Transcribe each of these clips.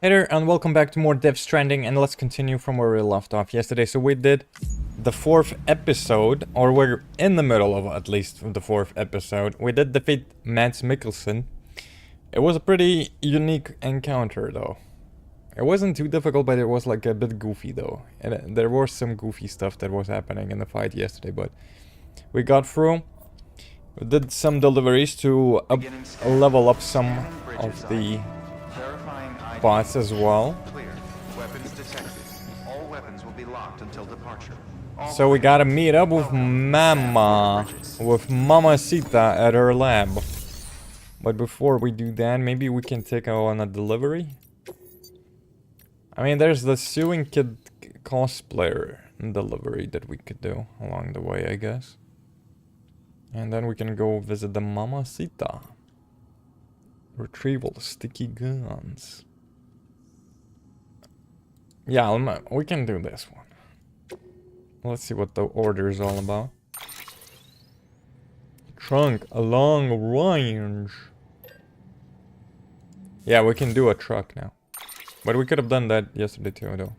Hey there, and welcome back to more Stranding, and let's continue from where we left off yesterday. So we did the 4th episode, or we're in the middle of at least the 4th episode. We did defeat Mads Mikkelsen. It was a pretty unique encounter though. It wasn't too difficult, but it was like a bit goofy though. And there was some goofy stuff that was happening in the fight yesterday, but we got through. We did some deliveries to level up some of the bots as well. So we gotta meet up with Mamacita at her lab. But before we do that, maybe we can take on a delivery. I mean, there's the Suing Kid cosplayer delivery that we could do along the way, I guess. And then we can go visit the Mamacita. Retrieval sticky guns. Yeah, we can do this one. Let's see what the order is all about. Trunk, a long range. Yeah, we can do a truck now. But we could have done that yesterday too, though.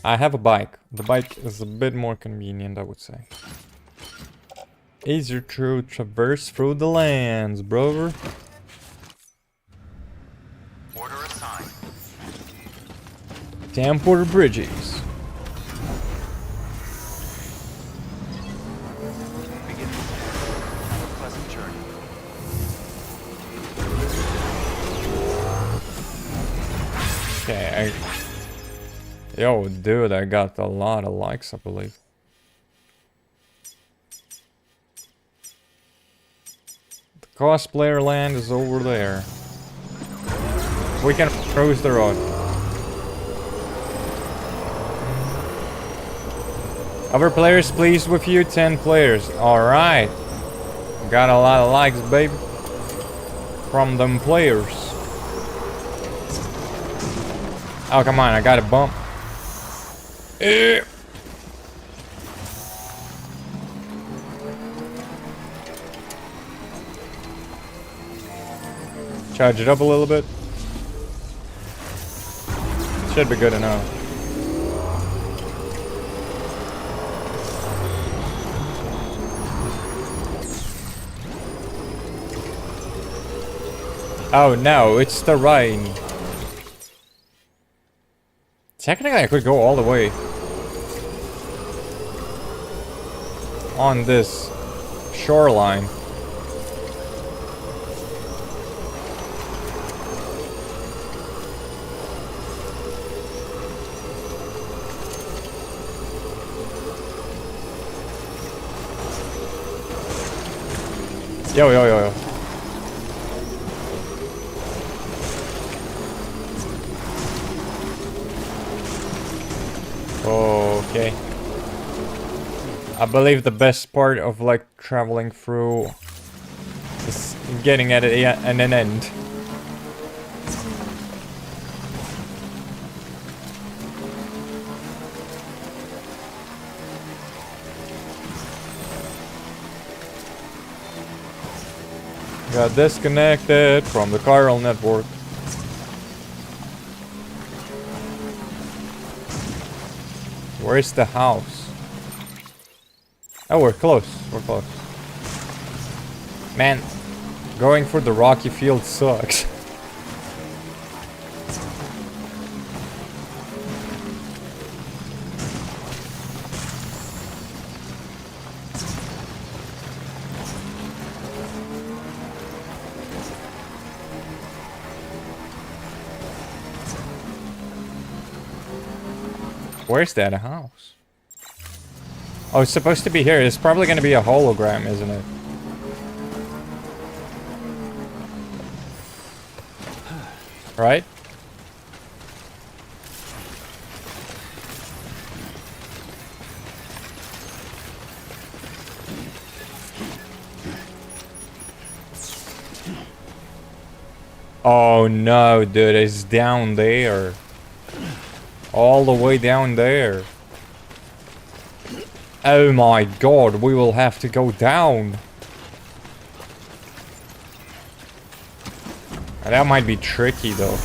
I have a bike. The bike is a bit more convenient, I would say. Easier to traverse through the lands, brother. Order assigned. Tamper Bridges. Begin. Have a pleasant journey. Okay, yo, dude, I got a lot of likes, I believe. The cosplayer land is over there. We can cruise the road. Other players pleased with you, 10 players. Alright. Got a lot of likes, baby. From them players. Oh, come on, I got a bump. Charge it up a little bit. Should be good enough. Oh no, it's the rain. Technically, I could go all the way on this shoreline. Yo, yo, yo, yo. Okay. I believe the best part of like traveling through is getting at an end. Got disconnected from the chiral network. Where's the house? Oh, we're close. We're close. Man, going for the rocky field sucks. Where's that house? Oh, it's supposed to be here. It's probably gonna be a hologram, isn't it? Right? Oh no, dude, it's down there. All the way down there. Oh my god, we will have to go down. That might be tricky though.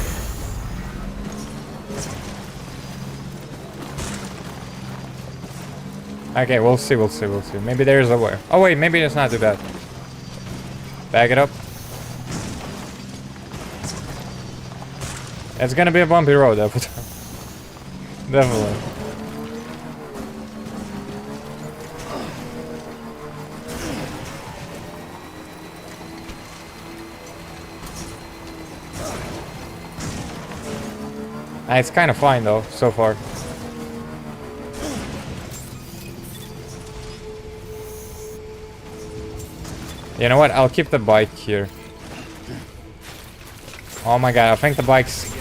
Okay, we'll see, we'll see, we'll see. Maybe there's a way. Oh wait, maybe it's not too bad. Back it up. It's gonna be a bumpy road, definitely. It's kind of fine though, so far. You know what? I'll keep the bike here. Oh my god, I think the bike's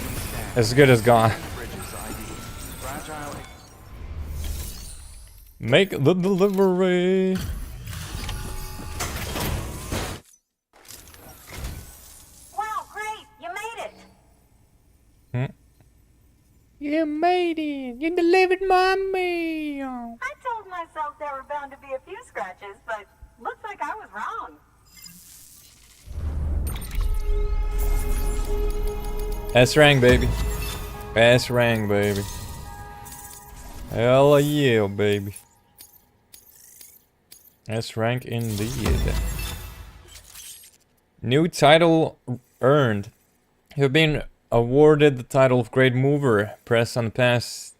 as good as gone. Make the delivery. Wow, great! You made it! You made it! You delivered my meal! I told myself there were bound to be a few scratches, but looks like I was wrong. S rank, baby. S rank, baby. Hell yeah, baby. S rank indeed. New title earned. You've been awarded the title of Great Mover. Press on past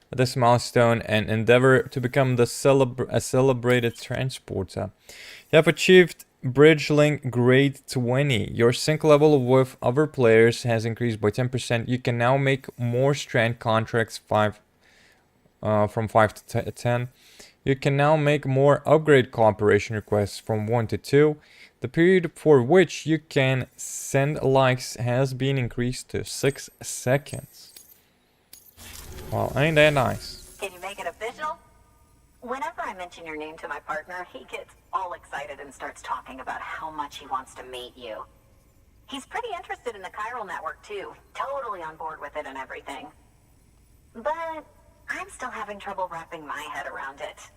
this milestone and endeavor to become a celebrated transporter. You have achieved Bridge Link Grade 20. Your sync level with other players has increased by 10%. You can now make more strand contracts from 5 to 10. You can now make more upgrade cooperation requests from 1 to 2. The period for which you can send likes has been increased to 6 seconds. Well, ain't that nice? Can you make it official? Whenever I mention your name to my partner, he gets all excited and starts talking about how much he wants to meet you. He's pretty interested in the chiral network too, totally on board with it and everything. But I'm still having trouble wrapping my head around it.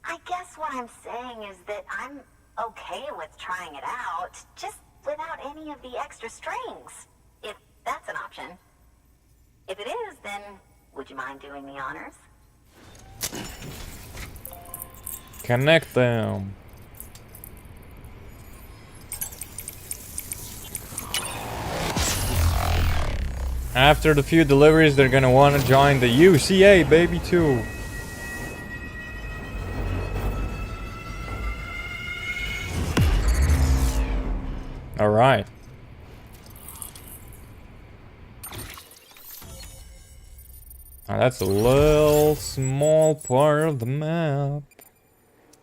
I guess what I'm saying is that I'm okay with trying it out, just without any of the extra strings, if that's an option. If it is, then would you mind doing the honors? Connect them. After the few deliveries, they're gonna want to join the UCA, baby, too. All right. Now that's a little small part of the map.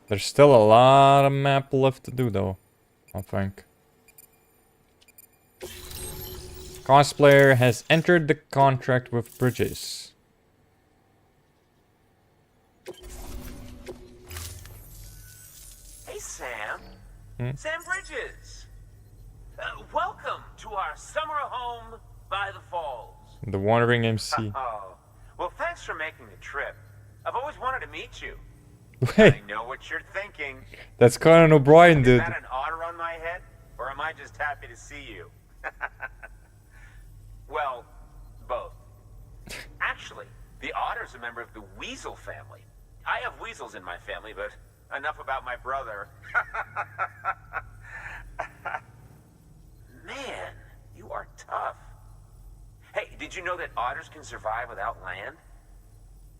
There's still a lot of map left to do, though, I think. Cosplayer has entered the contract with Bridges. Hey, Sam. Sam Bridges. Welcome to our summer home by the falls. The Wandering MC. Oh, well, thanks for making the trip. I've always wanted to meet you. Wait, I know what you're thinking. that's Conan O'Brien, Is dude. that an otter on my head? Or am I just happy to see you? Well, both. Actually, the otter's a member of the weasel family. I have weasels in my family, but enough about my brother. Man, you are tough. Hey, did you know that otters can survive without land?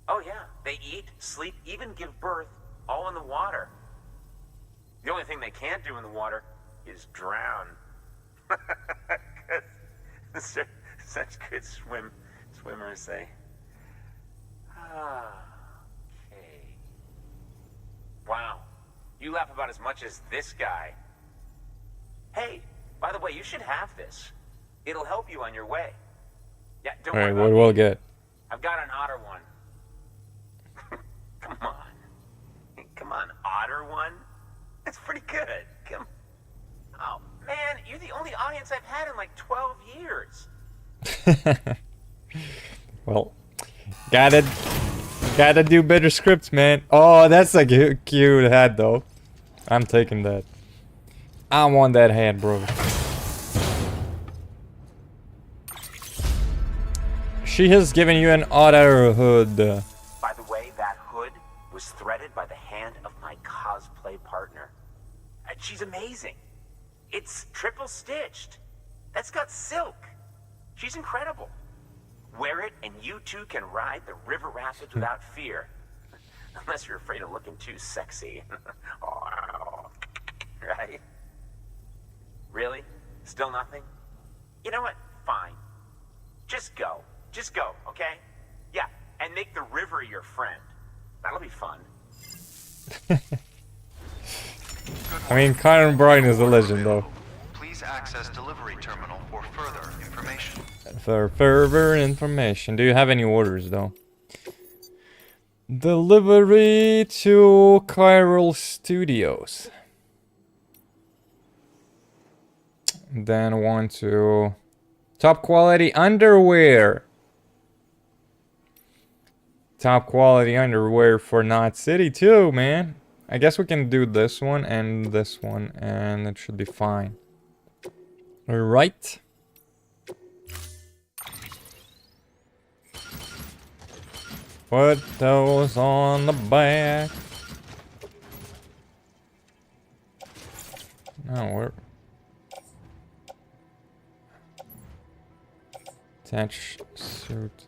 Oh yeah, they eat, sleep, even give birth, all in the water. The only thing they can't do in the water is drown. Such good swimmers, they. Okay. Wow, you laugh about as much as this guy. Hey, by the way, you should have this. It'll help you on your way. Yeah, don't worry Alright, about what me. we'll get. I've got an otter one. Come on. Come on, otter one? That's pretty good. Come. Oh, man, you're the only audience I've had in like 12 years. Well, gotta do better scripts, man. Oh, that's a cute hat, though. I'm taking that. I want that hat, bro. She has given you an otter hood. By the way, that hood was threaded by the hand of my cosplay partner. And she's amazing. It's triple stitched. That's got silk. She's incredible. Wear it and you too can ride the river rapids without fear. Unless you're afraid of looking too sexy. Right? Really? Still nothing? You know what? Fine. Just go. Just go, okay? Yeah, and make the river your friend. That'll be fun. I mean, Kyron Bryan is a legend, though. Please access delivery terminal for further information. For further information. Do you have any orders, though? Delivery to Chiral Studios. Then I want to... Top quality underwear. Top quality underwear for Knot City too, man. I guess we can do this one and it should be fine. Alright. Put those on the back. Now we're... Attach suit.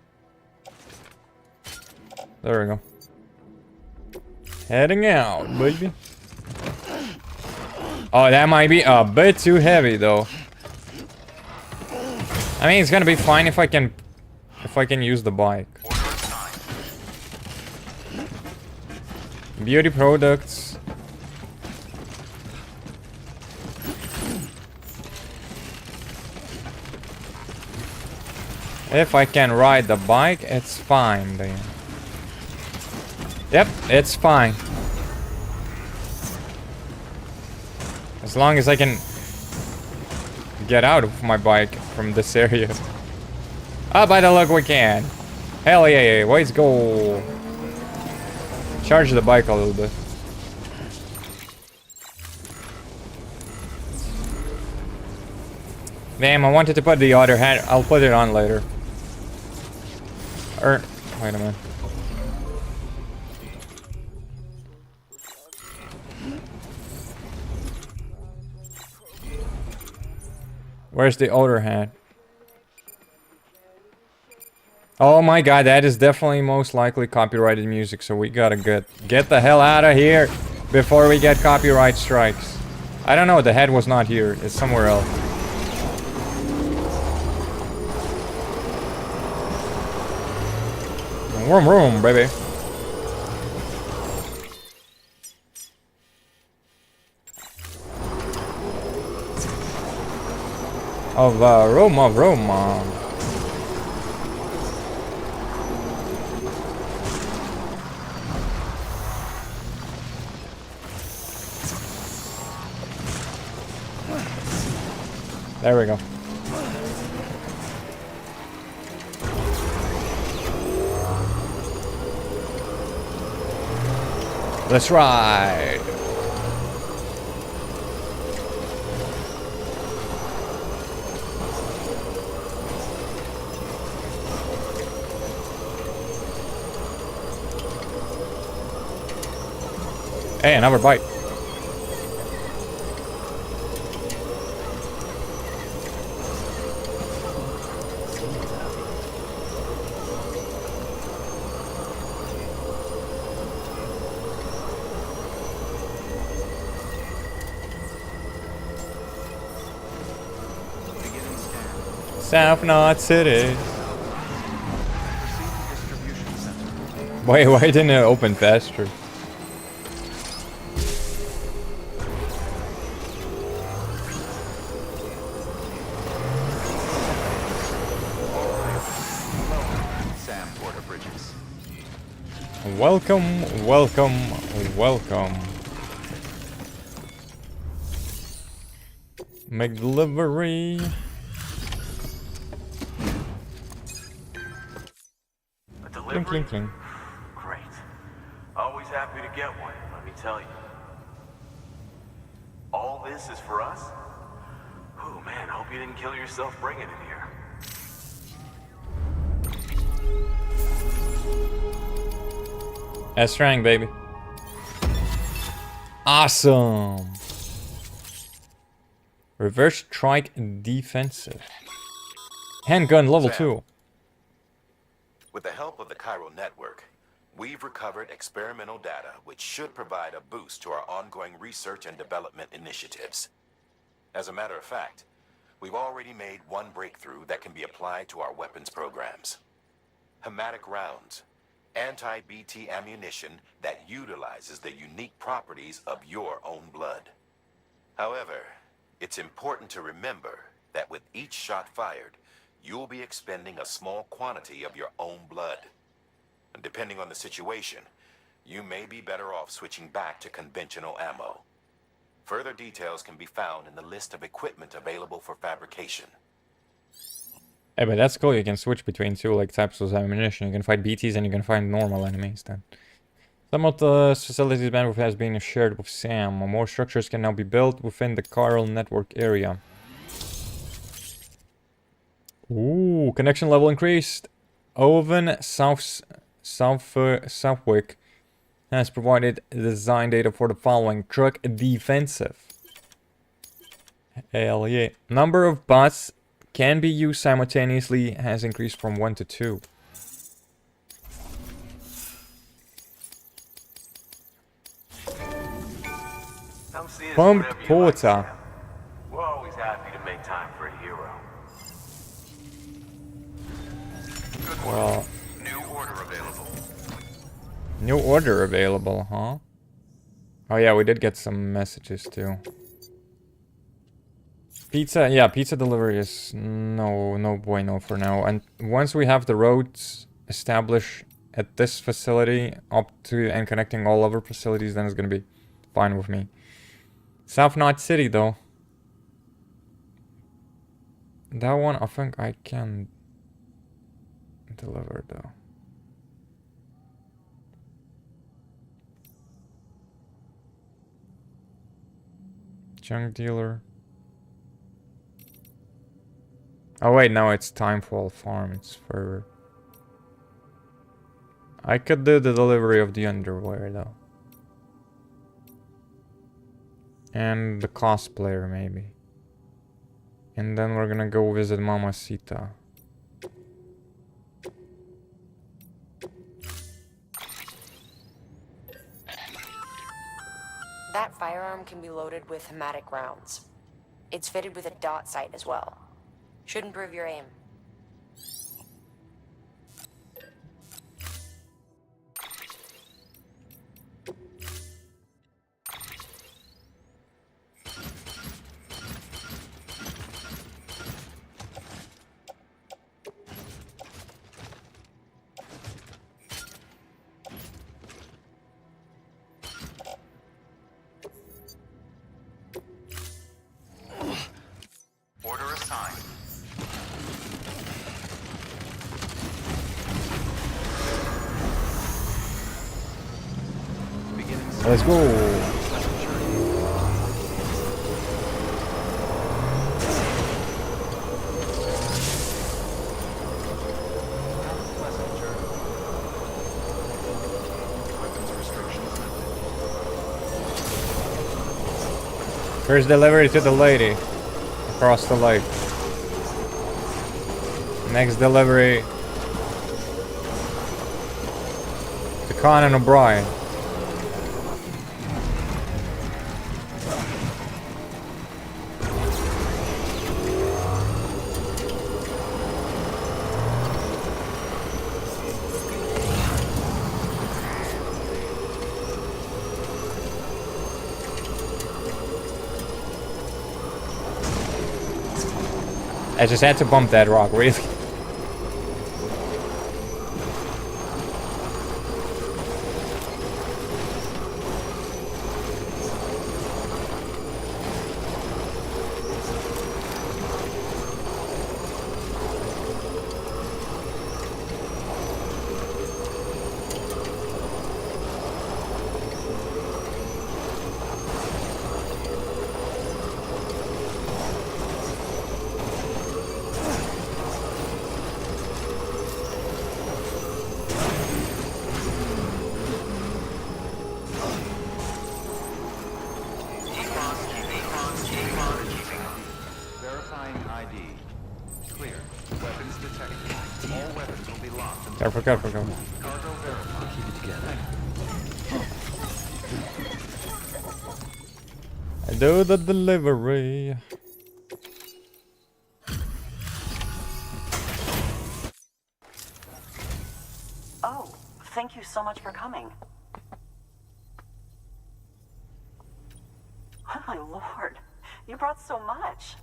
There we go. Heading out, baby. Oh, that might be a bit too heavy, though. I mean, it's gonna be fine if I can use the bike. Beauty products. If I can ride the bike, it's fine then. Yep, it's fine. As long as I can get out of my bike from this area. Ah, by the look we can. Hell yeah, let's go. Charge the bike a little bit. Damn, I wanted to put the other hat. I'll put it on later. Wait a minute. Where's the other hat? Oh my god, that is definitely most likely copyrighted music, so we gotta get the hell out of here before we get copyright strikes. I don't know, the head was not here, it's somewhere else. Vroom vroom, baby. Of Roma. There we go. Let's ride. Hey, another bite. South Knot City. Wait, why didn't it open faster? Welcome, welcome, welcome. Make delivery. A delivery? Clink, clink, clink. Great. Always happy to get one, let me tell you. All this is for us? Oh man, hope you didn't kill yourself bringing it here. Stranding, baby. Awesome. Reverse strike defensive. Handgun level Sam. 2. With the help of the chiral network, we've recovered experimental data which should provide a boost to our ongoing research and development initiatives. As a matter of fact, we've already made one breakthrough that can be applied to our weapons programs. Hematic rounds, anti-BT ammunition that utilizes the unique properties of your own blood. However, it's important to remember that with each shot fired, you'll be expending a small quantity of your own blood. And depending on the situation, you may be better off switching back to conventional ammo. Further details can be found in the list of equipment available for fabrication. Hey, but that's cool. You can switch between two like types of ammunition. You can fight BTs and you can fight normal enemies then. Some of the facilities bandwidth has been shared with Sam. More structures can now be built within the chiral network area. Ooh, connection level increased. Oven Southwick has provided design data for the following: truck defensive. Hell yeah. Number of bots can be used simultaneously has increased from 1 to 2. Come see us Pumped whenever you like, porter. Sam. We're always happy to make time for a hero. Well, New order available. new order available, huh? Oh yeah, we did get some messages too. Pizza, yeah, pizza delivery is no bueno for now. And once we have the roads established at this facility up to and connecting all other facilities, then it's gonna be fine with me. South Knot City though. That one I think I can deliver though. Junk dealer. Oh wait, no, it's Timefall Farm. It's further. I could do the delivery of the underwear though. And the cosplayer maybe. And then we're gonna go visit Mamacita. That firearm can be loaded with hematic rounds. It's fitted with a dot sight as well. Should improve your aim. Order assigned. Let's go. First delivery to the lady across the lake. Next delivery to Conan O'Brien. I just had to bump that rock, really. Careful, careful, careful. Keep it together. I do the delivery. Oh, thank you so much for coming. Oh my lord, you brought so much.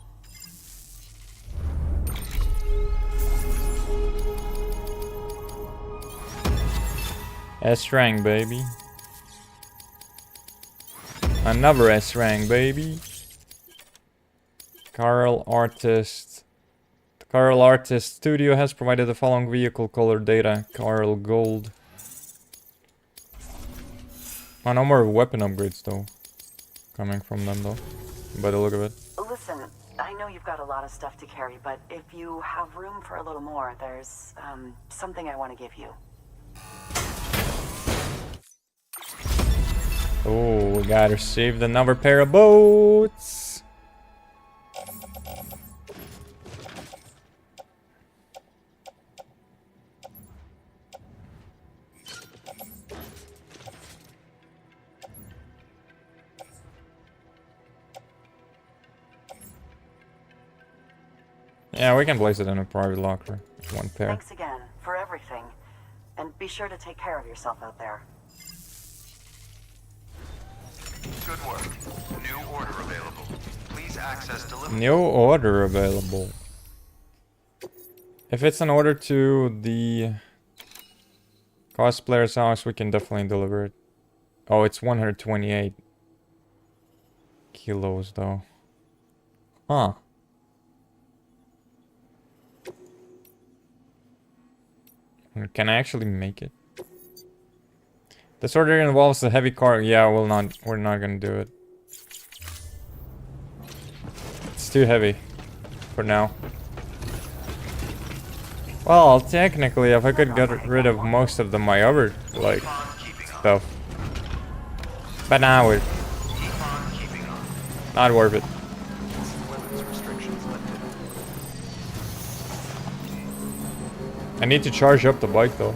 S-rank, baby. Another S-rank, baby. Carl Artist. The Carl Artist Studio has provided the following vehicle color data. Carl Gold. Oh, no more weapon upgrades though. Coming from them though. By the look of it. Listen, I know you've got a lot of stuff to carry, but if you have room for a little more, there's, something I want to give you. Oh, we got received another pair of boats. Yeah, we can place it in a private locker. One pair. Thanks again for everything. And be sure to take care of yourself out there. Good work. New order available. Please access delivery. New order available. If it's an order to the cosplayer's house, we can definitely deliver it. Oh, it's 128 kilos though. Huh. Can I actually make it? This order involves a heavy car. Yeah, we're not gonna do it. It's too heavy for now. Well, technically, if I could get rid of most of my other, like, stuff. But now we're not worth it. Weapons restrictions lifted. I need to charge up the bike though.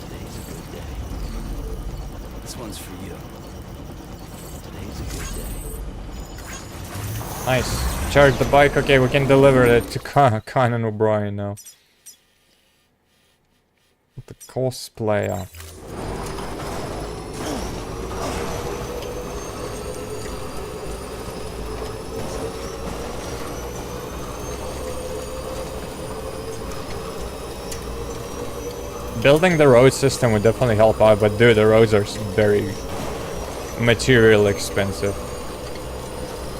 Today's a good day. This one's for you. Today's a good day. Nice. Charge the bike. Okay, we can deliver it to Conan O'Brien now. The cosplayer. Building the road system would definitely help out, but dude, the roads are very material expensive.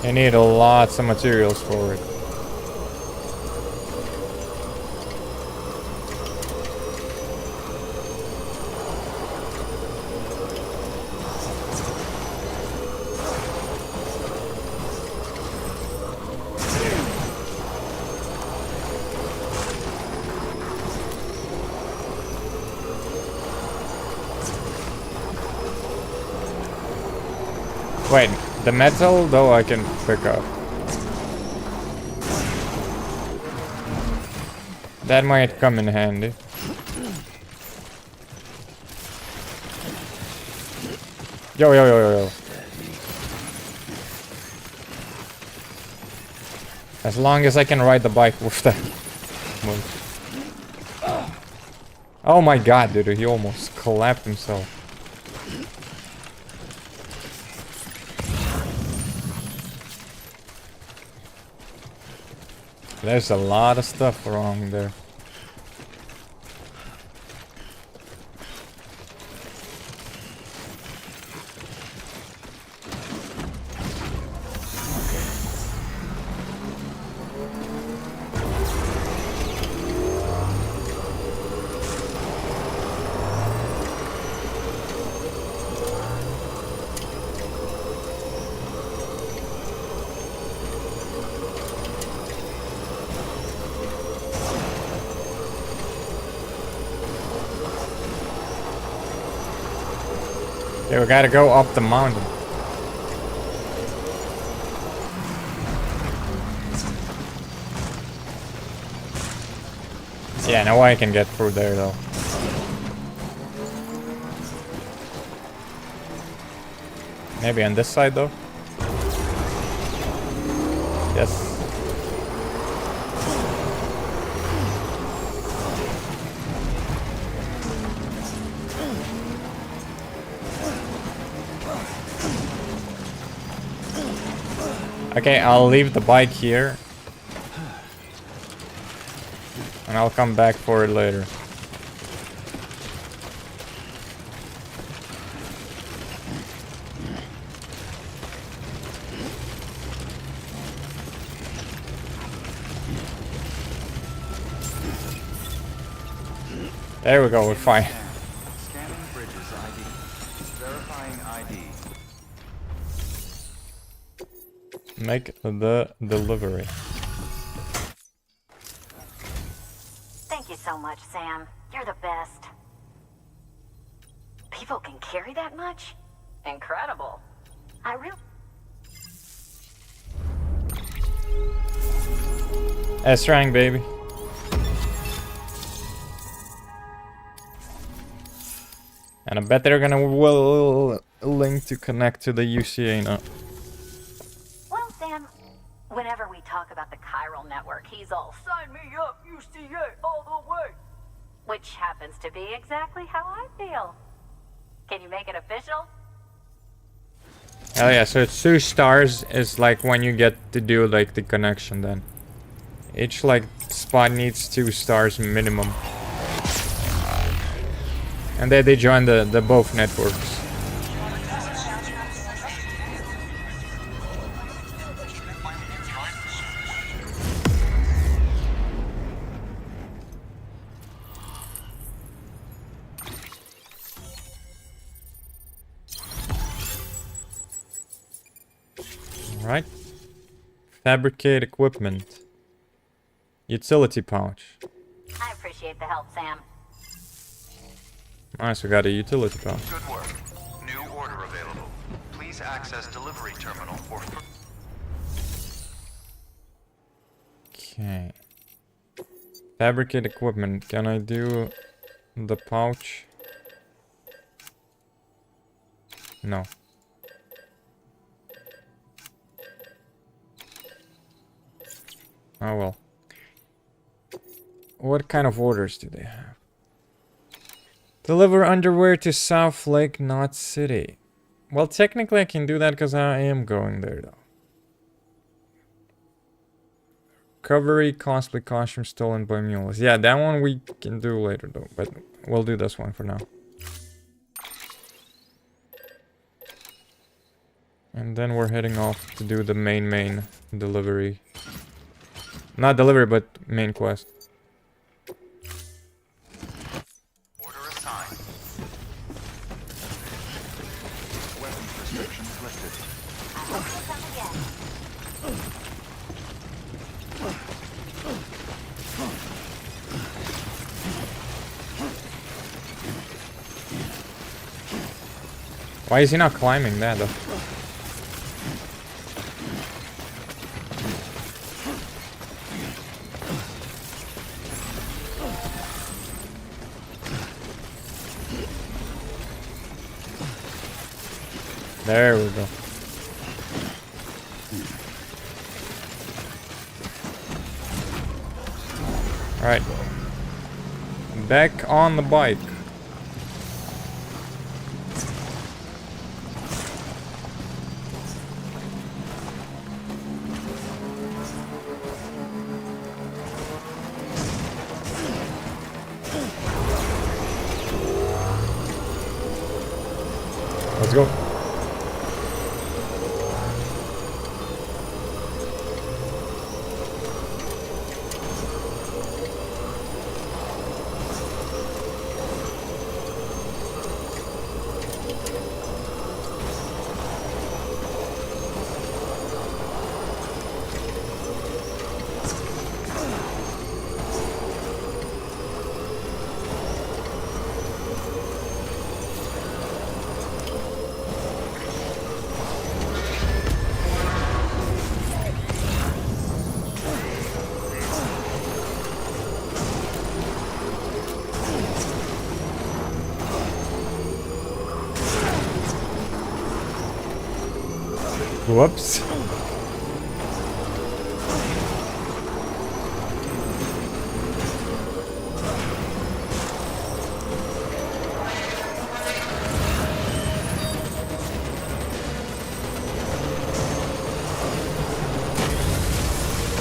You need lots of materials for it. Wait, the metal though I can pick up. That might come in handy. Yo, yo, yo, yo, yo. As long as I can ride the bike with that. Oh my god, dude, he almost collapsed himself. There's a lot of stuff wrong there. Okay, we gotta go up the mountain. Yeah, no way I can get through there though. Maybe on this side though? Yes. Okay, I'll leave the bike here. And I'll come back for it later. There we go, we're fine. Scanning bridges ID. Verifying ID. Make the delivery. Thank you so much, Sam. You're the best. People can carry that much? Incredible. I really... S-rank, baby. And I bet they're gonna link to connect to the UCA now. Well, Sam, whenever we talk about the chiral network, he's all, sign me up, UCA, all the way. Which happens to be exactly how I feel. Can you make it official? Oh yeah, so it's 2 stars is like when you get to do like the connection then. Each like spot needs 2 stars minimum. And then they join the both networks. Right. Fabricate equipment. Utility pouch. I appreciate the help, Sam. Nice, we got a utility pouch. Good work. New order available. Please access delivery terminal for... Okay. Fabricate equipment. Can I do the pouch? No. Oh well. What kind of orders do they have? Deliver underwear to South Lake Knot City. Well, technically I can do that because I am going there though. Recovery, costly costume stolen by mules. Yeah, that one we can do later though, but we'll do this one for now. And then we're heading off to do the main delivery. Not delivery, but main quest. Order assigned. Weapons restrictions lifted. I hope you'll come again. Why is he not climbing that though? There we go. Alright. Back on the bike. Let's go. Whoops.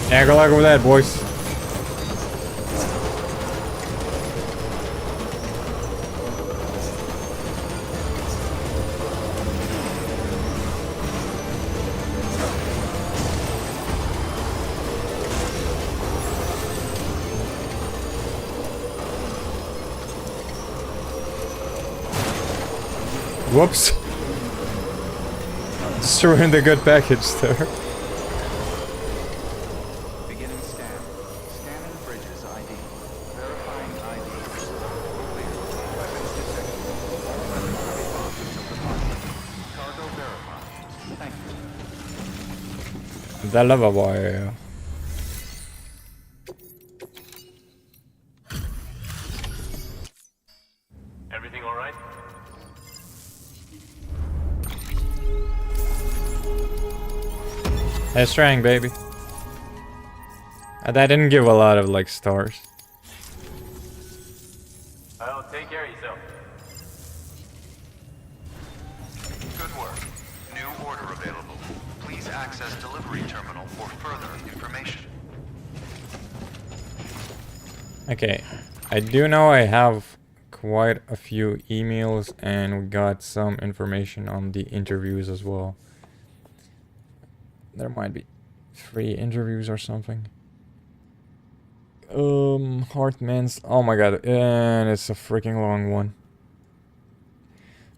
Yeah, good luck with that, boys. Whoops. Just ruined a good package there. Beginning scan. Scanning bridges ID. Verifying ID. Clear. Weapons detected. All weapons will be locked until departure. Cargo verified. Thank you. The lover boy. Everything all right? Hey, Stranding, baby. That didn't give a lot of, like, stars. Well, take care of yourself. Good work. New order available. Please access delivery terminal for further information. Okay, I do know I have quite a few emails and we got some information on the interviews as well. There might be 3 interviews or something. Hartman's. Oh my god, and it's a freaking long one.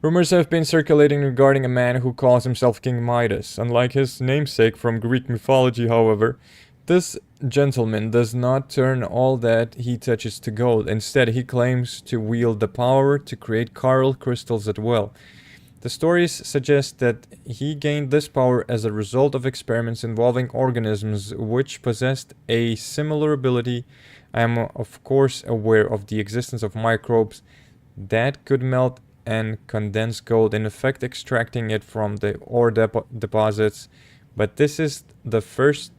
Rumors have been circulating regarding a man who calls himself King Midas. Unlike his namesake from Greek mythology, however, this gentleman does not turn all that he touches to gold. Instead, he claims to wield the power to create chiral crystals at will. The stories suggest that he gained this power as a result of experiments involving organisms which possessed a similar ability. I am of course aware of the existence of microbes that could melt and condense gold, in effect extracting it from the ore deposits, but this is the first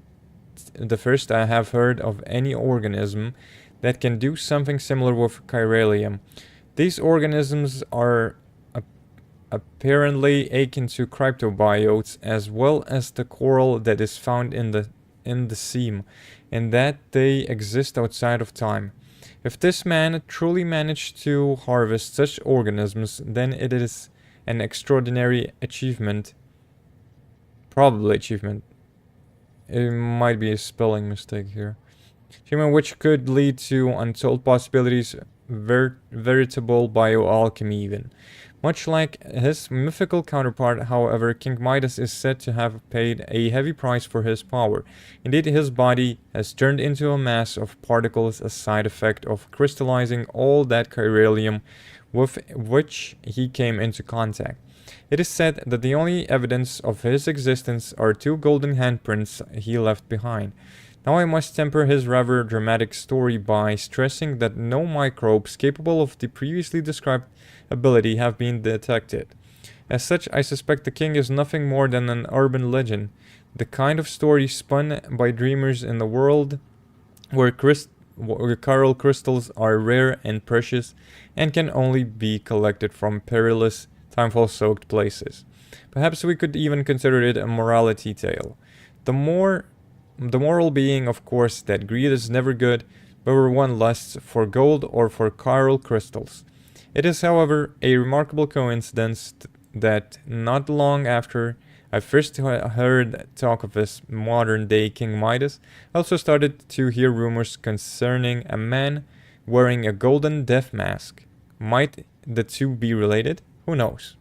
I have heard of any organism that can do something similar with chiralium. These organisms are apparently akin to cryptobiotes, as well as the coral that is found in the seam, in that they exist outside of time. If this man truly managed to harvest such organisms, then it is an extraordinary achievement. Probably achievement. It might be a spelling mistake here. Achievement which could lead to untold possibilities, veritable bioalchemy even. Much like his mythical counterpart, however, King Midas is said to have paid a heavy price for his power. Indeed, his body has turned into a mass of particles, a side effect of crystallizing all that chiralium with which he came into contact. It is said that the only evidence of his existence are 2 golden handprints he left behind. Now I must temper his rather dramatic story by stressing that no microbes capable of the previously described ability have been detected. As such, I suspect the king is nothing more than an urban legend, the kind of story spun by dreamers in the world where chiral crystals are rare and precious and can only be collected from perilous, timefall-soaked places. Perhaps we could even consider it a morality tale. The moral being, of course, that greed is never good, whether one lusts for gold or for chiral crystals. It is, however, a remarkable coincidence that not long after I first heard talk of this modern-day King Midas, I also started to hear rumors concerning a man wearing a golden death mask. Might the two be related? Who knows?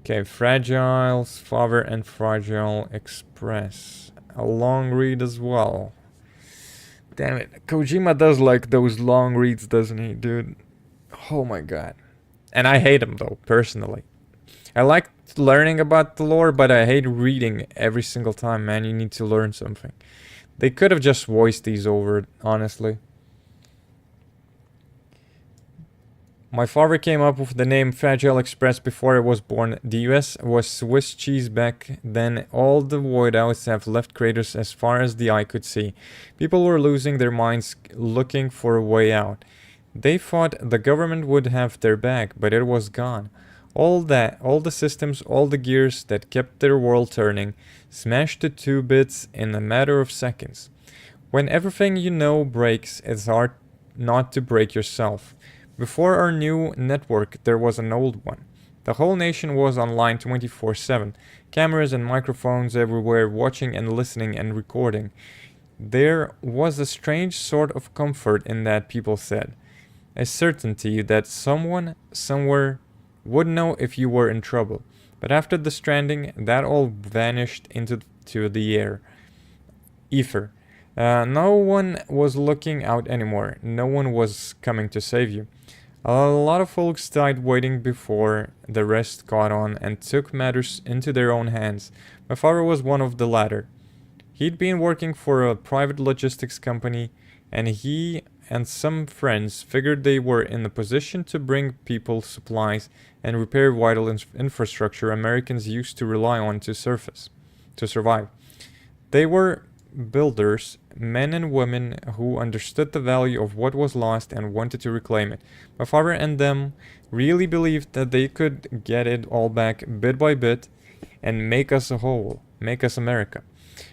Okay, Fragile's Father and Fragile Express. A long read as well. Damn it. Kojima does like those long reads, doesn't he, dude? Oh my god. And I hate him, though, personally. I like learning about the lore, but I hate reading every single time, man. You need to learn something. They could have just voiced these over, honestly. My father came up with the name Fragile Express before I was born. The US was Swiss cheese back then. All the voidouts have left craters as far as the eye could see. People were losing their minds looking for a way out. They thought the government would have their back, but it was gone. All the systems, all the gears that kept their world turning, smashed to 2 bits in a matter of seconds. When everything you know breaks, it's hard not to break yourself. Before our new network, there was an old one. The whole nation was online 24/7. Cameras and microphones everywhere, watching and listening and recording. There was a strange sort of comfort in that, people said. A certainty that someone, somewhere, would know if you were in trouble. But after the stranding, that all vanished into the air. Ether. No one was looking out anymore. No one was coming to save you. A lot of folks died waiting before the rest caught on and took matters into their own hands. My father was one of the latter. He'd been working for a private logistics company, and he and some friends figured they were in a position to bring people supplies and repair vital infrastructure Americans used to rely on to survive. They were builders, men and women who understood the value of what was lost and wanted to reclaim it. My father and them really believed that they could get it all back bit by bit and make us a whole, make us America.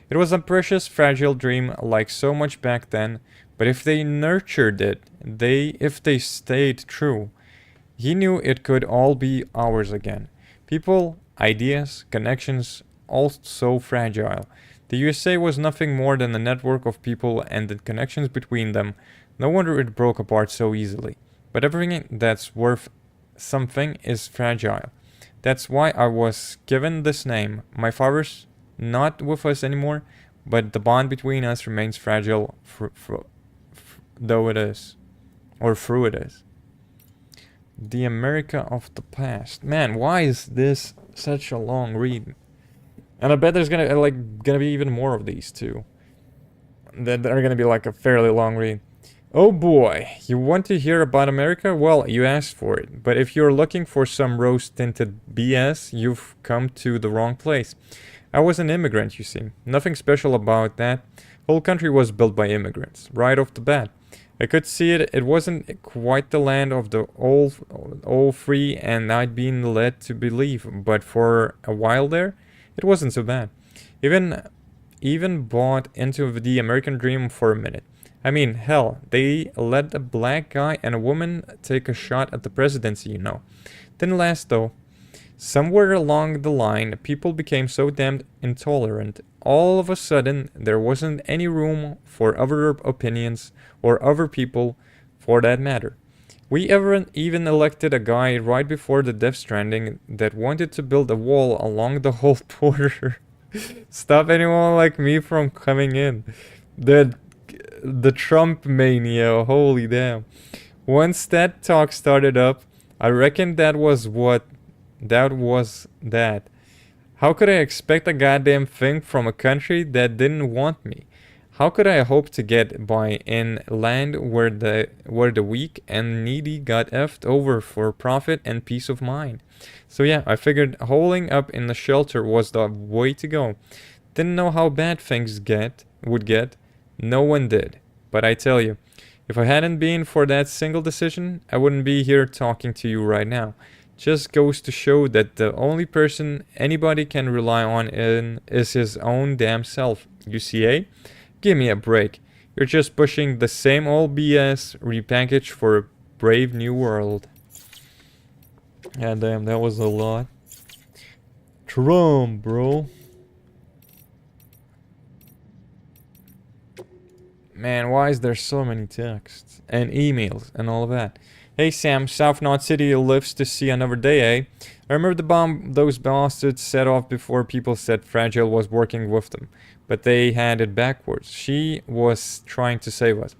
It was a precious, fragile dream like so much back then, but if they nurtured it, if they stayed true, he knew it could all be ours again. People, ideas, connections, all so fragile. The USA was nothing more than a network of people and the connections between them. No wonder it broke apart so easily. But everything that's worth something is fragile. That's why I was given this name. My father's not with us anymore, but the bond between us remains fragile though it is. Or through it is. The America of the past. Man, why is this such a long read? And I bet there's gonna be even more of these too. That are gonna be like a fairly long read. Oh boy, you want to hear about America? Well, you asked for it. But if you're looking for some rose-tinted BS, you've come to the wrong place. I was an immigrant, you see. Nothing special about that. Whole country was built by immigrants, right off the bat. I could see it. It wasn't quite the land of the all free, and I'd been led to believe. But for a while there, it wasn't so bad. Even bought into the American dream for a minute. I mean, hell, they let a black guy and a woman take a shot at the presidency, you know. Didn't last though. Somewhere along the line, people became so damned intolerant. All of a sudden, there wasn't any room for other opinions or other people for that matter. We even elected a guy right before the Death Stranding that wanted to build a wall along the whole border. Stop anyone like me from coming in. The Trump mania, holy damn. Once that talk started up, I reckon that was that. How could I expect a goddamn thing from a country that didn't want me? How could I hope to get by in land where the weak and needy got effed over for profit and peace of mind? So yeah, I figured holing up in the shelter was the way to go. Didn't know how bad things would get. No one did. But I tell you, if I hadn't been for that single decision, I wouldn't be here talking to you right now. Just goes to show that the only person anybody can rely on is his own damn self. You see, eh? Give me a break. You're just pushing the same old BS repackaged for a brave new world. God damn, that was a lot. Trump, bro. Man, why is there so many texts and emails and all of that? Hey Sam, South Knot City lives to see another day, eh? I remember the bomb those bastards set off before people said Fragile was working with them. But they had it backwards. She was trying to save us.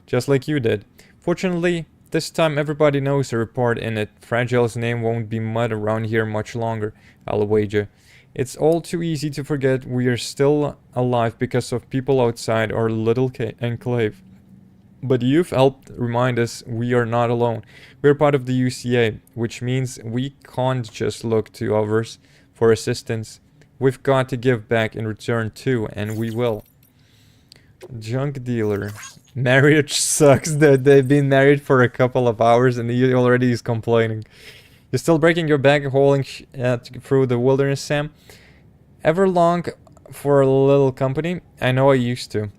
Just like you did. Fortunately, this time everybody knows her part in it. Fragile's name won't be mud around here much longer, I'll wager. It's all too easy to forget we are still alive because of people outside our little enclave. But you've helped remind us we are not alone. We're part of the UCA, which means we can't just look to others for assistance. We've got to give back in return too, and we will. Junk dealer. Marriage sucks. They've been married for a couple of hours and he already is complaining. You're still breaking your back hauling through the wilderness, Sam? Ever long for a little company? I know I used to.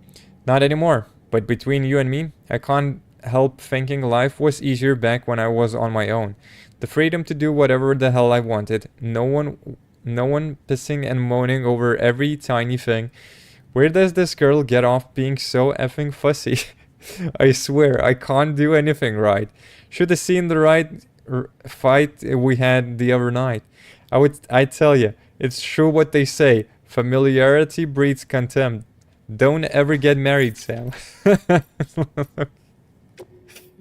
Not anymore. But between you and me, I can't help thinking life was easier back when I was on my own. The freedom to do whatever the hell I wanted. No one pissing and moaning over every tiny thing. Where does this girl get off being so effing fussy? I swear, I can't do anything right. Should have seen the right fight we had the other night. I tell you, it's true what they say. Familiarity breeds contempt. Don't ever get married, Sam.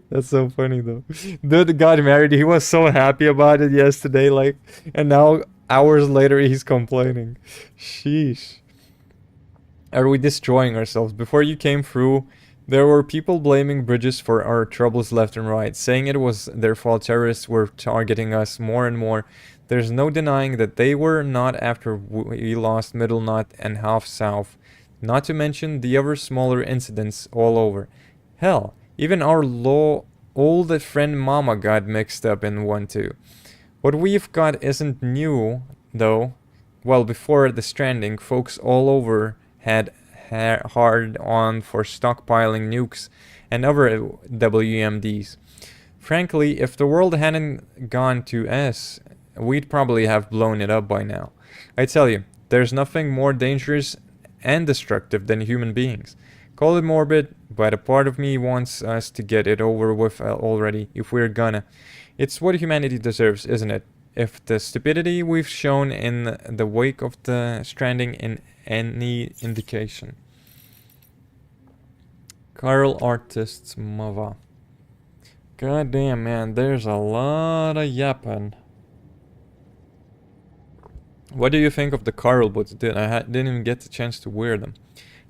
That's so funny though. Dude got married. He was so happy about it yesterday, like, and now hours later he's complaining. Sheesh. Are we destroying ourselves? Before you came through, there were people blaming Bridges for our troubles left and right, saying it was their fault terrorists were targeting us more and more. There's no denying that they were not after we lost Middle Knot and half South. Not to mention the other smaller incidents all over. Hell, even our old friend Mama got mixed up in one too. What we've got isn't new, though. Well, before the Stranding, folks all over had hard on for stockpiling nukes and other WMDs. Frankly, if the world hadn't gone to S, we'd probably have blown it up by now. I tell you, there's nothing more dangerous and destructive than human beings. Call it morbid, but a part of me wants us to get it over with already, if we're gonna. It's what humanity deserves, isn't it? If the stupidity we've shown in the wake of the Stranding in any indication. Carl Artists Mava. God damn, man, there's a lot of yapping. What do you think of the Carl boots? I didn't even get the chance to wear them.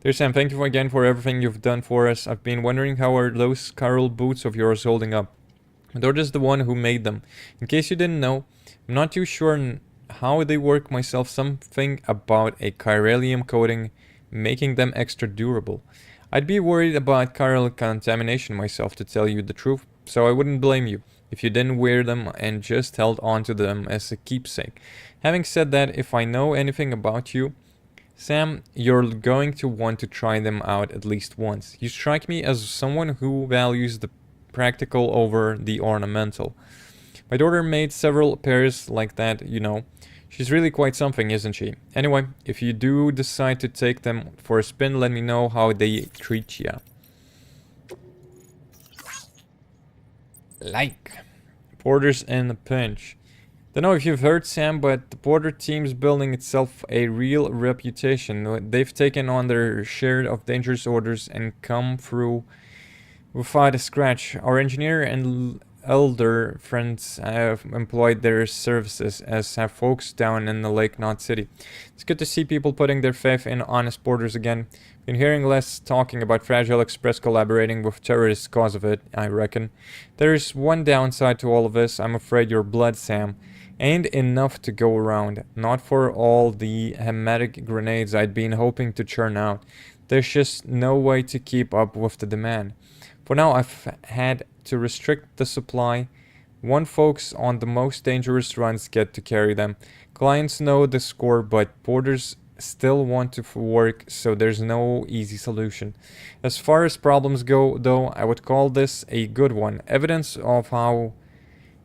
Dear Sam, thank you again for everything you've done for us. I've been wondering how are those Carl boots of yours holding up. They're just the one who made them. In case you didn't know, I'm not too sure how they work myself. Something about a chiralium coating making them extra durable. I'd be worried about chiral contamination myself, to tell you the truth, so I wouldn't blame you if you didn't wear them and just held on to them as a keepsake. Having said that, if I know anything about you, Sam, you're going to want to try them out at least once. You strike me as someone who values the practical over the ornamental. My daughter made several pairs like that, you know. She's really quite something, isn't she? Anyway, if you do decide to take them for a spin, let me know how they treat ya. Like. Porter's in a pinch. Don't know if you've heard, Sam, but the Porter team's building itself a real reputation. They've taken on their share of dangerous orders and come through without a scratch. Our engineer and elder friends have employed their services, as have folks down in the Lake Knot City. It's good to see people putting their faith in honest Porters again. Been hearing less talking about Fragile Express collaborating with terrorists cause of it, I reckon. There's one downside to all of this. I'm afraid your blood, Sam, ain't enough to go around. Not for all the hematic grenades I'd been hoping to churn out. There's just no way to keep up with the demand. For now, I've had to restrict the supply. One folks on the most dangerous runs get to carry them. Clients know the score, but porters still want to work, so there's no easy solution. As far as problems go, though, I would call this a good one. Evidence of how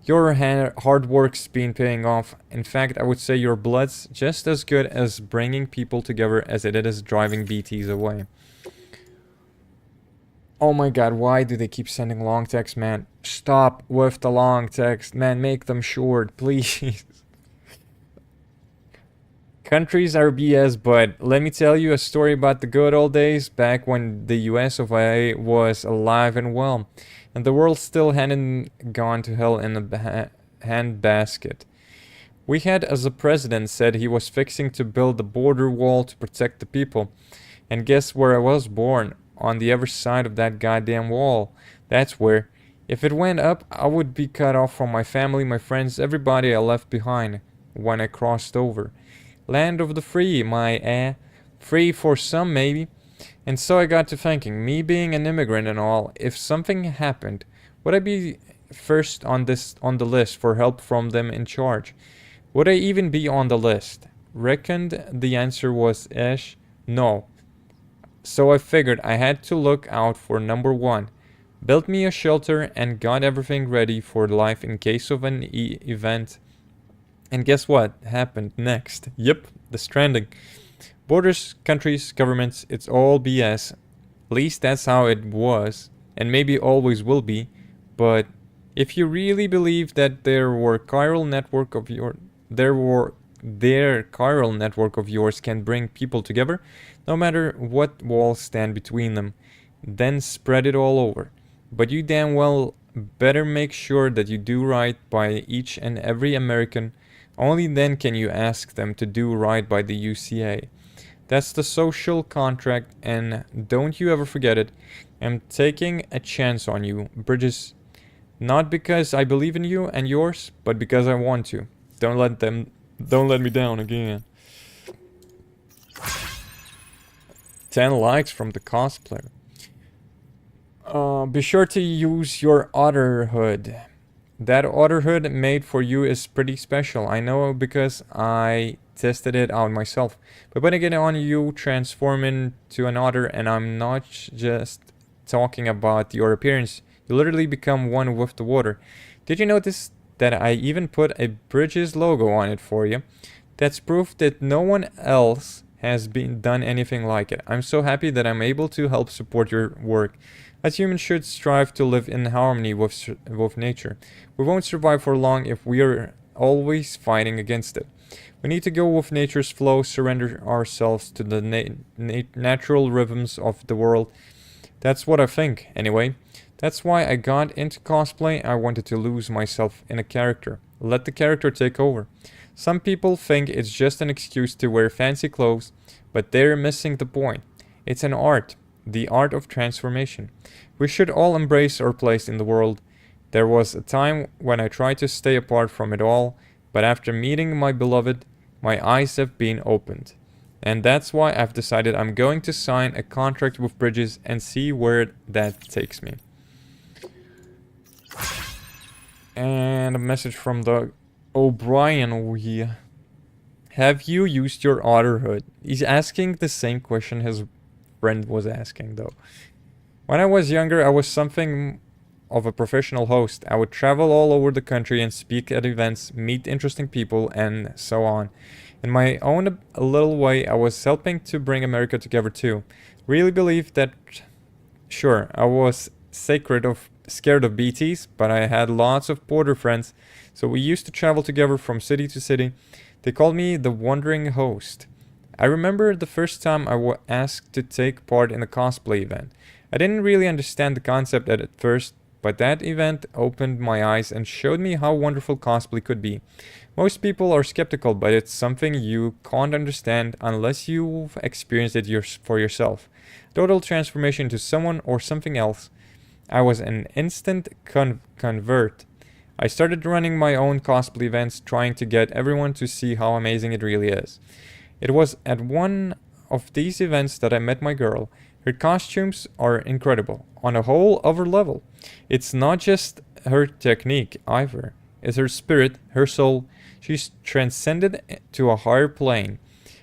your hard work's been paying off. In fact, I would say your blood's just as good as bringing people together as it is driving BTs away. Oh my god, why do they keep sending long texts, man? Stop with the long text, man, make them short, please. Countries are BS, but let me tell you a story about the good old days back when the US of A was alive and well, and the world still hadn't gone to hell in a handbasket. We had, as the president said, he was fixing to build a border wall to protect the people. And guess where I was born? on the other side of that goddamn wall. That's where. If it went up, I would be cut off from my family, my friends, everybody I left behind when I crossed over. Land of the free, free for some maybe. And so I got to thinking, me being an immigrant and all, if something happened, would I be first on the list for help from them in charge? Would I even be on the list? Reckoned the answer was no. So I figured I had to look out for number one. Built me a shelter and got everything ready for life in case of an event. And guess what happened next? Yep, the Stranding. Borders, countries, governments, it's all BS. At least that's how it was, and maybe always will be. But if you really believe that their chiral network of yours can bring people together, no matter what walls stand between them, then spread it all over. But you damn well better make sure that you do right by each and every American. Only then can you ask them to do right by the UCA. That's the social contract, and don't you ever forget it. I'm taking a chance on you, Bridges. Not because I believe in you and yours, but because I want to. Don't let me down again. 10 likes from the cosplayer. Be sure to use your otter hood. That otter hood made for you is pretty special. I know because I tested it out myself. But when I get on, you transform into an otter, and I'm not just talking about your appearance. You literally become one with the water. Did you notice that I even put a Bridges logo on it for you? That's proof that no one else has done anything like it. I'm so happy that I'm able to help support your work. As humans should strive to live in harmony with nature. We won't survive for long if we are always fighting against it. We need to go with nature's flow, surrender ourselves to the natural rhythms of the world. That's what I think, anyway. That's why I got into cosplay. I wanted to lose myself in a character. Let the character take over. Some people think it's just an excuse to wear fancy clothes, but they're missing the point. It's an art. The art of transformation. We should all embrace our place in the world. There was a time when I tried to stay apart from it all, but after meeting my beloved, my eyes have been opened. And that's why I've decided I'm going to sign a contract with Bridges and see where that takes me. And a message from the O'Brien. Have you used your otter hood? He's asking the same question his friend was asking though. When I was younger, I was something of a professional host. I would travel all over the country and speak at events, meet interesting people, and so on. In my own little way, I was helping to bring America together too. Really believe that. Sure, I was scared of BTs, but I had lots of porter friends, so we used to travel together from city to city. They called me the wandering host. I remember the first time I was asked to take part in a cosplay event. I didn't really understand the concept at first, but that event opened my eyes and showed me how wonderful cosplay could be. Most people are skeptical, but it's something you can't understand unless you've experienced it for yourself. Total transformation into someone or something else. I was an instant convert. I started running my own cosplay events, trying to get everyone to see how amazing it really is. It was at one of these events that I met my girl. Her costumes are incredible, on a whole other level. It's not just her technique either. It's her spirit, her soul. She's transcended to a higher plane.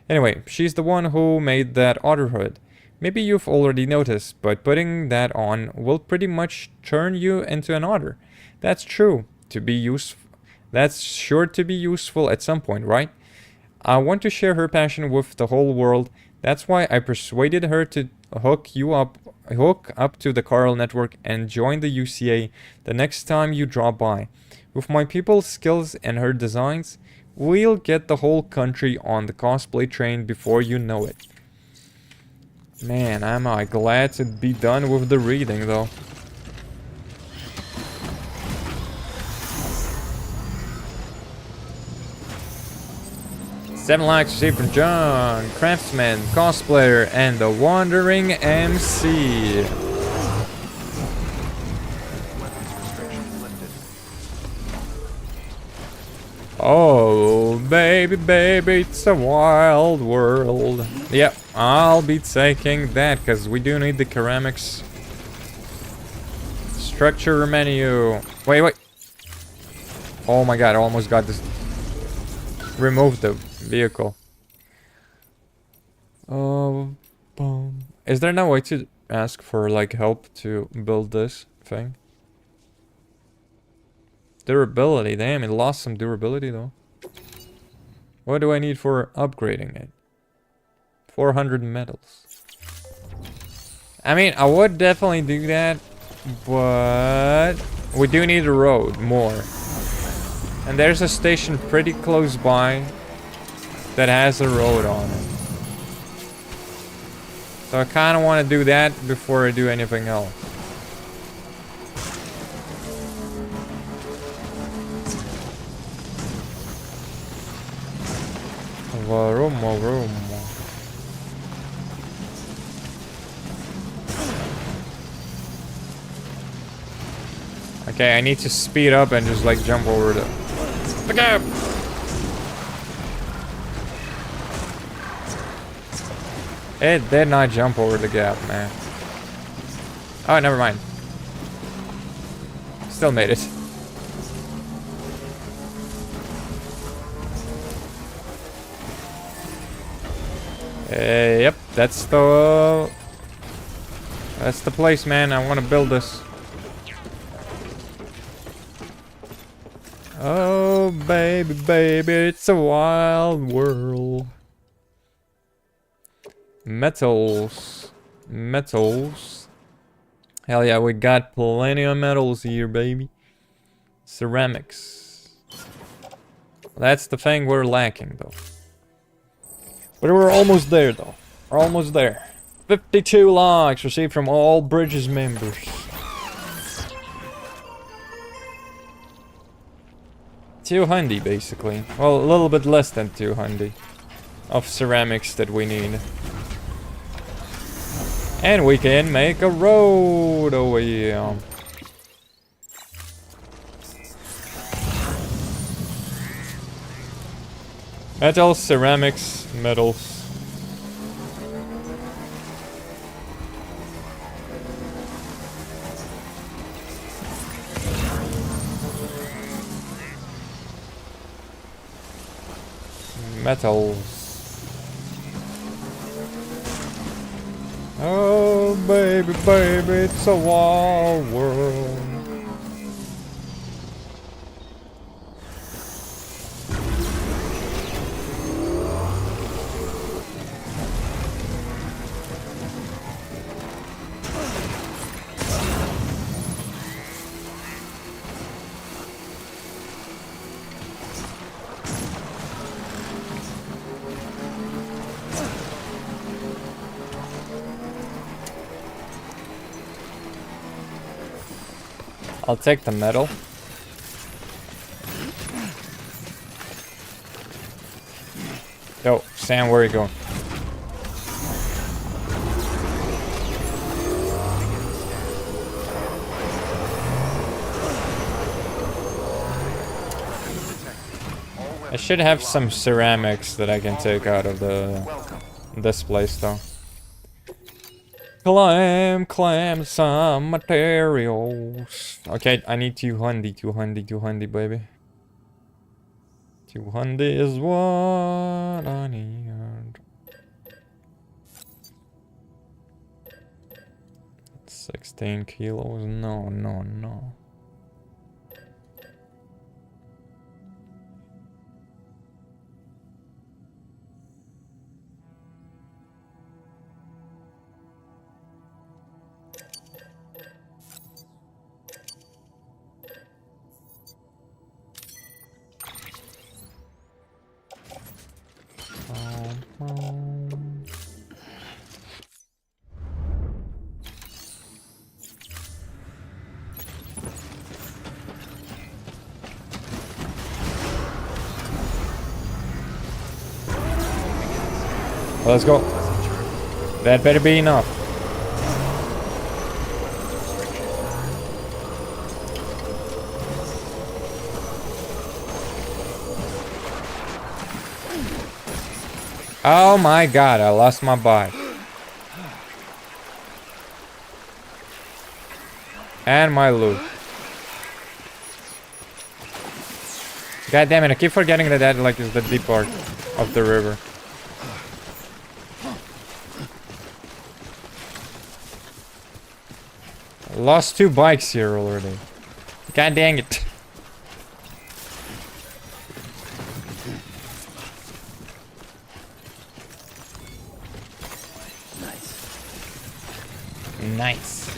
Anyway, she's the one who made that otter hood. Maybe you've already noticed, but putting that on will pretty much turn you into an otter. That's true. That's sure to be useful at some point, right? I want to share her passion with the whole world. That's why I persuaded her to hook up to the chiral network and join the UCA the next time you drop by. With my people's skills and her designs, we'll get the whole country on the cosplay train before you know it. Man, am I glad to be done with the reading though. 7 likes received from John, Craftsman, Cosplayer, and the Wandering MC. Weapons restrictions lifted. Oh, baby, baby, it's a wild world. Yep, I'll be taking that, because we do need the ceramics. Structure menu. Wait, wait. Oh my god, I almost got this. Remove the vehicle. Oh, is there no way to ask for, like, help to build this thing? Durability, damn, it lost some durability though. What do I need for upgrading it? 400 metals. I mean, I would definitely do that, but we do need a road more. And there's a station pretty close by that has a road on it. So I kind of want to do that before I do anything else. Room. Okay, I need to speed up and just like jump over the gap. It did not jump over the gap, man. Oh, never mind. Still made it. Yep, that's the place, man. I want to build this. Oh, baby, baby, it's a wild world. Metals. Hell yeah, we got plenty of metals here, baby. Ceramics. That's the thing we're lacking, though. But we're almost there, though. We're almost there. 52 likes received from all Bridges members. $200, basically. Well, a little bit less than $200 of ceramics that we need. And we can make a road over here. Metals, ceramics, metals. Metals. Oh, baby, baby, it's a wild world. I'll take the metal. Yo, Sam, where are you going? I should have some ceramics that I can take out of this place, though. Clam some materials. Okay, I need 200, baby. 200 is what I need. 16 kilos, no. Let's go. That better be enough. Oh my god, I lost my bike. And my loot. God damn it, I keep forgetting that like is the deep part of the river. Lost 2 bikes here already. God dang it. Nice.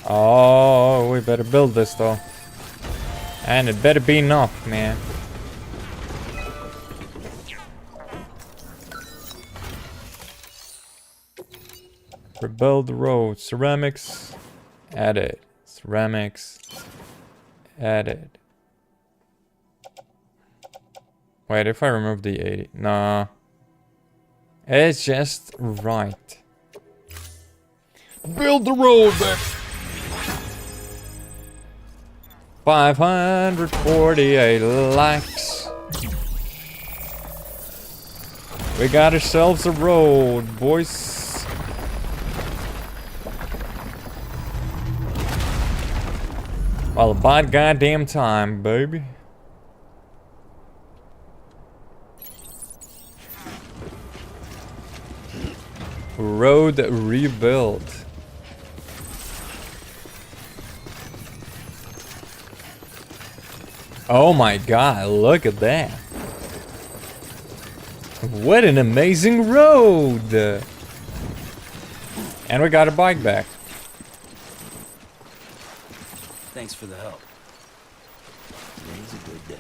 Oh, we better build this though. And it better be enough, man. Rebuild the road. Ceramics. Added. Ceramics. Added. Wait, if I remove the 80. Nah. It's just right. Build the road, baby. 548 likes. We got ourselves a road, boys. Well, about goddamn time, baby. Road rebuild. Oh my god, look at that. What an amazing road! And we got a bike back. Thanks for the help. Today's a good day.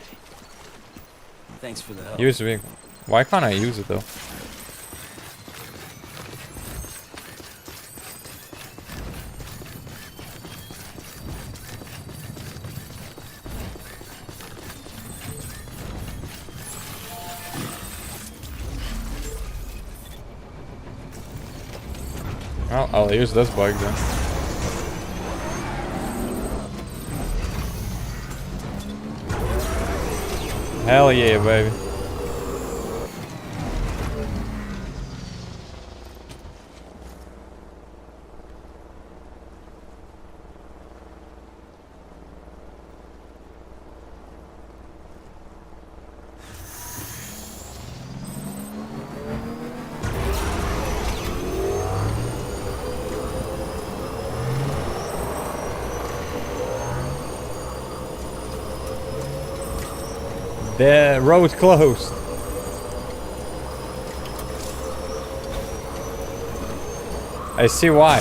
Thanks for the help. Use the vehicle. Why can't I use it though? Well, I'll use this bike then. Hell yeah, baby. The road closed. I see why.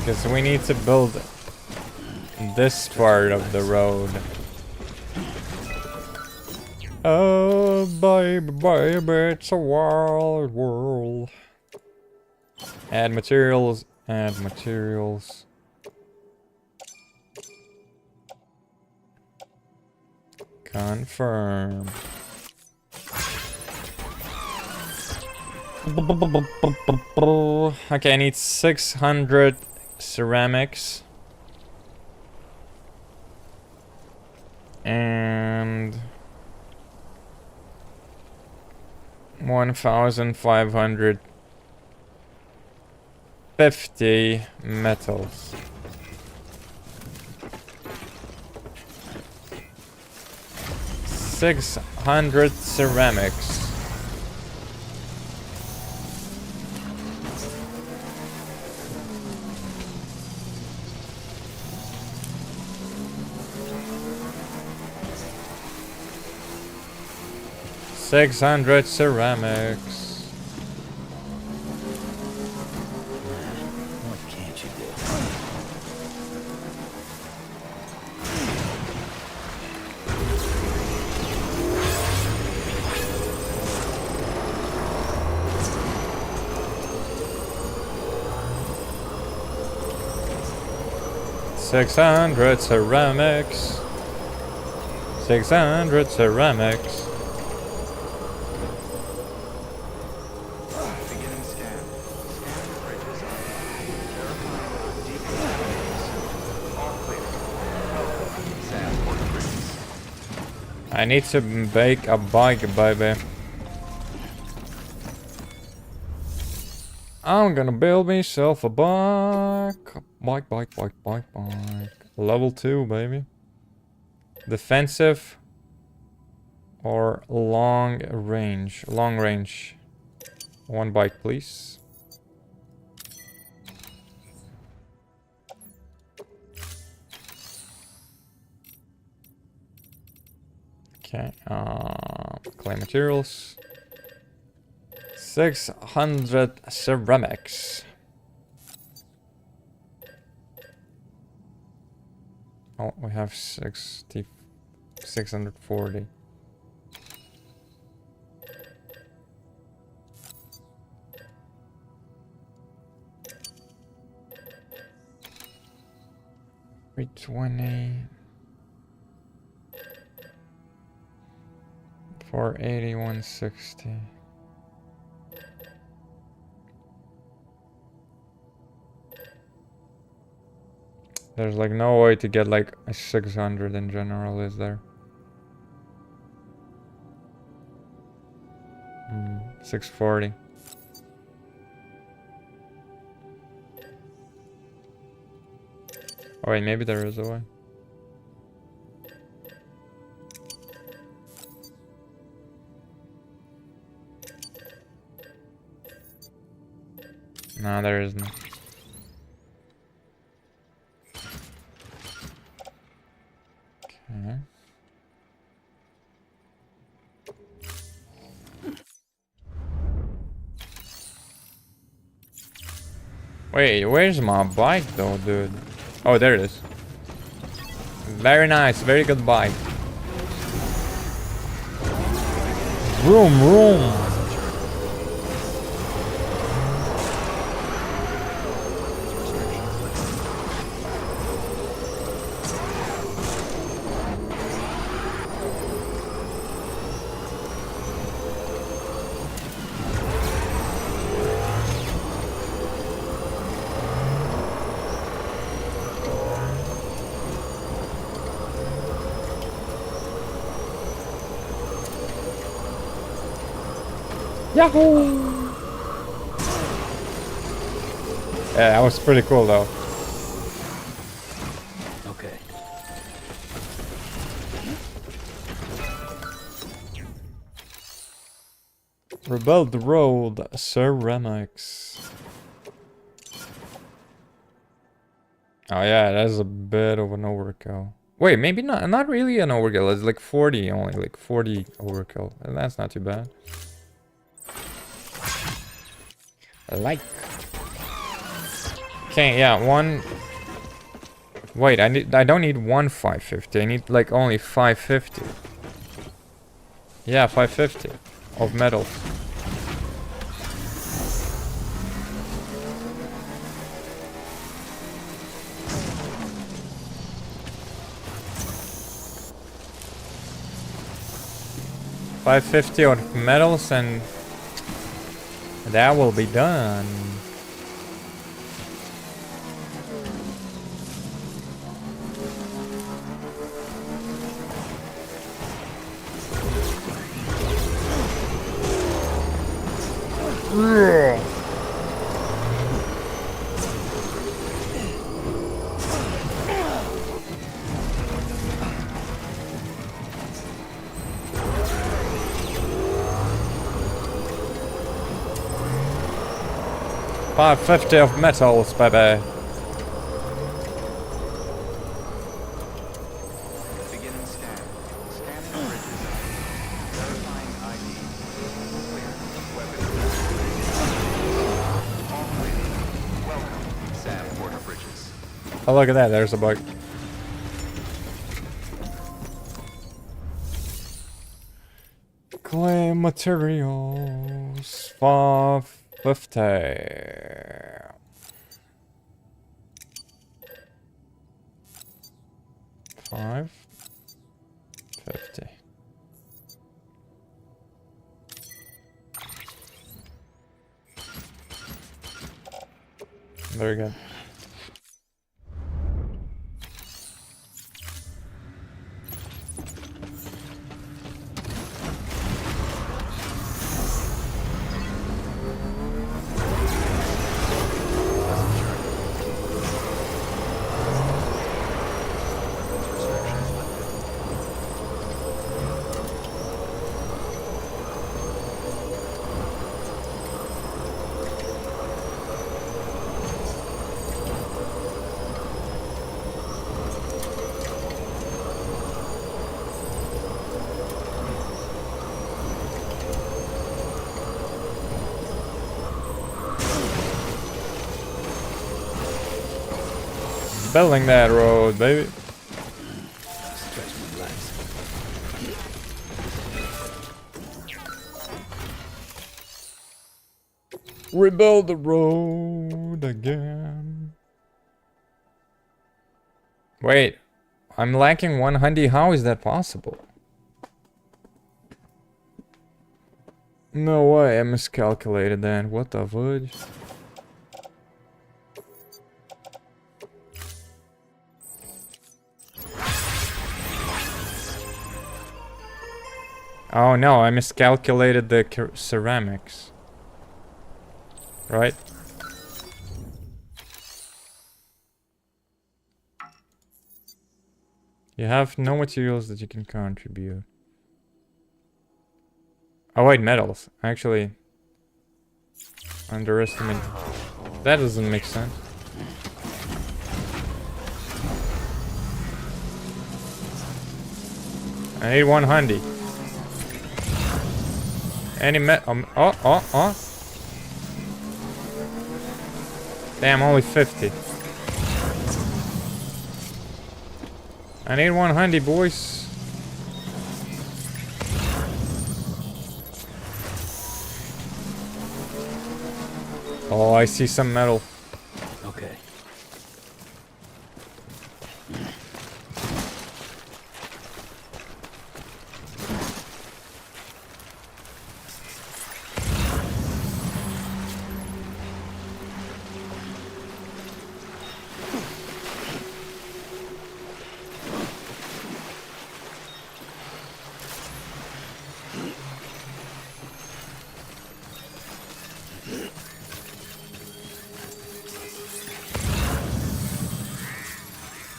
Because we need to build this part of the road. Oh, baby, baby, it's a wild world. Add materials, add materials. Confirm. Okay, I need 600 ceramics. And 1,550 metals. 600 ceramics. Ceramics. What can't you do? 600 ceramics. 600 ceramics. Beginning scan. Scanning bridges ID. Verifying decontamination. All clear. Welcome, Sanford Bridges. I need to make a bike, baby. I'm gonna build myself a bike. Bike. Level 2, baby. Defensive or long range? Long range. One bike, please. Okay, clay materials. 600 ceramics. Oh, we have 640. $320. 480, 160. There's like no way to get like a 600 in general, is there? 640. Oh wait, maybe there is a way. No, there isn't. Okay. Wait, where's my bike though, dude? Oh, there it is. Very nice, very good bike. Vroom. 呀呼! Yeah, that was pretty cool though. Okay. Rebuild the road, ceramics. Oh yeah, that's a bit of an overkill. Wait, maybe not really an overkill. It's like 40 only, like 40 overkill. And that's not too bad. Like. Okay, yeah, one. Wait, I don't need one 550. I need like only 550. Yeah, 550 of metals. $550 of metals and that will be done. $550 of metals, baby. Beginning scan. Scanning bridges. Verifying ID. Clear. Weapons. All clear. Welcome, Sam Porter Bridges. Oh, look at that. There's a bug. Clay materials. 550. 5, 50. Very good. Building that road, baby. Stretch my legs. Rebuild the road again. Wait, I'm lacking 1 hundy. How is that possible? No way, I miscalculated that. What the fudge? Oh no, I miscalculated the ceramics. Right? You have no materials that you can contribute. Oh wait, metals. Actually, underestimate. That doesn't make sense. I need 1 hundy. Any oh. Damn, only 50. I need 1 hundy, boys. Oh, I see some metal. Okay.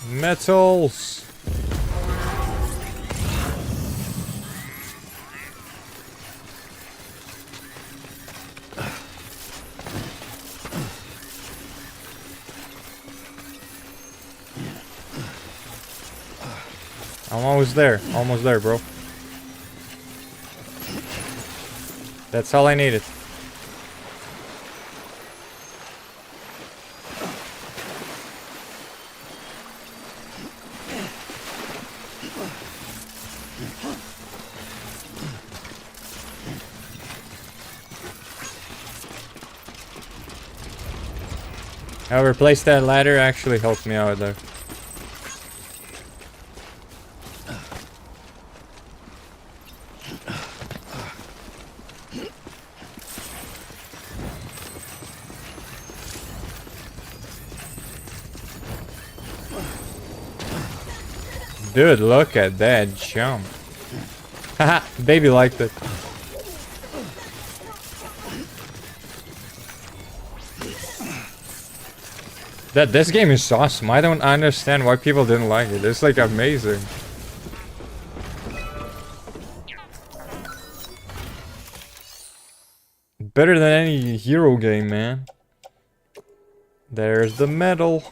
Metals. I'm almost there. Almost there, bro. That's all I needed. However, place that ladder actually helped me out there. Dude, look at that jump. Haha, baby liked it. This game is awesome. I don't understand why people didn't like it. It's like amazing. Better than any hero game, man. There's the metal.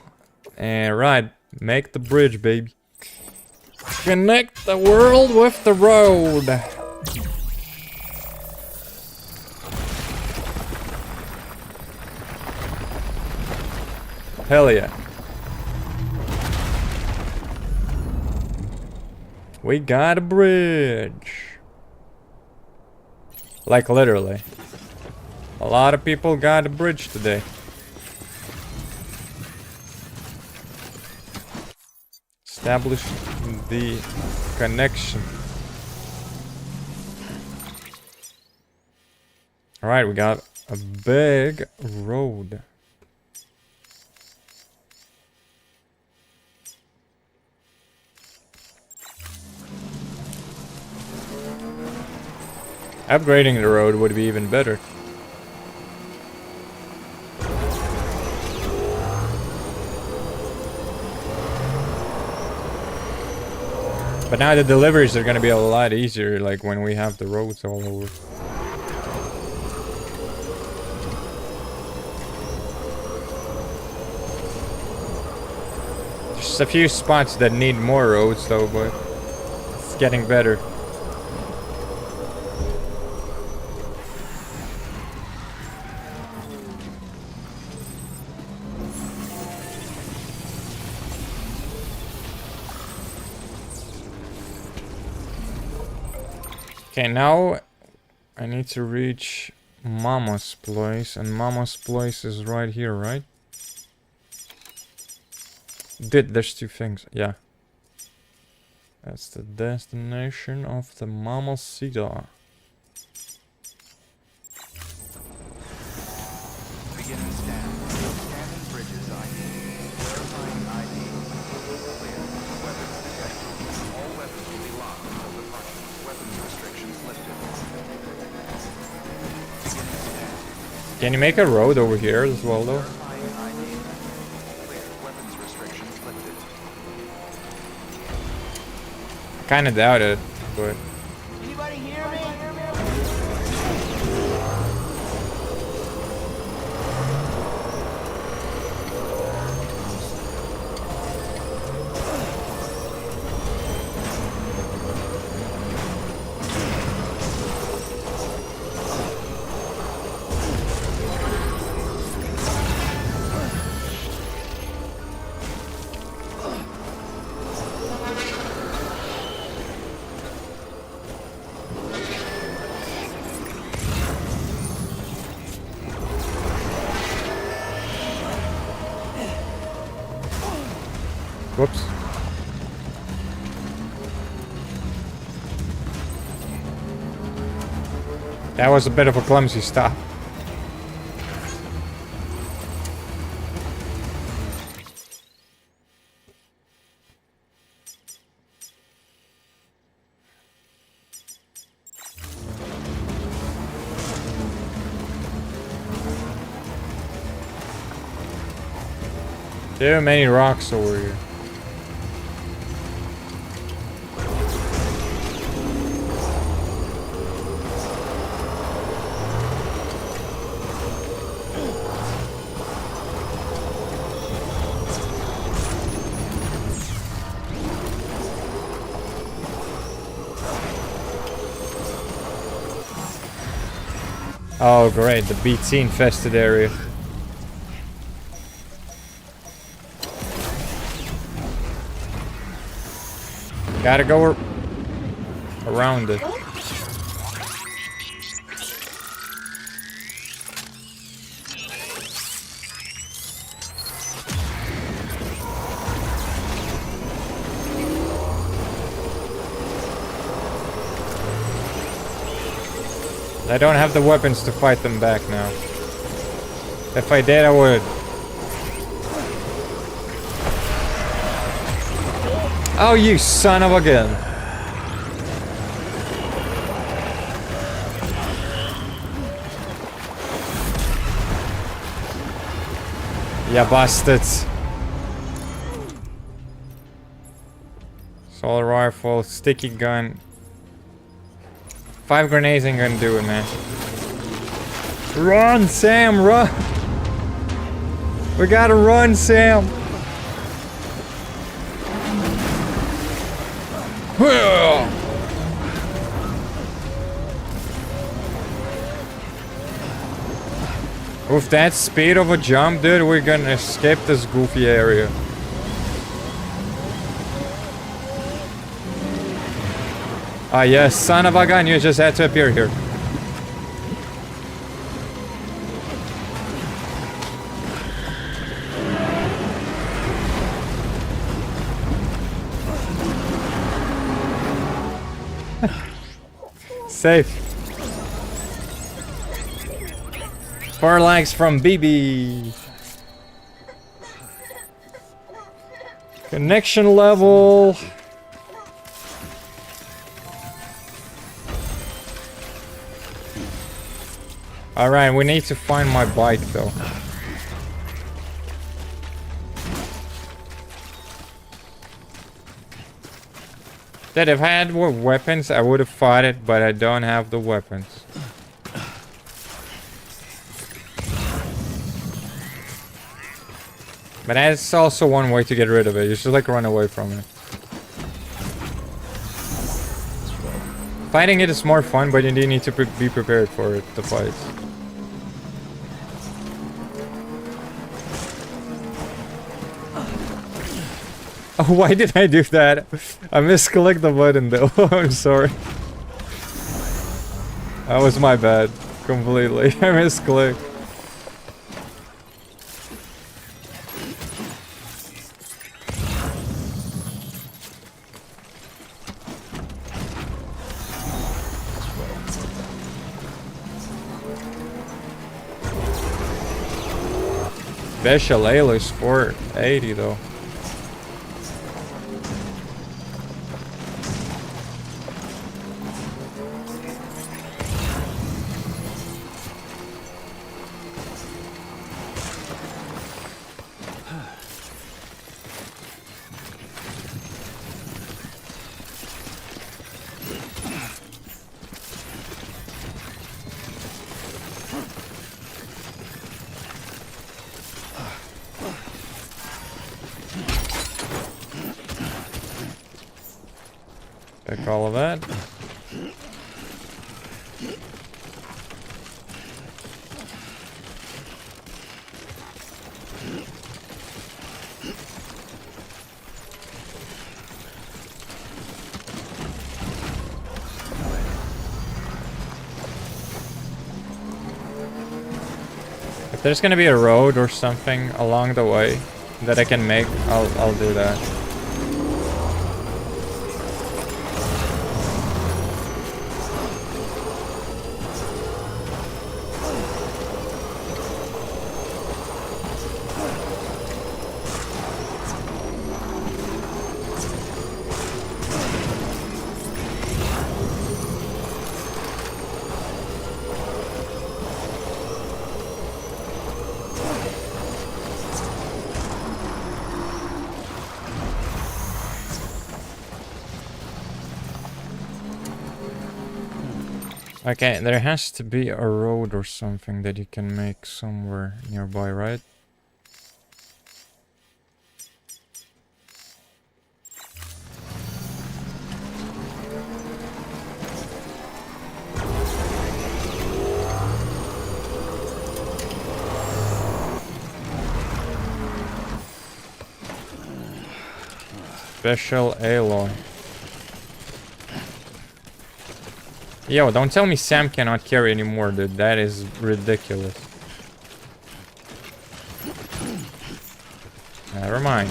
And right, make the bridge, baby. Connect the world with the road. Hell yeah. We got a bridge. Like literally. A lot of people got a bridge today. Establish the connection. Alright, we got a big road. Upgrading the road would be even better. But now the deliveries are gonna be a lot easier, like when we have the roads all over. There's a few spots that need more roads though, but it's getting better. Okay, now I need to reach Mama's place, and Mama's place is right here, right? There's two things, yeah. That's the destination of the Mamacita. Beginning scan. Scanning bridges ID. Verifying ID. Clear. Weapons detected. All weapons will be locked until departure. Weapons restrictions lifted. Beginning scan. Can you make a road over here as well, though? Verifying ID. Clear. Weapons restrictions lifted. Kinda doubt it, but... Anybody hear me? Whoops. That was a bit of a clumsy stop. There are many rocks over here. Oh great, the BT infested area. Gotta go around it. I don't have the weapons to fight them back now. If I did, I would. Oh, you son of a gun. Yeah, bastards. Assault rifle, sticky gun. 5 grenades ain't gonna do it, man. Run, Sam, run! We gotta run, Sam! With that speed of a jump, dude, we're gonna escape this goofy area. Ah, yes, son of a gun, you just had to appear here. Safe. 4 likes from BB. Connection level. Alright, we need to find my bike though. That if I had more weapons, I would have fought it, but I don't have the weapons. But that's also one way to get rid of it. You should like run away from it. Fighting it is more fun, but you do need to be prepared for it, the fights. Oh, why did I do that? I misclicked the button though. I'm sorry. That was my bad. Completely. I misclicked. Special alloy score 80 though. Check all of that. If there's gonna be a road or something along the way that I can make, I'll do that. Okay, there has to be a road or something that you can make somewhere nearby, right? Special alloy. Yo, don't tell me Sam cannot carry anymore, dude. That is ridiculous. Never mind.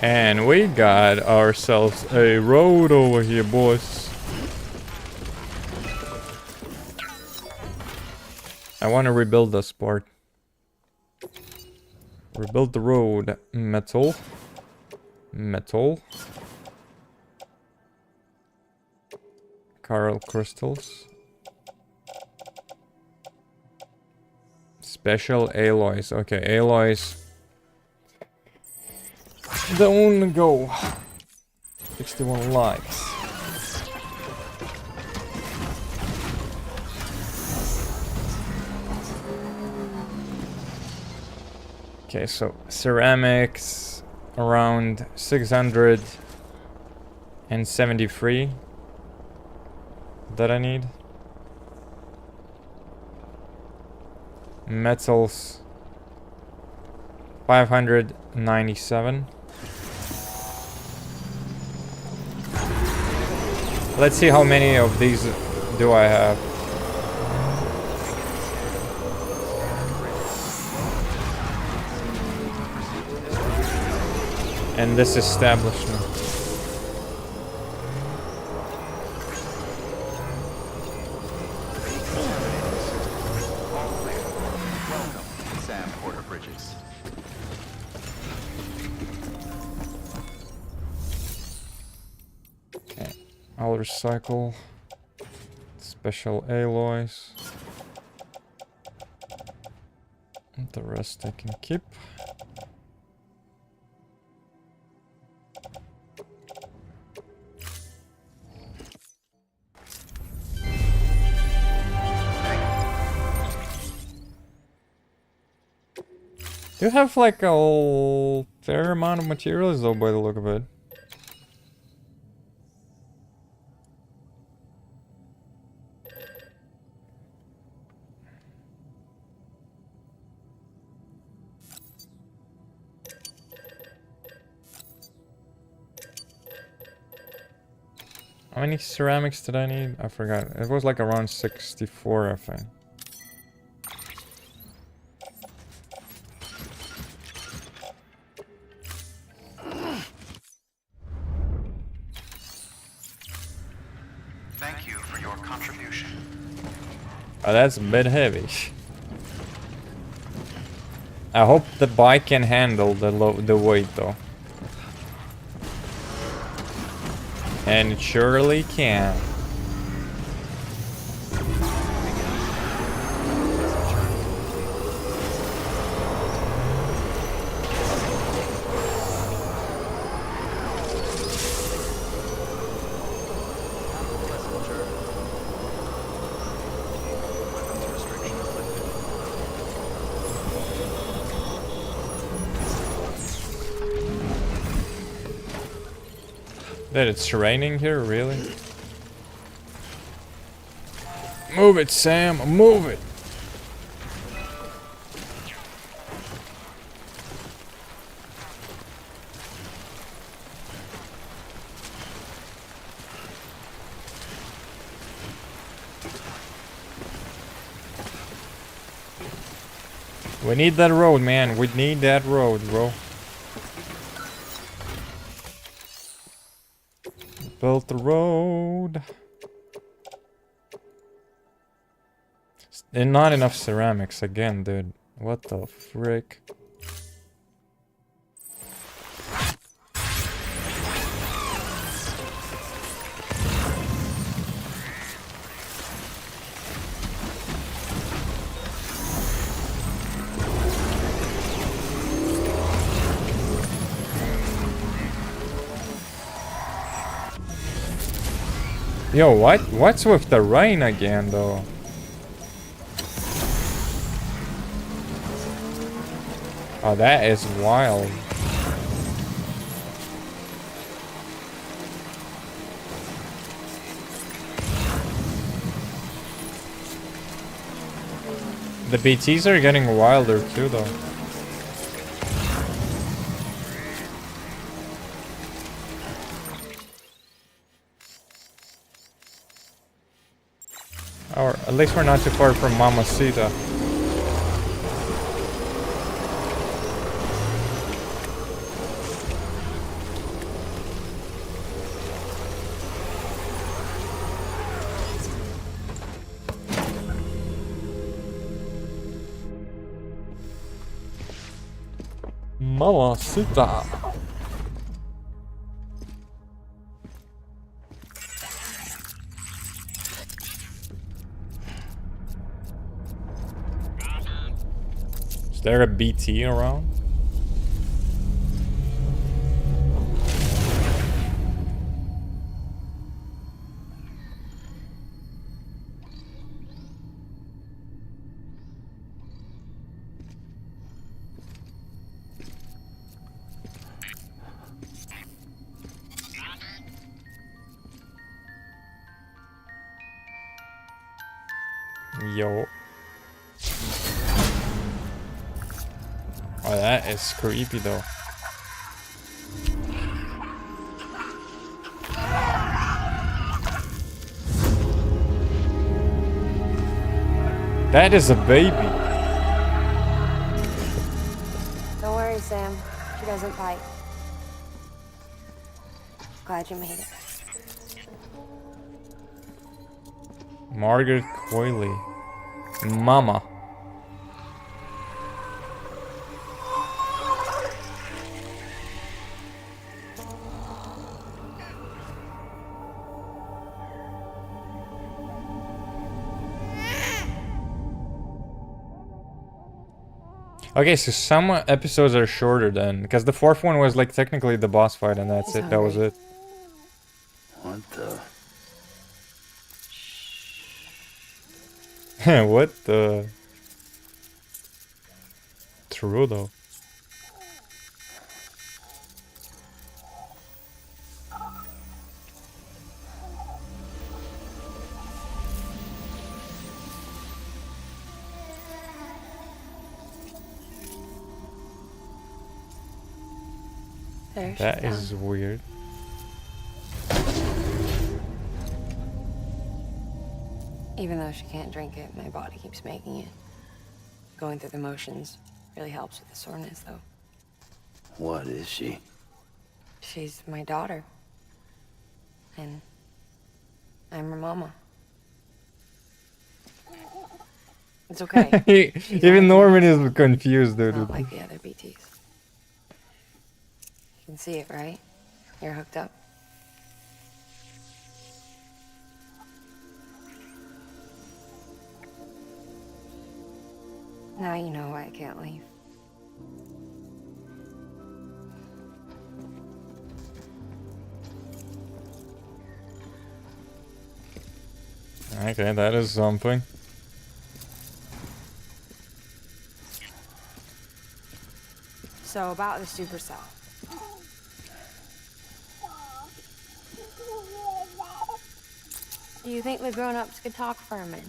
And we got ourselves a road over here, boys. I want to rebuild this part. Rebuild the road. Metal. Metal. Coral crystals. Special alloys. Okay, alloys. Don't go. 61 likes. Okay, so ceramics around 673 that I need. Metals 597. Let's see how many of these do I have. And this establishment. All clear. Welcome, Sam Porter Bridges. Okay, I'll recycle. Special alloys. And the rest I can keep. Do have like a fair amount of materials though by the look of it. How many ceramics did I need? I forgot. It was like around 64, I think. Thank you for your contribution. Oh, that's a bit heavy. I hope the bike can handle the weight though. And it surely can. That it's raining here, really? Move it, Sam, move it! We need that road, man. We need that road, bro. Built the road. And not enough ceramics again, dude. What the frick? Yo, what's with the rain again, though? Oh, that is wild. The BTs are getting wilder too, though. Or at least we're not too far from Mamacita. Mamacita. Is there a BT around? Yo. Oh, that is creepy though. That is a baby. Don't worry, Sam. She doesn't bite. Glad you made it. Margaret Coyley. Mama. Okay, so some episodes are shorter then, because the fourth one was like technically the boss fight and that's He's it, that was hungry. it. What the? What the? True though. There she That goes. is weird. Even though she can't drink it, my body keeps making it. Going through the motions really helps with the soreness, though. What is she? She's my daughter. And I'm her mama. It's okay. Even Norman is confused, Not dude. like the other BTs. You can see it, right? You're hooked up. Now you know why I can't leave. Okay, that is something. So about the supercell. Do you think the grown-ups could talk for a minute?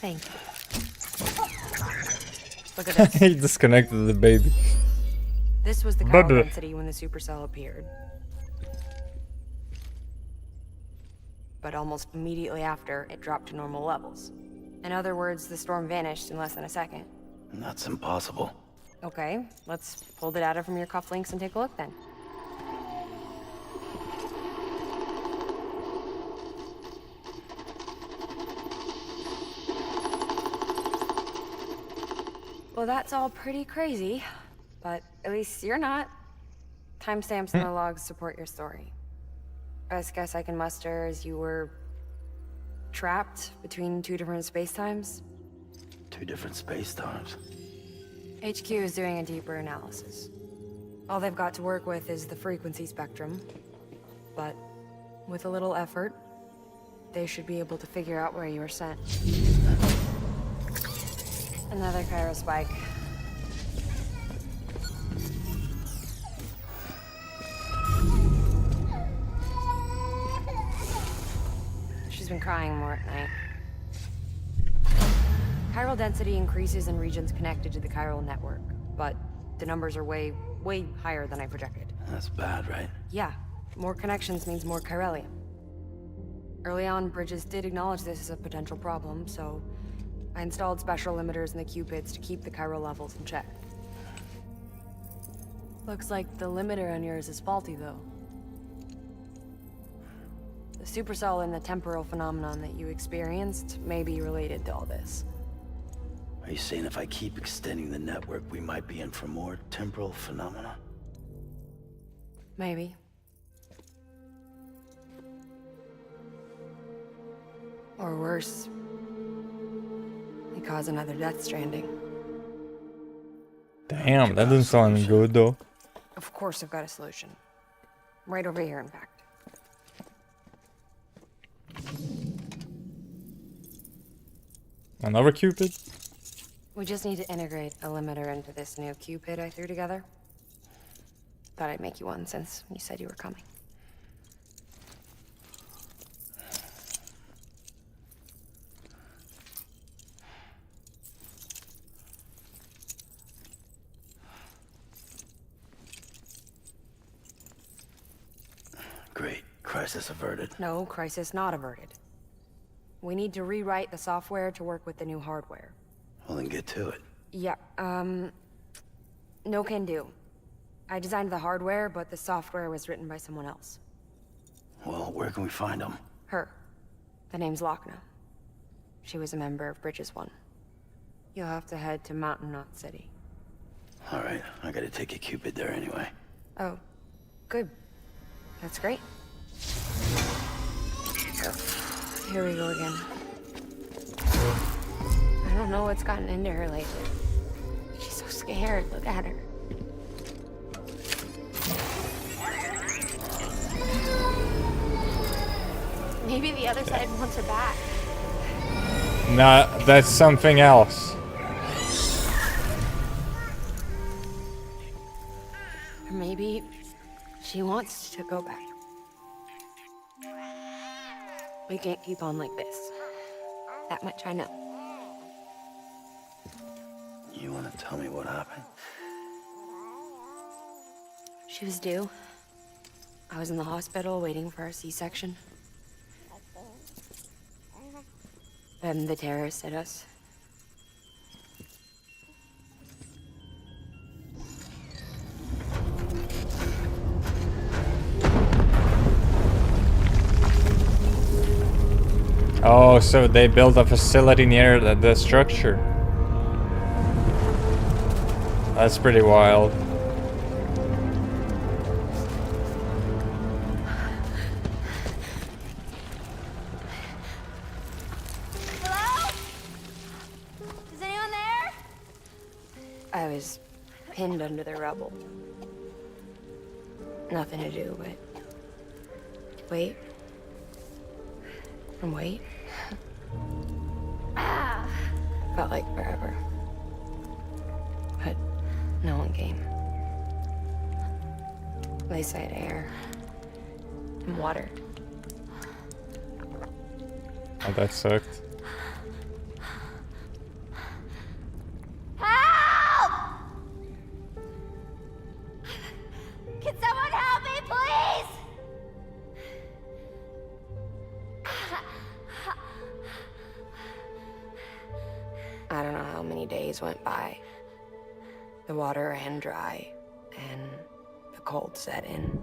Thank you. Look at this. He disconnected the baby. This was the chiral density when the supercell appeared. But almost immediately after, it dropped to normal levels. In other words, the storm vanished in less than a second. That's impossible. Okay, let's pull the data from your cufflinks and take a look then. Well, that's all pretty crazy, but at least you're not. Timestamps in the logs support your story. Best guess I can muster is you were trapped between two different spacetimes. Two different space times. HQ is doing a deeper analysis. All they've got to work with is the frequency spectrum, but with a little effort, they should be able to figure out where you were sent. Another chiral spike. She's been crying more at night. Chiral density increases in regions connected to the chiral network, but the numbers are way higher than I projected. That's bad, right? Yeah, more connections means more chiralium. Early on, Bridges did acknowledge this as a potential problem, so I installed special limiters in the Cupids to keep the chiral levels in check. Looks like the limiter on yours is faulty, though. The supercell and the temporal phenomenon that you experienced may be related to all this. Are you saying if I keep extending the network, we might be in for more temporal phenomena? Maybe. Or worse, we cause another death stranding. Damn, that doesn't sound good though. Of course I've got a solution. Right over here, in fact. Another Cupid? We just need to integrate a limiter into this new Cupid I threw together. Thought I'd make you one since you said you were coming. Great. Crisis averted. No, crisis not averted. We need to rewrite the software to work with the new hardware. Well, then get to it. Yeah, no can do. I designed the hardware, but the software was written by someone else. Well, where can we find them? Her. The name's Lochna. She was a member of Bridges 1. You'll have to head to Mountain Knot City. All right, I gotta take a Cupid there anyway. Oh, good. That's great. Here we go again. I don't know what's gotten into her lately. She's so scared. Look at her. Maybe the other side wants her back. Nah, that's something else. Or maybe she wants to go back. We can't keep on like this. That much I know. You wanna tell me what happened? She was due. I was in the hospital waiting for a C-section. Then the terrorists hit us. Oh, so they built a facility near the structure. That's pretty wild. Hello? Is anyone there? I was pinned under the rubble. Nothing to do but wait. And wait. Felt like forever. But no one came. They said air and water. Oh, that sucked. Help! Can someone help me, please? I don't know how many days went by. The water ran dry, and the cold set in.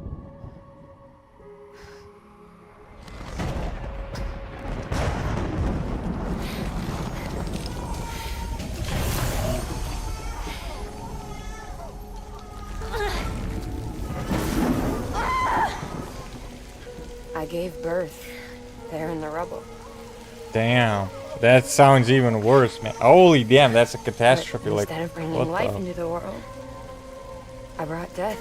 I gave birth there in the rubble. Damn. That sounds even worse, man. Holy damn, that's a catastrophe. But Like, instead of bringing what life the? into the world, I brought death.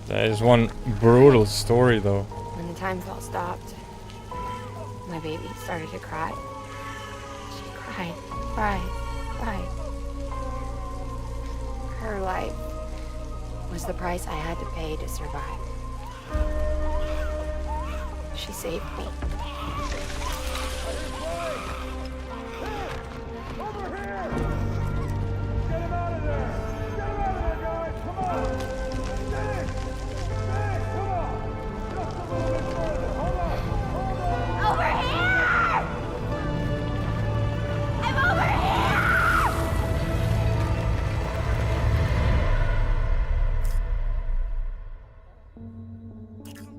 That is one brutal story, though. When the time felt stopped, my baby started to cry. She cried, cried, cried. Her life was the price I had to pay to survive. She saved me.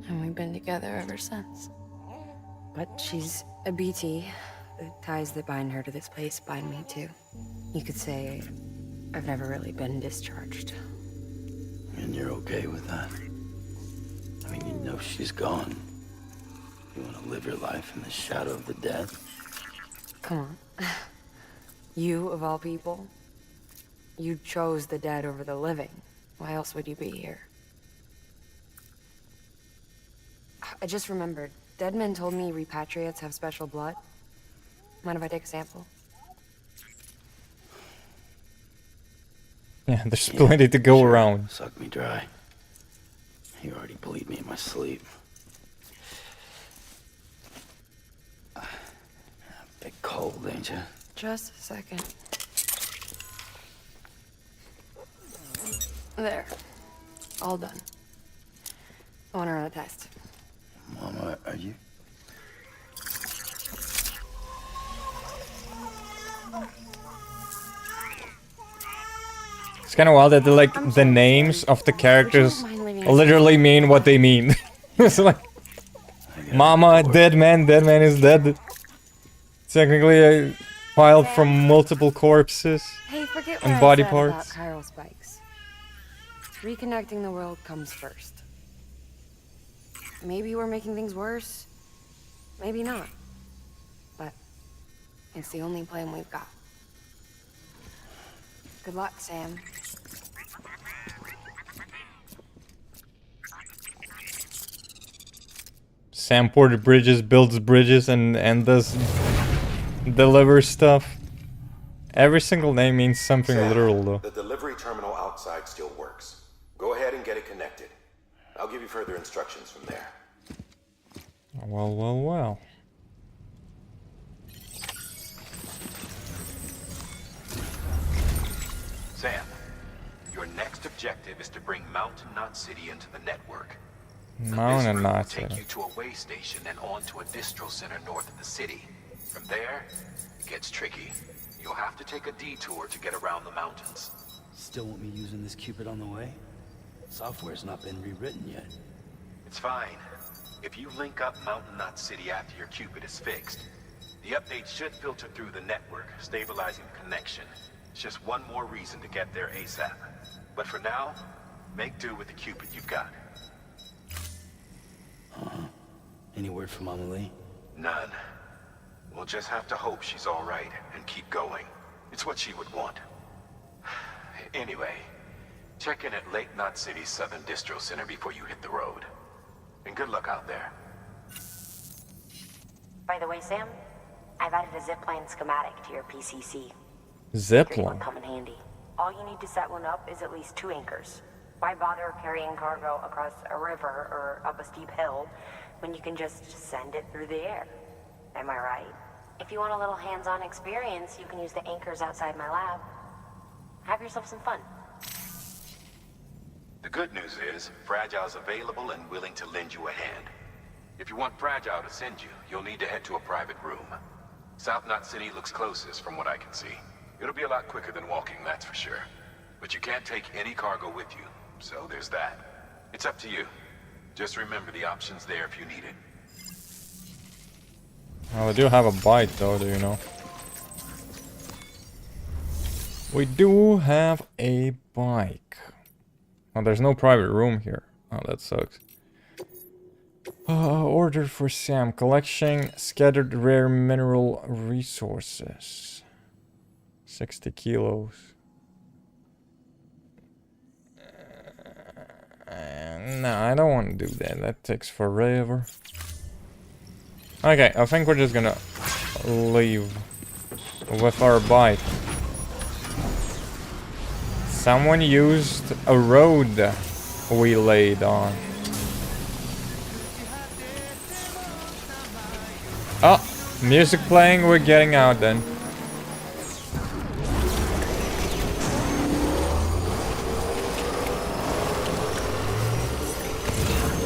And we've been together ever since. But she's a BT. The ties that bind her to this place bind me too. You could say I've never really been discharged. And you're okay with that? I mean, you know she's gone. You want to live your life in the shadow of the dead? Come on. You, of all people, you chose the dead over the living. Why else would you be here? I just remembered. Dead men told me repatriates have special blood. Mind if I take a sample? Yeah, there's plenty to go Sure. around. Suck me dry. You already bleed me in my sleep. Bit cold, ain't you? Just a second. There. All done. I want to run a test. Mama, are you? It's kind of wild that the names of the characters literally mean what they mean. It's like Mama, dead man is dead. Technically a pile from multiple corpses Hey, forget what and I body said parts. about chiral spikes. Reconnecting the world comes first. Maybe we're making things worse. Maybe not. But it's the only plan we've got. Good luck, Sam. Sam Porter Bridges builds bridges and does delivers stuff. Every single name means something Sam, literal though. The delivery terminal outside still works. Go ahead and get it connected. I'll give you further instructions from there. Well, well, well. Sam, your next objective is to bring Mountain Knot City into the network. Mountain Knot This route will City. take you to a way station and on to a distro center north of the city. From there, it gets tricky. You'll have to take a detour to get around the mountains. Still want me using this Cupid on the way? Software's not been rewritten yet. It's fine. If you link up Mountain Knot City after your Cupid is fixed, the update should filter through the network, stabilizing the connection. It's just one more reason to get there ASAP. But for now, make do with the Cupid you've got. Any word from Mama Lee? None. We'll just have to hope she's all right and keep going. It's what she would want. Anyway, check in at Lake Knot City's Southern Distro Center before you hit the road. And good luck out there. By the way, Sam, I've added a zipline schematic to your PCC. Zipline. Will come in handy. All you need to set one up is at least 2 anchors. Why bother carrying cargo across a river or up a steep hill when you can just send it through the air? Am I right? If you want a little hands-on experience, you can use the anchors outside my lab. Have yourself some fun. The good news is, Fragile's available and willing to lend you a hand. If you want Fragile to send you, you'll need to head to a private room. South Knot City looks closest from what I can see. It'll be a lot quicker than walking, that's for sure. But you can't take any cargo with you, so there's that. It's up to you. Just remember the options there if you need it. Well, I do have a bite though, do you know? We do have a bike. Oh, there's no private room here. Oh, that sucks. Order for Sam. Collection scattered rare mineral resources. 60 kilos. No, I don't want to do that. That takes forever. Okay, I think we're just gonna leave with our bike. Someone used a road we laid on. Oh, music playing, we're getting out then.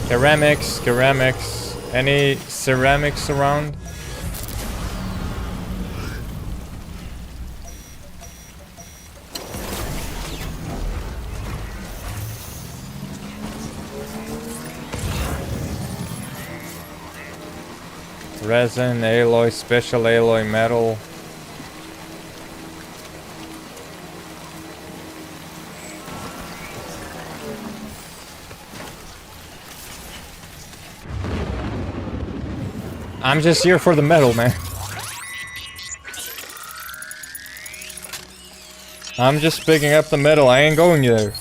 Ceramics. Any ceramics around? Resin, alloy, special alloy metal. I'm just here for the metal, man. I'm just picking up the metal. I ain't going there.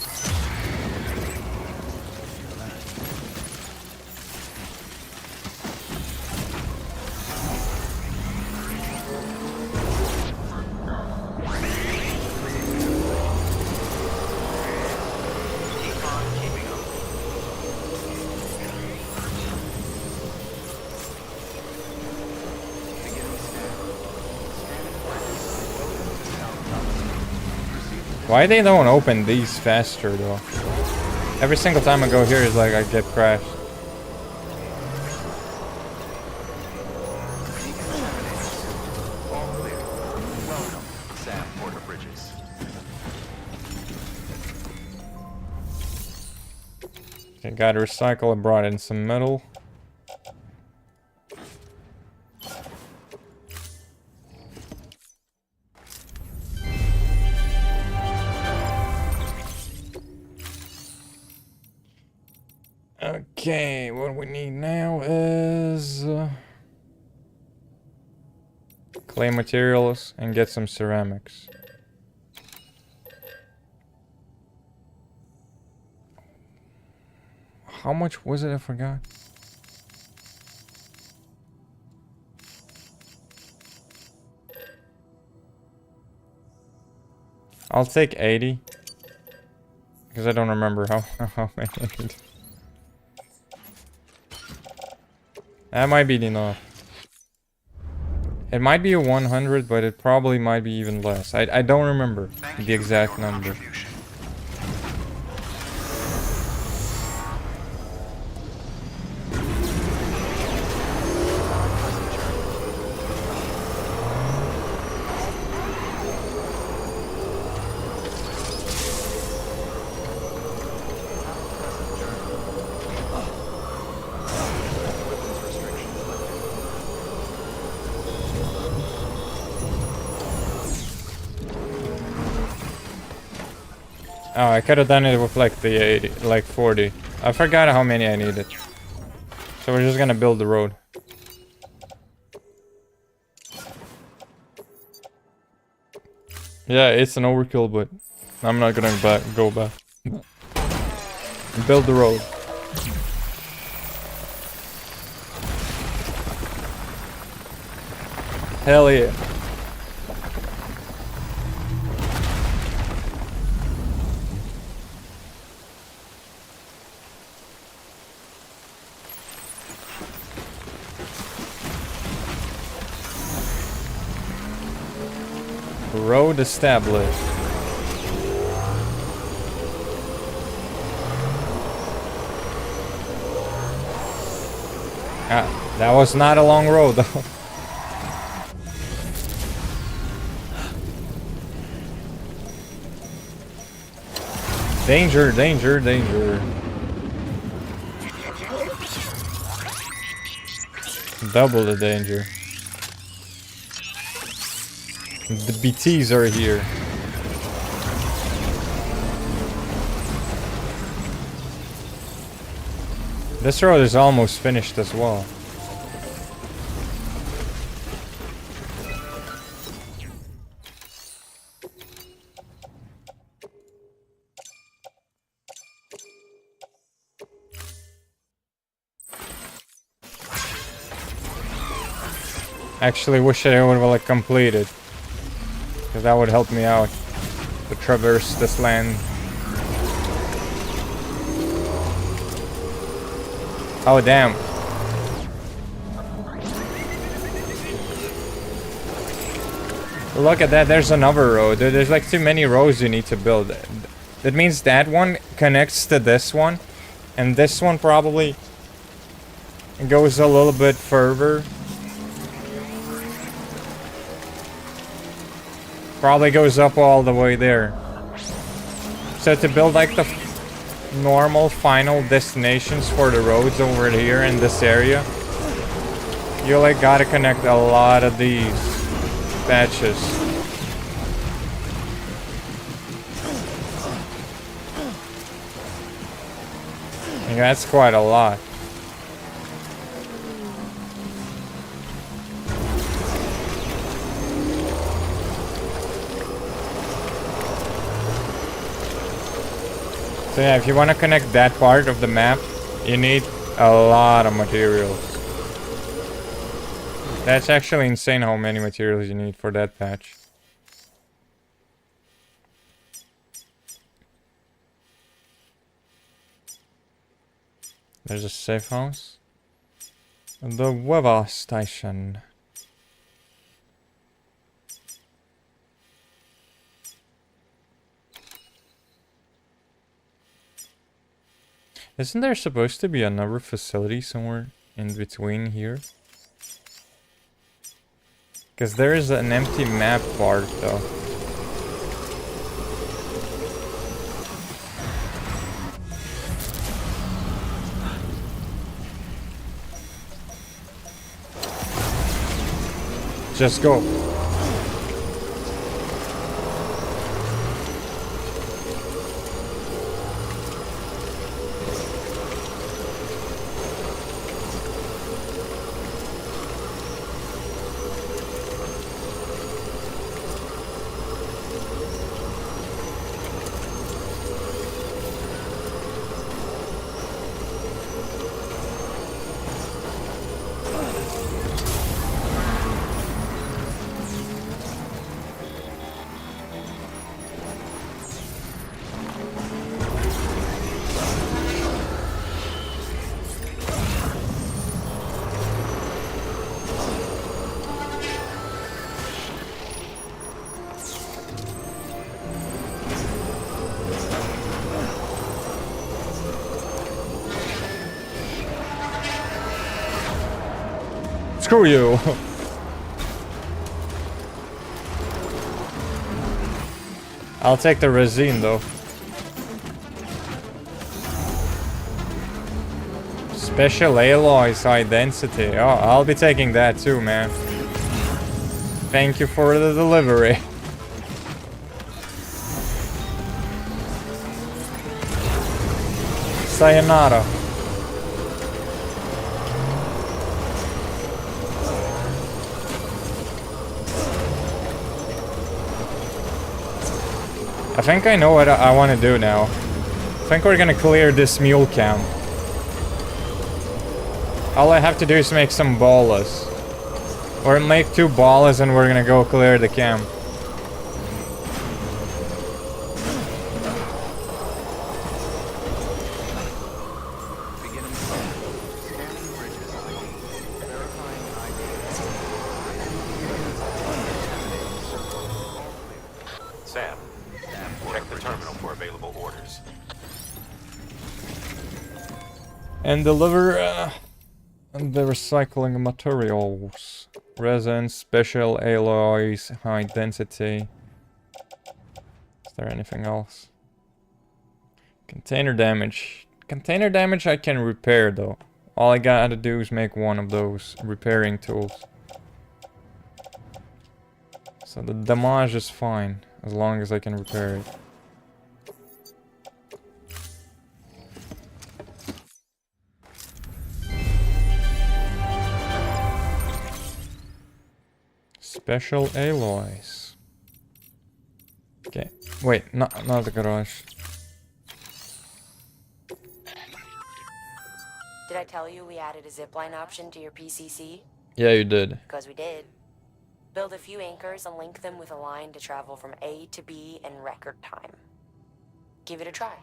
Why they don't open these faster though? Every single time I go here is like I get crashed. Okay, got to recycle. I brought in some metal. Okay, what we need now is clay materials and get some ceramics. How much was it? I forgot. I'll take 80 because I don't remember how many I need. That might be enough. It might be a 100, but it probably might be even less. I don't remember the exact number. Oh, I could have done it with like the 80, like 40. I forgot how many I needed. So we're just gonna build the road. Yeah, it's an overkill, but I'm not gonna go back. Build the road. Hell yeah. Road established. Ah, that was not a long road though. Danger, danger, danger. Double the danger. The BTs are here. This road is almost finished as well. Actually, wish I would have like completed, because that would help me out to traverse this land. Oh damn. Look at that, there's another road. There's like too many roads you need to build. That means that one connects to this one, and this one probably goes a little bit further. Probably goes up all the way there. So to build like the normal final destinations for the roads over here in this area, you like gotta connect a lot of these patches. Yeah, that's quite a lot. So yeah, if you want to connect that part of the map, you need a lot of materials. That's actually insane how many materials you need for that patch. There's a safe house. The weather station. Isn't there supposed to be another facility somewhere in between here? Because there is an empty map part though. just go. Screw you. I'll take the resin though. Special alloys high density. Oh, I'll be taking that too, man. Thank you for the delivery. Sayonara. I think I know what I want to do now. I think we're gonna clear this mule camp. All I have to do is make some ballas. Or make 2 ballas and we're gonna go clear the camp. Beginning scanning bridges ID. Verifying ID. Sam, check the terminal for available orders. And deliver the recycling materials. Resin, special alloys, high density. Is there anything else? Container damage. Container damage I can repair though. All I gotta do is make one of those repairing tools. So the damage is fine, as long as I can repair it. Special alloys. Okay, wait, not the garage. Did I tell you we added a zipline option to your PCC? Yeah, you did. Because we did. Build a few anchors and link them with a line to travel from A to B in record time. Give it a try.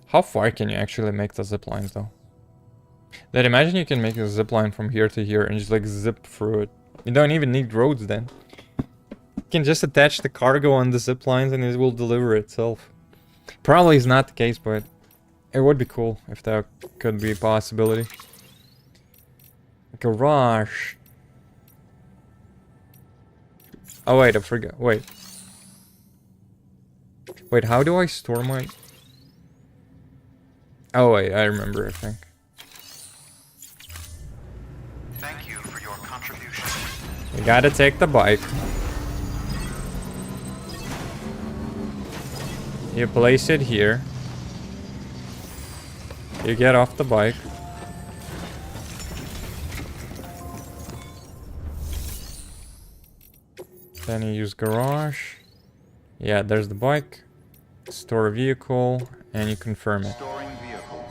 How far can you actually make the zip lines though? Then imagine you can make a zip line from here to here and just like zip through it. You don't even need roads then. You can just attach the cargo on the zip lines and it will deliver itself. Probably is not the case, but it would be cool if that could be a possibility. Garage. Oh wait, I forgot. Wait. Wait, how do I store my... Oh wait, I remember, I think. Thank you for your contribution. You gotta take the bike. You place it here. You get off the bike. Then you use garage. Yeah, there's the bike. Store a vehicle, and you confirm it. Storing vehicle.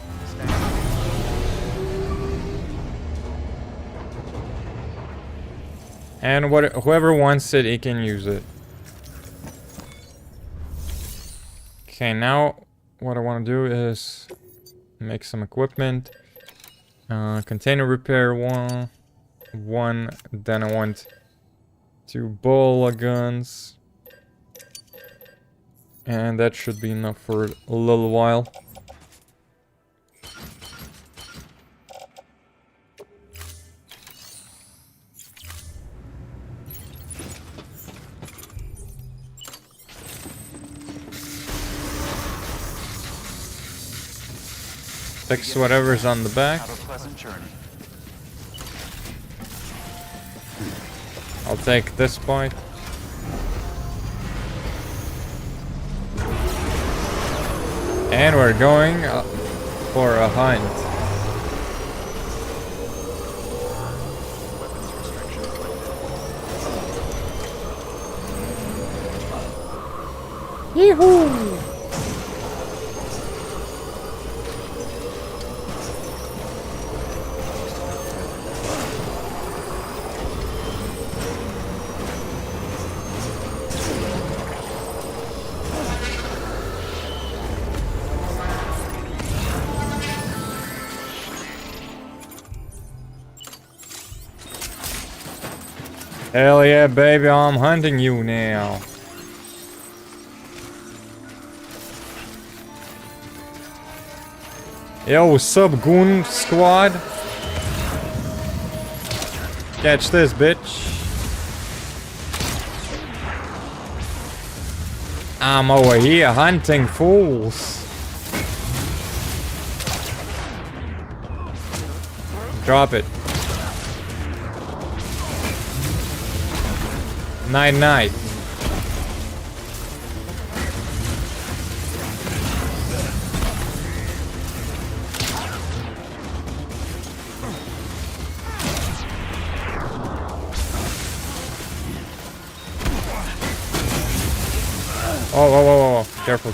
And whoever wants it, he can use it. Okay, now what I want to do is make some equipment. Container repair one. Then I want 2 bola guns. And that should be enough for a little while. Fix whatever's on the back. Have a pleasant journey. I'll take this point. And we're going for a hunt. Yee-hoo! Hell yeah, baby, I'm hunting you now. Yo, what's up, goon squad? Catch this, bitch. I'm over here hunting fools. Drop it. Night night. Oh. Careful.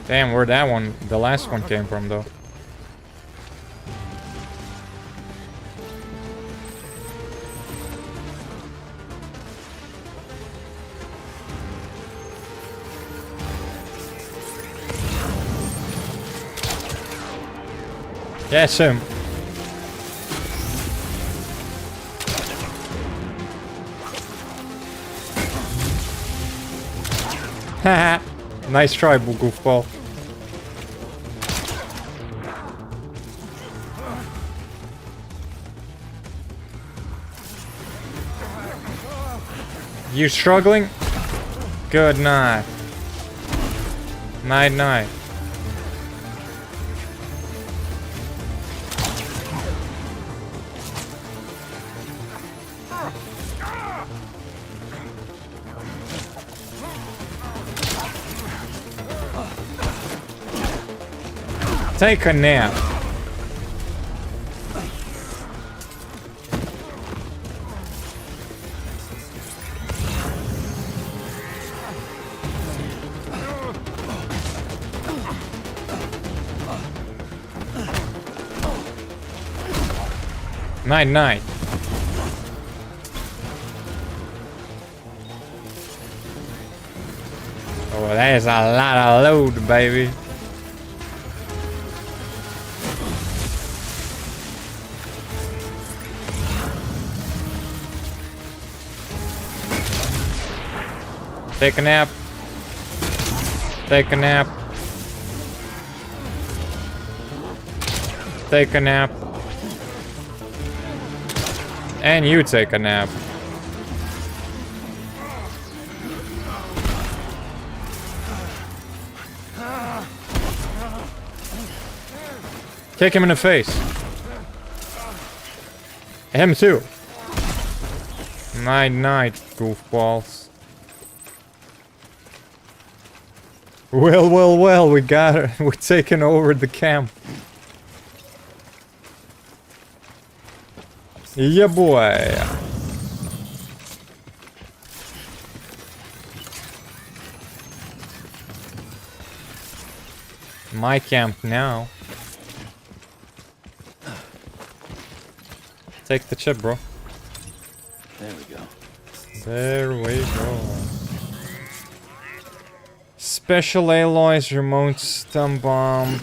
Damn, where that one, the last one came from though. Catch him. Haha. Nice try, goofball. You struggling? Good night. Night. Take a nap. Night. Oh, that is a lot of load, baby. Take a nap. Take a nap. Take a nap. And you take a nap. Kick him in the face. Him too. Night, goofballs. Well, we got her. We're taking over the camp. Yeah, boy. My camp now. Take the chip, bro. There we go. There we go. Special alloys, remote stun bomb.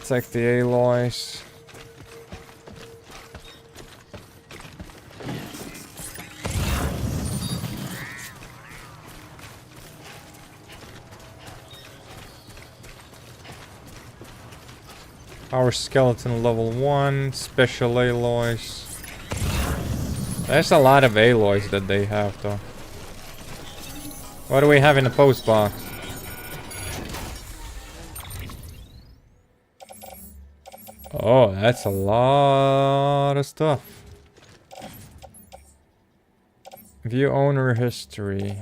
Take the alloys. Power skeleton level 1, special alloys. There's a lot of alloys that they have though. What do we have in the post box? Oh, that's a lot of stuff. View owner history.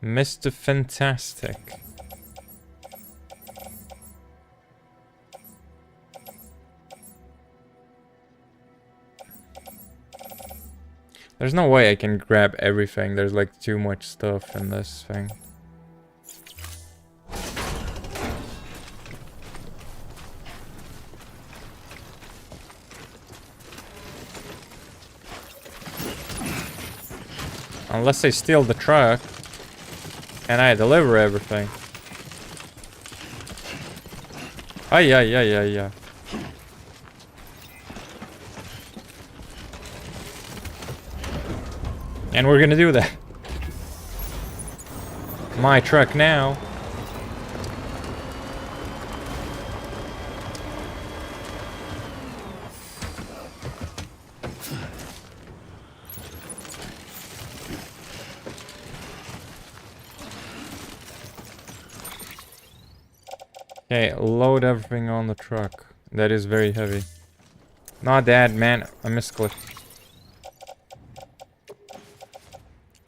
Mr. Fantastic. There's no way I can grab everything. There's like too much stuff in this thing. Unless I steal the truck and I deliver everything. Ay, ay, ay, ay, ay. And we're gonna do that. My truck now. Okay, load everything on the truck. That is very heavy. Not that, man. I misclicked.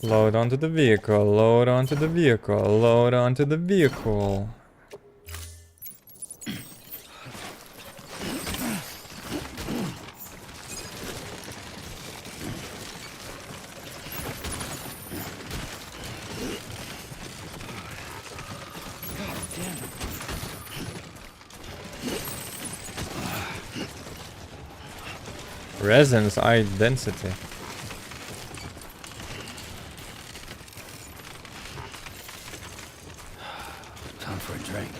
Load onto the vehicle, load onto the vehicle, load onto the vehicle. Resin's identity. Time for a drink.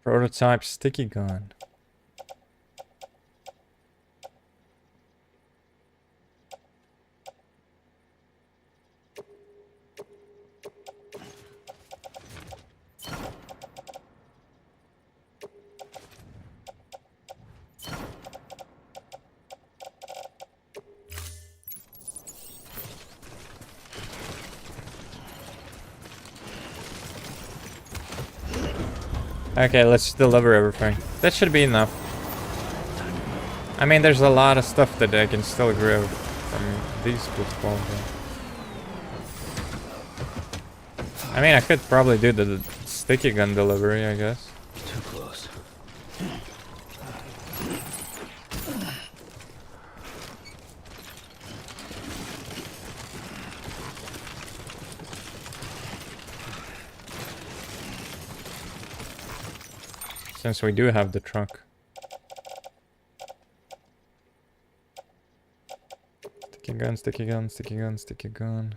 Prototype sticky gun. Okay, let's deliver everything. That should be enough. I mean, there's a lot of stuff that I can still grab from these footballs. I mean, I could probably do the sticky gun delivery, I guess. Too close. Since we do have the truck. Sticky gun, sticky gun, sticky gun, sticky gun.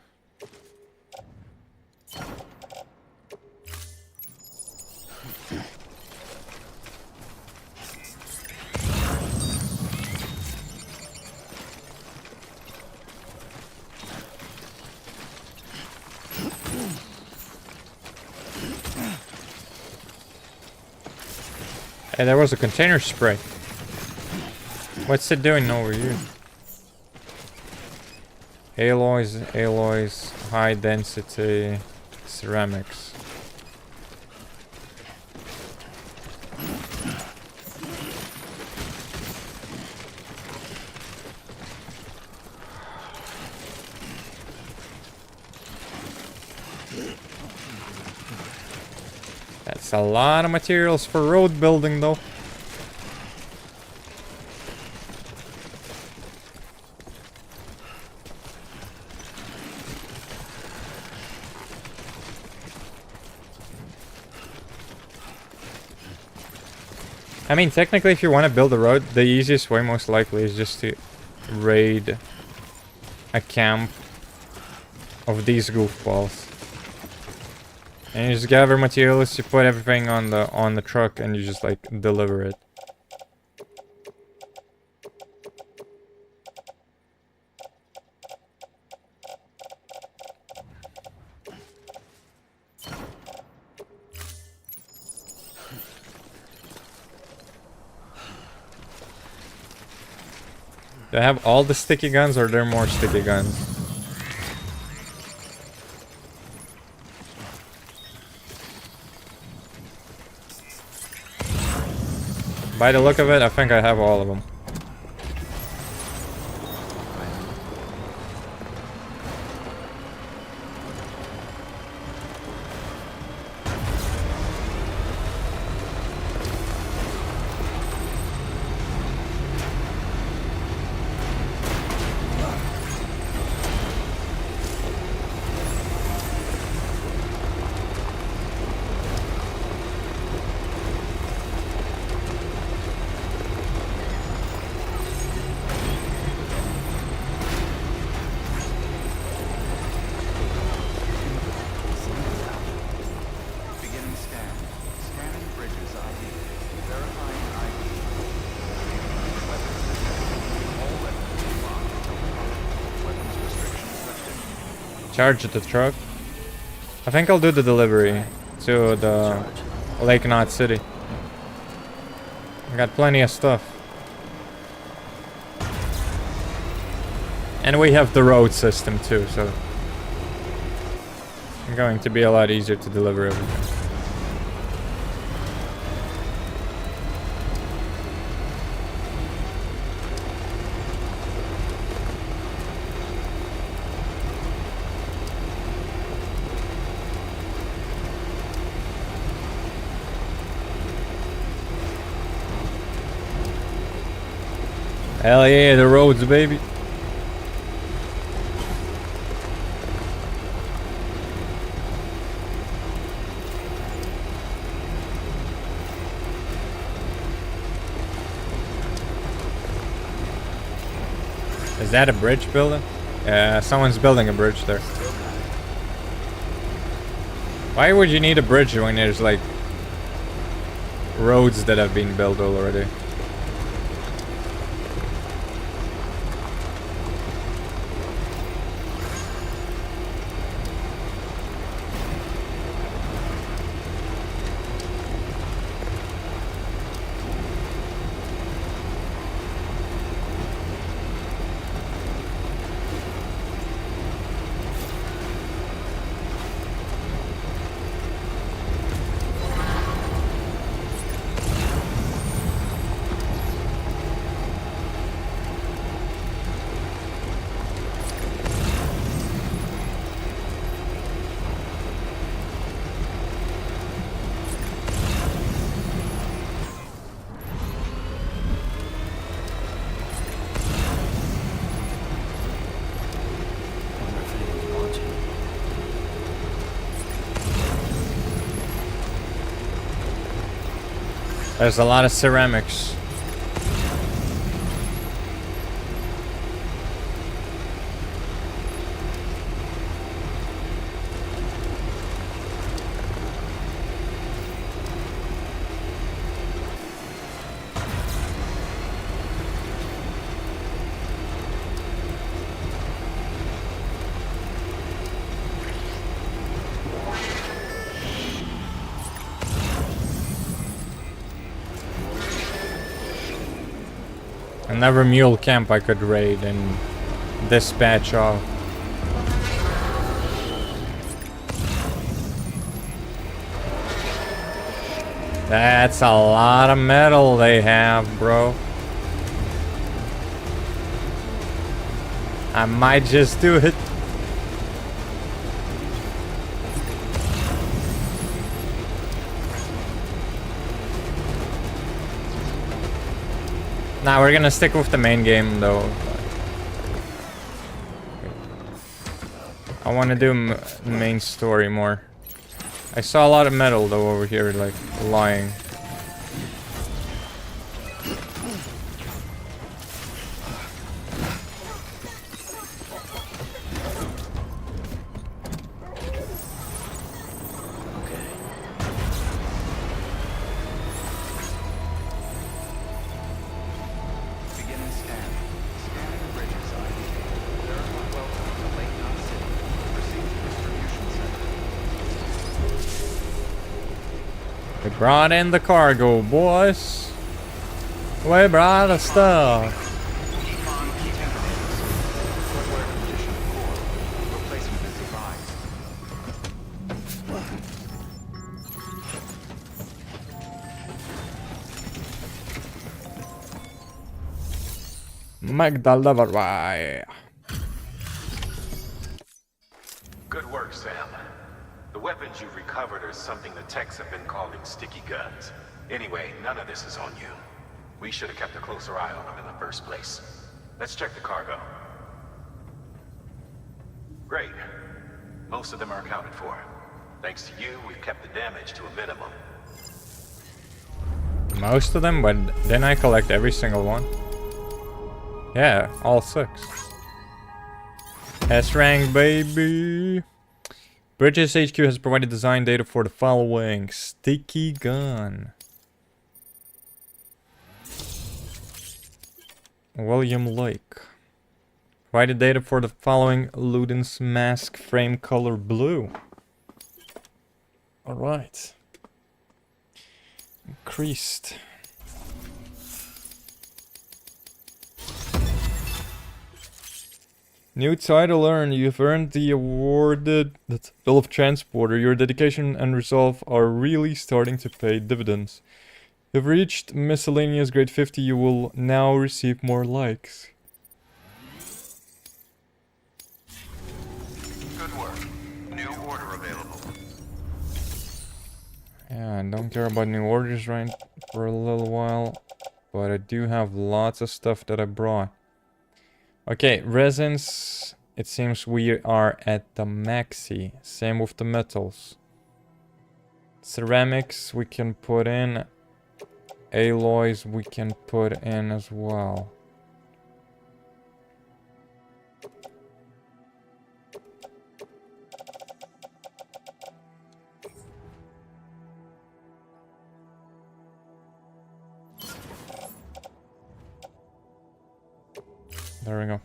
Hey, there was a container spray. What's it doing over here? Alloys, high density, ceramics. That's a lot of materials for road building, though. I mean, technically, if you want to build a road, the easiest way, most likely, is just to raid a camp of these goofballs. And you just gather materials, you put everything on the truck, and you just like deliver it. Do I have all the sticky guns or are there more sticky guns? By the look of it, I think I have all of them. Beginning scan. Scanning bridges ID. Verifying ID. Weapons detected. All weapons locked until recovered. Weapons restrictions lifted. Charge the truck. I think I'll do the delivery to the Lake Knot City. I got plenty of stuff. And we have the road system too, so it's going to be a lot easier to deliver everything. Hell yeah, the roads, baby. Is that a bridge building? Yeah, someone's building a bridge there. Why would you need a bridge when there's like roads that have been built already? There's a lot of ceramics. Another mule camp I could raid and dispatch off. That's a lot of metal they have, bro. I might just do it. Nah, we're gonna stick with the main game though. I want to do main story more. I saw a lot of metal though over here, like lying. Beginning scan. Scanning bridges ID. Verify welcome to Lake Knot City. Proceed to distribution center. We brought in the cargo, boys. We brought the stuff. Delivery. Good work, Sam. The weapons you've recovered are something the techs have been calling sticky guns. Anyway, none of this is on you. We should have kept a closer eye on them in the first place. Let's check the cargo. Great. Most of them are accounted for. Thanks to you, we've kept the damage to a minimum. Most of them, but then I collect every single one. Yeah, all 6. S-rank, baby. Bridges HQ has provided design data for the following: sticky gun. William Lake. Provided data for the following: Luden's mask frame color blue. Alright. Increased. New title earned. You've earned the awarded Bill of Transporter. Your dedication and resolve are really starting to pay dividends. You've reached miscellaneous grade 50. You will now receive more likes. Good work. New order available. Yeah, I don't care about new orders right for a little while, but I do have lots of stuff that I brought. Okay, resins. It seems we are at the maxi. Same with the metals. Ceramics we can put in. Alloys we can put in as well. There we go.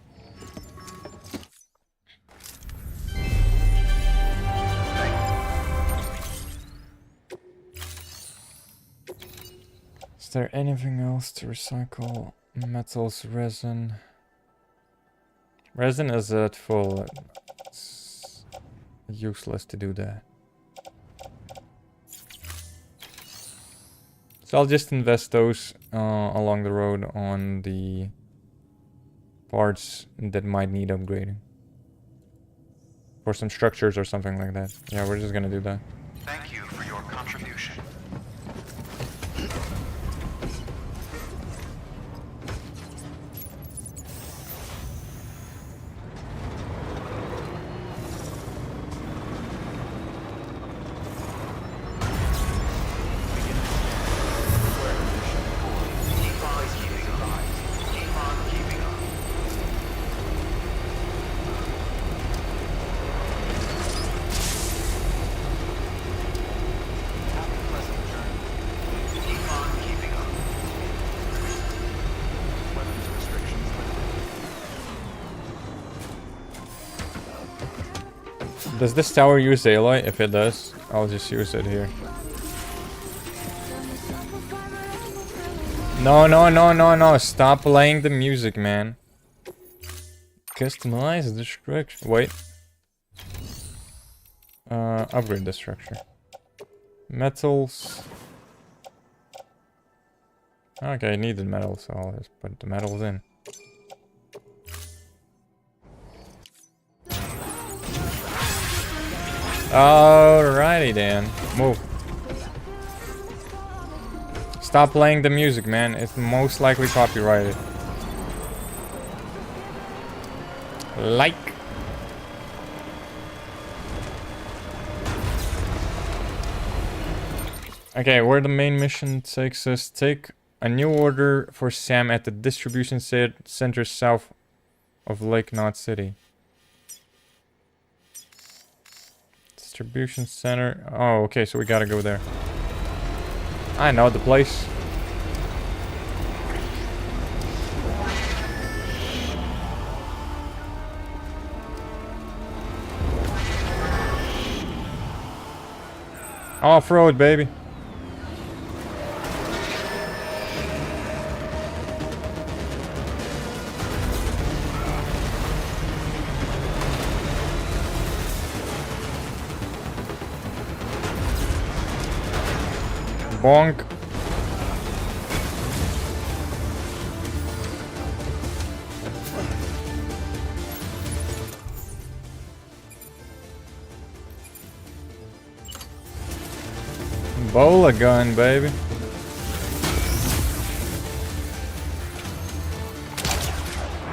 Is there anything else to recycle? Metals, resin. Resin is at full. It's useless to do that. So I'll just invest those along the road on the parts that might need upgrading. For some structures or something like that. Yeah, we're just gonna do that. Thank you for your contribution. Does this tower use alloy? If it does, I'll just use it here. No, no, no, no, no. Stop playing the music, man. Customize the structure. Wait. Upgrade the structure. Metals. Okay, I needed metals, so I'll just put the metals in. Alrighty then. Move. Stop playing the music, man. It's most likely copyrighted. Like. Okay, where the main mission takes us. Take a new order for Sam at the distribution center south of Lake Knot City. Distribution center. Oh, okay, so we gotta go there. I know the place. Off-road, baby. Bonk. Bola gun, baby.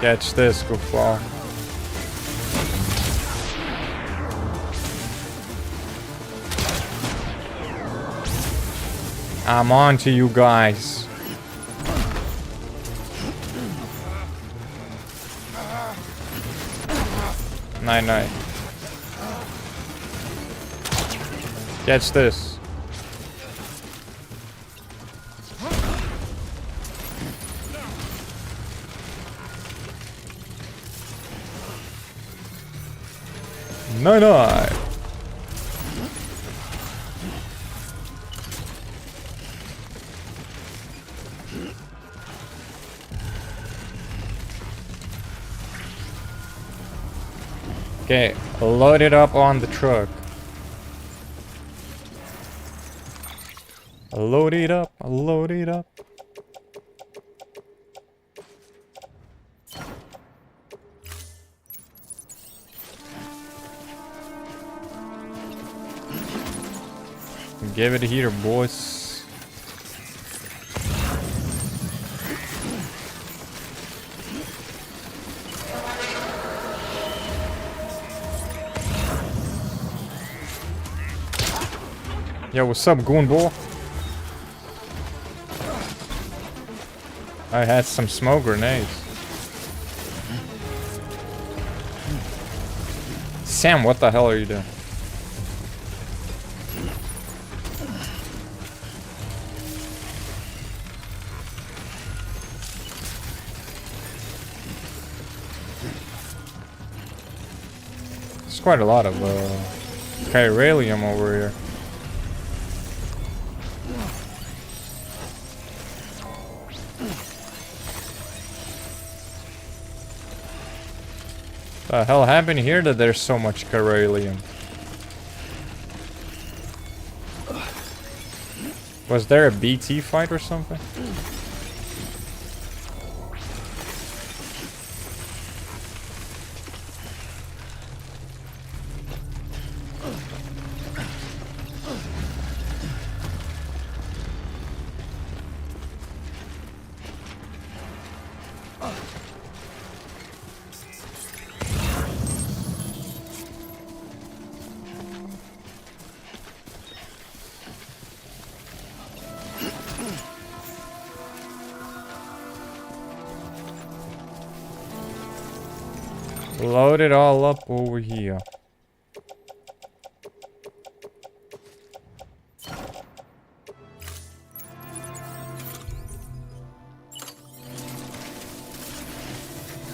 Catch this, goofball. I'm on to you guys. Night. Catch this. Night. Okay, load it up on the truck. Load it up, load it up. Give it a heater, boys. Yo, what's up, goonball? I had some smoke grenades. Sam, what the hell are you doing? There's quite a lot of chiralium over here. The hell happened here that there's so much chiralium? Was there a BT fight or something? Load it all up over here.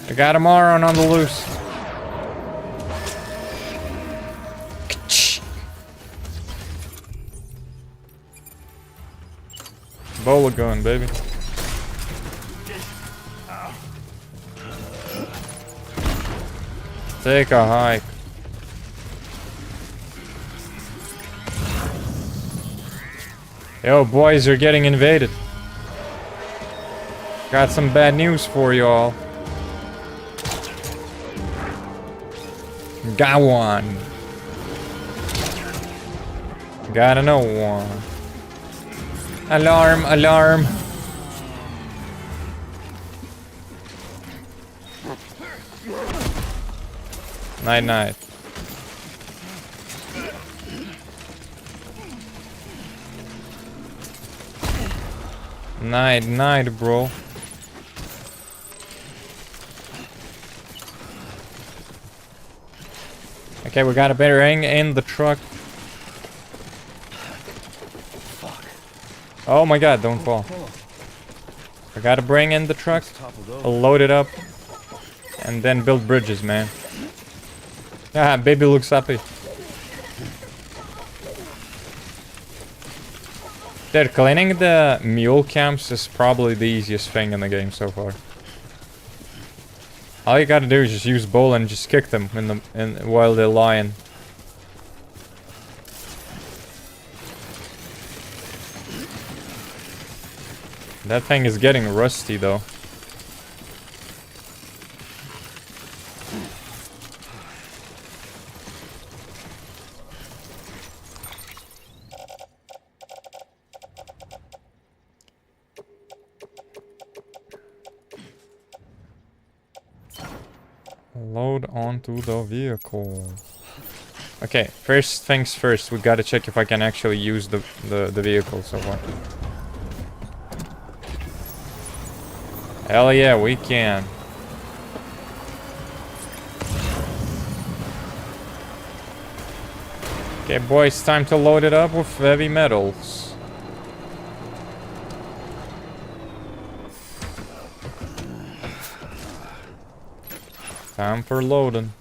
I got a Maron on the loose. Bola gun, baby. Take a hike. Yo, boys, you're getting invaded. Got some bad news for y'all. Got one. Gotta know one. Alarm, alarm. Night, night. Night, night, bro. Okay, we got a better ring in the truck. Fuck. Oh my god, don't fall. I gotta bring in the truck, load it up, and then build bridges, man. Ah, baby looks happy. Dude, cleaning the mule camps is probably the easiest thing in the game so far. All you gotta do is just use bowl and just kick them while they're lying. That thing is getting rusty though. Load onto the vehicle. Okay, first things first, we gotta check if I can actually use the vehicle so far. Hell yeah, we can. Okay, boys, time to load it up with heavy metals. Time for loading.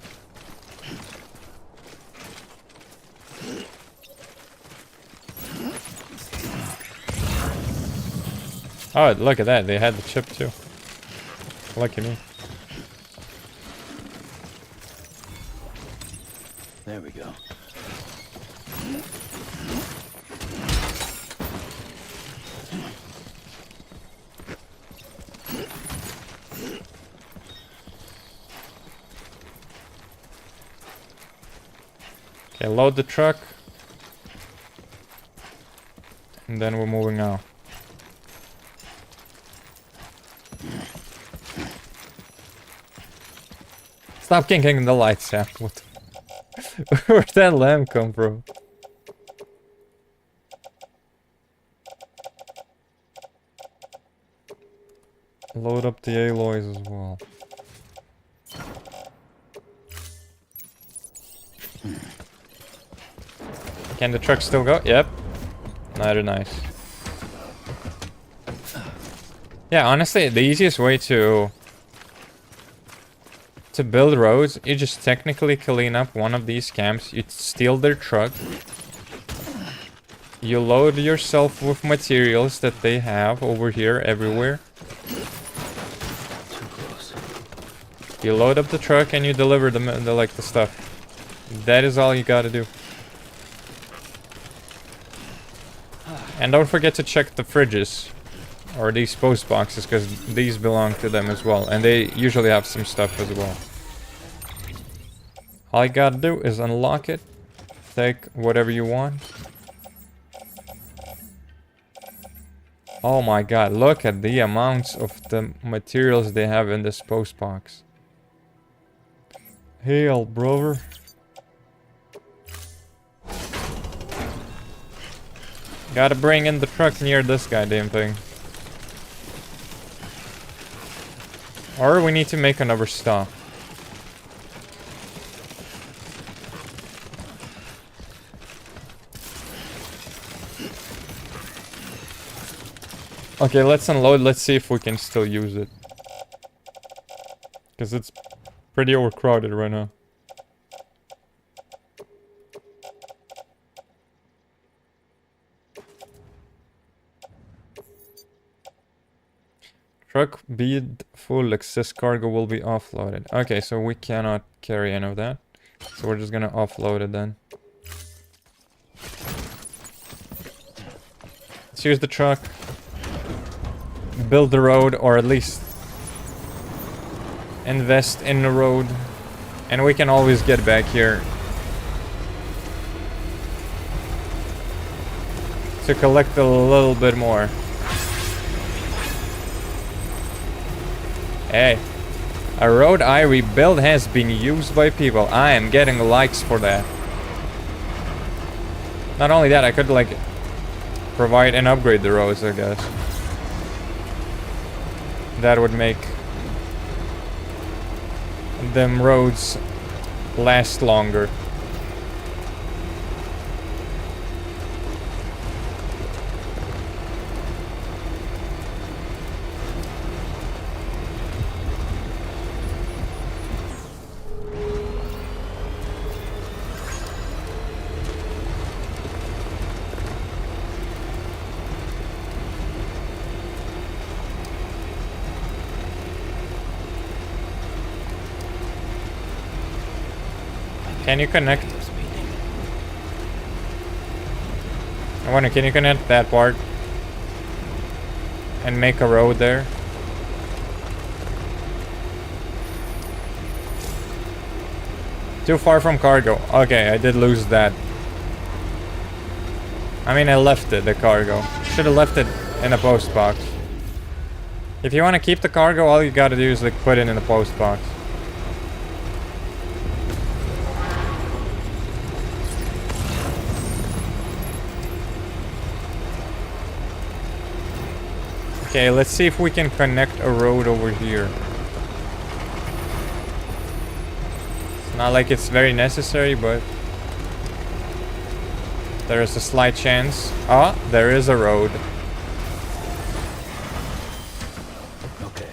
Oh, look at that. They had the chip too. Lucky me. There we go. Okay, load the truck. And then we're moving out. Stop kinking the lights, Sam. What? Where'd that lamp come from? Load up the alloys as well. Can the truck still go? Yep. Very nice. Yeah, honestly, the easiest way to build roads, you just technically clean up one of these camps, you steal their truck, you load yourself with materials that they have over here everywhere. You load up the truck and you deliver the stuff. That is all you gotta do. And don't forget to check the fridges or these post boxes, because these belong to them as well, and they usually have some stuff as well. All you gotta do is unlock it, take whatever you want. Oh my god, look at the amounts of the materials they have in this post box. Hail, brother. Gotta bring in the truck near this goddamn thing. Or we need to make another stop. Okay, let's unload. Let's see if we can still use it. Because it's pretty overcrowded right now. Truck bead full, excess cargo will be offloaded. Okay, so we cannot carry any of that. So we're just gonna offload it then. Let's use the truck. Build the road, or at least invest in the road. And we can always get back here to collect a little bit more. Hey, a road I rebuilt has been used by people. I am getting likes for that. Not only that, I could like provide and upgrade the roads, I guess. That would make them roads last longer. Can you connect? I wonder, can you connect that part? And make a road there? Too far from cargo. Okay, I did lose that. I mean, I left it, the cargo. Should have left it in a post box. If you want to keep the cargo, all you gotta do is like put it in the post box. Okay, let's see if we can connect a road over here. It's not like it's very necessary, but there is a slight chance. Ah, there is a road. Okay.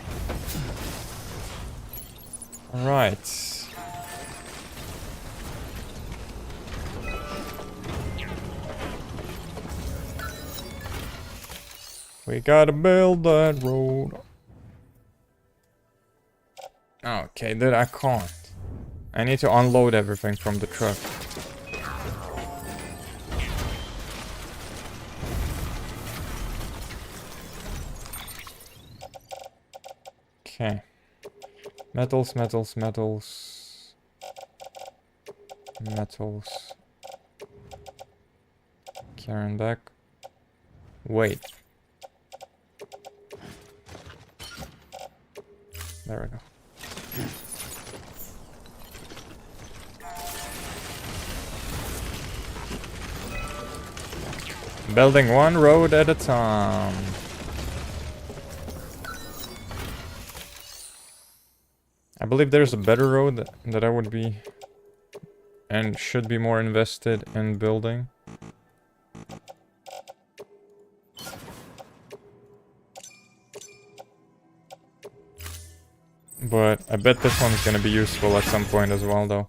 Right. We gotta build that road. Okay, dude, I can't. I need to unload everything from the truck. Okay. Metals, metals, metals. Metals. Carrying back. Wait. There we go. Building one road at a time. I believe there's a better road that I would be and should be more invested in building. But I bet this one's gonna be useful at some point as well, though.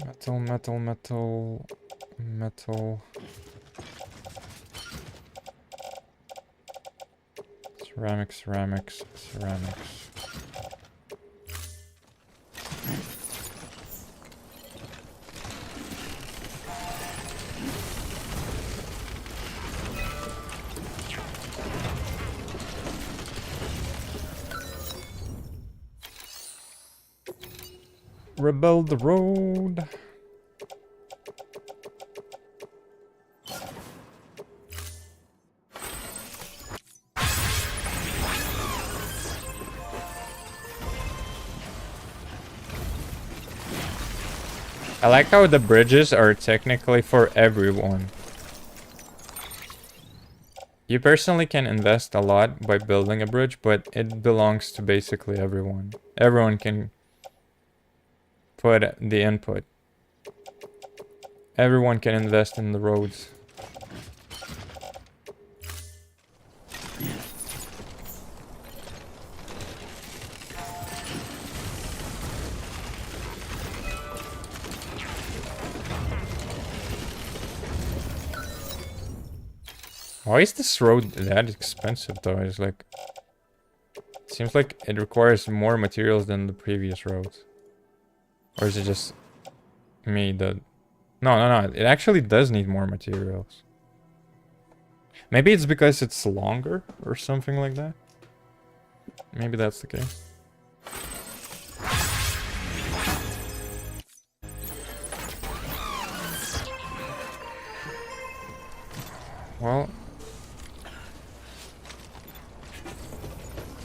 Metal, metal, metal, metal. Ceramics, ceramics, ceramics. Rebuild the road. I like how the bridges are technically for everyone. You personally can invest a lot by building a bridge, but it belongs to basically everyone. Everyone can put the input. Everyone can invest in the roads. Why is this road that expensive though? It's like... It seems like it requires more materials than the previous roads. Or is it just me that... No. It actually does need more materials. Maybe it's because it's longer or something like that. Maybe that's the case. Well...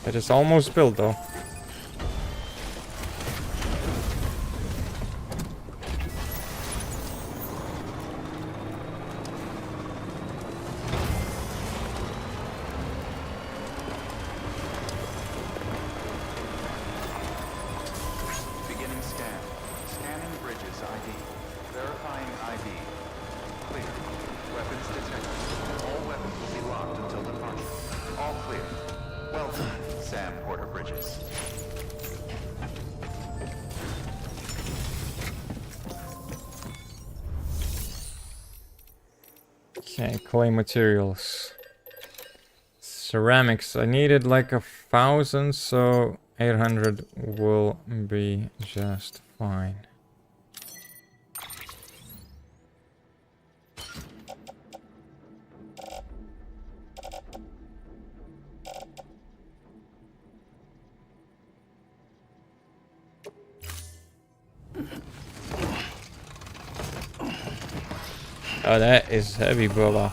It is almost built though. Beginning scan. Scanning bridges ID. Verifying ID. Clear. Weapons detected. All weapons will be locked until departure. All clear. Well done, Sam Porter Bridges. Okay, clay materials. Ceramics. I needed like 1,000, so 800 will be just fine. Oh, that is heavy, brother.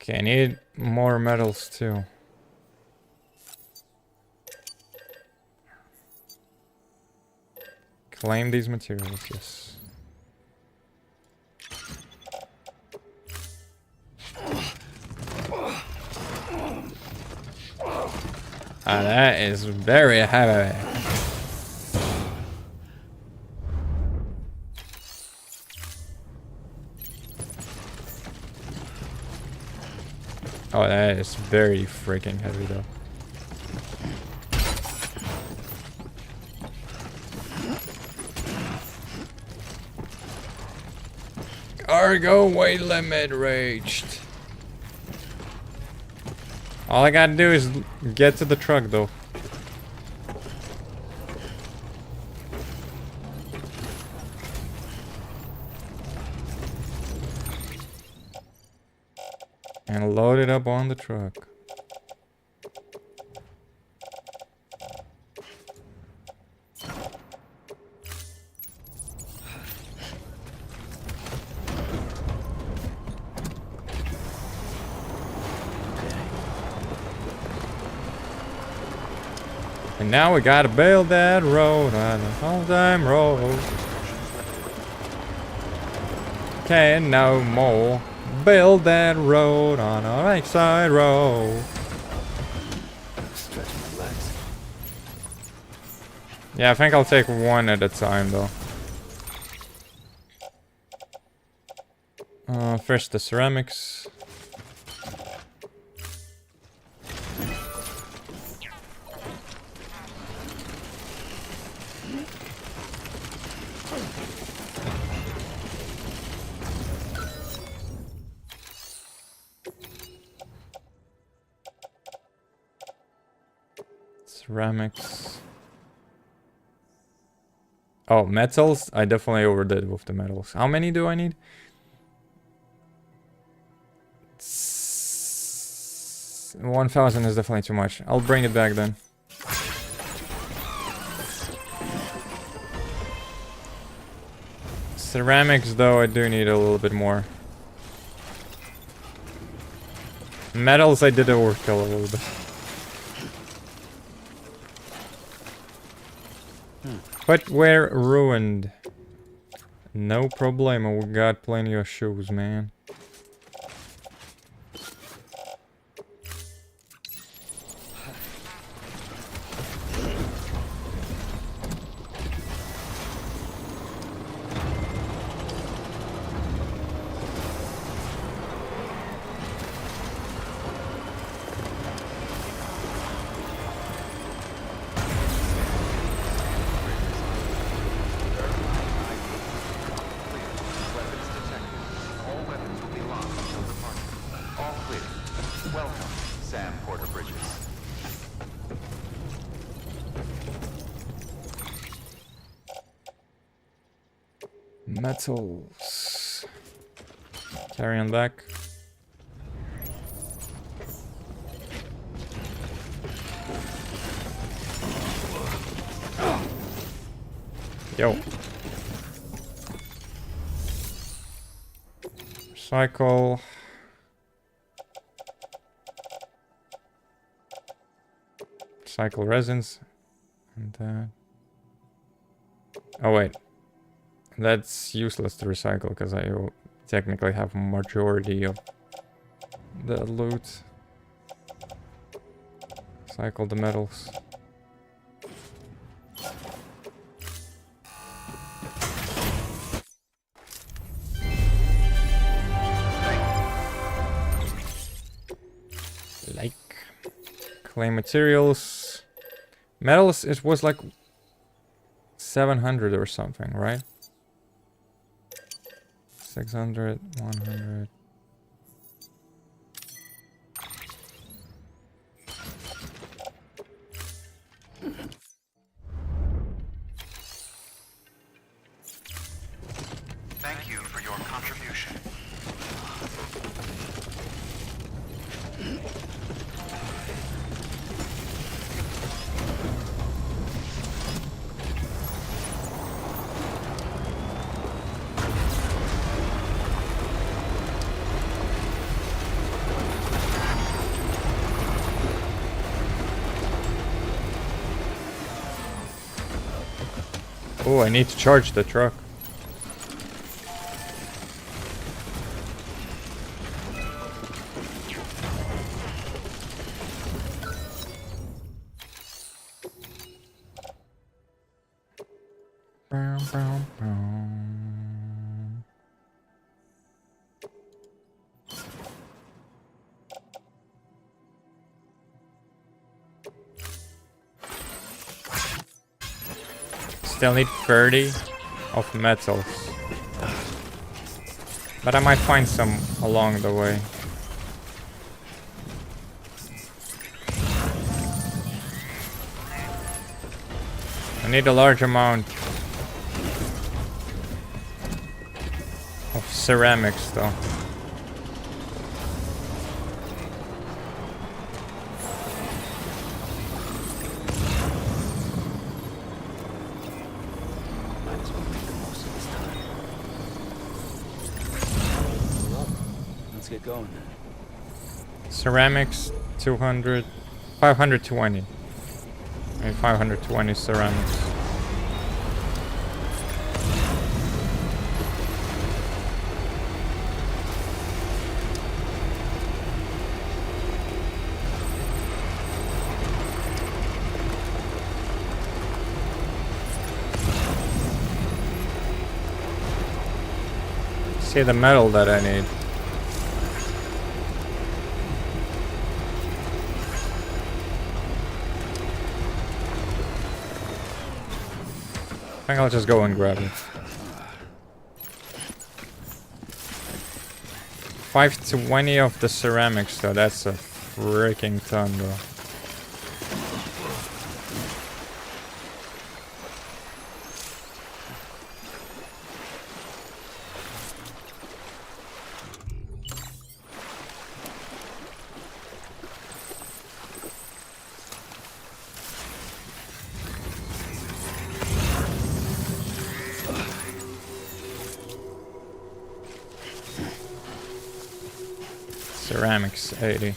Okay, I need more metals too. Claim these materials, yes. Ah, that is very heavy. Oh, that is very freaking heavy though. Cargo weight limit reached. All I gotta do is get to the truck though. And load it up on the truck. And now we gotta build that road on the all-time road. Can no more. Build that road on a lakeside road. Stretch my legs. Yeah, I think I'll take one at a time though. First the ceramics. Ceramics. Oh, metals? I definitely overdid with the metals. How many do I need? 1,000 is definitely too much. I'll bring it back then. Ceramics though, I do need a little bit more. Metals, I did overkill a little bit. But we're ruined. No problemo, we got plenty of shoes, man. Metals. Carry on back. Yo. Recycle. Recycle resins. And oh wait. That's useless to recycle because I technically have majority of the loot. Recycle the metals. Like clay materials. Metals, it was like 700 or something, right? 600, 100. Thank you for your contribution. Oh, I need to charge the truck. Bow, bow, bow. Still need 30 of metals. But I might find some along the way. I need a large amount of ceramics though. Might as well make the most of this time. Well, let's get going then. Ceramics 200, 520. I mean 520 ceramics. See the metal that I need. I think I'll just go and grab it. 520 of the ceramics though, that's a freaking ton bro. Ceramics 80.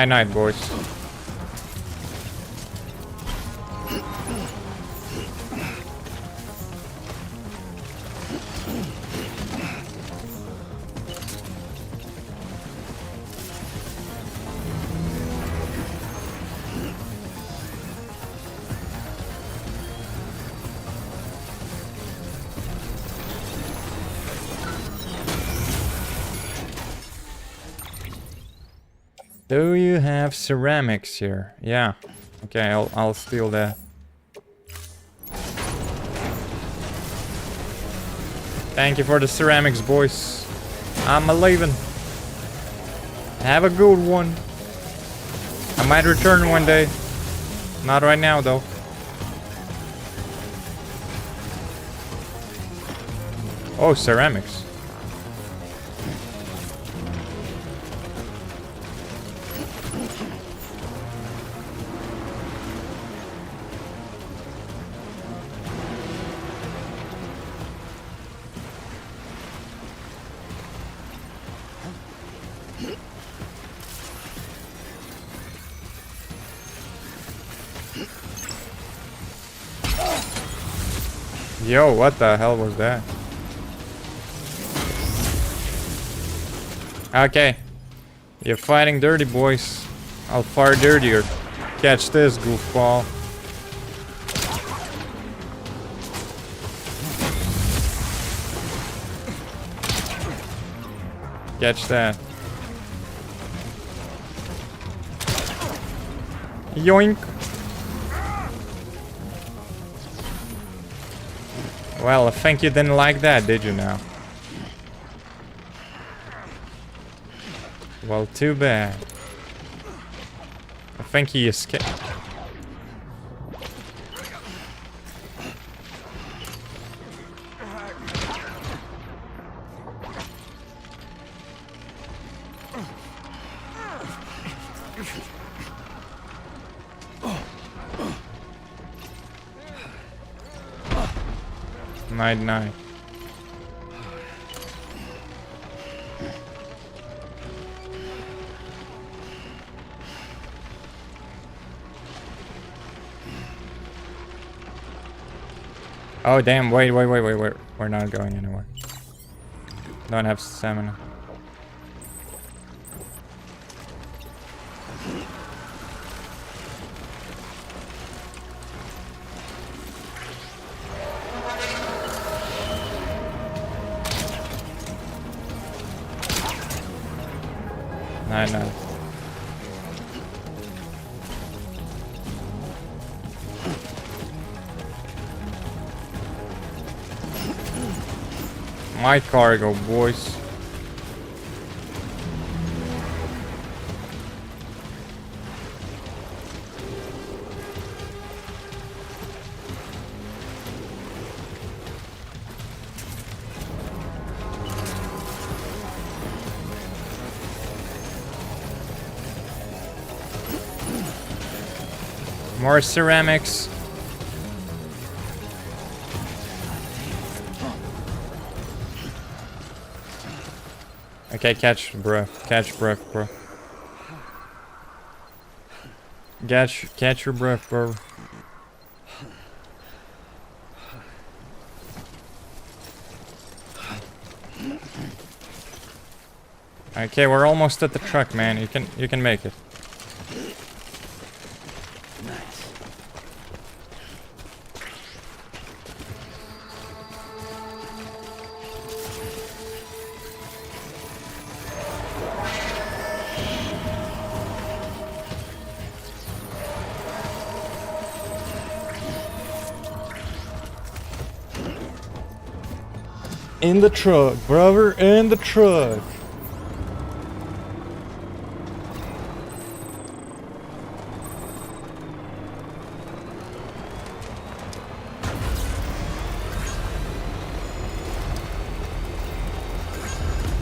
Night, boys. Do you have ceramics here? Yeah. Okay, I'll steal that. Thank you for the ceramics, boys. I'm leaving. Have a good one. I might return one day. Not right now, though. Oh, ceramics. Yo, what the hell was that? Okay. You're fighting dirty, boys. I'll fire dirtier. Catch this, goofball. Catch that. Yoink. Well, I think you didn't like that, did you now? Well, too bad. I think he escaped. Night night. Oh damn, wait. We're not going anywhere. Don't have stamina. No. My cargo, boys. More ceramics. Okay, catch breath, bro. Catch your breath, bro. Okay, we're almost at the truck, man. You can make it. In the truck, brother, in the truck.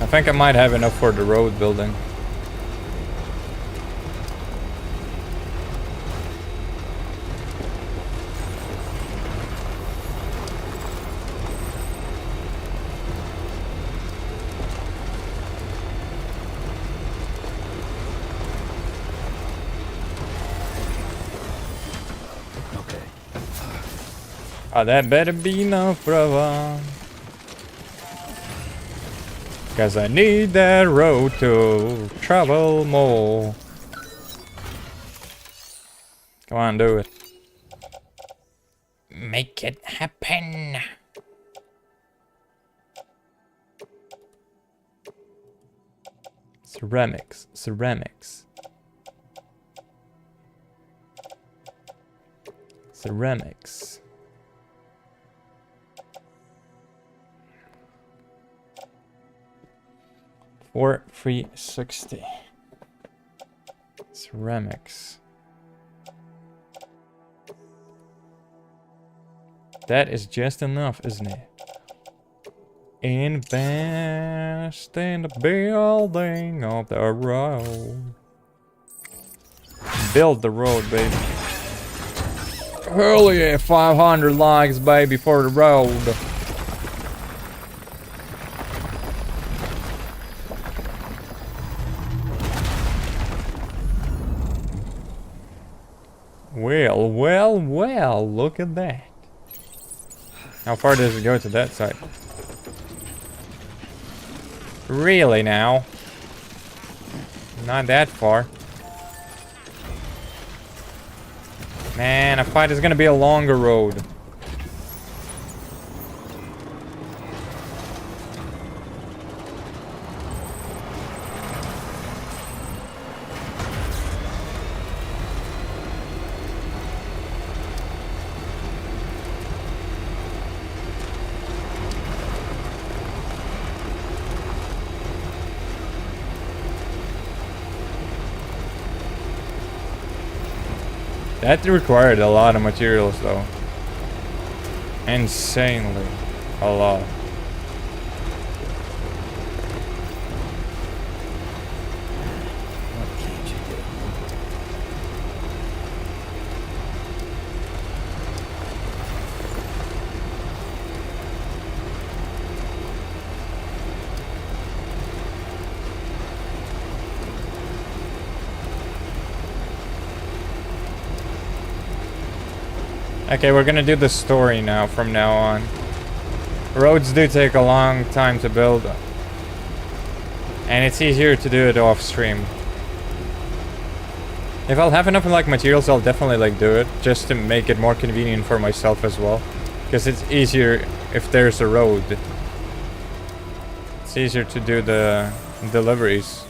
I think I might have enough for the road building. Oh, that better be enough, brother. Cause I need that road to travel more. Come on, do it. Make it happen. Ceramics. 4360. Ceramics. That is just enough, isn't it? Invest in the building of the road. Build the road, baby. Hell yeah, 500 likes, baby, for the road. Well, look at that. How far does it go to that side? Really now? Not that far. Man, I thought it's gonna be a longer road. That required a lot of materials though. Insanely a lot. What can't you do? Okay, we're gonna do the story now from now on. Roads do take a long time to build. And it's easier to do it off stream. If I'll have enough like materials, I'll definitely like do it. Just to make it more convenient for myself as well. Because it's easier if there's a road. It's easier to do the deliveries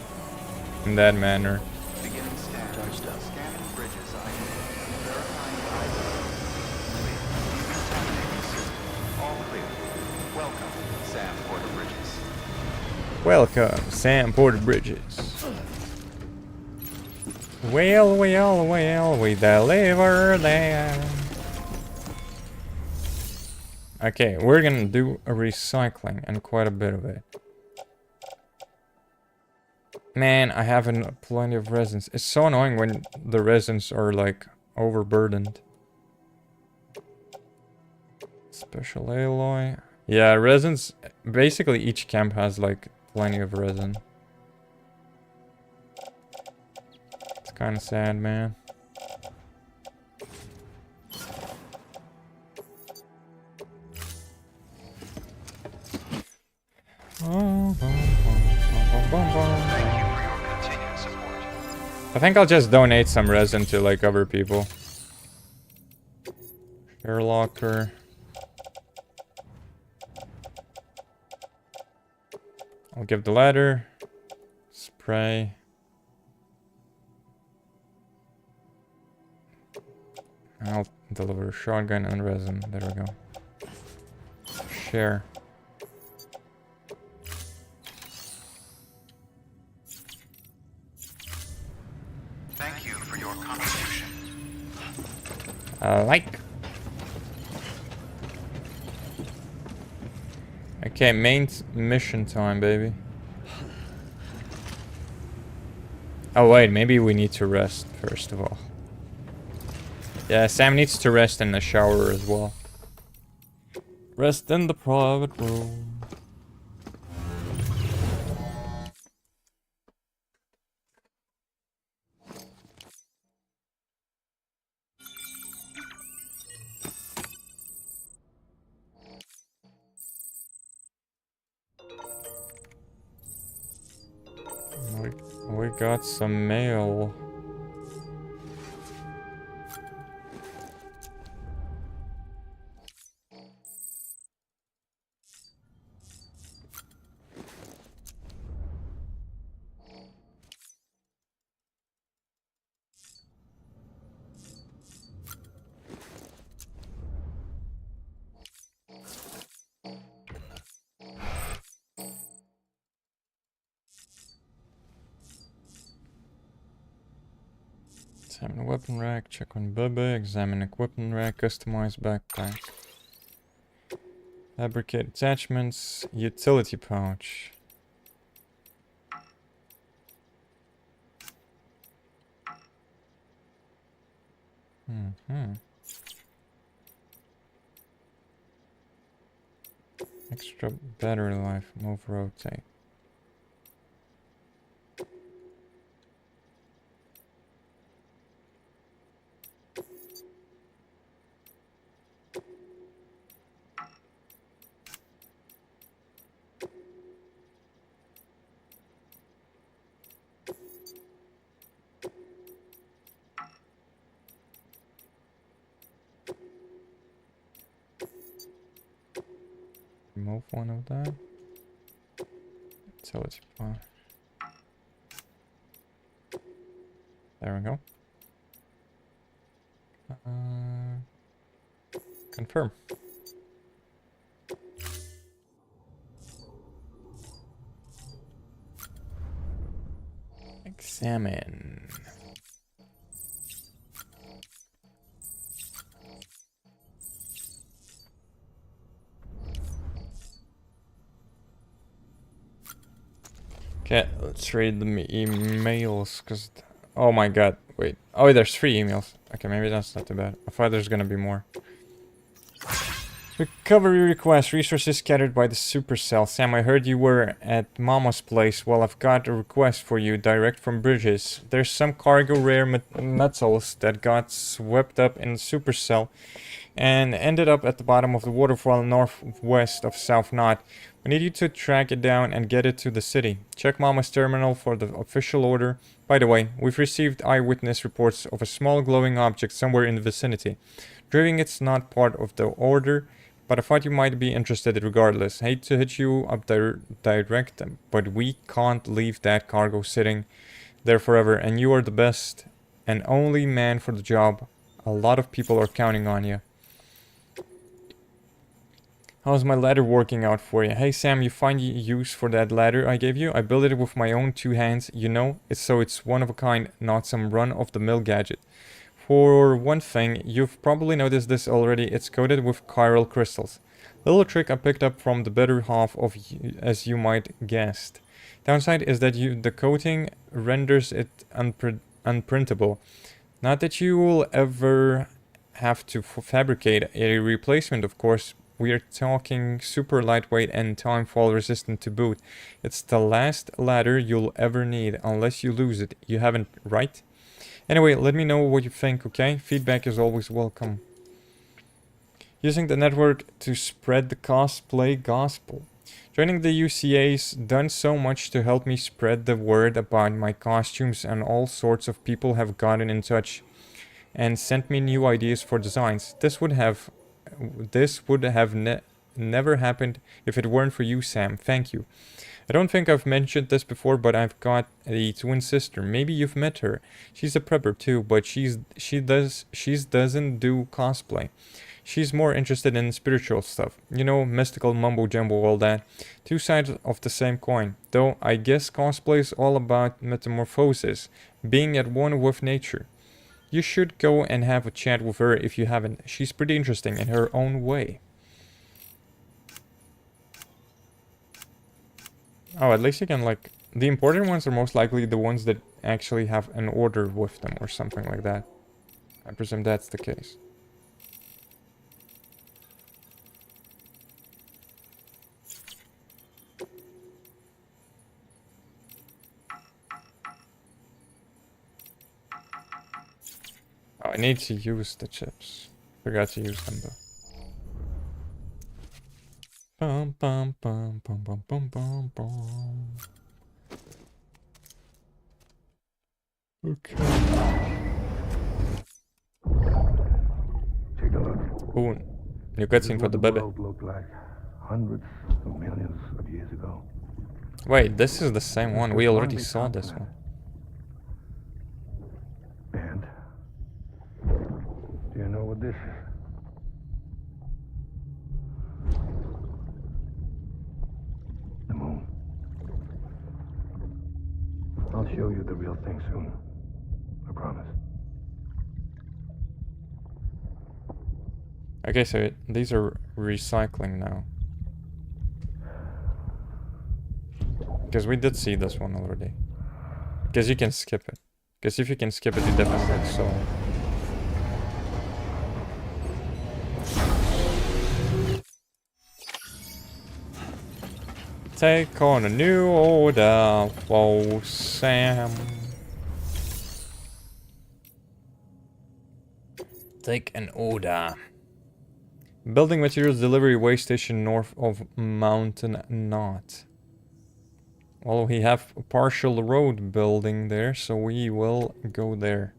in that manner. Beginning scan. Scanning bridges ID. Verifying ID. Clear. All clear. Welcome, Sam Porter Bridges. Welcome, Sam Porter Bridges. Well, we deliver them. Okay, we're gonna do a recycling and quite a bit of it. Man, I have plenty of resins. It's so annoying when the resins are like overburdened. Special alloy. Yeah, resins. Basically, each camp has like plenty of resin. It's kind of sad, man. I think I'll just donate some resin to like other people. Share locker. I'll give the ladder. Spray. I'll deliver shotgun and resin. There we go. Share. Thank you for your contribution. Like. Okay, main mission time, baby. Oh wait, maybe we need to rest first of all. Yeah, Sam needs to rest in the shower as well. Rest in the private room. We got some mail. Examine weapon rack, check on Bubba, examine equipment rack, customize backpack. Fabricate attachments, utility pouch. Extra battery life, move, rotate. Remove one of that. Utility pouch. There we go. Confirm. Examine. Okay, let's read the emails, cause oh my god, wait. Oh, there's 3 emails. Okay, maybe that's not too bad. I thought there's gonna be more. Recovery request. Resources scattered by the supercell. Sam, I heard you were at Mama's place. Well, I've got a request for you, direct from Bridges. There's some cargo rare metals that got swept up in the supercell and ended up at the bottom of the waterfall northwest of South Knot. We need you to track it down and get it to the city. Check Mama's terminal for the official order. By the way, we've received eyewitness reports of a small glowing object somewhere in the vicinity. Driving it's not part of the order, but I thought you might be interested regardless. Hate to hit you up direct, but we can't leave that cargo sitting there forever, and you are the best and only man for the job. A lot of people are counting on you. How's my ladder working out for you? Hey Sam, you find use for that ladder I gave you? I built it with my own 2 hands, you know, it's one of a kind, not some run-of-the-mill gadget. For one thing, you've probably noticed this already, it's coated with chiral crystals. Little trick I picked up from the better half of you, as you might guessed. Downside is that the coating renders it unprintable. Not that you will ever have to fabricate a replacement, of course. We are talking super lightweight and timefall resistant to boot. It's the last ladder you'll ever need, unless you lose it. You haven't, right? Anyway, let me know what you think, okay? Feedback is always welcome. Using the network to spread the cosplay gospel. Joining the UCA's done so much to help me spread the word about my costumes, and all sorts of people have gotten in touch and sent me new ideas for designs. This would have never happened if it weren't for you, Sam. Thank you. I don't think I've mentioned this before, but I've got a twin sister. Maybe you've met her. She's a prepper too, but she doesn't do cosplay. She's more interested in spiritual stuff. You know, mystical mumbo jumbo, all that. 2 sides of the same coin. Though I guess cosplay is all about metamorphosis, being at one with nature. You should go and have a chat with her if you haven't. She's pretty interesting in her own way. Oh, at least you can, like... The important ones are most likely the ones that actually have an order with them or something like that. I presume that's the case. Oh, I need to use the chips. Forgot to use them though. Bum bum bum bum bum bum bum bum. Okay. Take a look. Ooh, new cutscene for the baby. World looked like hundreds of millions of years ago. Wait, this is the same one. We already saw this one. And do you know what this is? The moon. I'll show you the real thing soon. I promise. Okay, so these are recycling now. Because we did see this one already. Because you can skip it. Because if you can skip it, you definitely saw it. Take on a new order for Sam. Take an order. Building materials delivery way station north of Mountain Knot. Well, we have a partial road building there, so we will go there.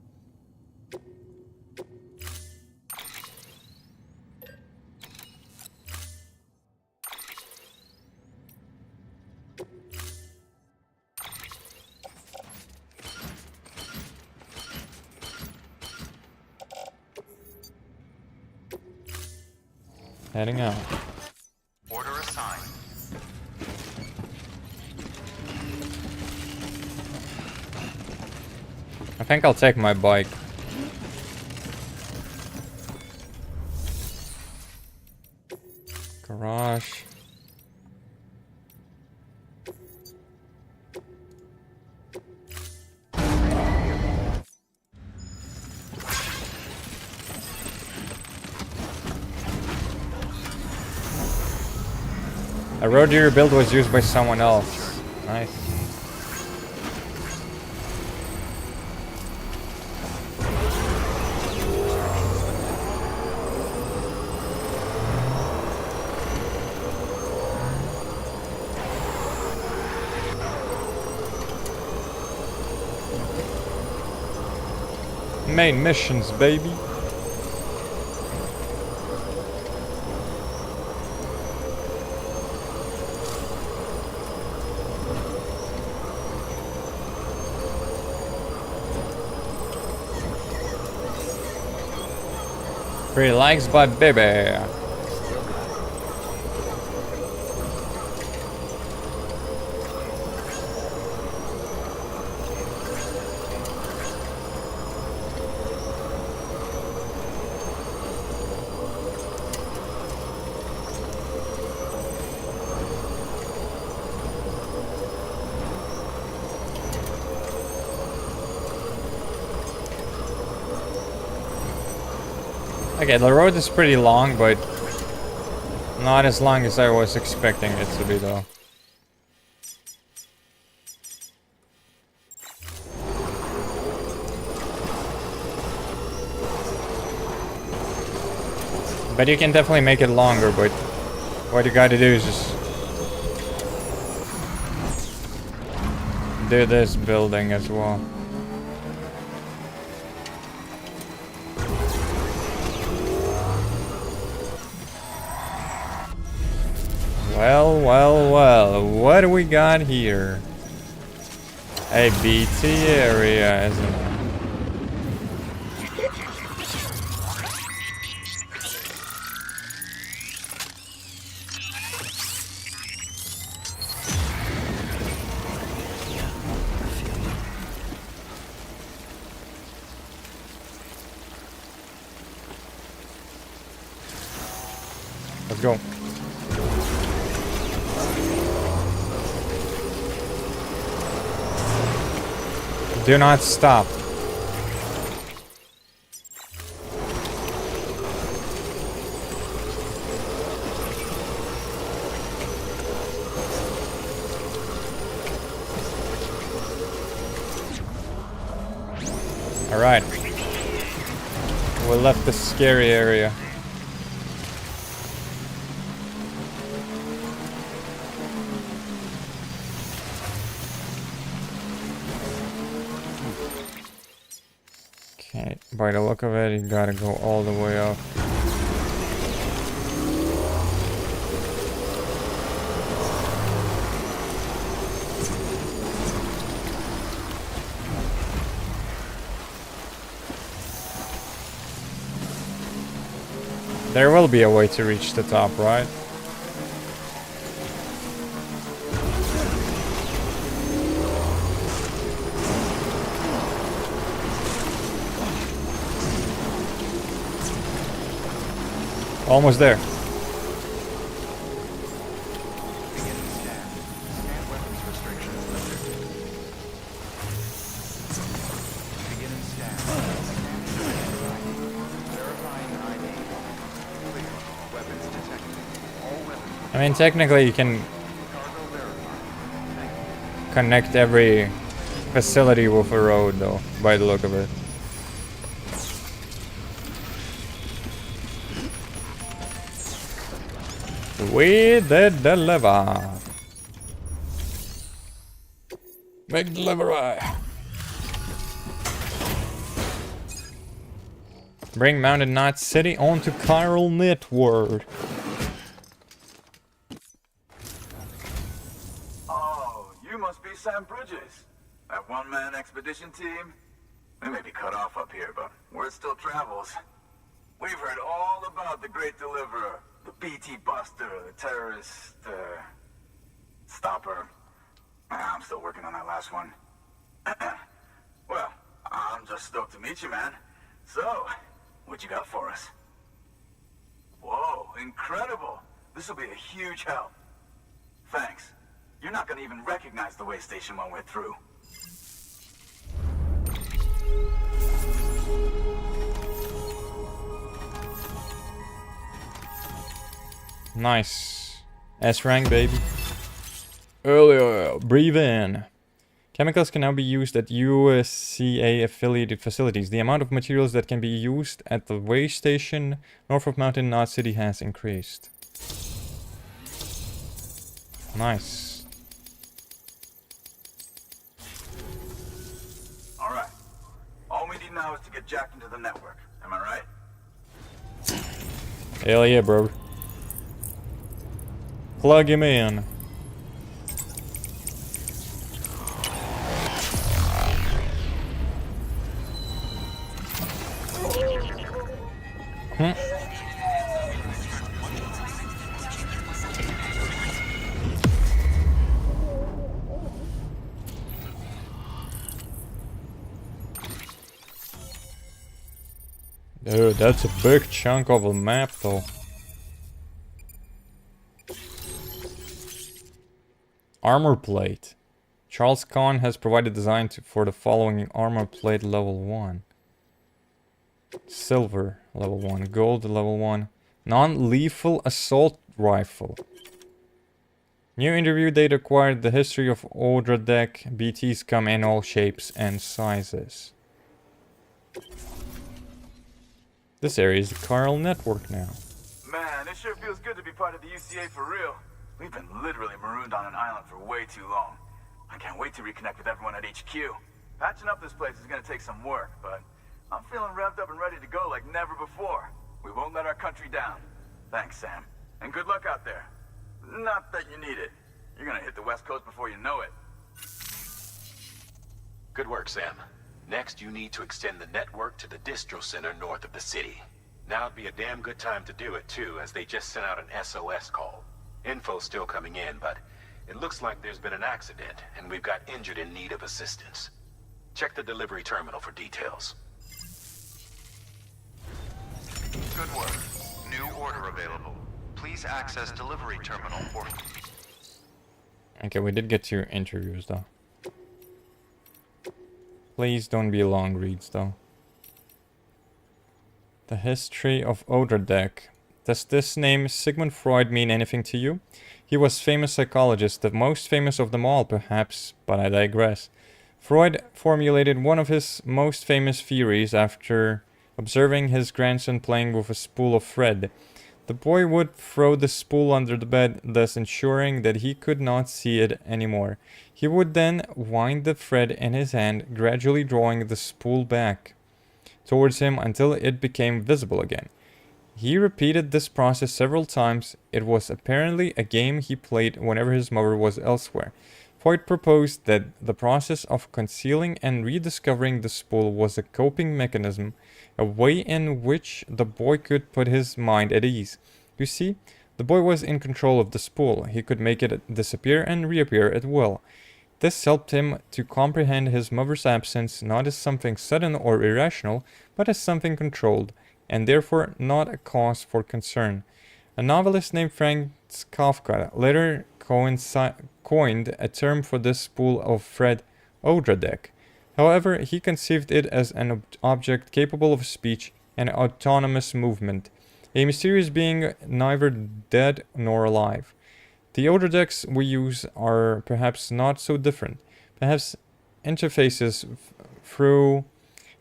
Heading out. Order assigned. I think I'll take my bike. Garage. A road you built was used by someone else. Nice. Main missions, baby. Relax, but baby. Okay, the road is pretty long, but not as long as I was expecting it to be, though. But you can definitely make it longer, but what you gotta do is just do this building as well. Well, well, well, what do we got here? A BT area, isn't it? Let's go. Do not stop. All right. We left the scary area. Okay, by the look of it, you gotta go all the way up. There will be a way to reach the top, right? Almost there. Beginning scan. Scan weapons restrictions lifted. Beginning scan. Scanning. Verifying ID. Clear. Weapons detected. All weapons. I mean, technically you can Cargo verified. connect every facility with a road, though, by the look of it. We did deliver. Big delivery. Bring Mountain Knot City onto chiral network. Oh, you must be Sam Bridges. That one-man expedition team? We may be cut off up here, but word still travels. We've heard all about the Great Deliverer, the BT Buster, the terrorist, stopper. I'm still working on that last one. Well, I'm just stoked to meet you, man. So, what you got for us? Whoa, incredible. This will be a huge help. Thanks. You're not gonna even recognize the way Station 1 went through. Nice. S-rank, baby. Earlier, breathe in. Chemicals can now be used at USCA affiliated facilities. The amount of materials that can be used at the way station north of Mountain Knot City has increased. Nice. All right. All we need now is to get Jack into the network. Am I right? Hell yeah, bro. Plug him in. Dude, that's a big chunk of a map though. Armor plate. Charles Kahn has provided design for the following armor plate level 1. Silver level 1. Gold level 1. Non-lethal assault rifle. New interview data acquired the history of Odradek. BTs come in all shapes and sizes. This area is the chiral network now. Man, it sure feels good to be part of the UCA for real. We've been literally marooned on an island for way too long. I can't wait to reconnect with everyone at HQ. Patching up this place is gonna take some work, but I'm feeling revved up and ready to go like never before. We won't let our country down. Thanks, Sam. And good luck out there. Not that you need it. You're gonna hit the West Coast before you know it. Good work, Sam. Next, you need to extend the network to the distro center north of the city. Now'd be a damn good time to do it, too, as they just sent out an SOS call. Info's still coming in, but it looks like there's been an accident, and we've got injured in need of assistance. Check the delivery terminal for details. Good work. New order available. Please access delivery terminal for... Okay, we did get 2 interviews though. Please don't be long reads though. The history of Odradek. Does this name Sigmund Freud mean anything to you? He was famous psychologist, the most famous of them all perhaps, but I digress. Freud formulated one of his most famous theories after observing his grandson playing with a spool of thread. The boy would throw the spool under the bed, thus ensuring that he could not see it anymore. He would then wind the thread in his hand, gradually drawing the spool back towards him until it became visible again. He repeated this process several times. It was apparently a game he played whenever his mother was elsewhere. Freud proposed that the process of concealing and rediscovering the spool was a coping mechanism, a way in which the boy could put his mind at ease. You see, the boy was in control of the spool. He could make it disappear and reappear at will. This helped him to comprehend his mother's absence not as something sudden or irrational, but as something controlled, and therefore not a cause for concern. A novelist named Franz Kafka later coined a term for this spool of thread, Odradek. However, he conceived it as an object capable of speech and autonomous movement, a mysterious being neither dead nor alive. The Odradeks we use are perhaps not so different. Perhaps interfaces through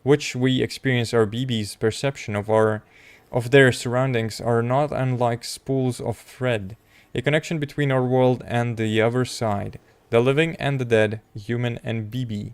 which we experience our BB's perception of their surroundings are not unlike spools of thread, a connection between our world and the other side, the living and the dead, human and BB.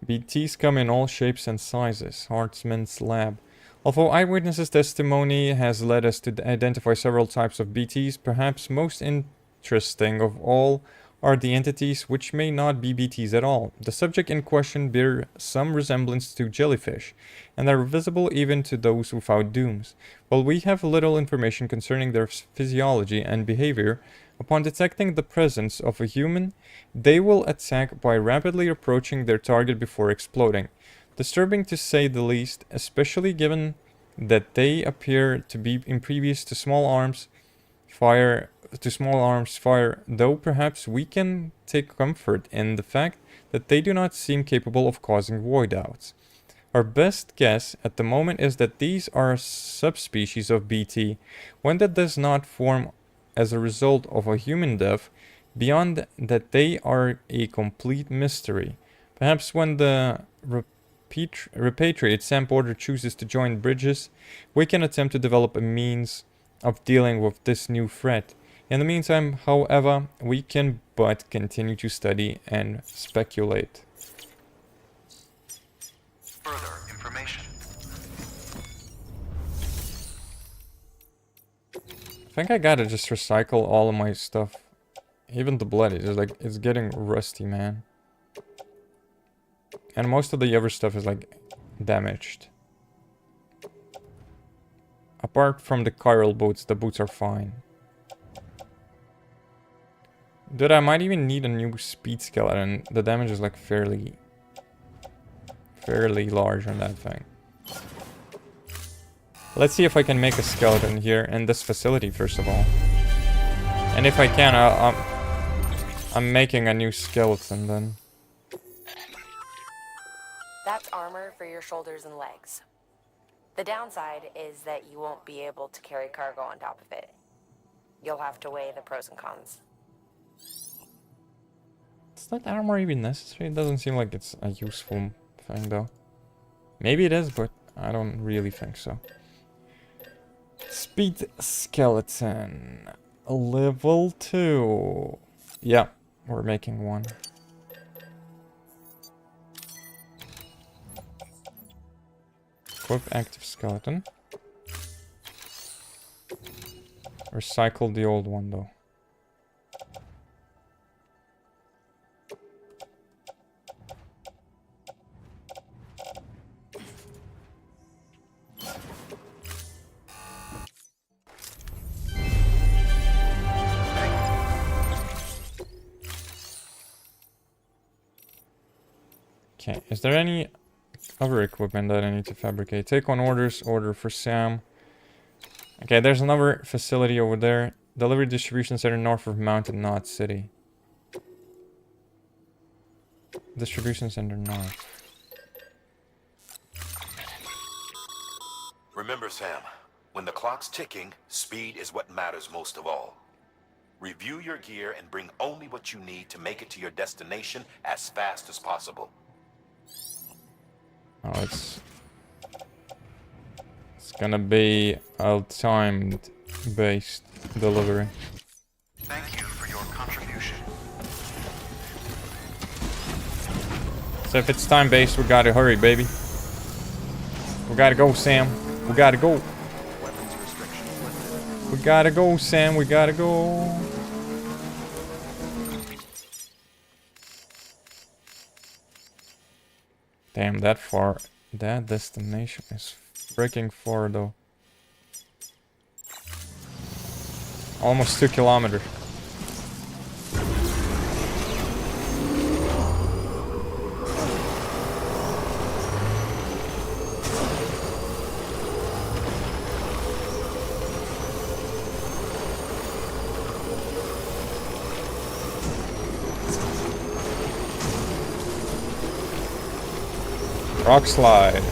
BTs come in all shapes and sizes. Hartman's lab. Although eyewitnesses' testimony has led us to identify several types of BTs, perhaps most interesting of all are the entities which may not be BTs at all. The subject in question bear some resemblance to jellyfish, and are visible even to those without dooms. While we have little information concerning their physiology and behavior, upon detecting the presence of a human, they will attack by rapidly approaching their target before exploding. Disturbing to say the least, especially given that they appear to be impervious to small arms fire, though perhaps we can take comfort in the fact that they do not seem capable of causing void outs. Our best guess at the moment is that these are a subspecies of BT. One that does not form as a result of a human death, beyond that they are a complete mystery. Perhaps when the repatriate Sam Porter chooses to join Bridges, we can attempt to develop a means of dealing with this new threat. In the meantime, however, we can but continue to study and speculate. Further information. I think I gotta just recycle all of my stuff. Even the blood is like, it's getting rusty, man. And most of the other stuff is like damaged. Apart from the chiral boots, the boots are fine. Dude, I might even need a new speed skeleton. The damage is like fairly large on that thing. Let's see if I can make a skeleton here in this facility first of all. And if I can, I'm making a new skeleton then. That's armor for your shoulders and legs. The downside is that you won't be able to carry cargo on top of it. You'll have to weigh the pros and cons. Is that armor even necessary? It doesn't seem like it's a useful thing though. Maybe it is, but I don't really think so. Speed skeleton. Level 2. Yeah, we're making one. Equip active skeleton. Recycle the old one though. Okay, is there any other equipment that I need to fabricate? Take on orders, order for Sam. Okay, there's another facility over there. Delivery distribution center north of Mountain Knot City. Distribution center north. Remember, Sam, when the clock's ticking, speed is what matters most of all. Review your gear and bring only what you need to make it to your destination as fast as possible. Oh, it's gonna be a timed based delivery. Thank you for your contribution. So if it's time based, we gotta hurry, baby. We gotta go, Sam. We gotta go. Weapons restrictions lifted. We gotta go, Sam. We gotta go. Damn, that far. That destination is freaking far, though. Almost 2 kilometers. Rock slide.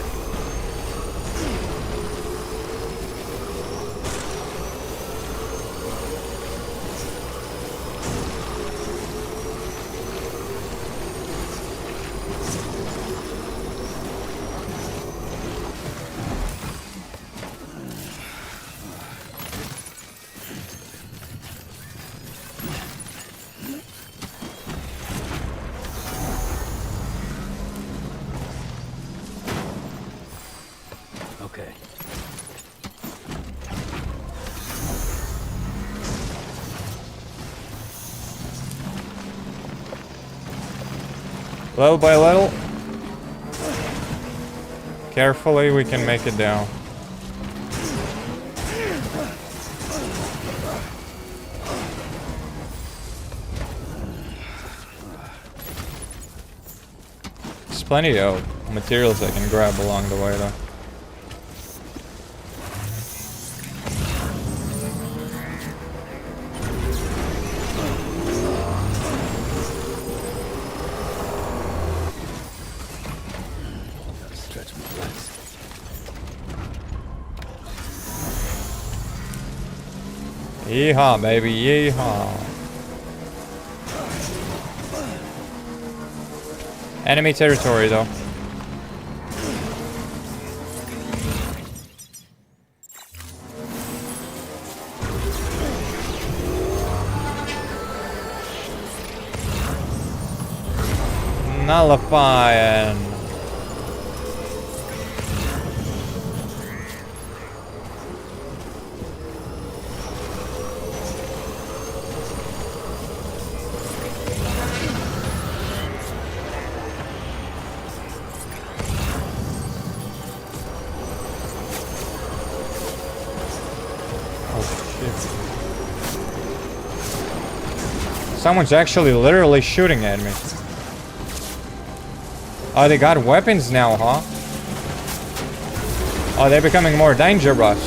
Okay. Little by little. Carefully, we can make it down. There's plenty of materials I can grab along the way, though. Stretch my Yeehaw, baby, yeehaw. Enemy territory, though. Nullifying. Someone's actually literally shooting at me. Oh, they got weapons now, huh? Oh, they're becoming more dangerous.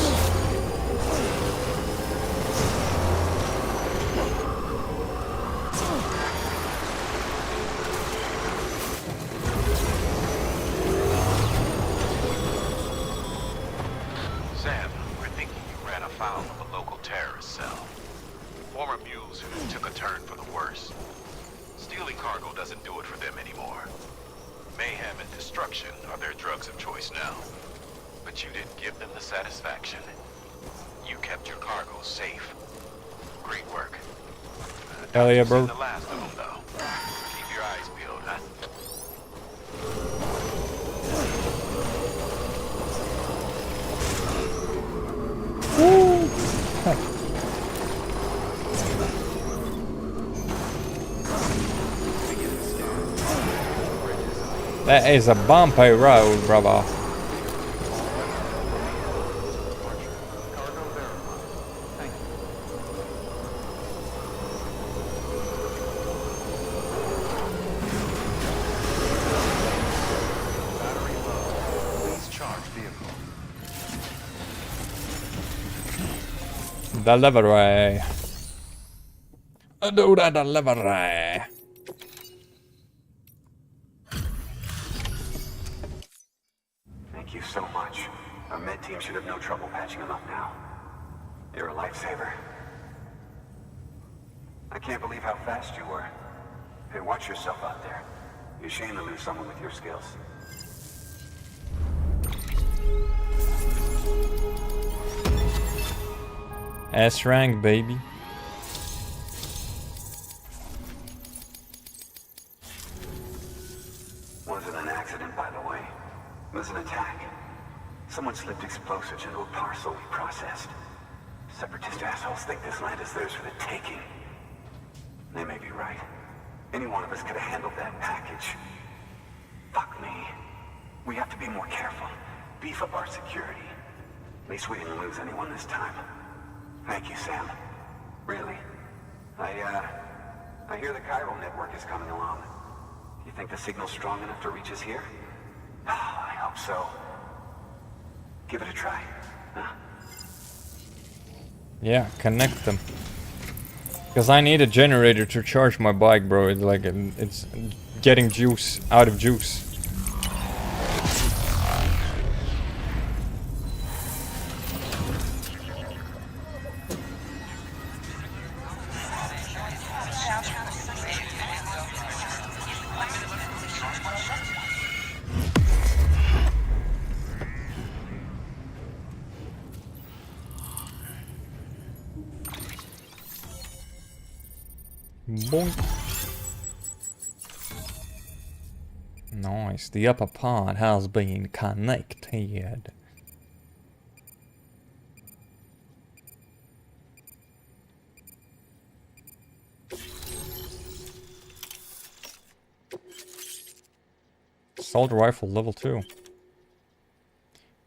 Sam, we're thinking you ran afoul of a local terrorist cell. Former mules who took a turn for the worse. Stealing cargo doesn't do it for them anymore. Mayhem and destruction are their drugs of choice now. But you didn't give them the satisfaction. You kept your cargo safe. Great work. Hell yeah, bro. The last of them, though. Keep your eyes peeled, huh? That is a bumpy road, brother. Cargo verified. Thank you. Battery low. Please charge vehicle. Delivery. Do the delivery. Thank you so much. Our med team should have no trouble patching him up now. You're a lifesaver. I can't believe how fast you were. Hey, watch yourself out there. You're ashamed to lose someone with your skills. S rank, baby. Wasn't an accident, by the way. It was an attack. Someone slipped explosives into a parcel we processed. Separatist assholes think this land is theirs for the taking. They may be right. Any one of us could have handled that package. Fuck me. We have to be more careful. Beef up our security. At least we didn't lose anyone this time. Thank you, Sam. Really. I hear the chiral network is coming along. Do you think the signal's strong enough to reach us here? Oh, I hope so. Give it a try. Huh? Yeah, connect them. Because I need a generator to charge my bike, bro. It's like it's getting juice out of juice. Boink. Nice, the upper part has been connected. Assault rifle level 2.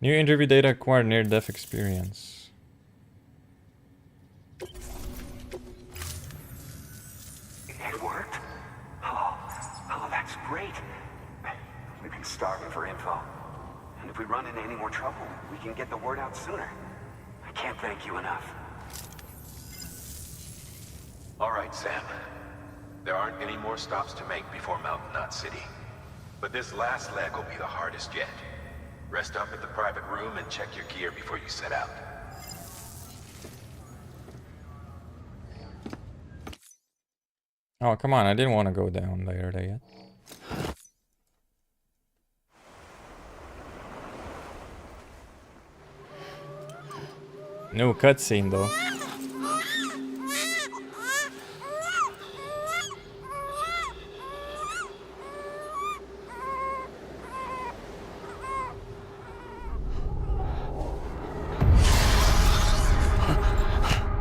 New interview data acquired near-death experience. It worked? Oh, that's great. We've been starving for info. And if we run into any more trouble, we can get the word out sooner. I can't thank you enough. All right, Sam. There aren't any more stops to make before Mountain Knot City. But this last leg will be the hardest yet. Rest up at the private room and check your gear before you set out. Oh, come on. I didn't want to go down there yet. No cutscene, though.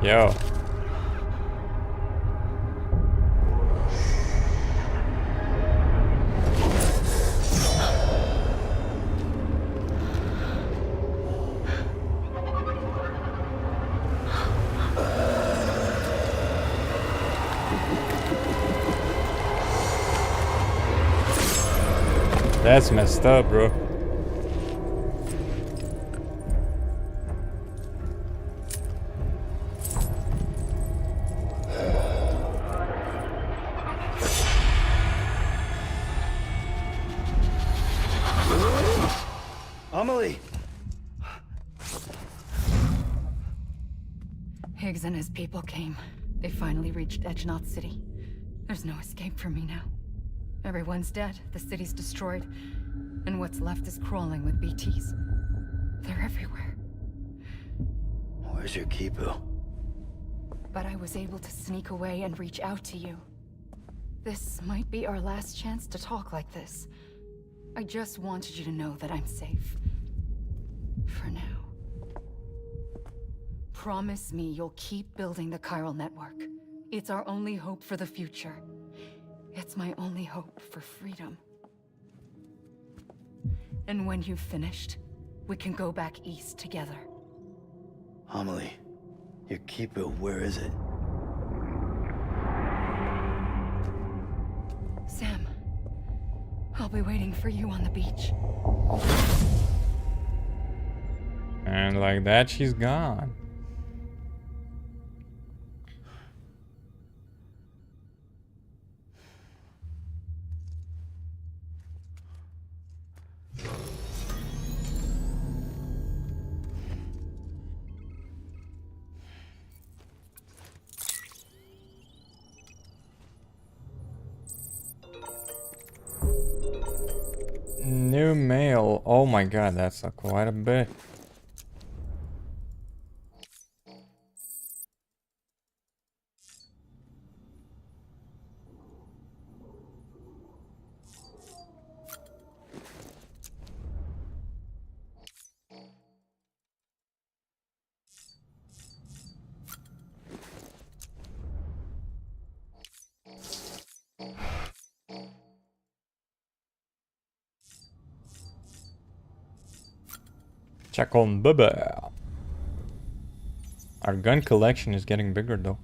Yo. That's messed up, bro. Amelie! Higgs and his people came. They finally reached Edgenaught City. There's no escape for me now. Everyone's dead, the city's destroyed, and what's left is crawling with BTs. They're everywhere. Where's your Kipu? But I was able to sneak away and reach out to you. This might be our last chance to talk like this. I just wanted you to know that I'm safe. For now. Promise me you'll keep building the chiral network. It's our only hope for the future. It's my only hope for freedom. And when you've finished, we can go back east together. Amelie, your Kipu, where is it? Sam, I'll be waiting for you on the beach. And like that, she's gone. New mail. Oh my god, that's quite a bit. Check on Bubba. Our gun collection is getting bigger though.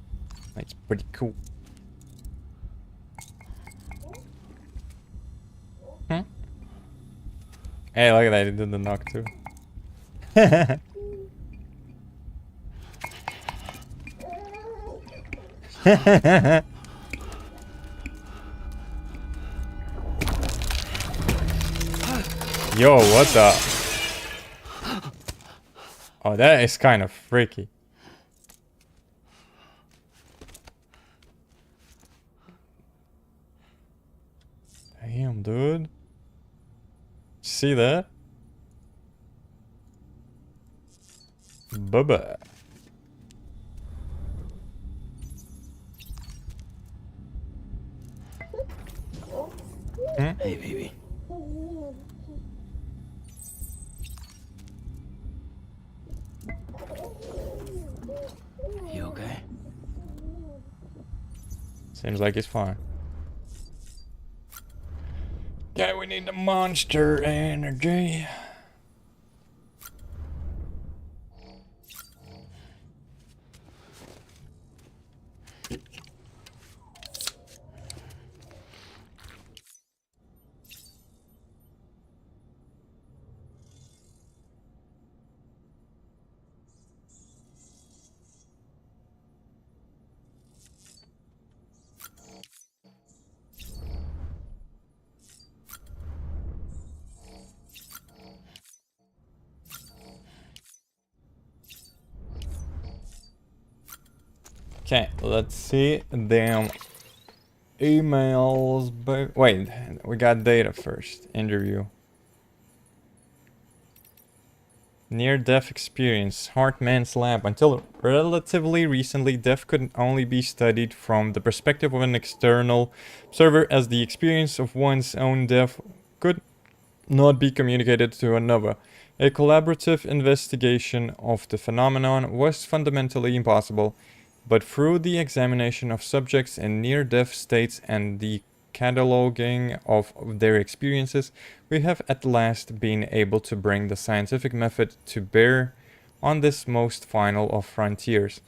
It's pretty cool. Hmm? Hey, look at that, he did the knock too. Yo, what the? Oh, that is kind of freaky. Damn, dude. See that? Bubba. Hey, baby. You okay? Seems like he's fine. Okay, we need the monster energy. Okay, let's see them emails, but wait, we got data first. Interview. Near-death experience, Hartman's lab. Until relatively recently, death could only be studied from the perspective of an external observer, as the experience of one's own death could not be communicated to another. A collaborative investigation of the phenomenon was fundamentally impossible, but through the examination of subjects in near-death states and the cataloging of their experiences, we have at last been able to bring the scientific method to bear on this most final of frontiers.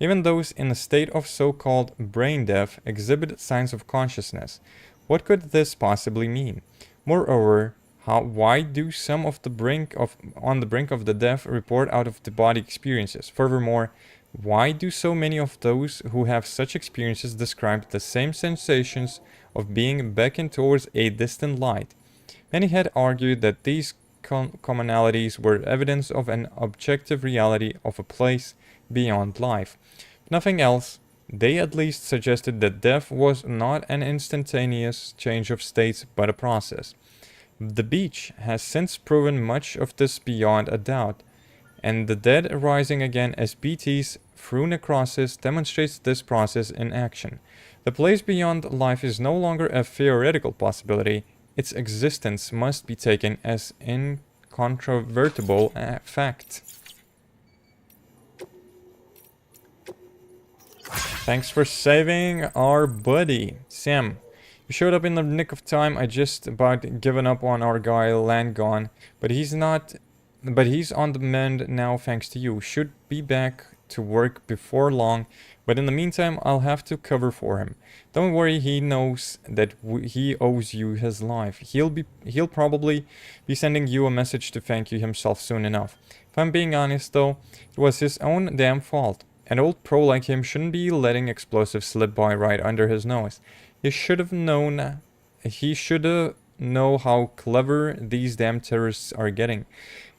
Even those in a state of so-called brain death exhibit signs of consciousness. What could this possibly mean? Moreover, why do some of on the brink of the death report out of the body experiences? Furthermore, why do so many of those who have such experiences describe the same sensations of being beckoned towards a distant light? Many had argued that these commonalities were evidence of an objective reality of a place beyond life. If nothing else, they at least suggested that death was not an instantaneous change of states but a process. The beach has since proven much of this beyond a doubt, and the dead rising again as BTs through necrosis demonstrates this process in action. The place beyond life is no longer a theoretical possibility. Its existence must be taken as incontrovertible fact. Thanks for saving our buddy. Sam, you showed up in the nick of time. I just about given up on our guy Landgone, but he's on the mend now thanks to you. Should be back to work before long, but in the meantime I'll have to cover for him. Don't worry, he knows that he owes you his life. He'll probably be sending you a message to thank you himself soon enough. If I'm being honest though, it was his own damn fault. An old pro like him shouldn't be letting explosives slip by right under his nose. He should have known know how clever these damn terrorists are getting.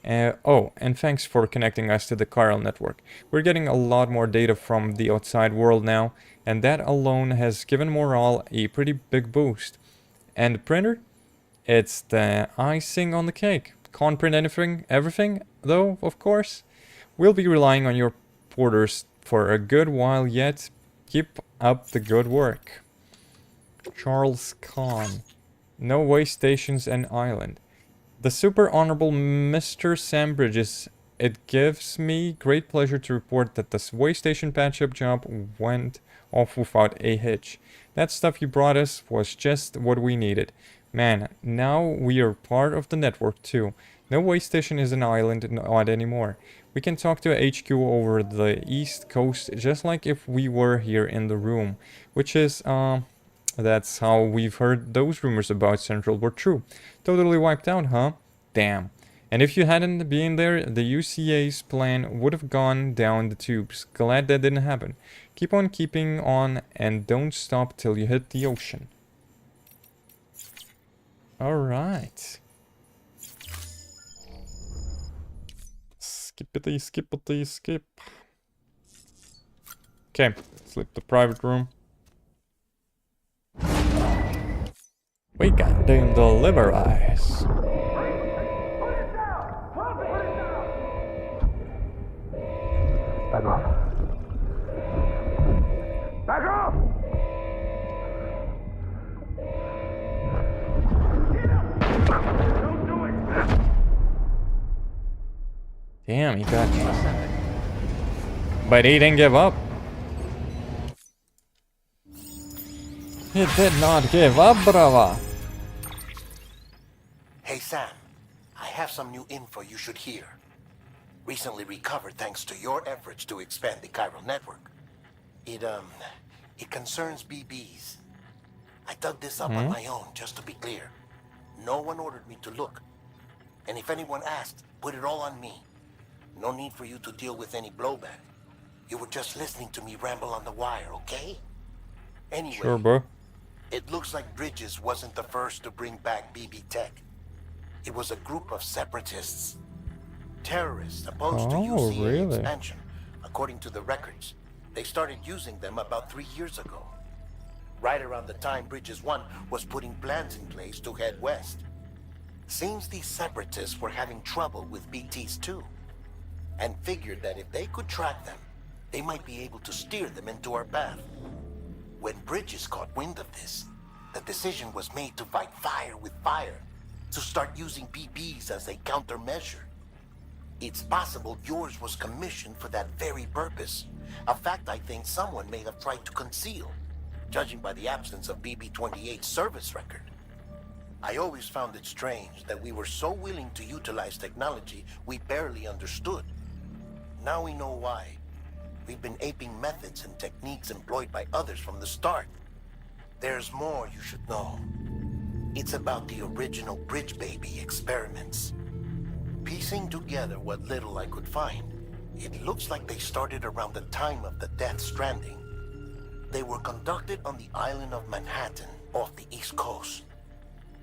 Oh, and thanks for connecting us to the chiral network. We're getting a lot more data from the outside world now, and that alone has given morale a pretty big boost. And the printer? It's the icing on the cake. Can't print everything, though, of course. We'll be relying on your porters for a good while yet. Keep up the good work. Charles Kahn. No way stations and island. The Super Honorable Mr. Sam Bridges, it gives me great pleasure to report that the way station patch-up job went off without a hitch. That stuff you brought us was just what we needed. Man, now we are part of the network too. No way station is an island not anymore. We can talk to HQ over the East Coast just like if we were here in the room. Which is, that's how we've heard those rumors about Central were true. Totally wiped out, huh? Damn. And if you hadn't been there, the UCA's plan would have gone down the tubes. Glad that didn't happen. Keep on keeping on and don't stop till you hit the ocean. Alright. Skippity, skippity, skip. Okay, slip the private room. We got them Deliveries. Back off. Back off! Don't do it! Damn, he got you. But he didn't give up. He did not give up, brava. Hey Sam, I have some new info you should hear. Recently recovered thanks to your efforts to expand the chiral network. It concerns BBs. I dug this up on my own, just to be clear. No one ordered me to look. And if anyone asked, put it all on me. No need for you to deal with any blowback. You were just listening to me ramble on the wire, okay? Anyway, Sure, bro. It looks like Bridges wasn't the first to bring back BB tech. It was a group of separatists. Terrorists opposed to UCA really? expansion. According to the records, they started using them about 3 years ago. right around the time Bridges 1 was putting plans in place to head west. Seems these separatists were having trouble with BTs too, and figured that if they could track them, they might be able to steer them into our path. When Bridges caught wind of this, the decision was made to fight fire with fire, to start using BBs as a countermeasure. It's possible yours was commissioned for that very purpose, a fact I think someone may have tried to conceal, judging by the absence of BB-28's service record. I always found it strange that we were so willing to utilize technology we barely understood. Now we know why. We've been aping methods and techniques employed by others from the start. There's more you should know. It's about the original Bridge Baby experiments. Piecing together what little I could find, it looks like they started around the time of the Death Stranding. They were conducted on the island of Manhattan off the East Coast,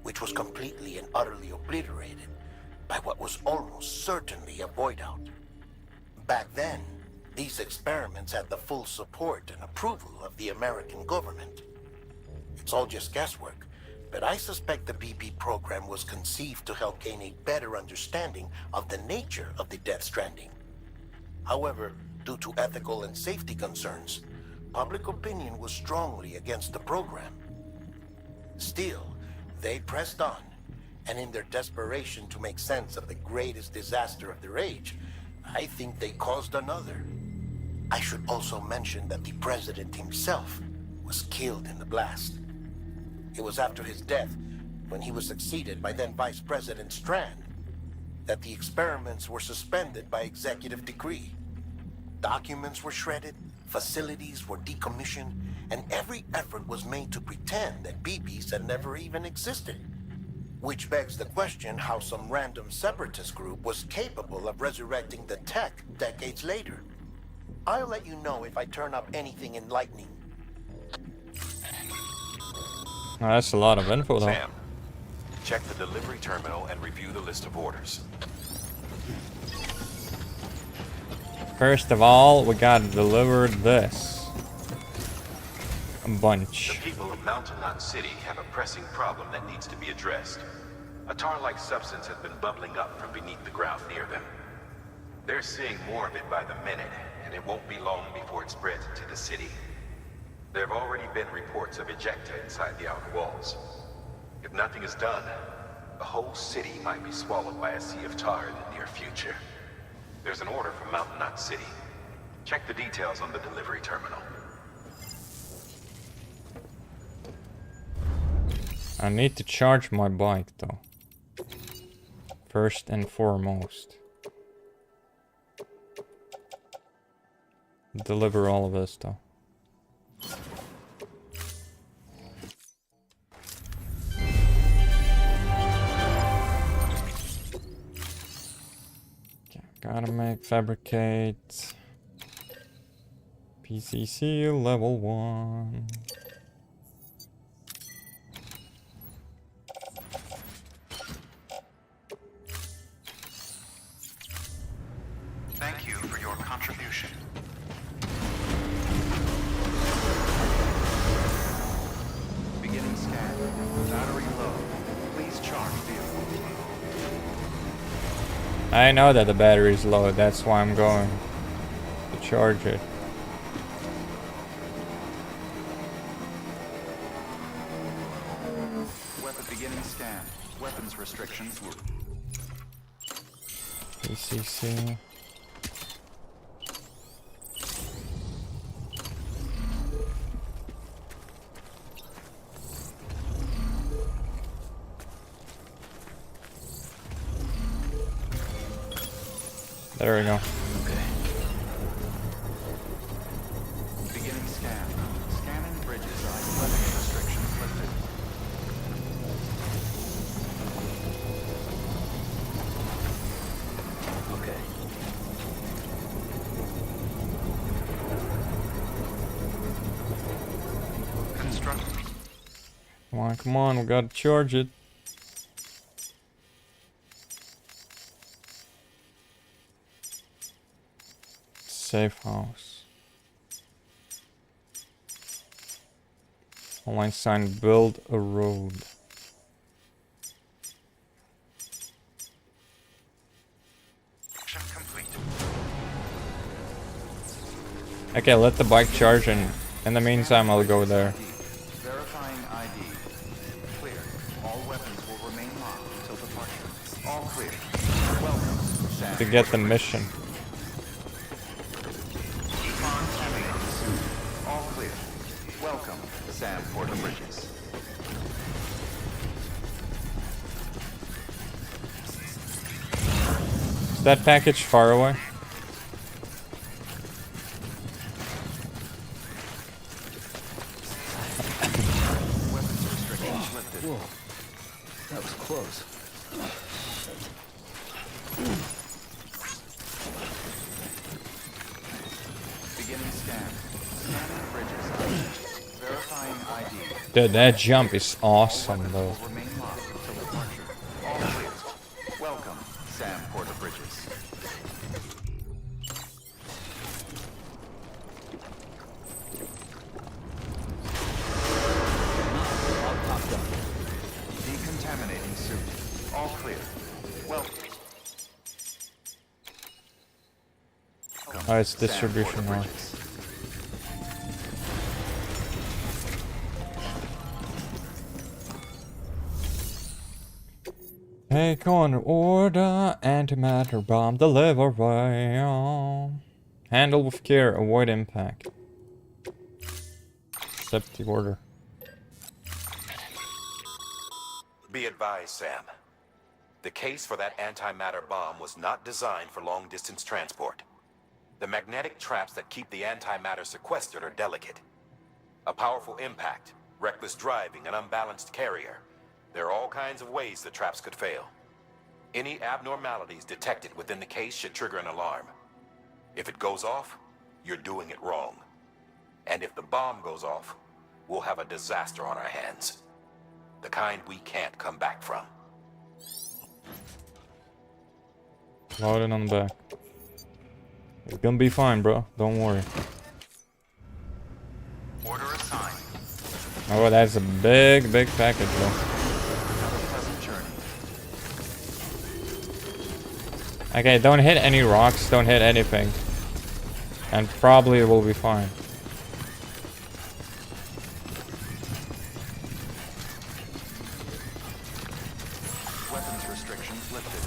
which was completely and utterly obliterated by what was almost certainly a void out. Back then, these experiments had the full support and approval of the American government. It's all just guesswork, but I suspect the BB program was conceived to help gain a better understanding of the nature of the Death Stranding. However, due to ethical and safety concerns, public opinion was strongly against the program. Still, they pressed on, and in their desperation to make sense of the greatest disaster of their age, I think they caused another. I should also mention that the president himself was killed in the blast. It was after his death, when he was succeeded by then Vice President Strand, that the experiments were suspended by executive decree. Documents were shredded, facilities were decommissioned, and every effort was made to pretend that BBs had never even existed. Which begs the question how some random separatist group was capable of resurrecting the tech decades later. I'll let you know if I turn up anything enlightening. Oh, that's a lot of info though. Sam, check the delivery terminal and review the list of orders. First of all, we gotta deliver this. A bunch. The people of Mountain Knot City have a pressing problem that needs to be addressed. A tar-like substance has been bubbling up from beneath the ground near them. They're seeing more of it by the minute, and it won't be long before it spreads into the city. There have already been reports of ejecta inside the outer walls. If nothing is done, the whole city might be swallowed by a sea of tar in the near future. There's an order from Mountain Knot City. Check the details on the delivery terminal. I need to charge my bike though. First and foremost. Deliver all of this though. Okay, gotta fabricate PCC level 1. Thank you for your contribution. Beginning scan. Battery low. Please charge vehicle. I know that the battery is low, that's why I'm going to charge it. Weapon beginning scan. Weapons restrictions. PCC. There we go. Okay. Beginning scan. Scanning bridges. Weapon restrictions lifted. Okay. Construct. Come on, we gotta charge it. Safe house. Online sign, build a road. Okay, let the bike charge, and in the meantime I'll go there. Verifying ID. Clear. All weapons will remain locked until departure. All clear. Welcome, Sam. To get the mission. All clear. Welcome, Sam, for the bridges. Is that package far away? Whoa, that was close. Beginning scan. Scanning bridges. Verifying ID. Dude, that jump is awesome though. Will remain locked until departure. All clear. Welcome, Sam, for the bridges. Decontaminating suit. All clear. Welcome. Oh, it's distribution now. Take on order, antimatter bomb delivery. Handle with care, avoid impact. Accept the order. Be advised, Sam. The case for that antimatter bomb was not designed for long-distance transport. The magnetic traps that keep the antimatter sequestered are delicate. A powerful impact, reckless driving, an unbalanced carrier. There are all kinds of ways the traps could fail. Any abnormalities detected within the case should trigger an alarm. If it goes off, you're doing it wrong. And if the bomb goes off, we'll have a disaster on our hands. The kind we can't come back from. Loading on the back. It's gonna be fine, bro. Don't worry. Order assigned. Oh, that's a big, big package, bro. Have a pleasant journey. Okay, don't hit any rocks, don't hit anything. And probably it will be fine. Weapons restrictions lifted.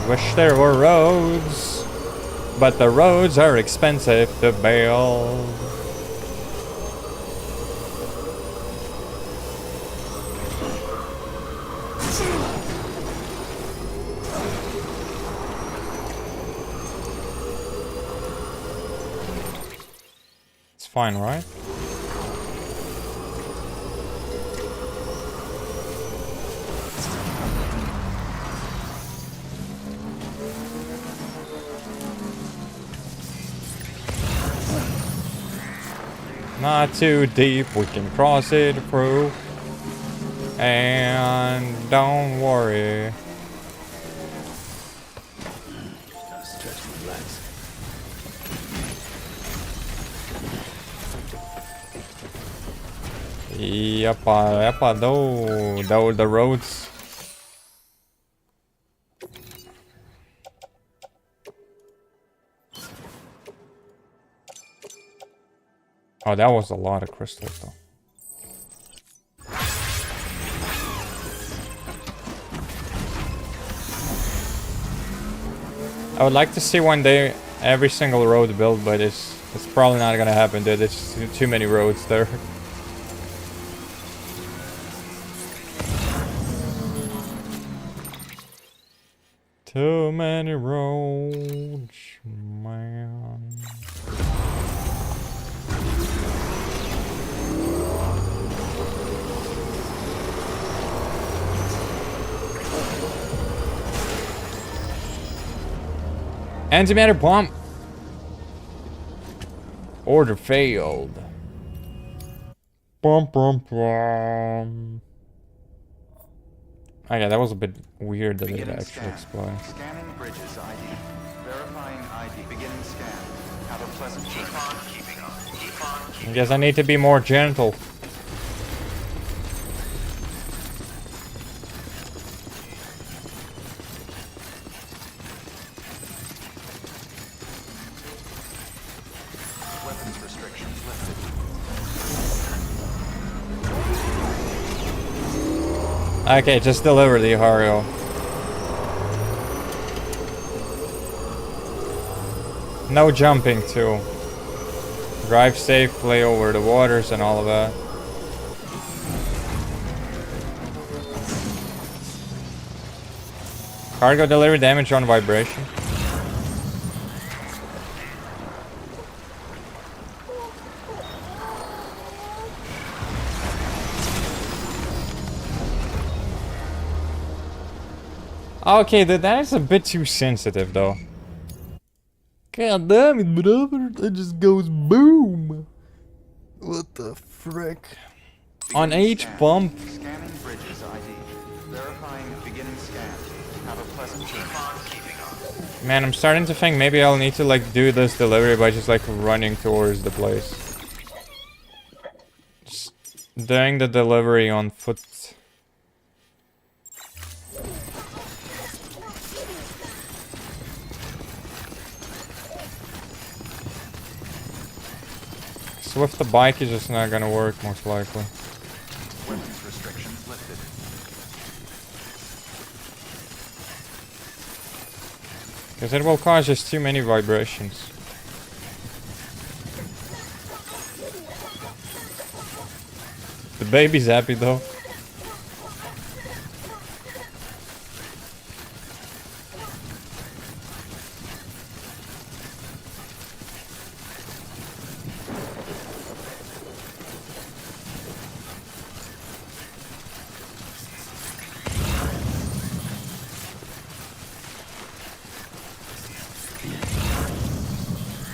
Wish there were roads, but the roads are expensive to build. It's fine, right? Not too deep, we can cross it through. And don't worry. Stretch my legs. Yeppa, though the roads. Oh, that was a lot of crystals though. I would like to see one day every single road built, but it's probably not gonna happen, dude. There's too many roads there. Too many roads, man. Antimatter bomb. Order failed. Bum, bum, bum. Okay, that was a bit weird that it actually explained. Scanning Bridges ID. Verifying ID. Beginning scan. Have a pleasant journey. Keep on keeping on. Keep on keeping I guess I need to be more gentle. Weapons restrictions lifted. Okay, just deliver the cargo. No jumping too. Drive safely over the waters and all of that. Cargo delivery damage on vibration. Okay, that is a bit too sensitive though. God damn it, brother. It just goes boom. What the frick? On each bump. Scanning Bridges ID. Verifying beginning scan. Have a pleasant journey. Man, I'm starting to think maybe I'll need to like do this delivery by just like running towards the place. Just doing the delivery on foot. So with the bike it's just not gonna work most likely. Weapons restrictions lifted. Because it will cause just too many vibrations. The baby's happy though.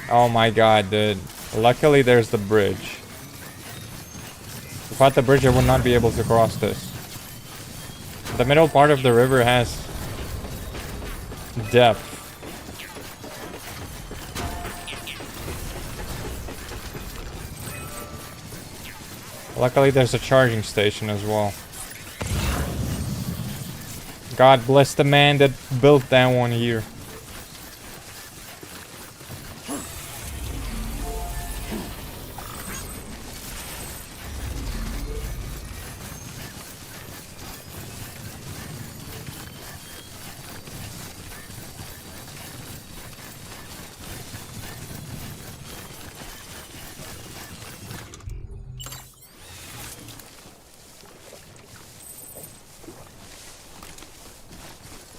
Oh my god, dude. Luckily there's the bridge. Without the bridge I would not be able to cross this. The middle part of the river has depth. Luckily there's a charging station as well. God bless the man that built that one here.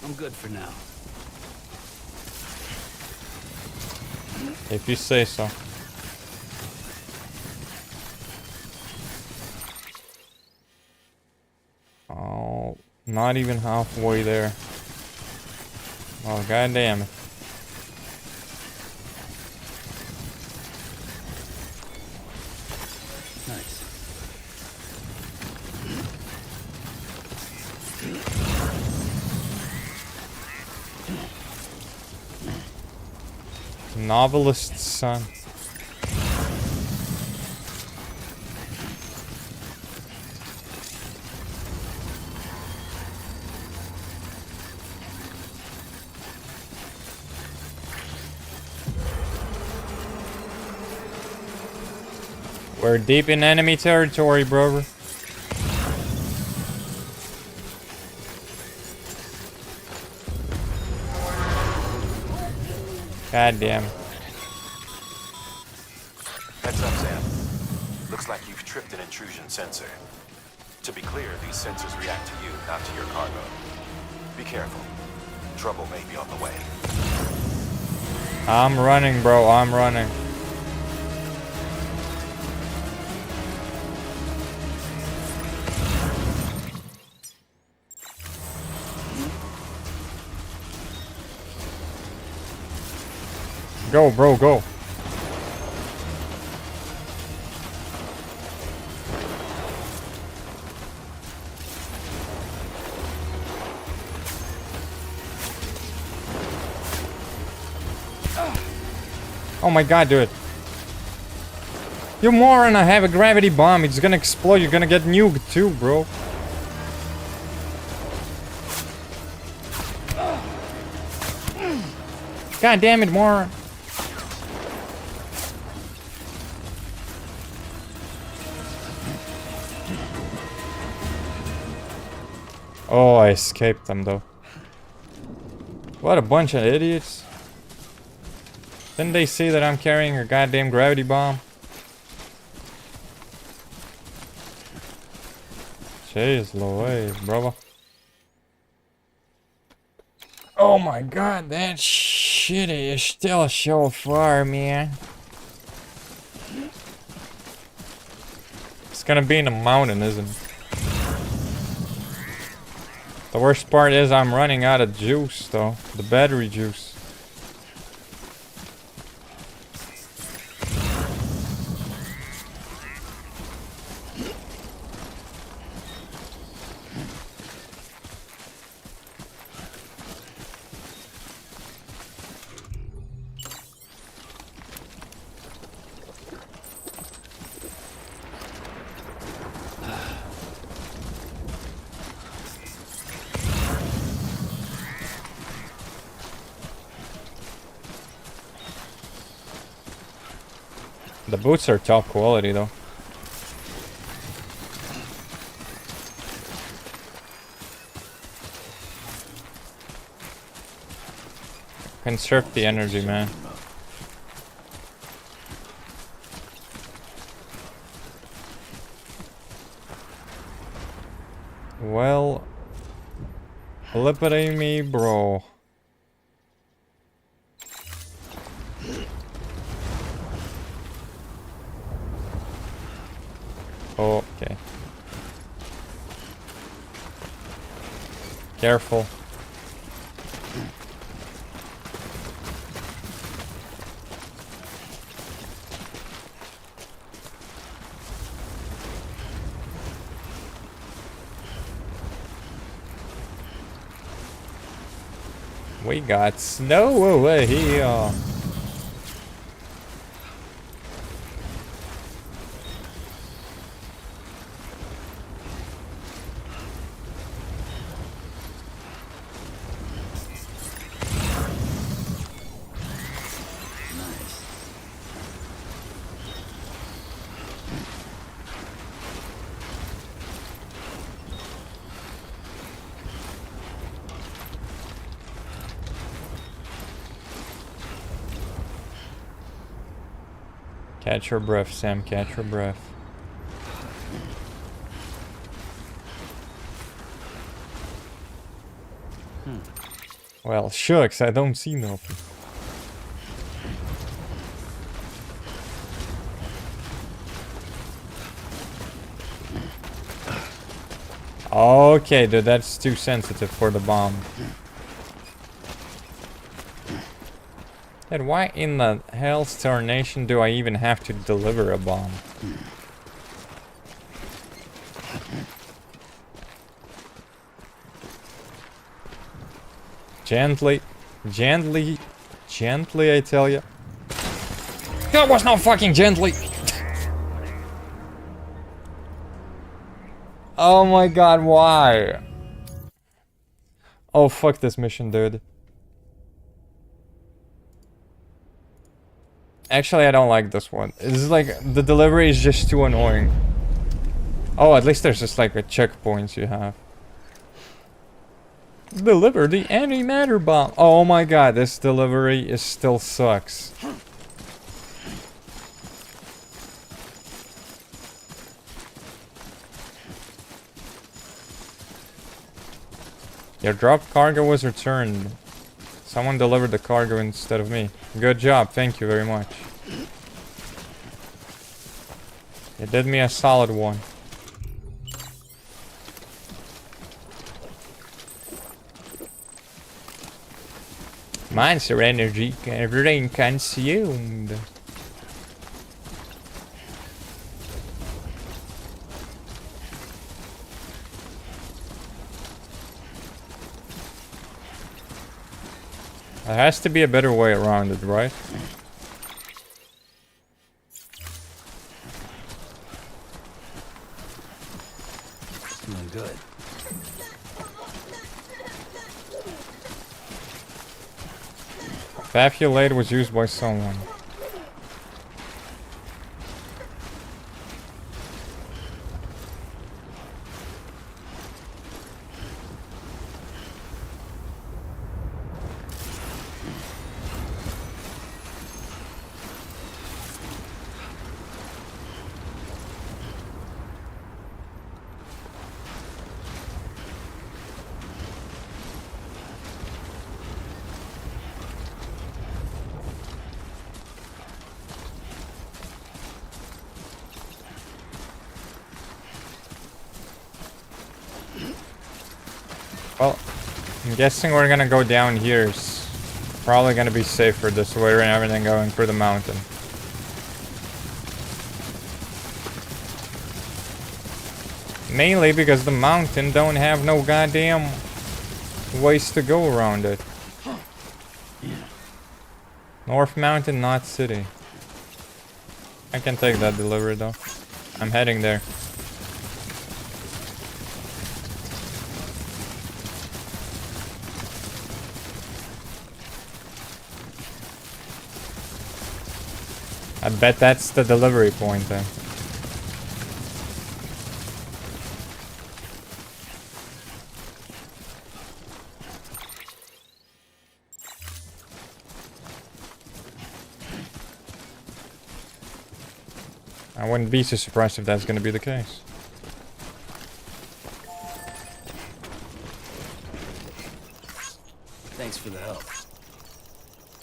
I'm good for now. If you say so. Oh, not even halfway there. Oh, god damn it. Nice. Novelist's son. We're deep in enemy territory, brother. God damn. Heads up, Sam. Looks like you've tripped an intrusion sensor. To be clear, these sensors react to you, not to your cargo. Be careful. Trouble may be on the way. I'm running, bro. I'm running. Go, bro, go. Oh my god, dude. You moron, I have a gravity bomb. It's gonna explode. You're gonna get nuked too, bro. God damn it, moron. Oh, I escaped them though. What a bunch of idiots. Didn't they see that I'm carrying a goddamn gravity bomb? Jeez Louise, brother. Oh my god, that shit is still so far, man. It's gonna be in the mountain, isn't it? The worst part is I'm running out of juice, though. The battery juice. The boots are top quality though. Conserve the energy, man. Well, flippity me, bro. Okay. Careful. We got snow over here. Catch your breath, Sam. Catch your breath. Well, shucks, I don't see nothing. Okay, dude, that's too sensitive for the bomb. And why in the hell's tarnation do I even have to deliver a bomb? Gently, gently, gently, I tell ya. That was not fucking gently! Oh my god, why? Oh, fuck this mission, dude. Actually, I don't like this one. It's like, the delivery is just too annoying. Oh, at least there's just like a checkpoints you have. Deliver the antimatter bomb. Oh my god, this delivery is still sucks. Your dropped cargo was returned. Someone delivered the cargo instead of me. Good job, thank you very much. You did me a solid one. Monster energy, everything consumed. There has to be a better way around it, right? Doing good. Fafulate was used by someone. Well, I'm guessing we're gonna go down here. It's probably gonna be safer this way rather than going through the mountain. Mainly because the mountain don't have no goddamn ways to go around it. North Mountain, not city. I can take that delivery though. I'm heading there. I bet that's the delivery point then. I wouldn't be so surprised if that's going to be the case. Thanks for the help.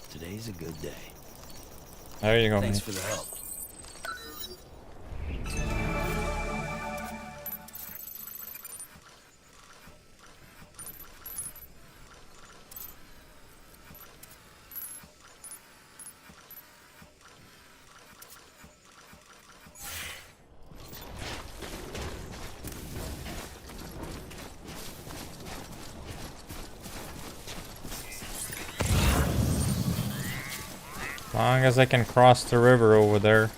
Today's a good day. There you go, Thanks mate. for the help. As long as I can cross the river over there.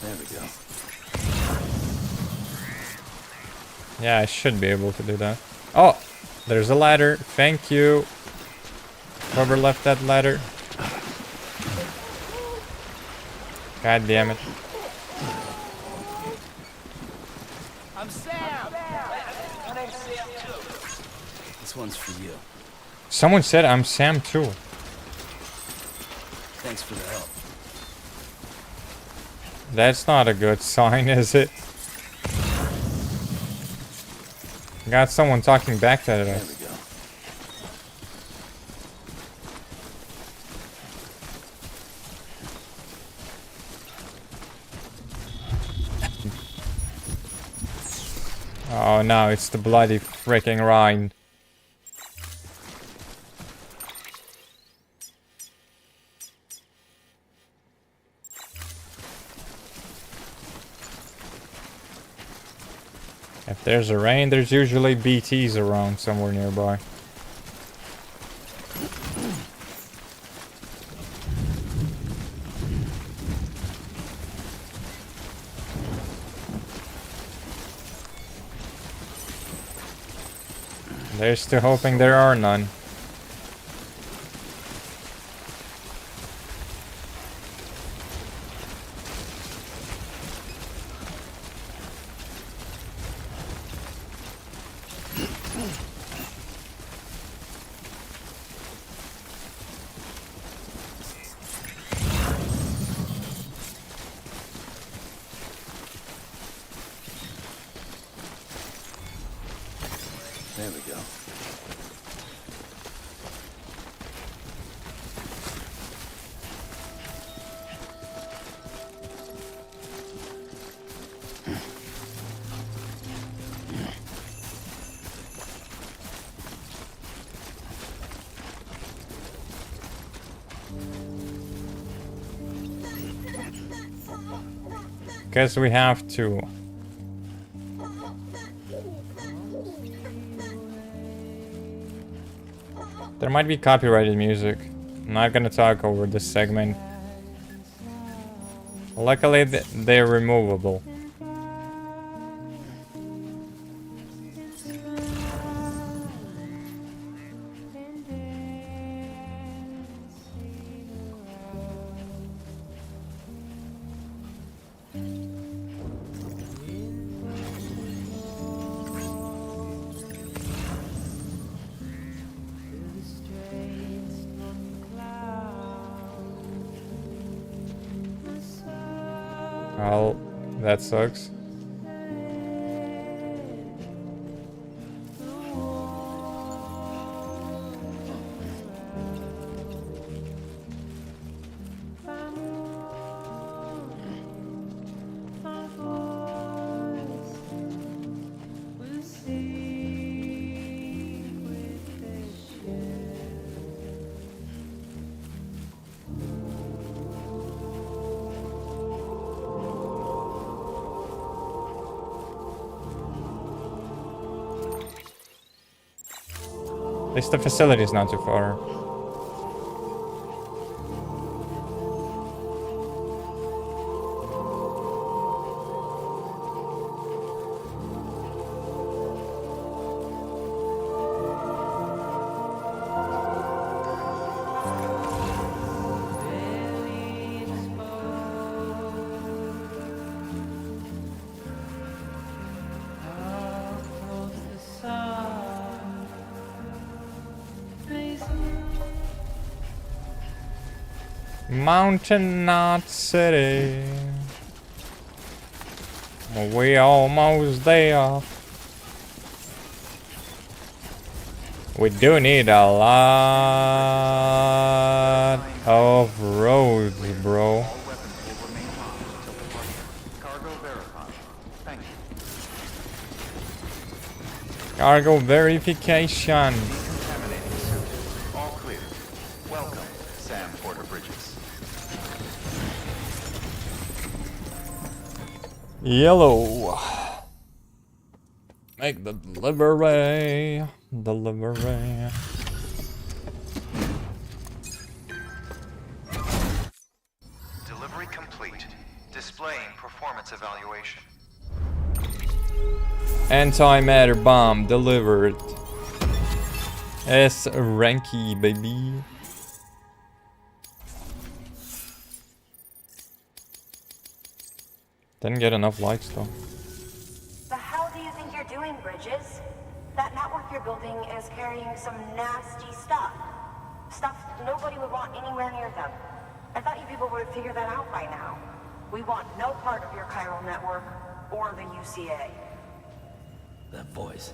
There we go. Yeah, I should be able to do that. Oh, there's a ladder. Thank you. Whoever left that ladder. God damn it. I'm Sam. My name's Sam too. This one's for you. Someone said I'm Sam too. Thanks for the help. That's not a good sign, is it? Got someone talking back to There us. we go. Oh no, it's the bloody freaking Rhine. If there's a rain, there's usually BTs around somewhere nearby. They're still hoping there are none. There we go. Guess we have to. There might be copyrighted music. I'm not gonna talk over this segment. Luckily, they're removable. Well, that sucks. At least the facility is not too far. Mountain Knot City. We almost there. We do need a lot of roads, bro. All weapons will remain locked until departure. Cargo verified. Thank you. Cargo verification. Decontaminating suit. All clear. Welcome, Sam Porter Bridges. Yellow. Make the delivery. Delivery. Delivery complete. Displaying performance evaluation. Antimatter bomb delivered. S ranky, baby. Didn't get enough likes though. The hell do you think you're doing, Bridges? That network you're building is carrying some nasty stuff. Stuff nobody would want anywhere near them. I thought you people would have figured that out by now. We want no part of your chiral network or the UCA. That voice.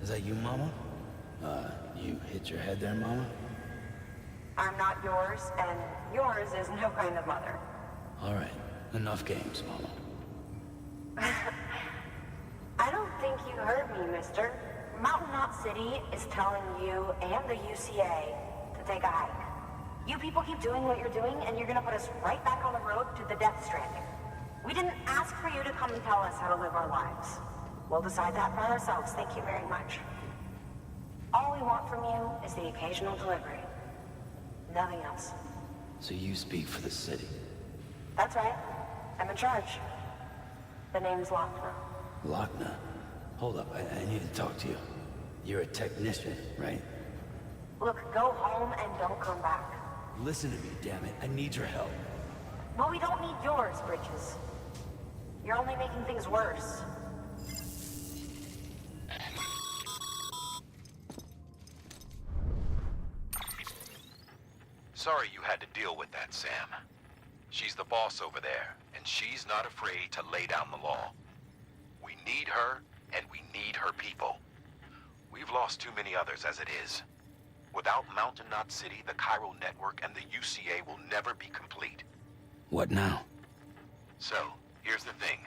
Is that you, Mama? You hit your head there, Mama? I'm not yours, and yours is no kind of mother. All right. Enough games, Mama. I don't think you heard me, mister. Mountain Knot City is telling you and the UCA to take a hike. You people keep doing what you're doing, and you're gonna put us right back on the road to the death stranding. We didn't ask for you to come and tell us how to live our lives. We'll decide that for ourselves, thank you very much. All we want from you is the occasional delivery. Nothing else. So you speak for the city. That's right. I'm in charge. The name's Lochner. Lochner? Hold up, I need to talk to you. You're a technician, right? Look, go home and don't come back. Listen to me, damn it. I need your help. Well, we don't need yours, Bridges. You're only making things worse. Sorry you had to deal with that, Sam. She's the boss over there, and she's not afraid to lay down the law. We need her, and we need her people. We've lost too many others as it is. Without Mountain Knot City, the chiral network, and the UCA will never be complete. What now? So, here's the thing.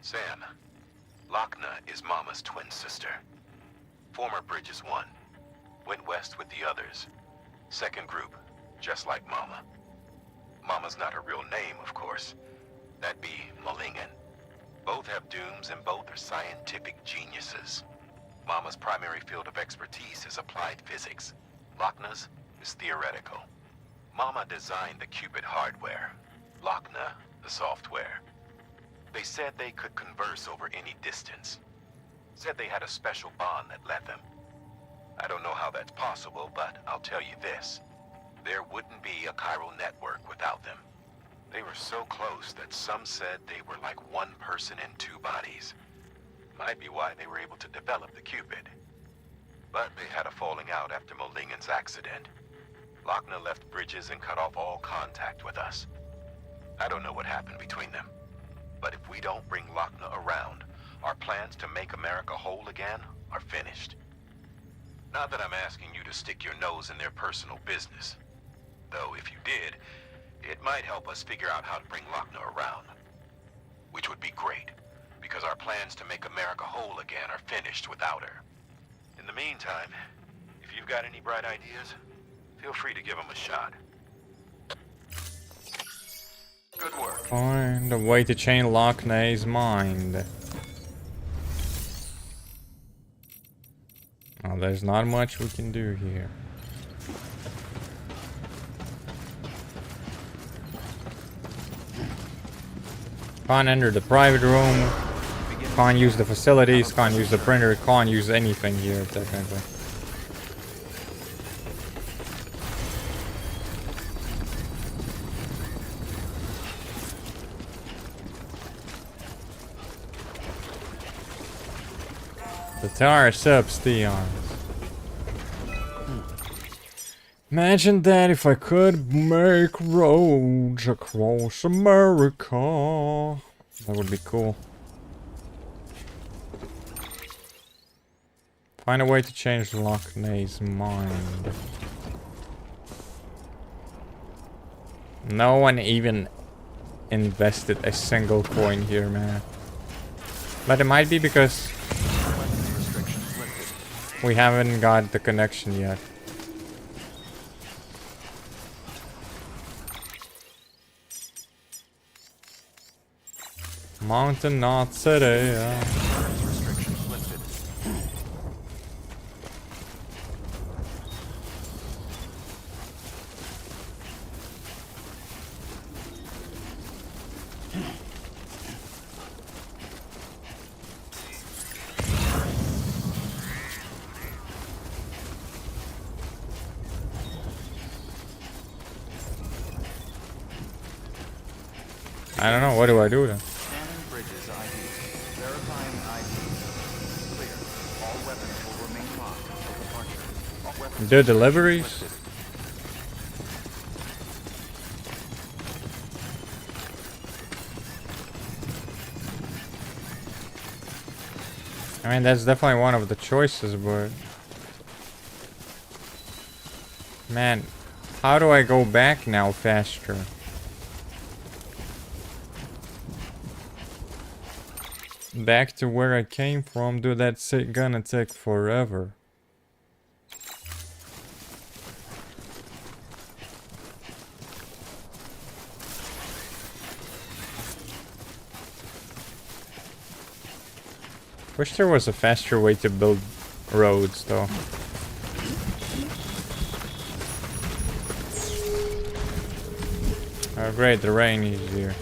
Sam, Lochner is Mama's twin sister. Former Bridges 1. Went west with the others. Second group, just like Mama. Mama's not her real name, of course. That'd be Malingen. Both have dooms and both are scientific geniuses. Mama's primary field of expertise is applied physics. Lochner's is theoretical. Mama designed the qubit hardware. Lochner the software. They said they could converse over any distance. Said they had a special bond that led them. I don't know how that's possible, but I'll tell you this. There wouldn't be a chiral network without them. They were so close that some said they were like one person in two bodies. Might be why they were able to develop the Cupid. But they had a falling out after Molingen's accident. Lochner left Bridges and cut off all contact with us. I don't know what happened between them. But if we don't bring Lochner around, our plans to make America whole again are finished. Not that I'm asking you to stick your nose in their personal business. Though if you did, it might help us figure out how to bring Lochner around. Which would be great, because our plans to make America whole again are finished without her. In the meantime, if you've got any bright ideas, feel free to give them a shot. Good work. Find a way to change Lochner's mind. Oh, there's not much we can do here. Can't enter the private room. Can't use the facilities. Can't use the printer. Can't use anything here, technically. The tower substation. Imagine that if I could make roads across America. That would be cool. Find a way to change Lochner's mind. No one even invested a single coin here, man. But it might be because we haven't got the connection yet. Mountain Knot City, yeah. I don't know, what do I do then? Scanning bridges ID. Verifying ID. Clear. All weapons will remain locked until departure. All weapons Do deliveries? I mean, that's definitely one of the choices, but... Man, how do I go back now faster? Back to where I came from, dude, that's gonna take forever. Wish there was a faster way to build roads, though. Oh great, the rain is here.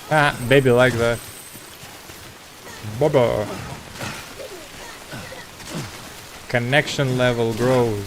Ah, baby like that. Baba. Connection level grows.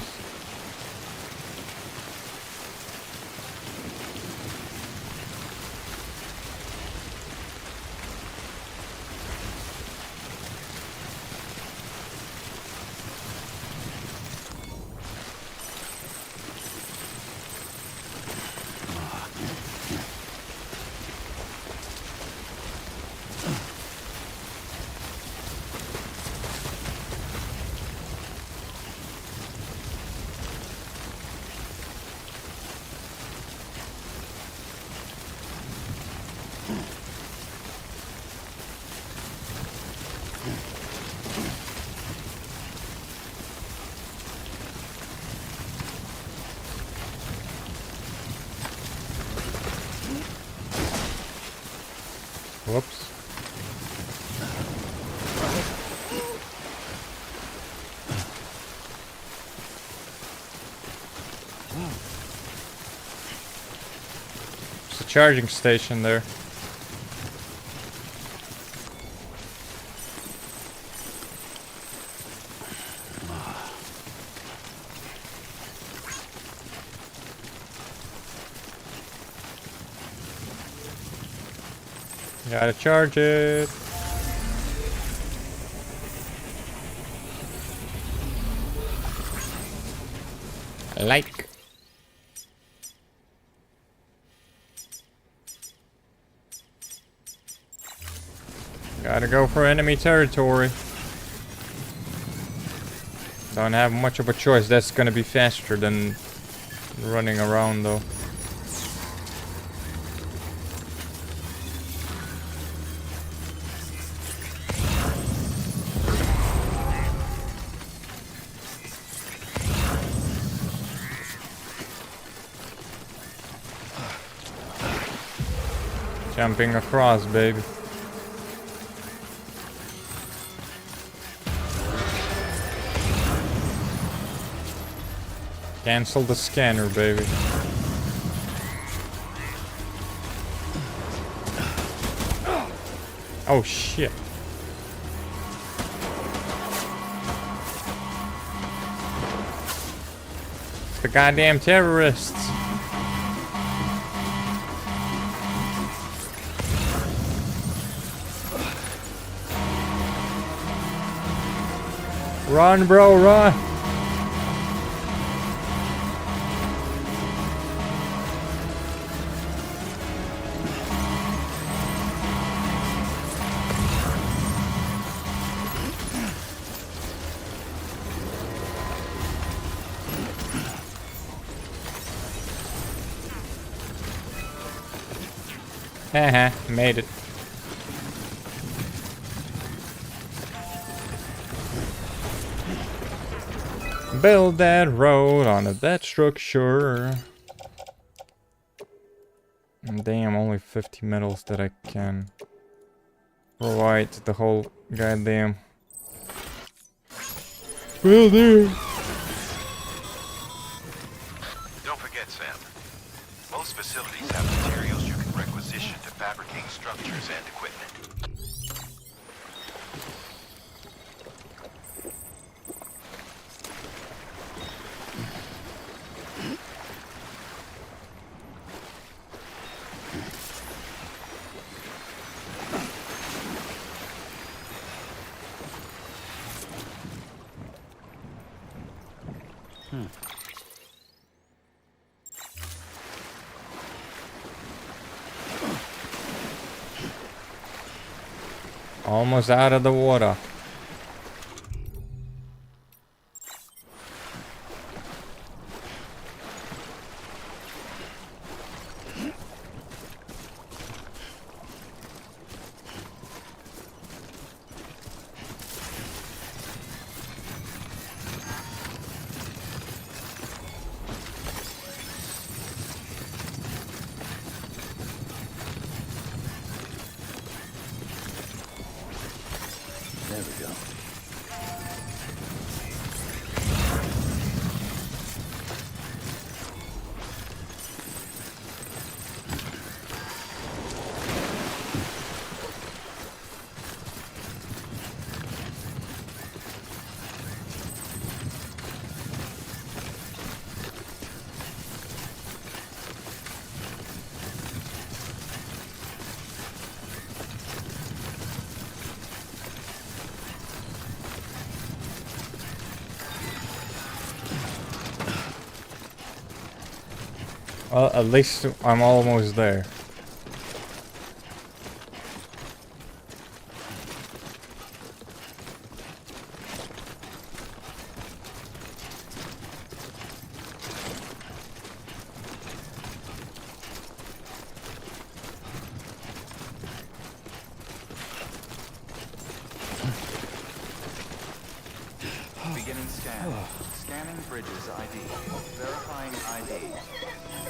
Whoops. There's a charging station there. Gotta charge it. Like. Gotta go for enemy territory. Don't have much of a choice. That's gonna be faster than running around though. Jumping across, baby. Cancel the scanner, baby. Oh shit. The goddamn terrorists. Run, bro, run! Haha, made it. Build that road onto that structure. Damn, only 50 metals that I can provide the whole goddamn building. Don't forget, Sam. Most facilities have materials you can requisition to fabricate structures and equipment. Almost out of the water. There we go. Well, at least I'm almost there. Beginning scan. Scanning bridges ID. Verifying ID.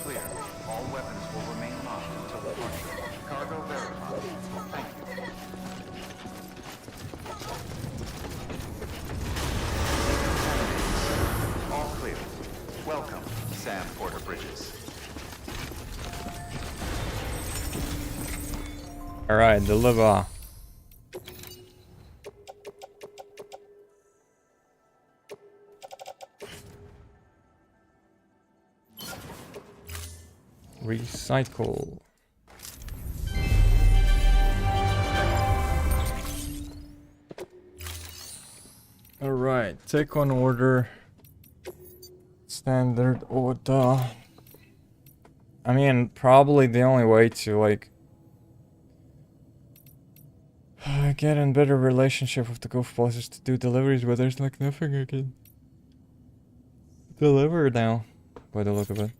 Clear. All weapons will remain locked until departure. Cargo verified. Thank you. All clear. Welcome, Sam Porter Bridges. Alright, deliver. Recycle. Alright, take on order. Standard order. I mean, probably the only way to, like, get in better relationship with the goofballs is to do deliveries, but there's like nothing I can deliver now, by the look of it.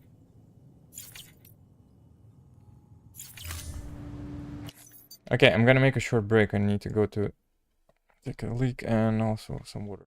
Okay, I'm gonna make a short break. I need to go to take a leak and also some water.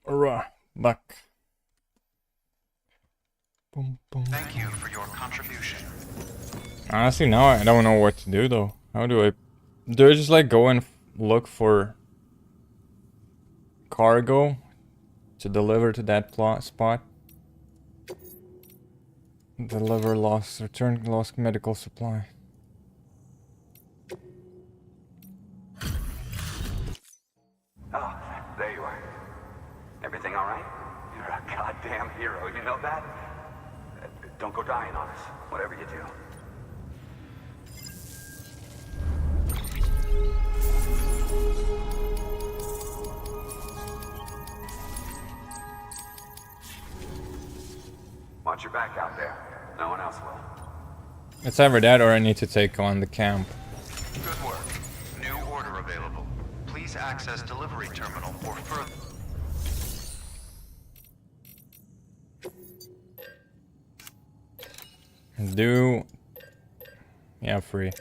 Alright, back. Boom, boom. Thank you for your contribution. Honestly, now I don't know what to do though. How do I just like go and look for cargo to deliver to that spot? Deliver lost, return lost medical supply. Oh, there you are. Everything all right? You're a goddamn hero, you know that? Don't go dying on us, whatever you do. Watch your back out there. No one else will. It's either that or I need to take on the camp. Good work. New order available. Please access delivery terminal for further. Do... Yeah, free.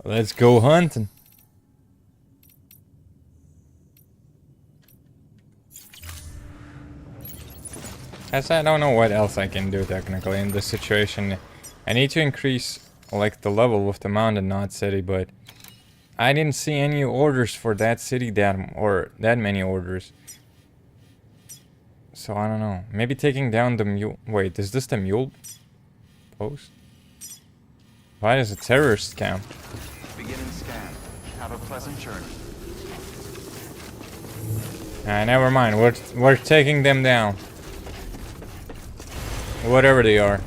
Let's go hunting. As I don't know what else I can do technically in this situation. I need to increase like the level with the Mountain Knot City, but I didn't see any orders for that city or that many orders. So I don't know. Maybe taking down the mule. Wait, is this the mule post? Why is a terrorist camp? Beginning scan. Have a pleasant journey. Never mind. We're taking them down. Whatever they are.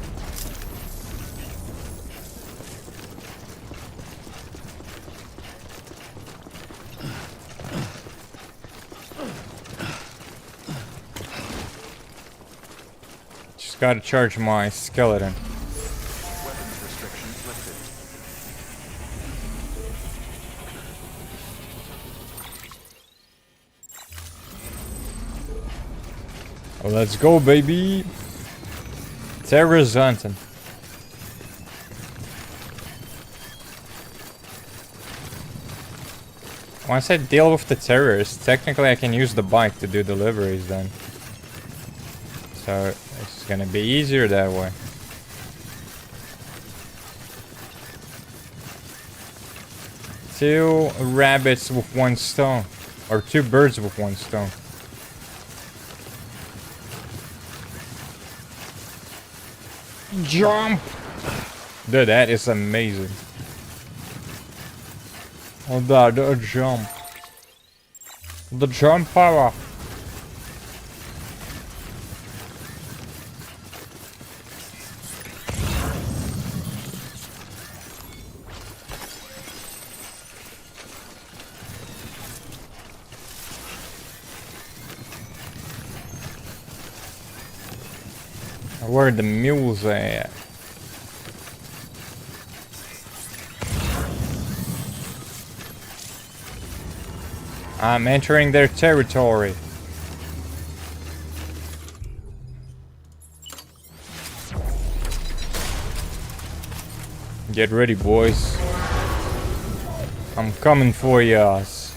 Just gotta charge my skeleton. Weapons restrictions lifted. Oh, let's go, baby. Terrorist hunting. Once I deal with the terrorists, technically I can use the bike to do deliveries then. So it's gonna be easier that way. Two rabbits with one stone. Or two birds with one stone. Jump! Dude, that is amazing. Oh, the jump. The jump power. Where the mules are at? I'm entering their territory. Get ready, boys. I'm coming for yas.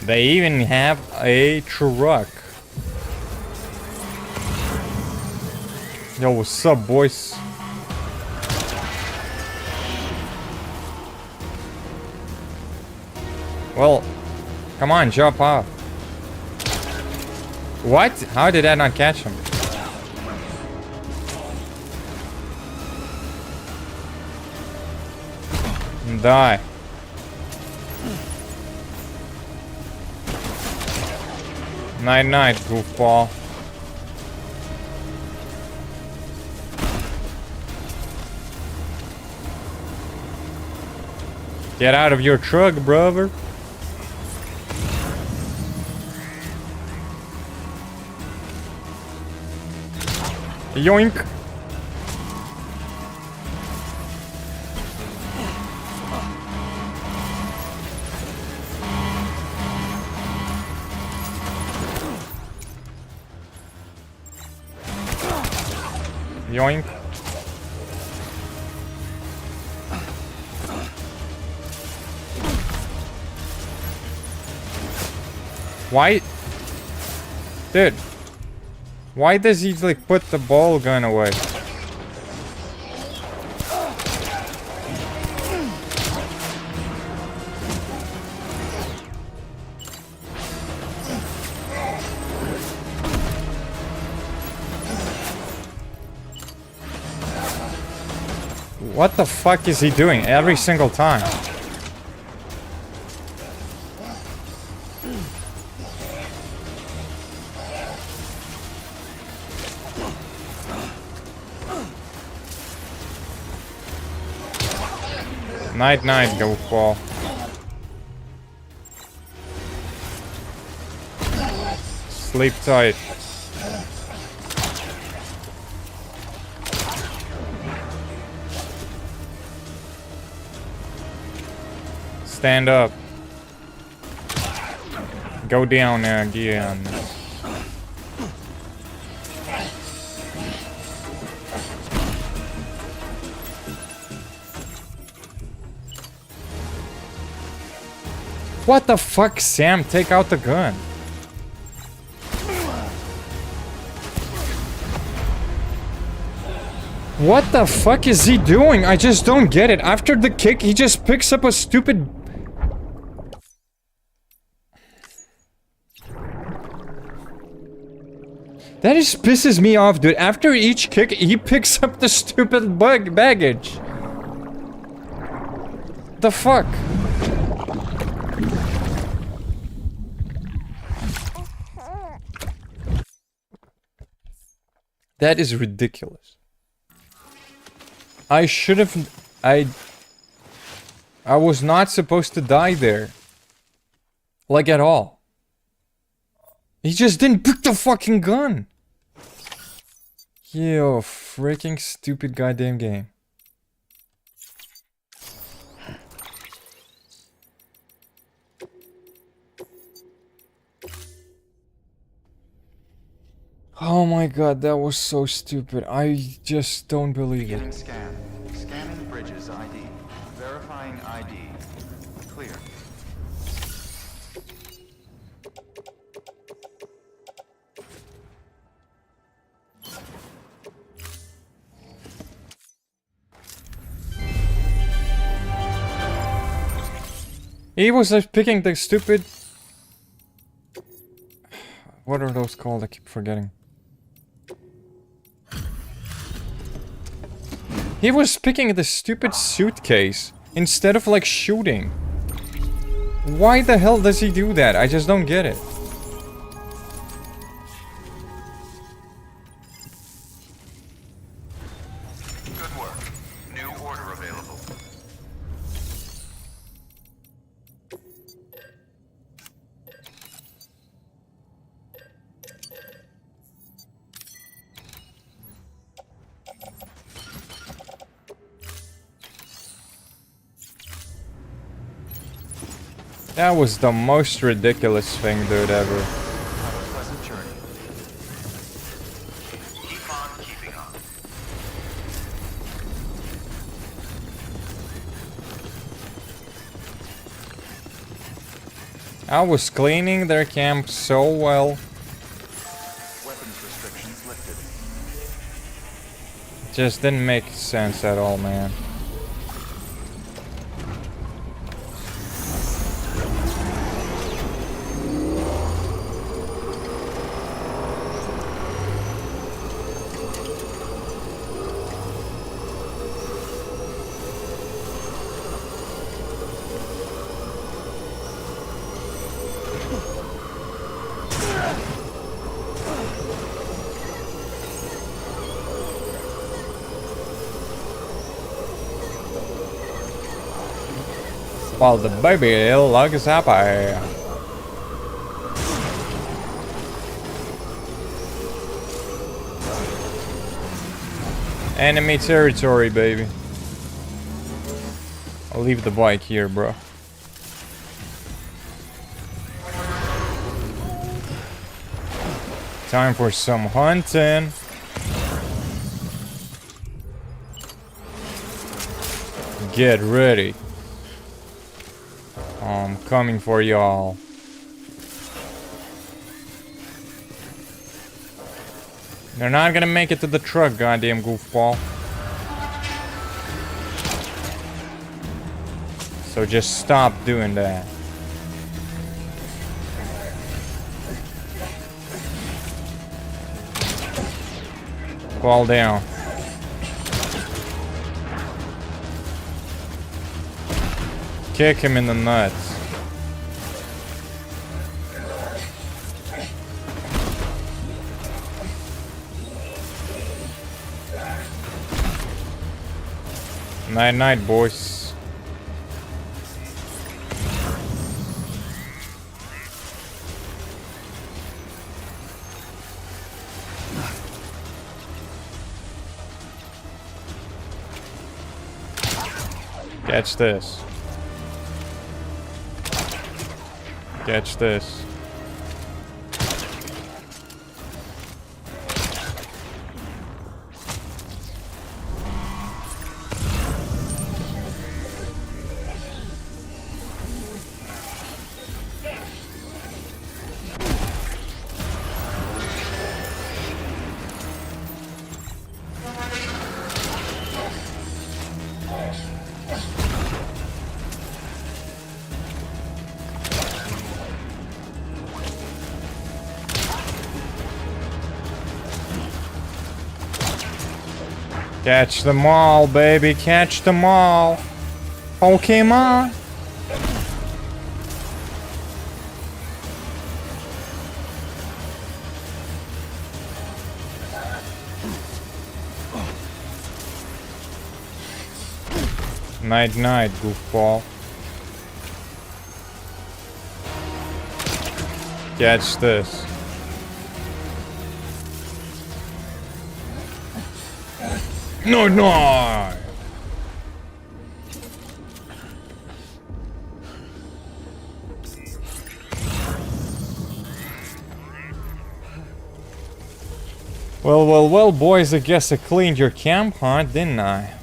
They even have a truck. Yo, what's up, boys? Well, come on, jump off. What? How did I not catch him? Die. Night night, goofball. Get out of your truck, brother. Yoink. Yoink. Why? Dude. Why does he like put the ball gun away? What the fuck is he doing every single time? Night night, goofball. Sleep tight. Stand up. Go down again. What the fuck, Sam? Take out the gun. What the fuck is he doing? I just don't get it. After the kick, he just picks up a stupid... That just pisses me off, dude. After each kick, he picks up the stupid baggage. The fuck? That is ridiculous. I should have... I was not supposed to die there. Like, at all. He just didn't pick the fucking gun. Yo, freaking stupid goddamn game. Oh my god, that was so stupid. I just don't believe it. Beginning scan. Scanning Bridges ID. Verifying ID. Clear. He was just picking the stupid... What are those called? I keep forgetting. He was picking the stupid suitcase instead of like shooting. Why the hell does he do that? I just don't get it. Good work. New order available. That was the most ridiculous thing, dude, ever. Have a pleasant journey. Keep on keeping on. I was cleaning their camp so well. Weapons restrictions lifted. Just didn't make sense at all, man. While the baby looks happy. Enemy territory, baby. I'll leave the bike here, bro. Time for some hunting. Get ready. I'm coming for y'all. They're not gonna make it to the truck, goddamn goofball. So just stop doing that. Fall down. Kick him in the nuts. Night night, boys. Catch this. Catch this. Catch them all, baby. Catch them all. Pokemon. Night night, goofball. Catch this. No, no. Well, boys, I guess I cleaned your camp, huh? Didn't I?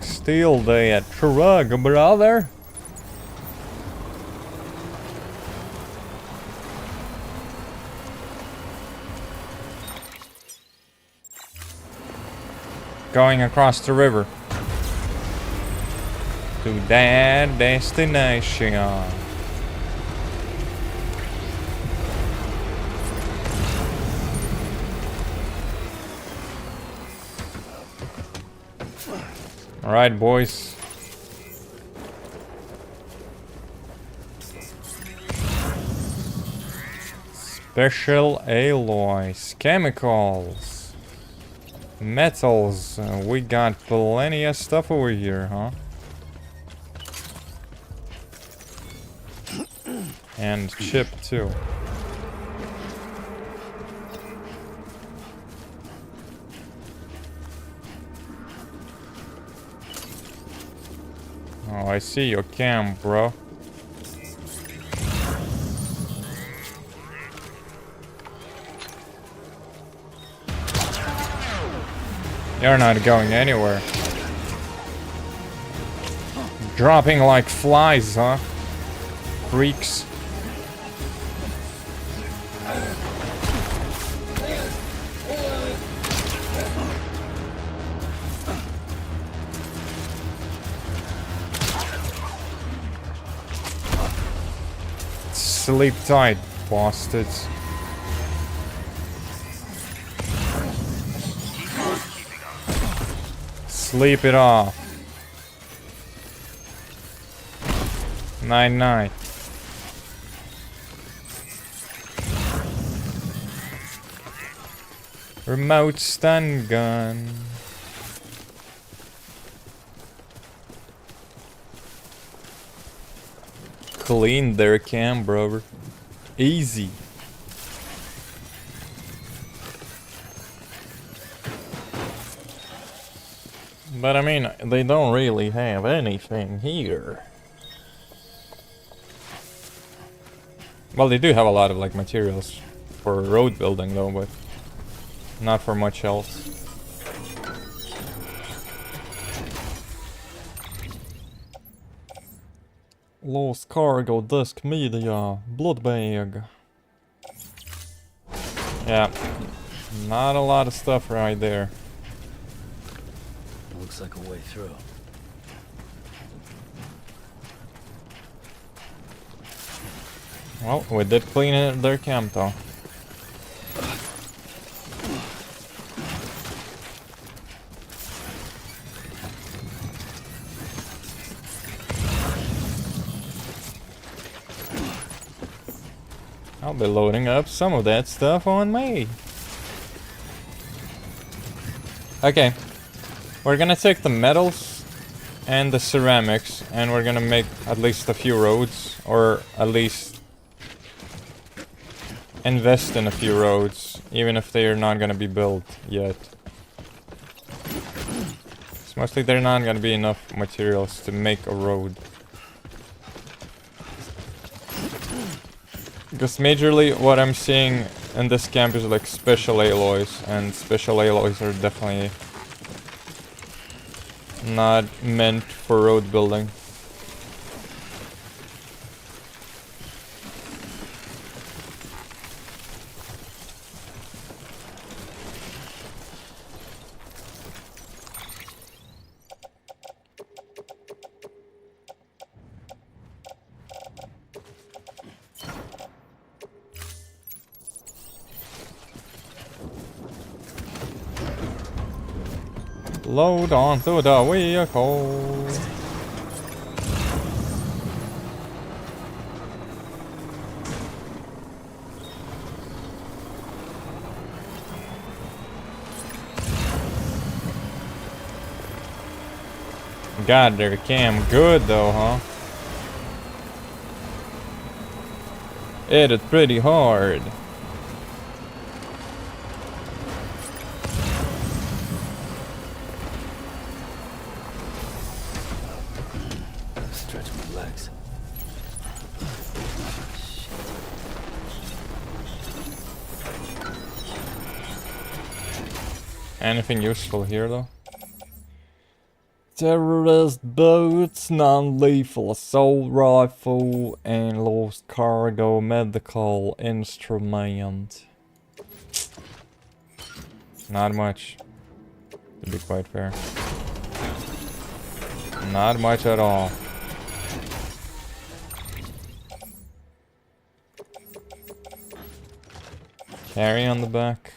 Steal that truck, brother. Going across the river to that destination. All right, boys. Special alloys, chemicals, metals. We got plenty of stuff over here, huh? And chip too. Oh, I see your camp, bro. You're not going anywhere. Dropping like flies, huh? Freaks. Sleep tight, bastards. Sleep it off. Night night. Remote stun gun. Clean their cam, bro. Easy. But I mean, they don't really have anything here. Well, they do have a lot of like materials for road building though, but not for much else. Lost cargo, disk media, blood bag. Yeah, not a lot of stuff right there. Looks like a way through. Well, we did clean their camp though. I'll be loading up some of that stuff on me. Okay. We're gonna take the metals and the ceramics and we're gonna make at least a few roads, or at least invest in a few roads, even if they are not gonna be built yet. It's mostly there not gonna be enough materials to make a road. Because majorly what I'm seeing in this camp is like special alloys, and special alloys are definitely not meant for road building. Load onto the vehicle. God, their cam good though, huh? Hit it pretty hard. Stretch my legs. Anything useful here though? Terrorist boats, non-lethal assault rifle, and lost cargo medical instrument. Not much, to be quite fair. Not much at all. Carry on the back.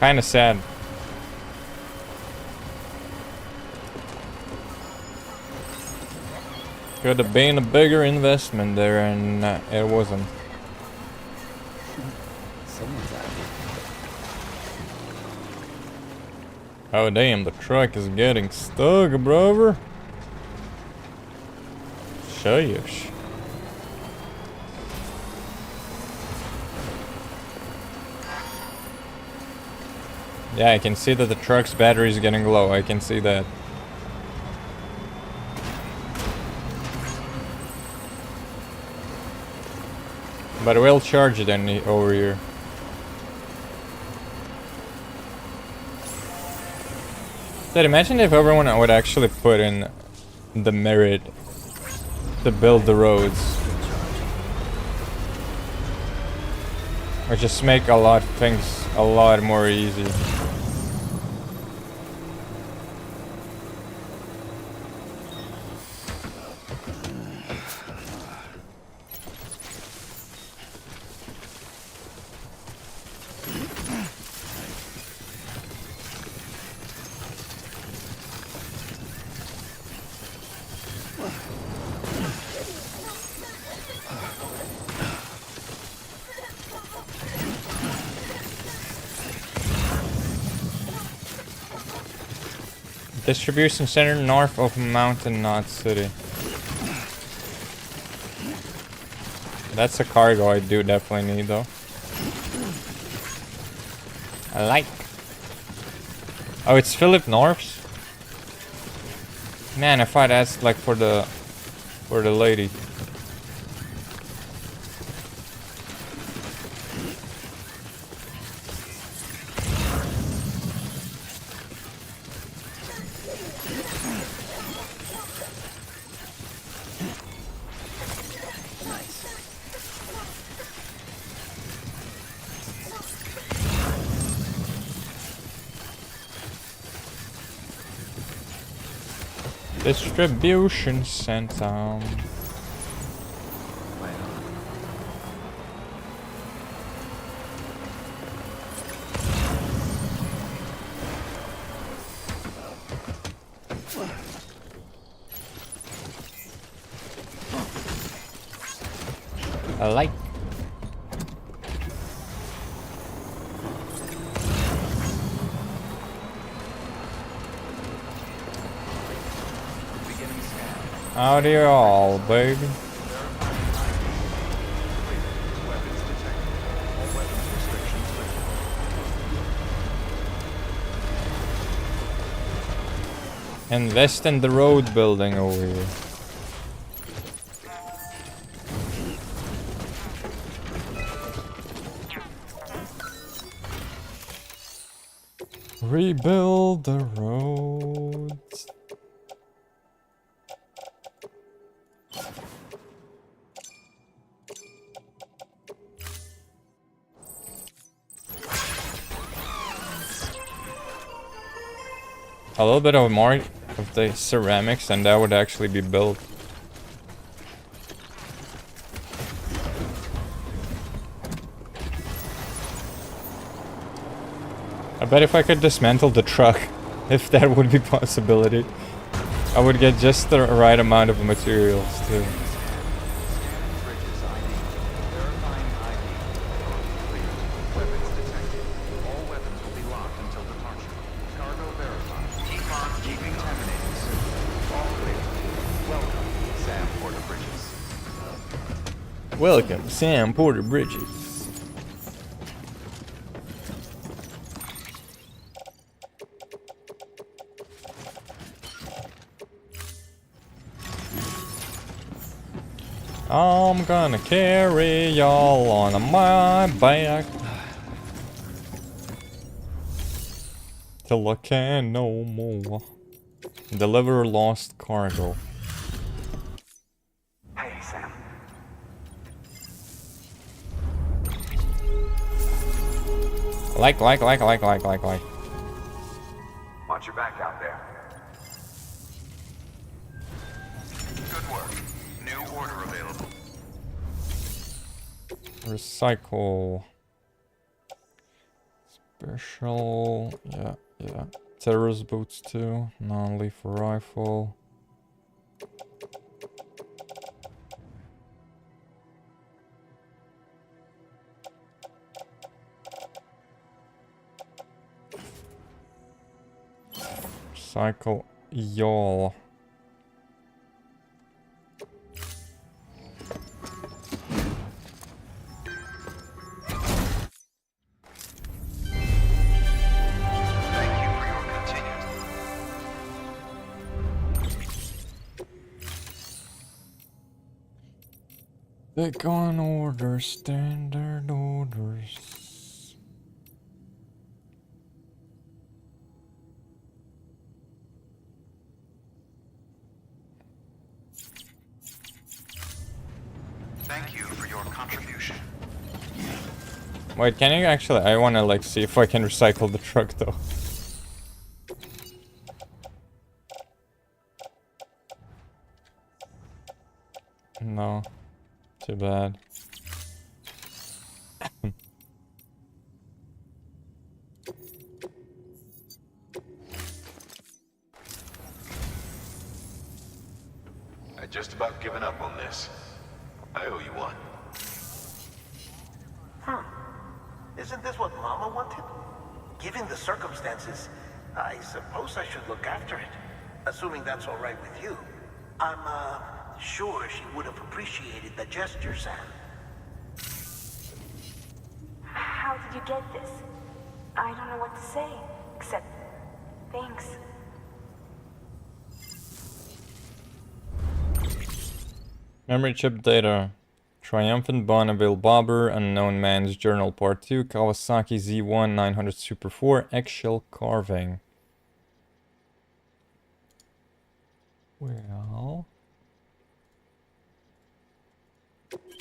Kinda sad. Could have been a bigger investment there, and it wasn't. Someone's happy. Oh damn, the truck is getting stuck, brother. Sheesh. Yeah, I can see that the truck's battery is getting low. I can see that. But we'll charge it over here. Dude, imagine if everyone would actually put in the merit to build the roads. Or just make a lot of things a lot more easy. Distribution center north of Mountain Knot City. That's a cargo I do definitely need though. I like. Oh, it's Philip North's? Man, I thought that's like for the lady. Distribution center. Like. Howdy all, baby. Invest in the road building over here. Rebuild the roads. A little bit of more of the ceramics and that would actually be built. I bet if I could dismantle the truck, if that would be a possibility, I would get just the right amount of materials too. Welcome, Sam Porter Bridges. I'm gonna carry y'all on my back till I can no more. Deliver lost cargo. Hey, Sam. Like. Watch your back out there. Good work. New order available. Recycle. Special. Yeah. Terrorist boots too. Non-lethal rifle. Recycle y'all. Take on order, standard orders. Thank you for your contribution. Wait, can you actually? I wanna like see if I can recycle the truck though. No. Too bad. I'd just about given up on this. I owe you one. Isn't this what Mama wanted? Given the circumstances, I suppose I should look after it. Assuming that's all right with you. I'm, sure she would have appreciated the gesture, Sam. How did you get this? I don't know what to say, except thanks. Memory chip data. Triumphant Bonneville Bobber, Unknown Man's Journal Part 2, Kawasaki Z1 900 Super 4, eggshell carving. Well...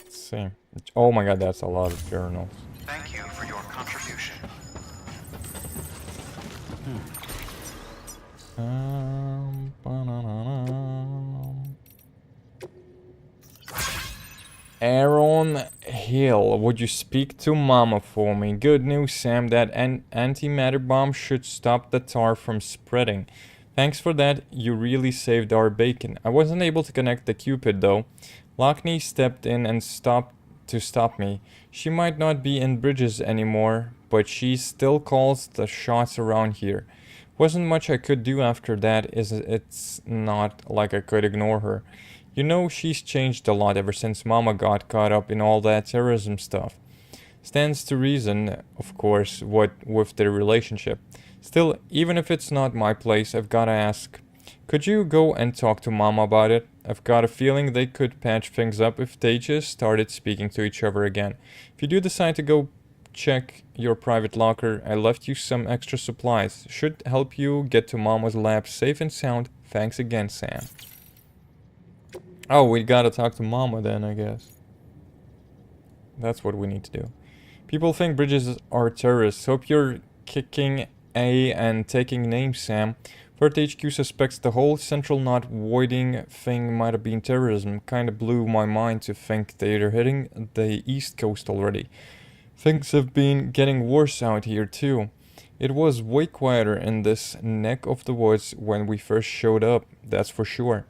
let's see. Oh my god, that's a lot of journals. Thank you for your contribution. Aaron Hill, would you speak to Mama for me? Good news, Sam, that antimatter bomb should stop the tar from spreading. Thanks for that, you really saved our bacon. I wasn't able to connect the Cupid though. Lockney stepped in and stopped to stop me. She might not be in Bridges anymore, but she still calls the shots around here. Wasn't much I could do after that, it's not like I could ignore her. You know, she's changed a lot ever since Mama got caught up in all that terrorism stuff. Stands to reason, of course, what with their relationship. Still, even if it's not my place, I've gotta ask. Could you go and talk to Mama about it? I've got a feeling they could patch things up if they just started speaking to each other again. If you do decide to go check your private locker, I left you some extra supplies. Should help you get to Mama's lab safe and sound. Thanks again, Sam. Oh, we gotta talk to Mama then, I guess. That's what we need to do. People think Bridges are terrorists. Hope you're kicking A and taking names, Sam. Fort HQ suspects the whole central knot voiding thing might have been terrorism. Kinda blew my mind to think they're hitting the East Coast already. Things have been getting worse out here too. It was way quieter in this neck of the woods when we first showed up, that's for sure.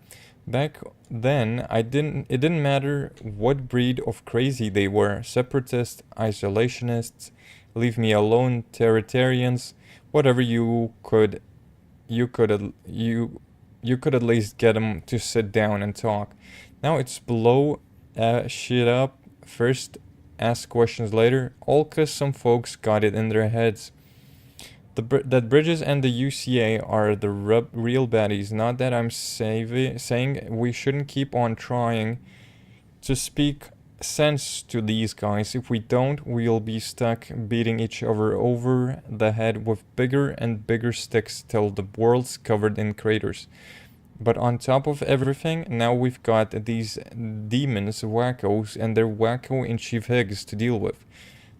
Back then, it didn't matter what breed of crazy they were. Separatists, isolationists, leave me alone, territarians, whatever you could at least get them to sit down and talk. Now it's blow shit up first, ask questions later, all 'cause some folks got it in their heads. That Bridges and the UCA are the real baddies. Not that I'm saying we shouldn't keep on trying to speak sense to these guys. If we don't, we'll be stuck beating each other over the head with bigger and bigger sticks till the world's covered in craters. But on top of everything, now we've got these demons, wackos, and their wacko in Chief Higgs to deal with.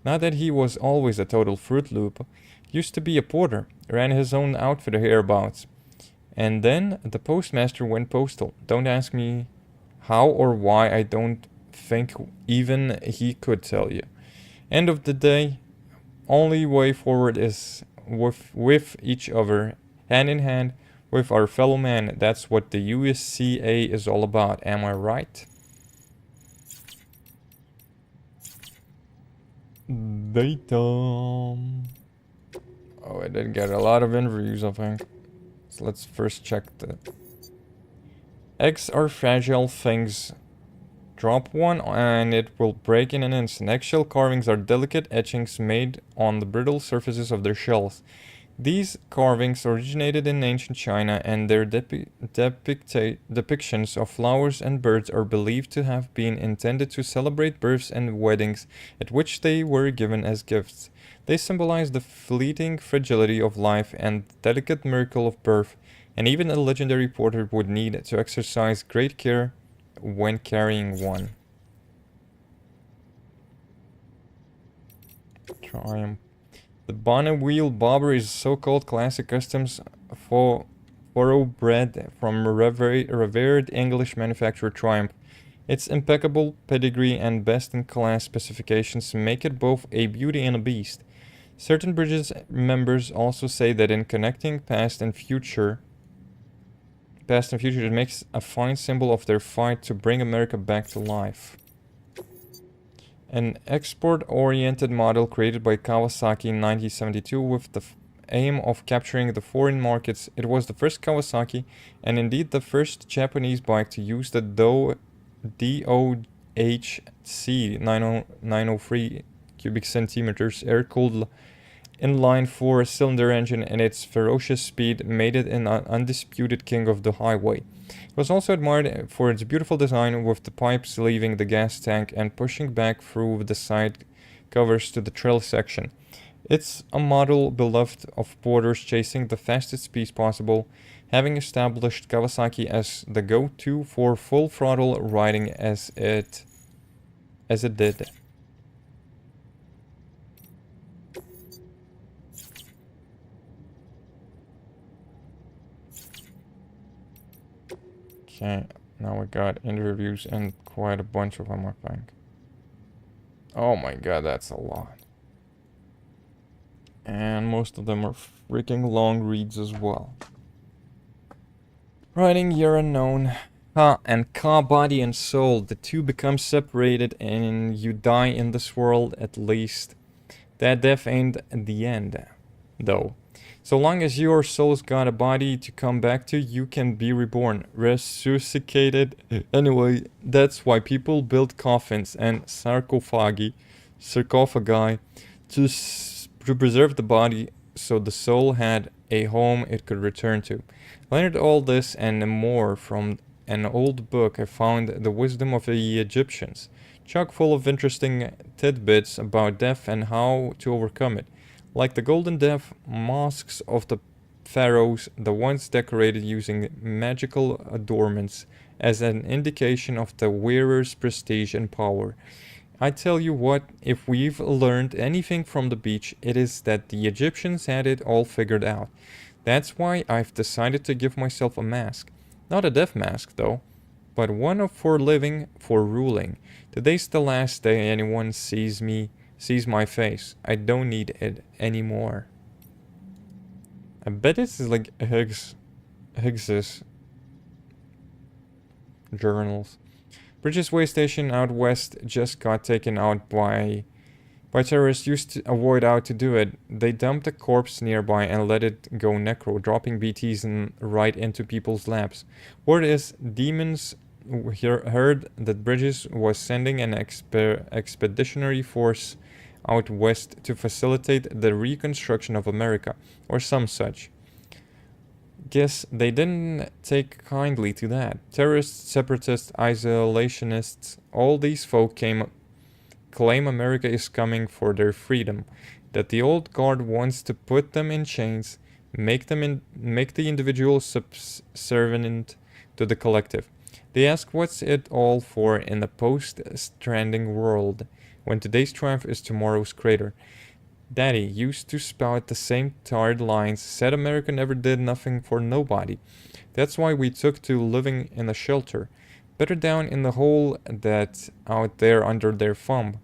Not that he was always a total Fruit Loop. Used to be a porter, ran his own outfit hereabouts. And then the postmaster went postal. Don't ask me how or why, I don't think even he could tell you. End of the day, only way forward is with each other, hand in hand, with our fellow man. That's what the USCA is all about, am I right? Data. Oh, I did get a lot of interviews, I think. So let's first check the... Eggs are fragile things. Drop one and it will break in an instant. Eggshell carvings are delicate etchings made on the brittle surfaces of their shells. These carvings originated in ancient China, and their depictions of flowers and birds are believed to have been intended to celebrate births and weddings at which they were given as gifts. They symbolize the fleeting fragility of life and the delicate miracle of birth, and even a legendary porter would need to exercise great care when carrying one. Triumph. The Bonnet Wheel Bobber is so-called classic customs thoroughbred from revered English manufacturer Triumph. Its impeccable pedigree and best-in-class specifications make it both a beauty and a beast. Certain Bridges members also say that in connecting past and future, it makes a fine symbol of their fight to bring America back to life. An export-oriented model created by Kawasaki in 1972 with the aim of capturing the foreign markets. It was the first Kawasaki, and indeed the first Japanese bike to use the DOHC 903 cubic centimeters air-cooled inline four-cylinder engine, and its ferocious speed made it an undisputed king of the highway. It was also admired for its beautiful design, with the pipes leaving the gas tank and pushing back through the side covers to the trail section. It's a model beloved of porters chasing the fastest speeds possible, having established Kawasaki as the go-to for full throttle riding as it did. Okay, now we got interviews and quite a bunch of them, I think. Oh my god, that's a lot. And most of them are freaking long reads as well. Writing year unknown. Ka and Ka, body and soul, the two become separated and you die in this world at least. That death ain't the end, though. So long as your soul's got a body to come back to, you can be reborn, resuscitated. Anyway, that's why people build coffins and sarcophagi to preserve the body so the soul had a home it could return to. I learned all this and more from an old book I found, The Wisdom of the Egyptians, chock full of interesting tidbits about death and how to overcome it. Like the golden death mosques of the pharaohs, the ones decorated using magical adornments as an indication of the wearer's prestige and power. I tell you what, if we've learned anything from the beach, it is that the Egyptians had it all figured out. That's why I've decided to give myself a mask. Not a death mask, though, but one for living, for ruling. Today's the last day anyone sees my face. I don't need it anymore. I bet this is like Higgs's journals. Bridges Way Station out west just got taken out by terrorists used to avoid how to do it. They dumped a corpse nearby and let it go necro, dropping BTs right into people's laps. Word is, demons heard that Bridges was sending an expeditionary force out west to facilitate the reconstruction of America, or some such. Guess they didn't take kindly to that. Terrorists, separatists, isolationists, all these folk claim America is coming for their freedom, that the old guard wants to put them in chains, make the individual subservient to the collective. They ask what's it all for in the post-Stranding world, when today's triumph is tomorrow's crater. Daddy used to spout the same tired lines, said America never did nothing for nobody. That's why we took to living in a shelter. Better down in the hole that out there under their thumb.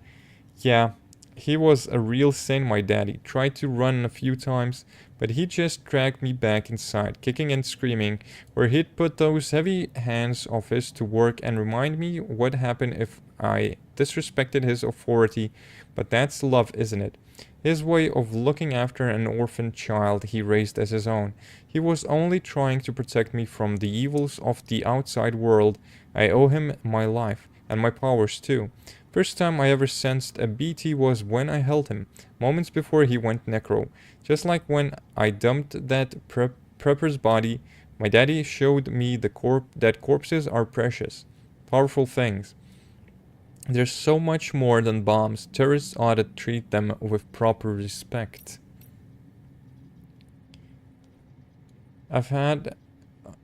Yeah, he was a real saint, my daddy. Tried to run a few times, but he just dragged me back inside, kicking and screaming, where he'd put those heavy hands of his to work and remind me what happened if I disrespected his authority. But that's love, isn't it? His way of looking after an orphan child he raised as his own. He was only trying to protect me from the evils of the outside world. I owe him my life, and my powers too. First time I ever sensed a BT was when I held him, moments before he went necro. Just like when I dumped that prepper's body, my daddy showed me that corpses are precious, powerful things. There's so much more than bombs. Terrorists ought to treat them with proper respect. I've had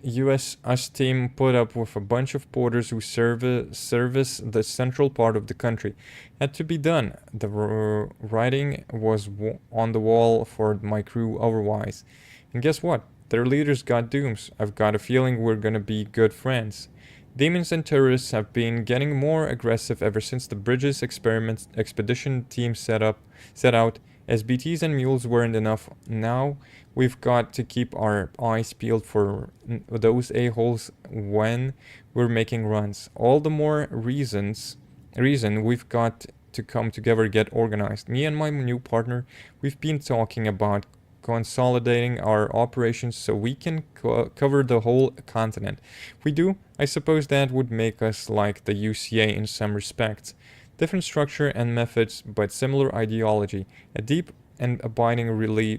US team put up with a bunch of porters who service the central part of the country. Had to be done. The writing was on the wall for my crew otherwise. And guess what? Their leaders got dooms. I've got a feeling we're gonna be good friends. Demons and terrorists have been getting more aggressive ever since the Bridges expedition team set out. As BTs and mules weren't enough, now we've got to keep our eyes peeled for those a-holes when we're making runs. All the more reason we've got to come together, get organized. Me and my new partner, we've been talking about consolidating our operations so we can cover the whole continent. If we do, I suppose that would make us like the UCA in some respects. Different structure and methods, but similar ideology. A deep and abiding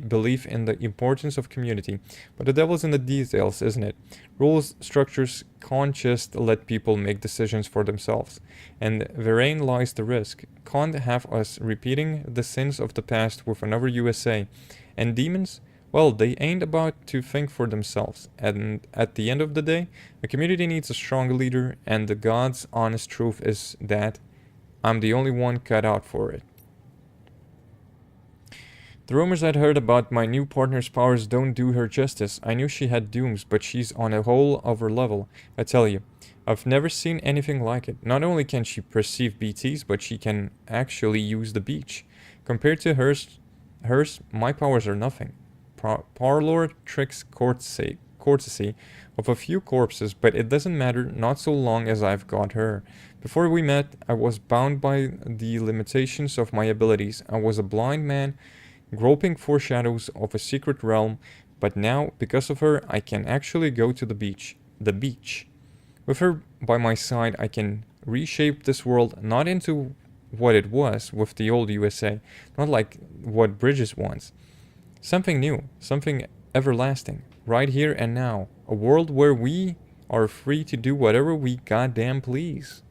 belief in the importance of community. But the devil's in the details, isn't it? Rules, structures can't just let people make decisions for themselves. And therein lies the risk. Can't have us repeating the sins of the past with another USA. And demons? Well, they ain't about to think for themselves. And at the end of the day, a community needs a strong leader, and the God's honest truth is that I'm the only one cut out for it. The rumors I'd heard about my new partner's powers don't do her justice. I knew she had dooms, but she's on a whole other level. I tell you, I've never seen anything like it. Not only can she perceive BTs, but she can actually use the beach. Compared to hers, my powers are nothing. Parlor, tricks, courtesy, of a few corpses, but it doesn't matter, not so long as I've got her. Before we met, I was bound by the limitations of my abilities. I was a blind man, groping for shadows of a secret realm, but now, because of her, I can actually go to the beach. The beach. With her by my side, I can reshape this world, not into what it was with the old USA, not like what Bridges wants. Something new, something everlasting, right here and now. A world where we are free to do whatever we goddamn please.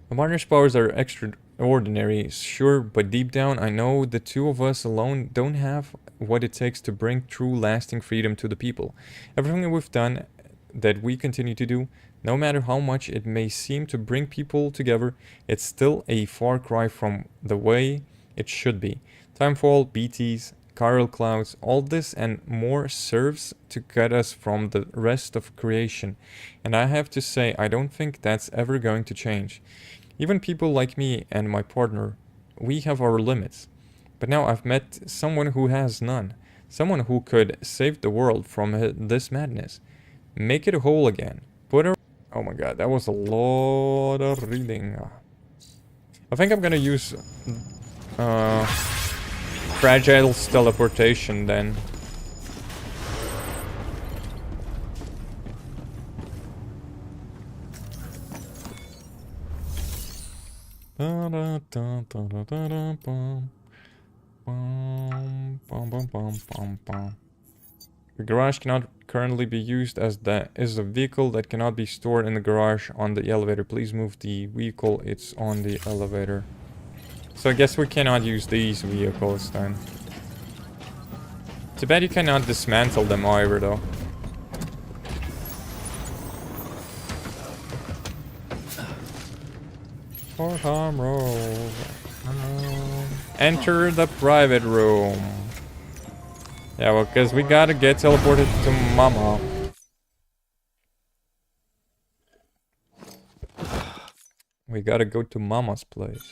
My partner's powers are extraordinary, sure, but deep down I know the two of us alone don't have what it takes to bring true lasting freedom to the people. Everything we've done, that we continue to do, no matter how much it may seem to bring people together, it's still a far cry from the way it should be. Timefall, BTs, chiral clouds, all this and more serves to cut us from the rest of creation. And I have to say, I don't think that's ever going to change. Even people like me and my partner, we have our limits. But now I've met someone who has none. Someone who could save the world from this madness. Make it whole again. Put her... Oh my god, that was a lot of reading. I think I'm gonna use... Fragile's teleportation then. The garage cannot currently be used as that is a vehicle that cannot be stored in the garage on the elevator. Please move the vehicle, it's on the elevator. So I guess we cannot use these vehicles then. Too bad you cannot dismantle them either though. Farm Road. Enter the private room. Yeah, well, because we gotta get teleported to Mama. We gotta go to Mama's place.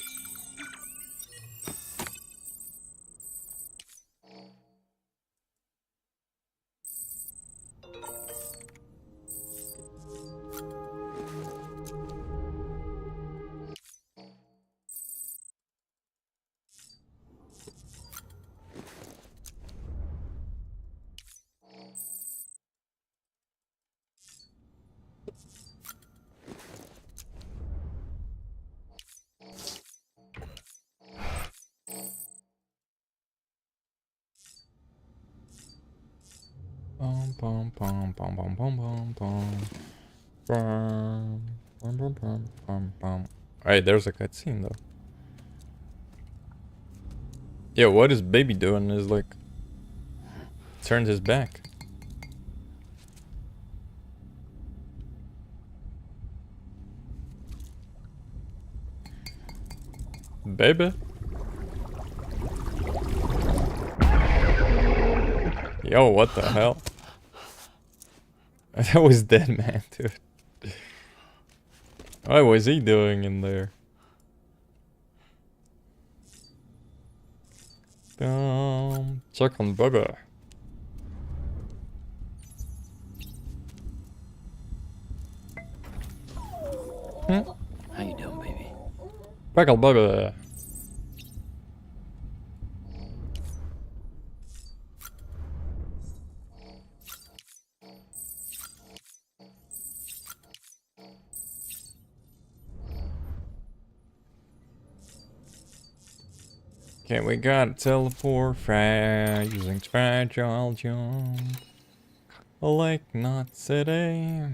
Bum, bum, bum, bum, bum, bum, bum. Bum, bum, bum, bum, bum, bum. Alright, there's a cutscene though. Yo, what is baby doing? Is like turned his back. Baby. Yo, what the hell? That was dead man, dude. What was he doing in there? Check on baby. How you doing, baby? Pickle baby. Okay, we got teleport using fragile jump. Like not city.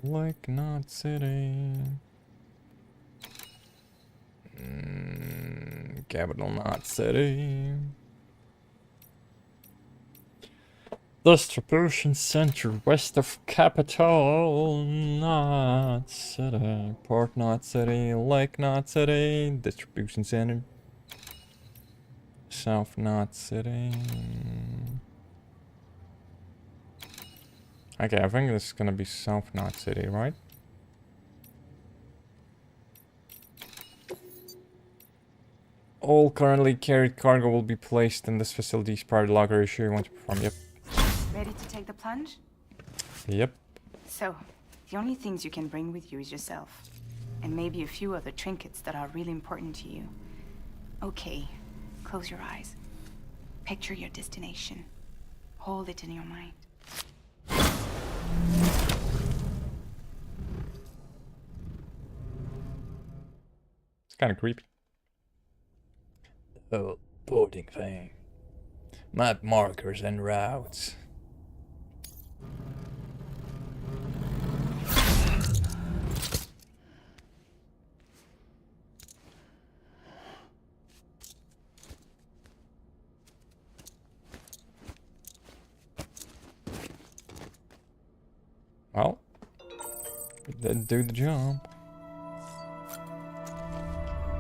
Like not city. Capital not city. Distribution center west of capital not city. Port not city. Lake not city. Distribution center. South not city. Okay, I think this is gonna be South not city, right? All currently carried cargo will be placed in this facility's private locker issue. You want to perform? Yep. to take the plunge? Yep. So, the only things you can bring with you is yourself. And maybe a few other trinkets that are really important to you. Okay, close your eyes. Picture your destination. Hold it in your mind. It's kind of creepy. Oh, boarding thing. Map markers and routes. Well, it didn't do the job.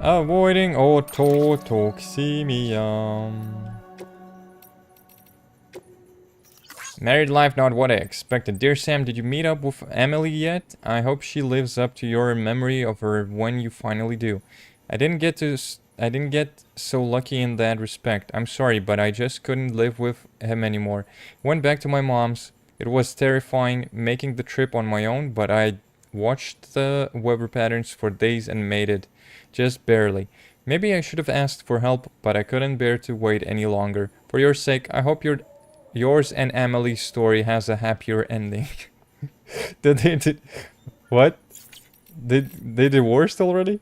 Avoiding autotoxemia. Married life not what I expected. Dear Sam, did you meet up with Emily yet? I hope she lives up to your memory of her when you finally do. I didn't get so lucky in that respect. I'm sorry, but I just couldn't live with him anymore. Went back to my mom's. It was terrifying making the trip on my own, but I watched the weather patterns for days and made it. Just barely. Maybe I should have asked for help, but I couldn't bear to wait any longer. For your sake, I hope yours and Emily's story has a happier ending. What? They divorced already?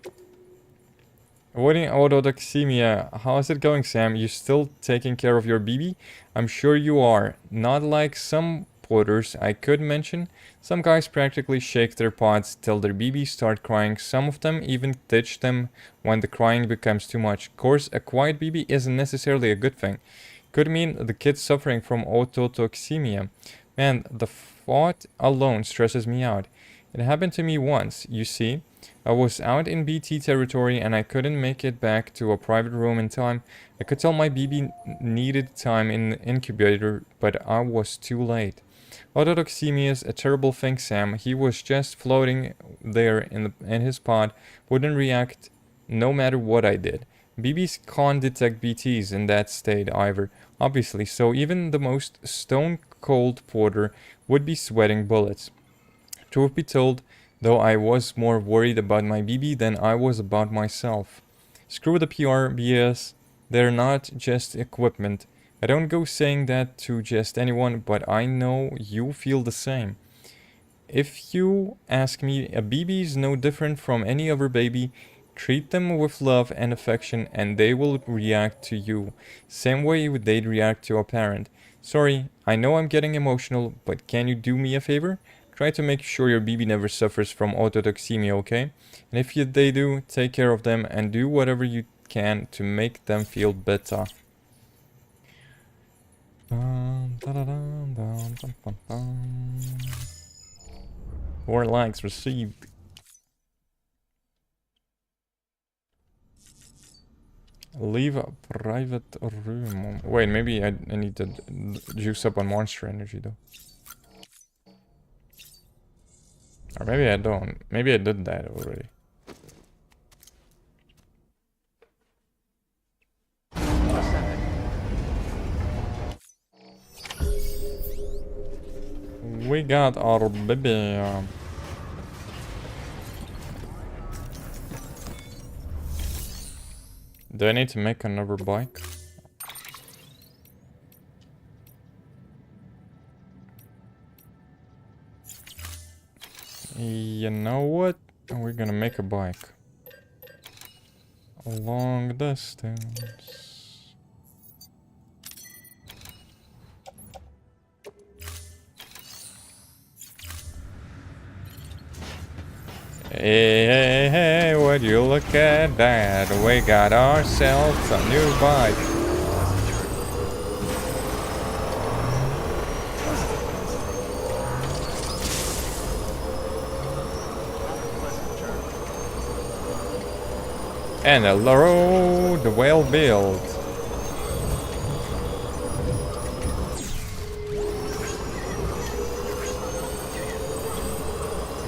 Avoiding autotoxemia. How is it going, Sam? You still taking care of your BB? I'm sure you are. Not like some porters I could mention. Some guys practically shake their pods till their BBs start crying. Some of them even ditch them when the crying becomes too much. Of course, a quiet BB isn't necessarily a good thing. Could mean the kid's suffering from autotoxemia. Man, the thought alone stresses me out. It happened to me once, you see. I was out in BT territory and I couldn't make it back to a private room in time. I could tell my BB needed time in the incubator, but I was too late. Autotoxemia is a terrible thing, Sam. He was just floating there in his pod, wouldn't react no matter what I did. BBs can't detect BTs in that state either, obviously, so even the most stone-cold porter would be sweating bullets. Truth be told, though, I was more worried about my BB than I was about myself. Screw the PR BS, they're not just equipment. I don't go saying that to just anyone, but I know you feel the same. If you ask me, a BB is no different from any other baby. Treat them with love and affection and they will react to you. Same way they'd react to a parent. Sorry, I know I'm getting emotional, but can you do me a favor? Try to make sure your BB never suffers from autotoxemia, okay? And if they do, take care of them and do whatever you can to make them feel better. More likes received. Leave a private room. Wait, maybe I need to juice up on monster energy though. Or maybe I don't. Maybe I did that already. We got our baby. Do I need to make another bike? You know what? We're gonna make a bike. A long distance. Hey, hey, hey, would you look at that? We got ourselves a new bike. And a road well built.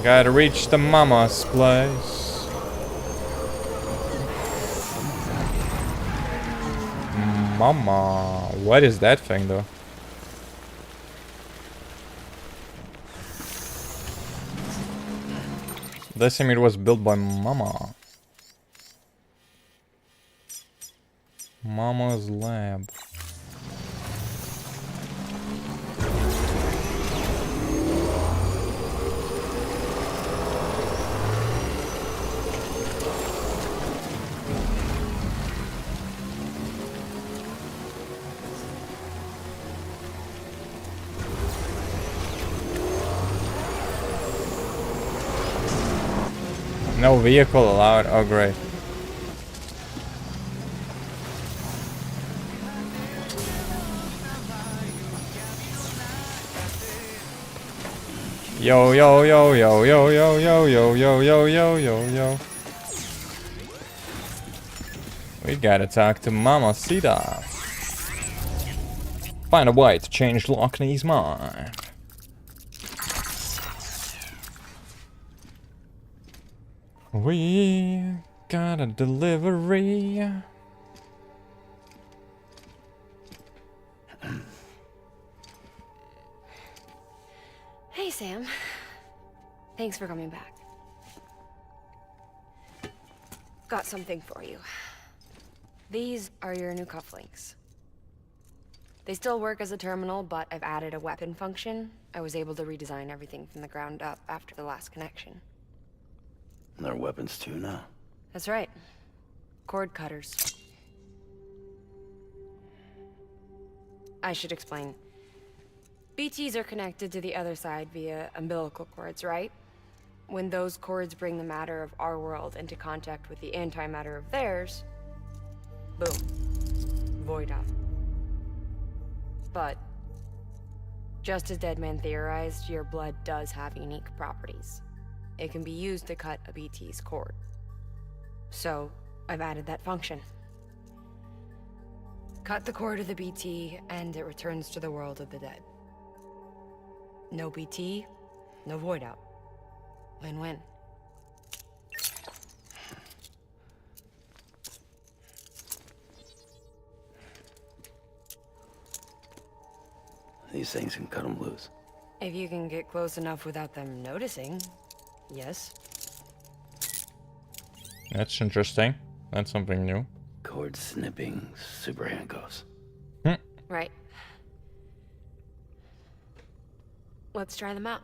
Gotta reach the mama's place. Mama, what is that thing though? They seem it was built by Mama. Mama's lab. No vehicle allowed. Oh, great. Yo, yo, yo, yo, yo, yo, yo, yo, yo, yo, yo, yo, yo. We gotta talk to Mama Sita. Find a way to change Lockney's mind. We got a delivery. Hey, Sam. Thanks for coming back. Got something for you. These are your new cufflinks. They still work as a terminal, but I've added a weapon function. I was able to redesign everything from the ground up after the last connection. And they're weapons too now. That's right. Cord cutters. I should explain. BTs are connected to the other side via umbilical cords, right? When those cords bring the matter of our world into contact with the antimatter of theirs, boom. Void out. But, just as Deadman theorized, your blood does have unique properties. It can be used to cut a BT's cord. So, I've added that function. Cut the cord of the BT, and it returns to the world of the dead. No BT, no void out. Win-win. These things can cut them loose. If you can get close enough without them noticing, yes. That's interesting. That's something new. Cord snipping, super handcuffs. Right. Let's try them out.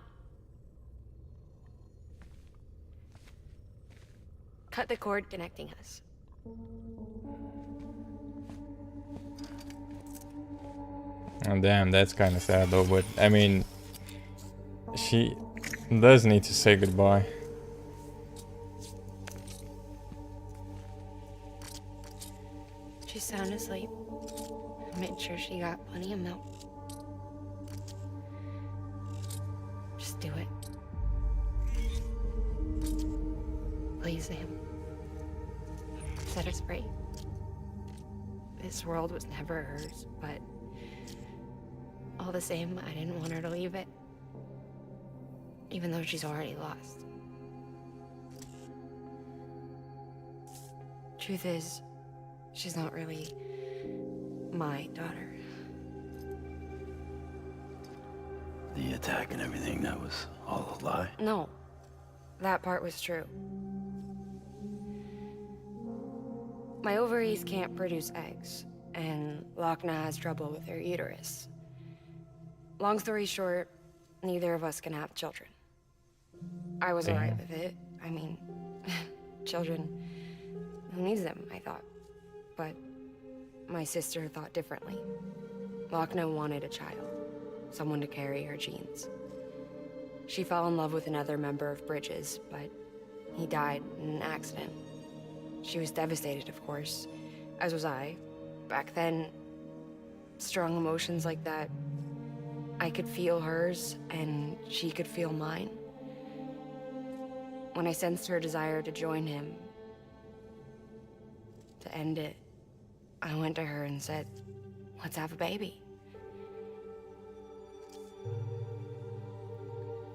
Cut the cord connecting us. Oh, damn, that's kind of sad though, but I mean, she does need to say goodbye. She's sound asleep. I made sure she got plenty of milk. Just do it. Please, Sam. Set us free. This world was never hers, but all the same, I didn't want her to leave it. Even though she's already lost. Truth is, she's not really my daughter. The attack and everything, that was all a lie? No, that part was true. My ovaries can't produce eggs, and Lochna has trouble with her uterus. Long story short, neither of us can have children. I was alright with it. I mean, children, who needs them, I thought. But my sister thought differently. Lochna wanted a child, someone to carry her genes. She fell in love with another member of Bridges, but he died in an accident. She was devastated, of course, as was I. Back then, strong emotions like that, I could feel hers, and she could feel mine. When I sensed her desire to join him, to end it, I went to her and said, let's have a baby.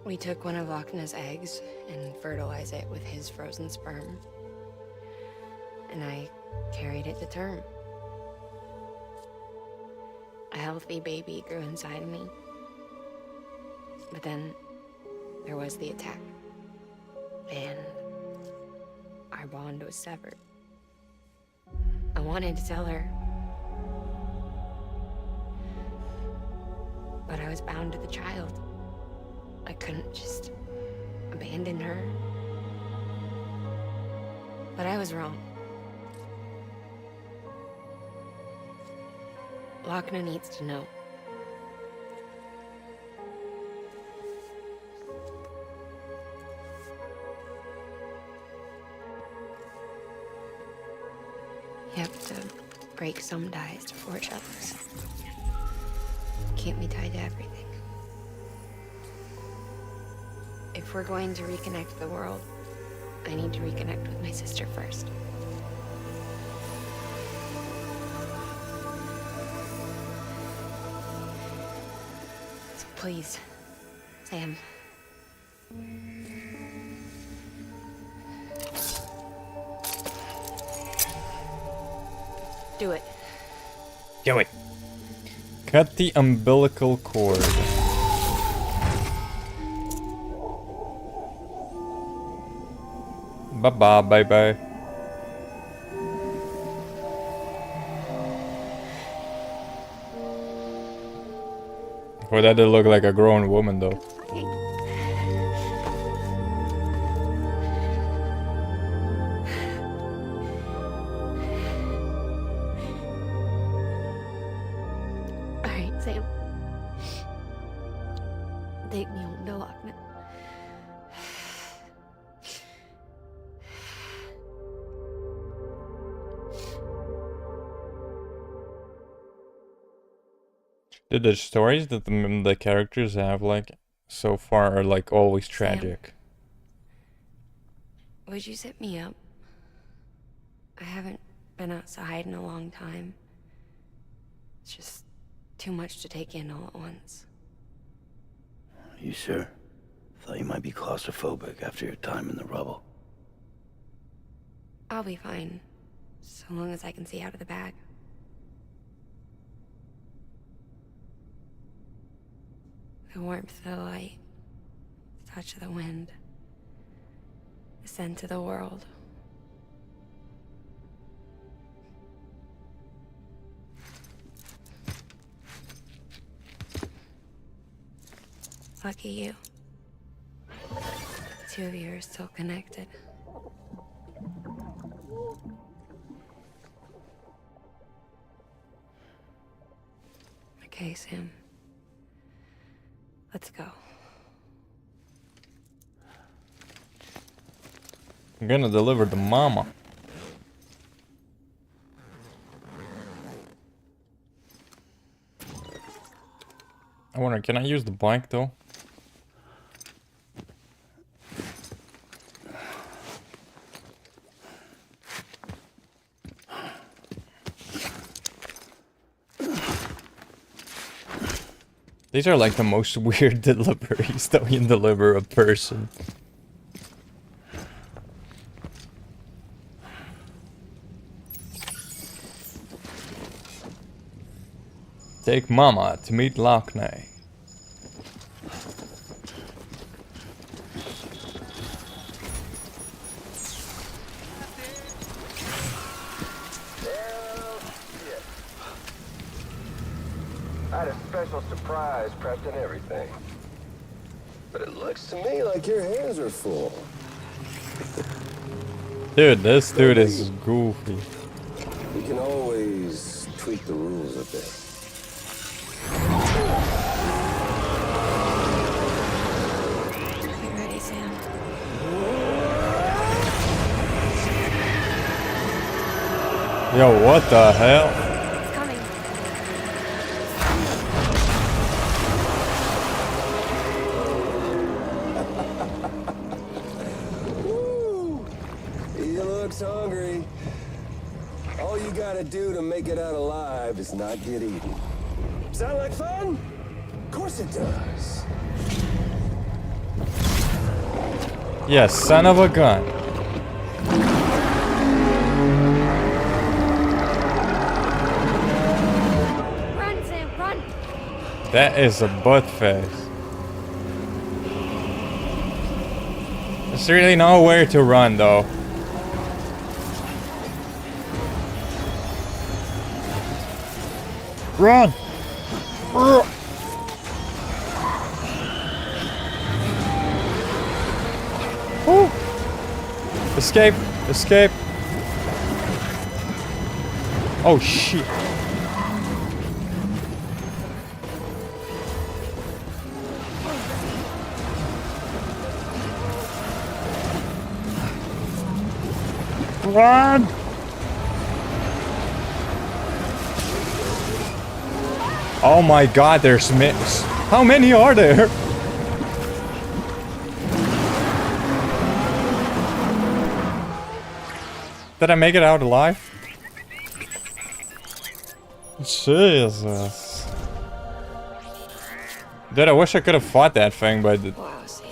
We took one of Lochna's eggs and fertilized it with his frozen sperm. And I carried it to term. A healthy baby grew inside of me. But then there was the attack. and our bond was severed. I wanted to tell her, but I was bound to the child. I couldn't just abandon her. But I was wrong. Lochner needs to know. You have to break some ties to forge others. Can't be tied to everything. If we're going to reconnect the world, I need to reconnect with my sister first. So please, Sam. Do it. Do it. Cut the umbilical cord. Bye-bye, bye-bye. Well, that did look like a grown woman, though. Alright, Sam. Take me home to Lochner. Dude, the stories that the characters have, like, so far are, like, always tragic. Sam, would you sit me up? I haven't been outside in a long time. It's just too much to take in all at once. You sure? Thought you might be claustrophobic after your time in the rubble. I'll be fine, so long as I can see out of the bag. The warmth of the light, the touch of the wind, the scent of the world. Lucky you. The two of you are still connected. Okay, Sam. Let's go. I'm gonna deliver the mama. I wonder, can I use the bike though? These are like the most weird deliveries that we can deliver a person. Take Mama to meet Lochner. I had a special surprise prepped and everything. But it looks to me like your hands are full. Dude, this dude is goofy. We can always tweak the rules a bit. Get ready, Sam. Yo, what the hell? It's coming. Woo! He looks hungry. All you gotta do to make it out alive is not get eaten. Sound like fun? Of course it does. Yes, son of a gun. Run, Sam, run! That is a butt face. There's really nowhere to run though. Run! Woo! Escape! Escape! Oh shit! Run! Oh my god, there's mix. How many are there? Did I make it out alive? Jesus. Dude, I wish I could have fought that thing, but Wow, Sam.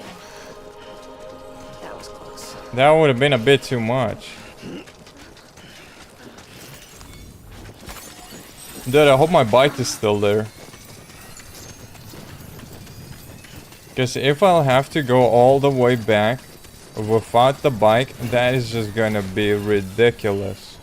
That was close. that would have been a bit too much. Dude, I hope my bike is still there. Because if I'll have to go all the way back without the bike, that is just gonna be ridiculous.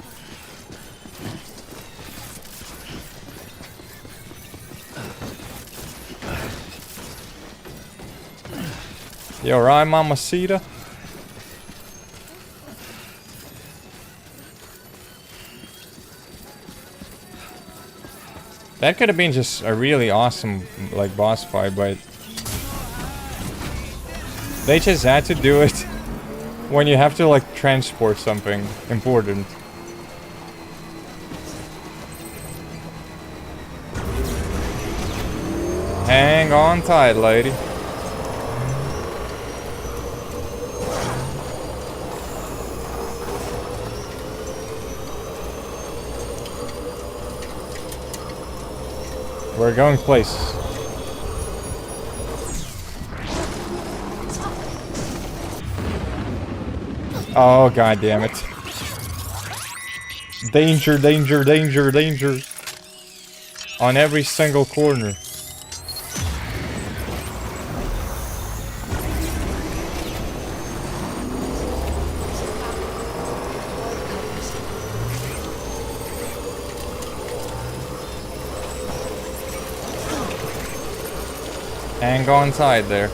You alright, Mamacita? That could have been just a really awesome, like, boss fight, but they just had to do it when you have to, like, transport something important. Hang on tight, lady. We're going places. Oh, god damn it. Danger, danger, danger, danger. On every single corner. Hang on tight there.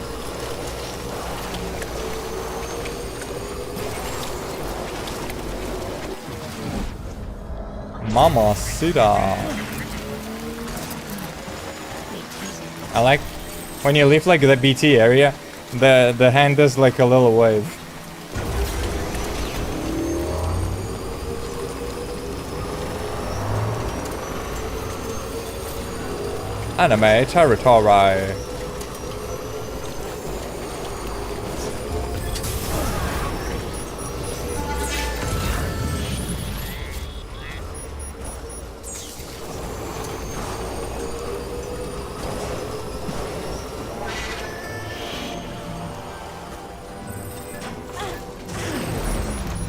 Mamacita. I like when you leave like the BT area, the hand does like a little wave. Anime territory.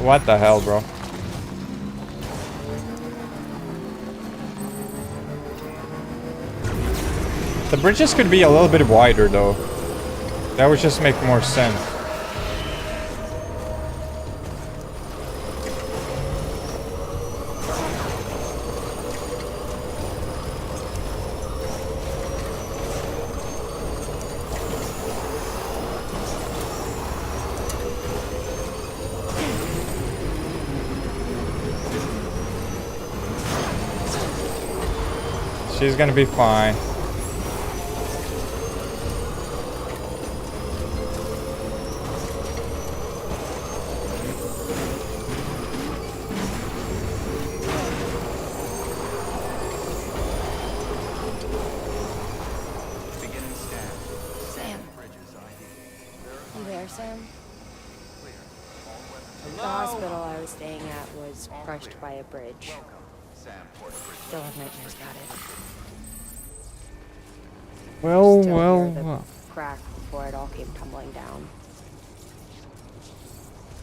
What the hell, bro? The bridges could be a little bit wider, though. That would just make more sense. She's gonna be fine. You there, Sam? The hospital I was staying at was crushed by a bridge. Still have nightmares about it. Well, Still well, hear the well. crack before it all came tumbling down.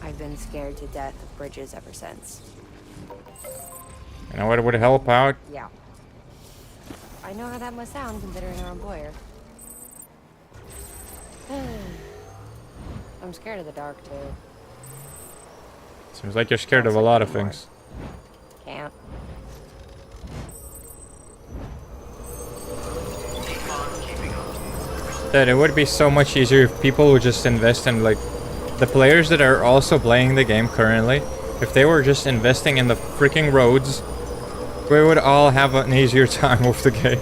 I've been scared to death of bridges ever since. You know what would help out? Yeah. I know how that must sound considering our employer. I'm I'm scared of the dark, too. Seems like you're scared of a lot of things. Can't. That it would be so much easier if people would just invest in, like, the players that are also playing the game currently. If they were just investing in the freaking roads, we would all have an easier time with the game.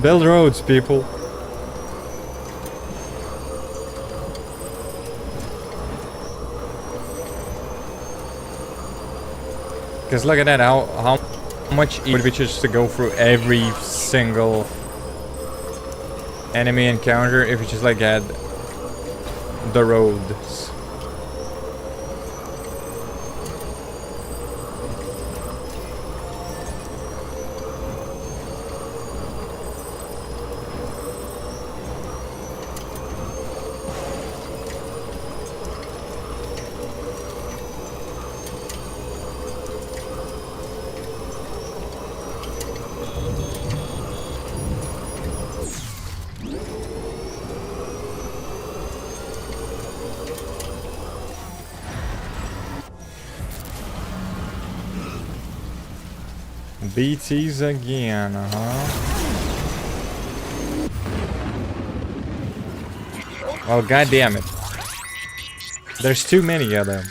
Build roads, people. Because look at that, how much it would be just to go through every single enemy encounter if you just like had the roads. BTs again, huh? Oh, god damn it. There's too many of them.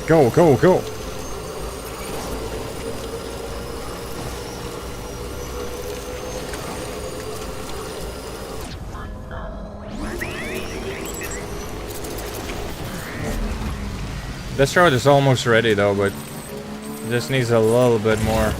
Go, go, go. This road is almost ready though, but it just needs a little bit more.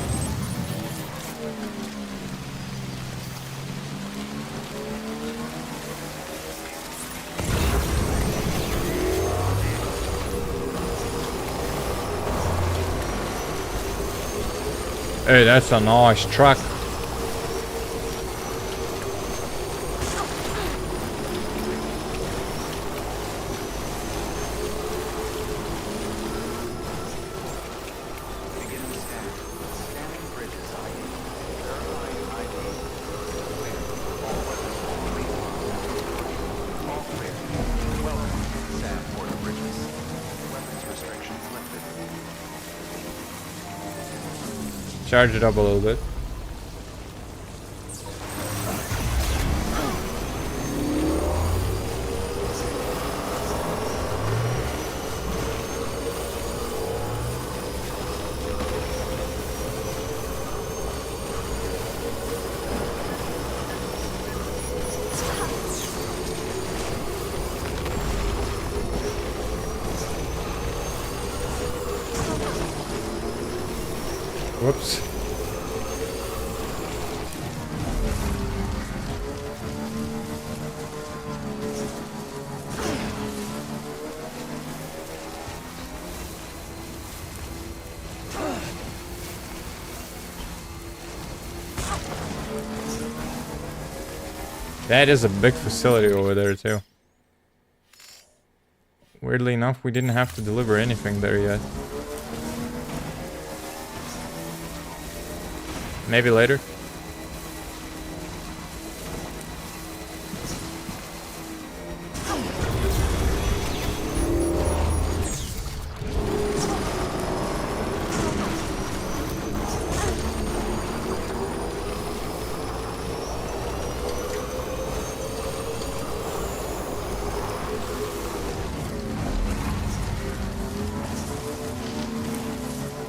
Hey, that's a nice truck. Charge it up a little bit. Whoops. That is a big facility over there too. Weirdly enough, we didn't have to deliver anything there yet. Maybe later.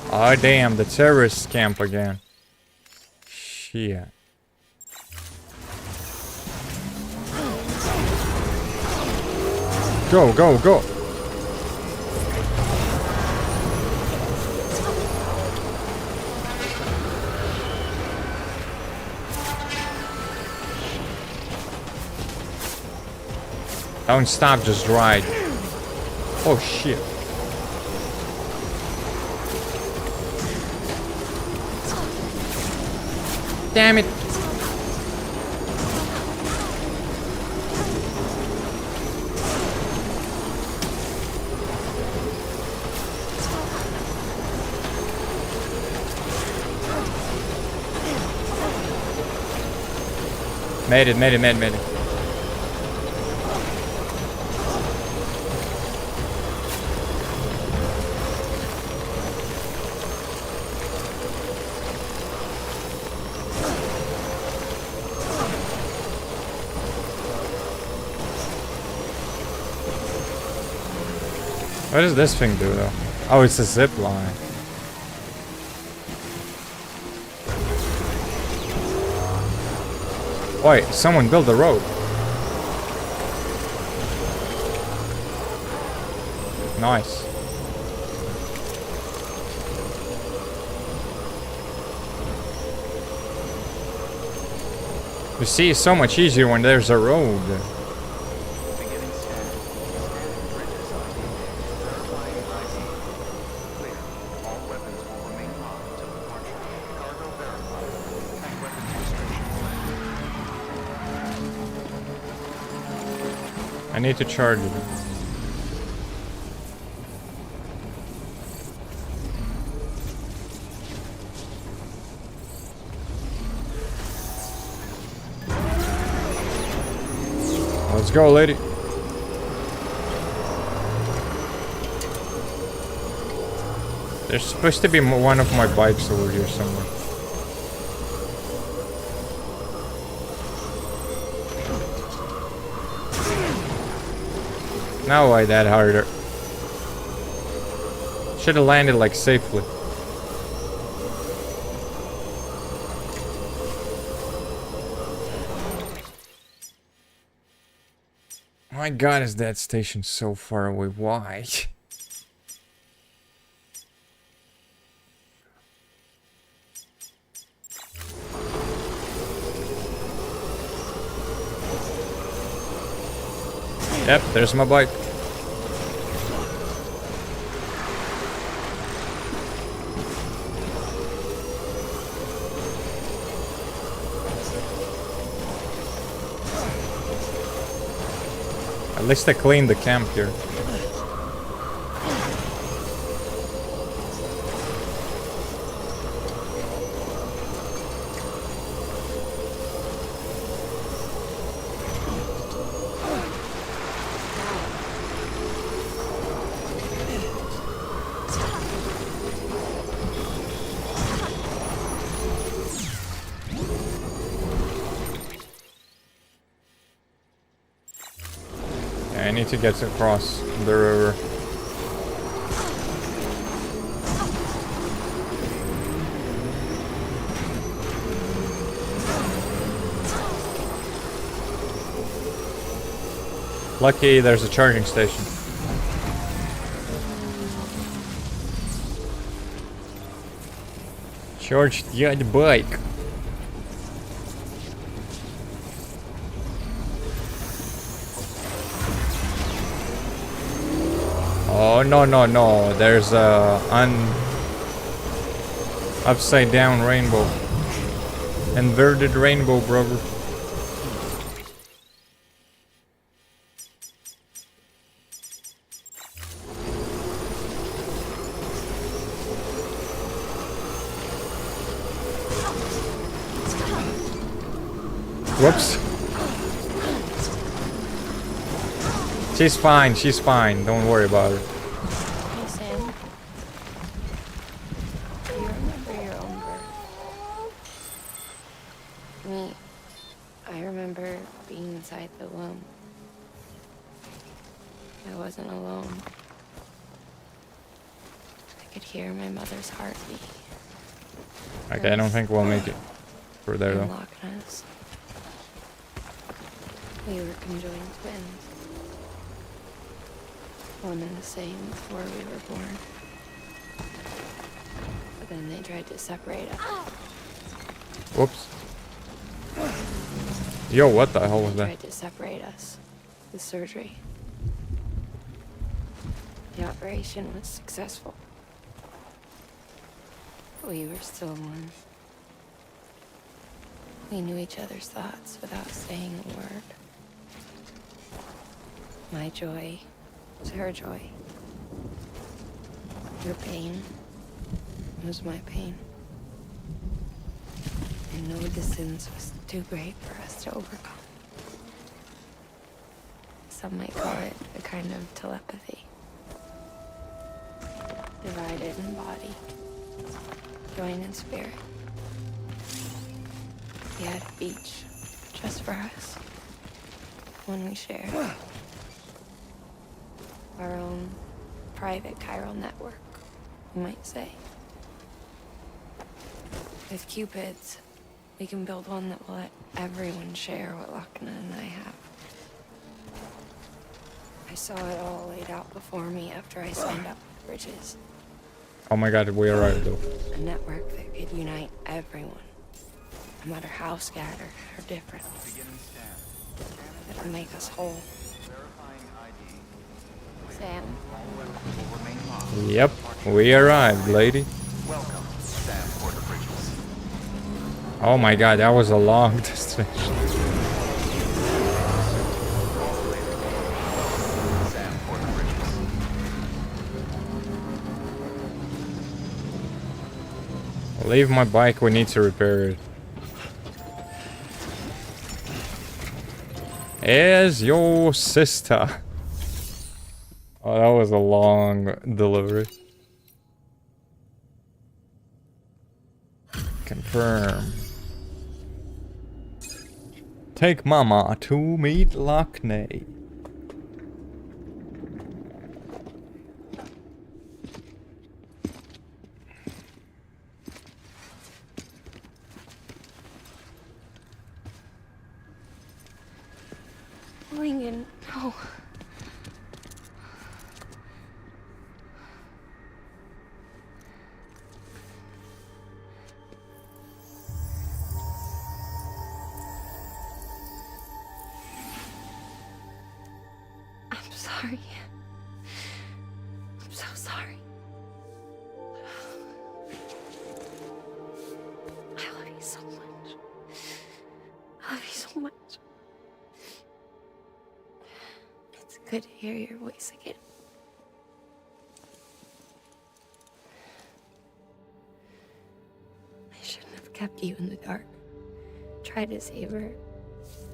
Oh damn, the terrorist camp again. Shit. Go, go, go. Don't stop, just ride. Oh shit. Damn it. Made it. What does this thing do though? Oh, it's a zip line. Wait, someone built the road. Nice. You see, it's so much easier when there's a road. Beginning scan. Scanning bridges ID. Verifying ID. Clear. All weapons will remain on until departure. Cargo verified. And weapons restrictions. I need to charge it. Let's go, lady. There's supposed to be one of my bikes over here somewhere. Now why that harder? Should have landed like safely. My god, is that station so far away? Why? Yep, there's my bike. At least I cleaned the camp here. I need to get across the river. Lucky there's a charging station. Charge the bike. Oh no, there's a upside down rainbow. Inverted rainbow, brother. Whoops. She's fine, don't worry about her. Hey, Sam. Do you remember your own birth? Me, I remember being inside the womb. I wasn't alone. I could hear my mother's heartbeat. Okay, I don't think we'll make it for there though. Unlocking us. We were conjoined twins. One and the same before we were born. But then they tried to separate us. Whoops. Yo, what the hell was They that? tried to separate us with surgery. The operation was successful. We were still one. We knew each other's thoughts without saying a word. My joy was her joy. Her pain was my pain. And no distance was too great for us to overcome. Some might call it a kind of telepathy. Divided in body, joined in spirit. We had a beach just for us. One we shared. Our own private chiral network, you might say. With Cupids, we can build one that will let everyone share what Lochna and I have. I saw it all laid out before me after I signed up with Bridges. Oh my god, we arrived though. A network that could unite everyone, no matter how scattered or different. That would make us whole. Sam. Yep, we arrived, lady. Welcome, Sam Porter Bridges. Oh my god, that was a long destination. Sam Porter Bridges. Leave my bike, we need to repair it. As your sister. Oh, that was a long delivery. Confirm. Take Mama to meet Lochna. Lincoln, no. I'm sorry. I'm so sorry. I love you so much. I love you so much. It's good to hear your voice again. I shouldn't have kept you in the dark. Tried to save her.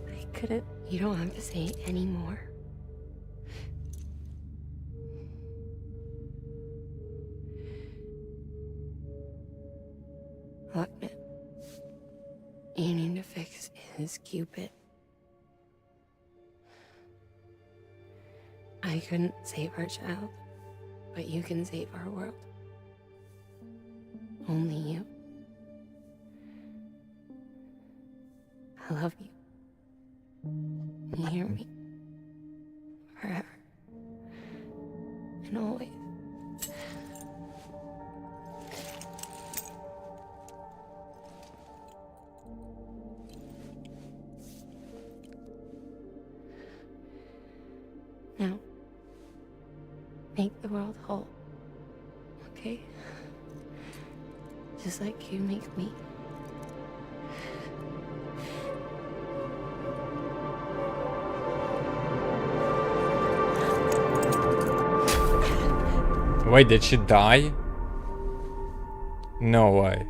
I couldn't. You don't have to say any more. Lochna, you need to fix his Cupid. I couldn't save our child, but you can save our world. Only you. I love you. You hear me? Forever. And always. Now, make the world whole, okay? Just like you make me. Wait, did she die? No way.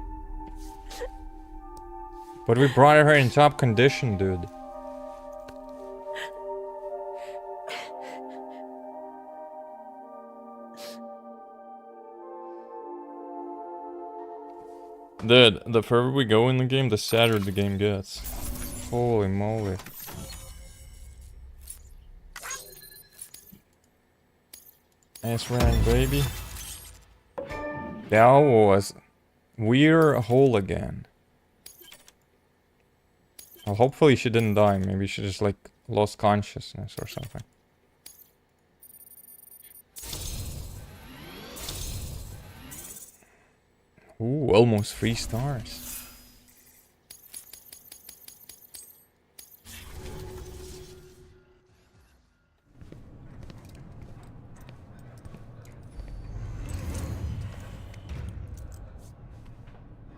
But we brought her in top condition, dude. Dude, the further we go in the game, the sadder the game gets. Holy moly. That's right, baby. That was... We're whole again. Well, hopefully she didn't die. Maybe she just, like, lost consciousness or something. Ooh, almost 3 stars.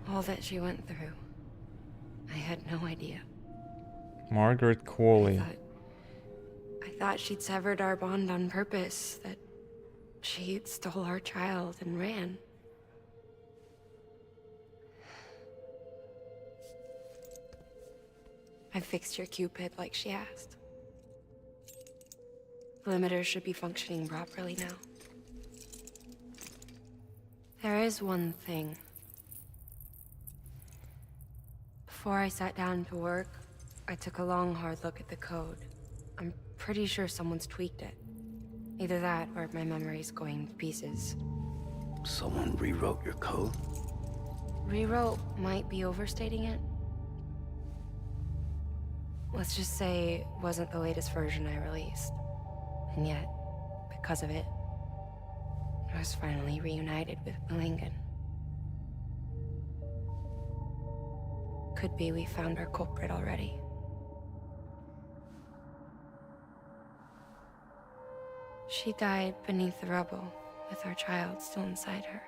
All that she went through. I had no idea. Margaret Qualley. I thought she'd severed our bond on purpose, that she stole our child and ran. I fixed your Cupid like she asked. The limiter should be functioning properly now. There is one thing. Before I sat down to work, I took a long, hard look at the code. I'm pretty sure someone's tweaked it. Either that, or my memory's going to pieces. Someone rewrote your code? Rewrote might be overstating it. Let's just say it wasn't the latest version I released. And yet, because of it, I was finally reunited with Malingan. Could be we found our culprit already. She died beneath the rubble, with our child still inside her.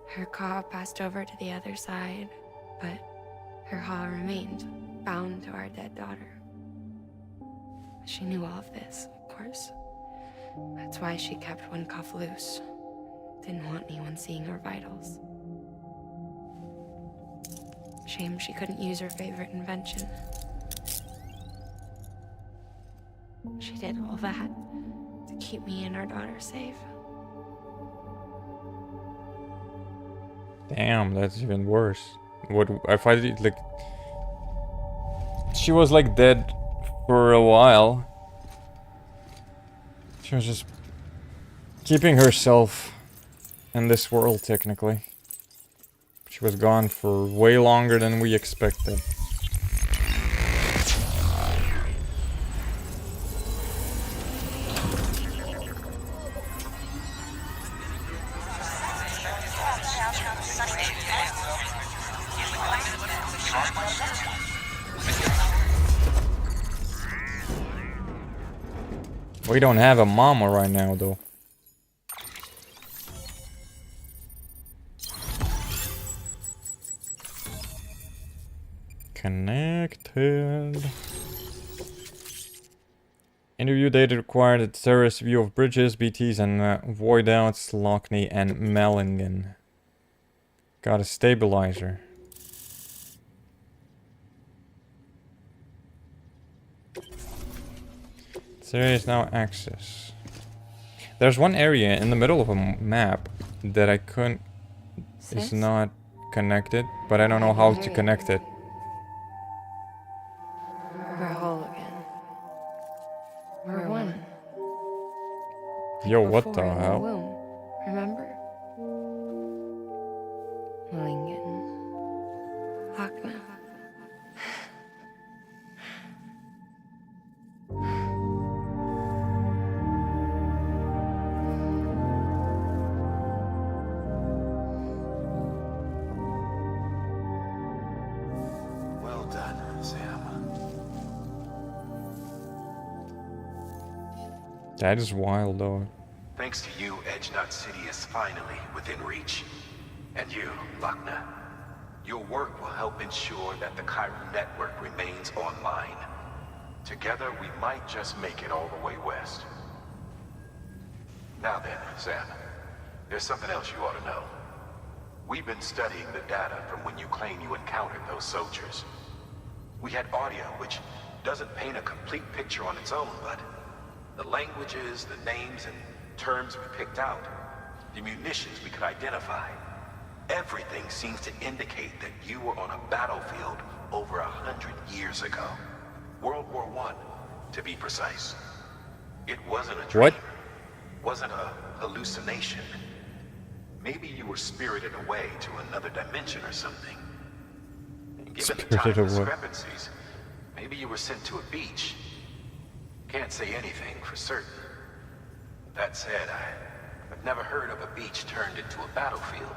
Her Ka passed over to the other side, but her Ha remained, bound to our dead daughter. She knew all of this, of course. That's why she kept one cuff loose. Didn't want anyone seeing her vitals. Shame she couldn't use her favorite invention. She did all that to keep me and our daughter safe. Damn, that's even worse. What if I did, like, she was like dead for a while. She was just keeping herself in this world, technically. She was gone for way longer than we expected. We don't have a mama right now, though. Connected. Interview data required at terrorist view of bridges, BTs, and void outs, Lockney and Mellingen. Got a stabilizer. There is now access. There's one area in the middle of a map that I couldn't... is not connected, but I don't know how to connect it. We're whole again. We're one. Yo, what the Before in the hell? womb, remember? Malingan. Lockna. Well done, Sam. That is wild, though. Thanks to you, Edgenut City is finally within reach. And you, Lochna. Your work will help ensure that the chiral network remains online. Together, we might just make it all the way west. Now then, Sam, there's something else you ought to know. We've been studying the data from when you claim you encountered those soldiers. We had audio, which doesn't paint a complete picture on its own, but the languages, the names, and terms we picked out, the munitions we could identify, everything seems to indicate that you were on a battlefield over 100 years ago. World War I, to be precise. It wasn't a dream. What? Wasn't a hallucination. Maybe you were spirited away to another dimension or something. And given the time discrepancies, maybe you were sent to a beach. Can't say anything for certain. That said, I've never heard of a beach turned into a battlefield.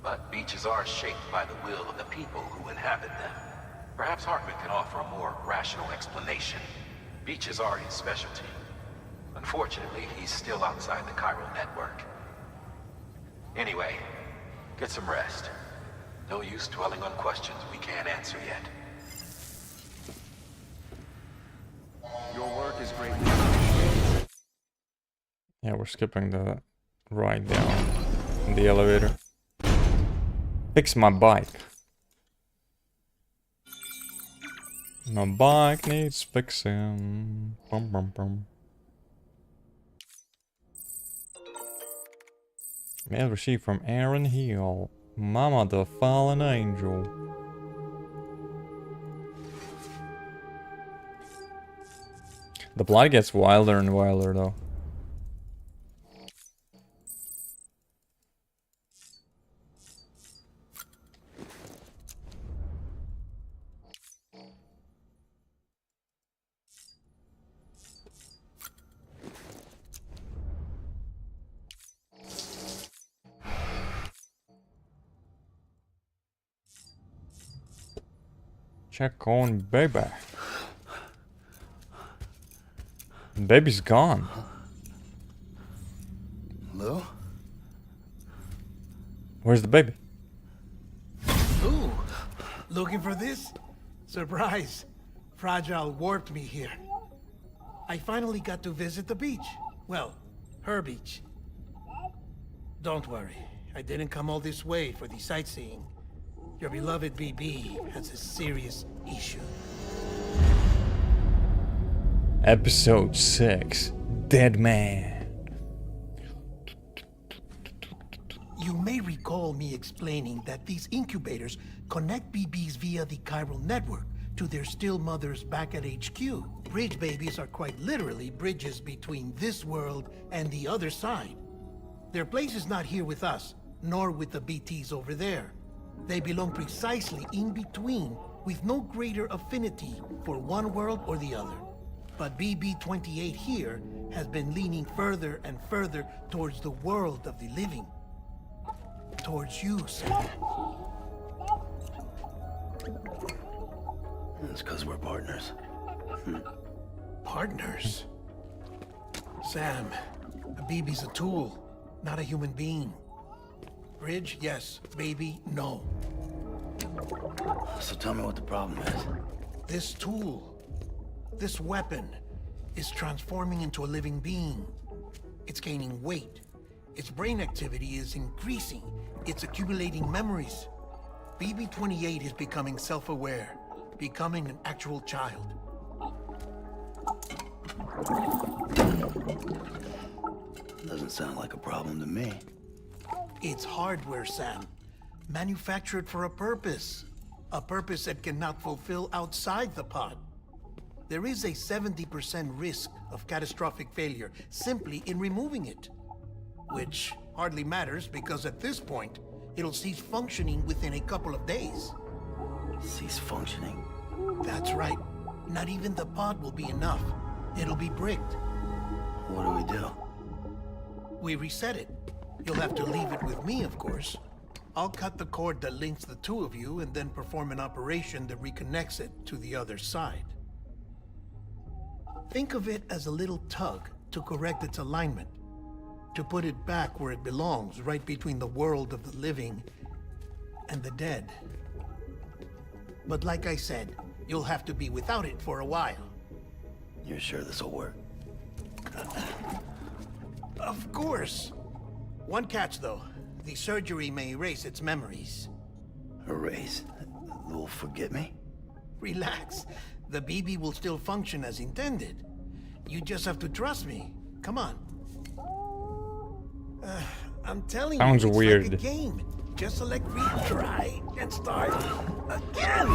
But beaches are shaped by the will of the people who inhabit them. Perhaps Hartman can offer a more rational explanation. Beaches are his specialty. Unfortunately, he's still outside the chiral network. Anyway, get some rest. No use dwelling on questions we can't answer yet. Your work is great. Yeah, we're skipping the ride down in the elevator. Fix my bike. My bike needs fixing. Bum, bum, bum. Mail received from Aaron Hill. Mama the fallen angel. The plot gets wilder and wilder though. Check on baby. Baby's gone. Lou? Where's the baby? Ooh, looking for this? Surprise. Fragile warped me here. I finally got to visit the beach. Well, her beach. Don't worry, I didn't come all this way for the sightseeing. Your beloved BB has a serious issue. Episode 6. Dead Man. You may recall me explaining that these incubators connect BBs via the chiral network to their still mothers back at HQ. Bridge babies are quite literally bridges between this world and the other side. Their place is not here with us, nor with the BTs over there. They belong precisely in between, with no greater affinity for one world or the other. But BB-28 here has been leaning further and further towards the world of the living. Towards you, Sam. It's because we're partners. Partners? Sam, a BB's a tool, not a human being. Bridge, yes. Baby, no. So tell me what the problem is. This tool, this weapon, is transforming into a living being. It's gaining weight. Its brain activity is increasing. It's accumulating memories. BB-28 is becoming self-aware, becoming an actual child. Doesn't sound like a problem to me. It's hardware, Sam. Manufactured for a purpose. A purpose it cannot fulfill outside the pod. There is a 70% risk of catastrophic failure simply in removing it. Which hardly matters because at this point, it'll cease functioning within a couple of days. Cease functioning? That's right. Not even the pod will be enough. It'll be bricked. What do we do? We reset it. You'll have to leave it with me, of course. I'll cut the cord that links the two of you and then perform an operation that reconnects it to the other side. Think of it as a little tug to correct its alignment, to put it back where it belongs, right between the world of the living and the dead. But like I said, you'll have to be without it for a while. You're sure this'll work? Of course. One catch, though. The surgery may erase its memories. Erase? They'll forget me? Relax. The BB will still function as intended. You just have to trust me. Come on. I'm telling Sounds you, it's weird. like a game. Just select retry and start again.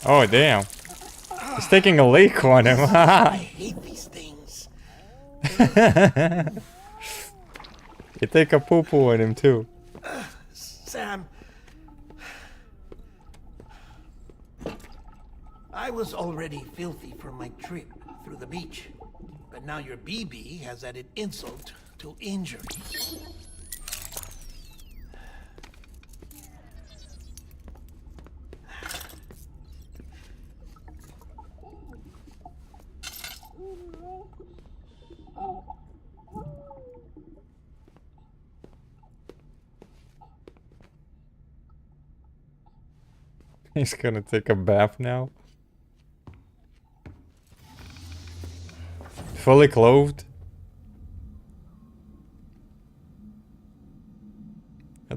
Oh damn. It's taking a leak on him. I hate these things. You take a poo-poo on him too. Sam. I was already filthy from my trip through the beach. But now your BB has added insult to injury. He's gonna take a bath now. Fully clothed.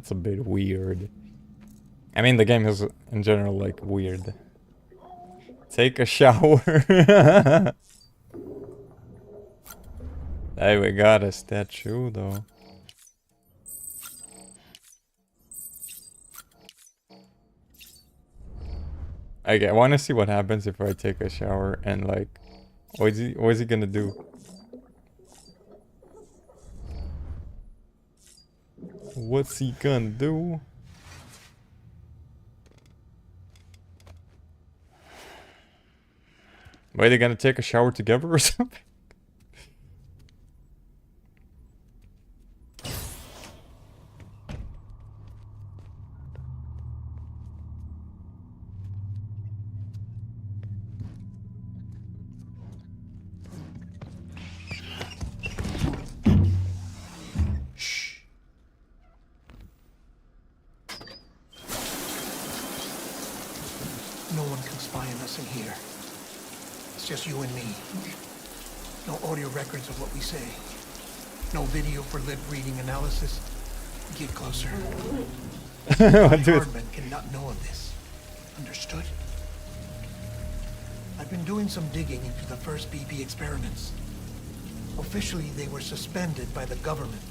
That's a bit weird. I mean, the game is in general like weird. Take a shower. Hey, we got a statue though. Okay, I want to see what happens if I take a shower and like, what is he gonna do? What's he gonna do? Wait, they gonna take a shower together or something? No one can spy on us in here. It's just you and me. No audio records of what we say. No video for lip reading analysis. Get closer. Hardman cannot know of this. Understood? I've been doing some digging into the first BB experiments. Officially, they were suspended by the government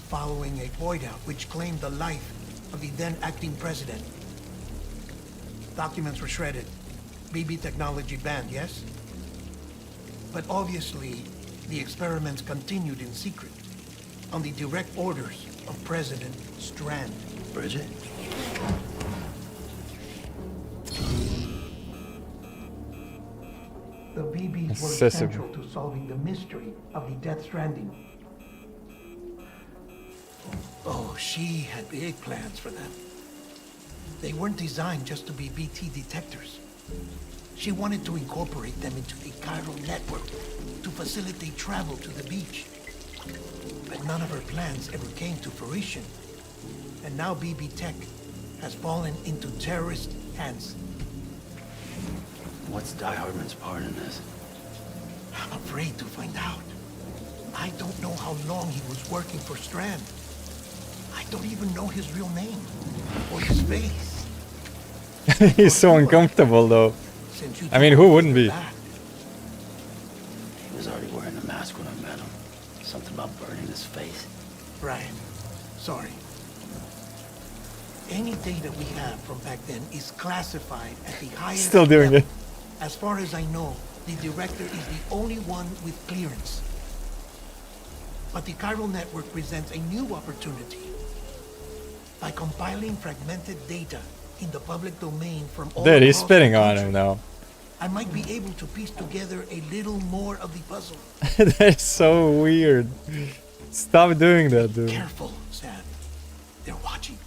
following a void out which claimed the life of the then acting president. Documents were shredded. BB technology banned, yes? But obviously, the experiments continued in secret, on the direct orders of President Strand. Bridget? The BBs were Excessive. central to solving the mystery of the Death Stranding. Oh, she had big plans for them. They weren't designed just to be BT detectors. She wanted to incorporate them into the chiral network to facilitate travel to the beach. But none of her plans ever came to fruition. And now BB Tech has fallen into terrorist hands. What's Die Hardman's part in this? I'm afraid to find out. I don't know how long he was working for Strand. I don't even know his real name or his face. He's so uncomfortable though. I mean, who wouldn't be? He was already wearing a mask when I met him. Something about burning his face. Right. Sorry. Any data we have from back then is classified at the highest Still doing level. it. As far as I know, the director is the only one with clearance. But the chiral network presents a new opportunity. By compiling fragmented data in the public domain from all Dude, he's across spitting the on country, him now. I might be able to piece together a little more of the puzzle. That's so weird. Stop doing that, dude. Careful, Sam. They're watching.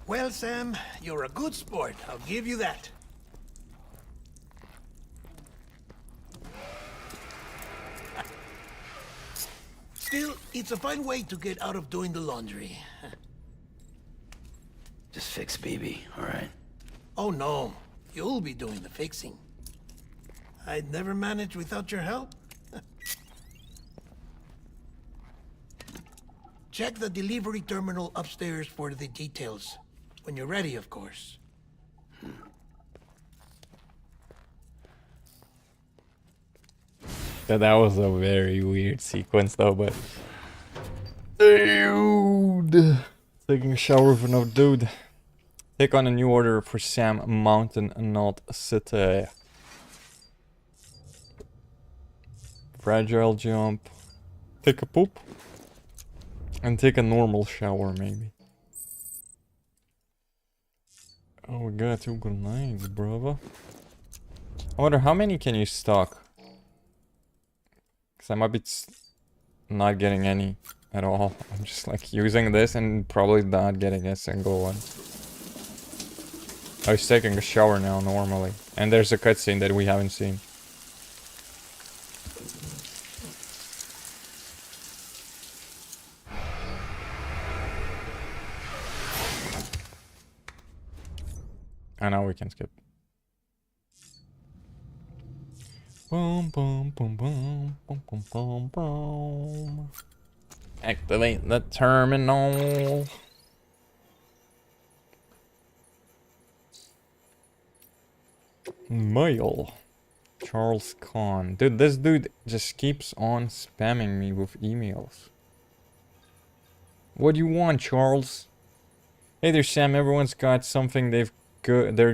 Well, Sam, you're a good sport. I'll give you that. Still, it's a fine way to get out of doing the laundry. Just fix BB, alright? Oh no, you'll be doing the fixing. I'd never manage without your help. Check the delivery terminal upstairs for the details. When you're ready, of course. Yeah, that was a very weird sequence though, but... Dude! Taking a shower with no dude. Take on a new order for Sam Mountain, not City. Fragile jump. Take a poop. And take a normal shower, maybe. Oh, we got 2 grenades, brother. I wonder how many can you stock? Because I might be not getting any at all. I'm just like using this and probably not getting a single one. I was taking a shower now normally. And there's a cutscene that we haven't seen. I know we can skip. Boom, boom, boom, boom, boom, boom, boom, boom. Activate the terminal. Mail. Charles Kahn. Dude, this dude just keeps on spamming me with emails. What do you want, Charles? Hey there, Sam. Everyone's got something they're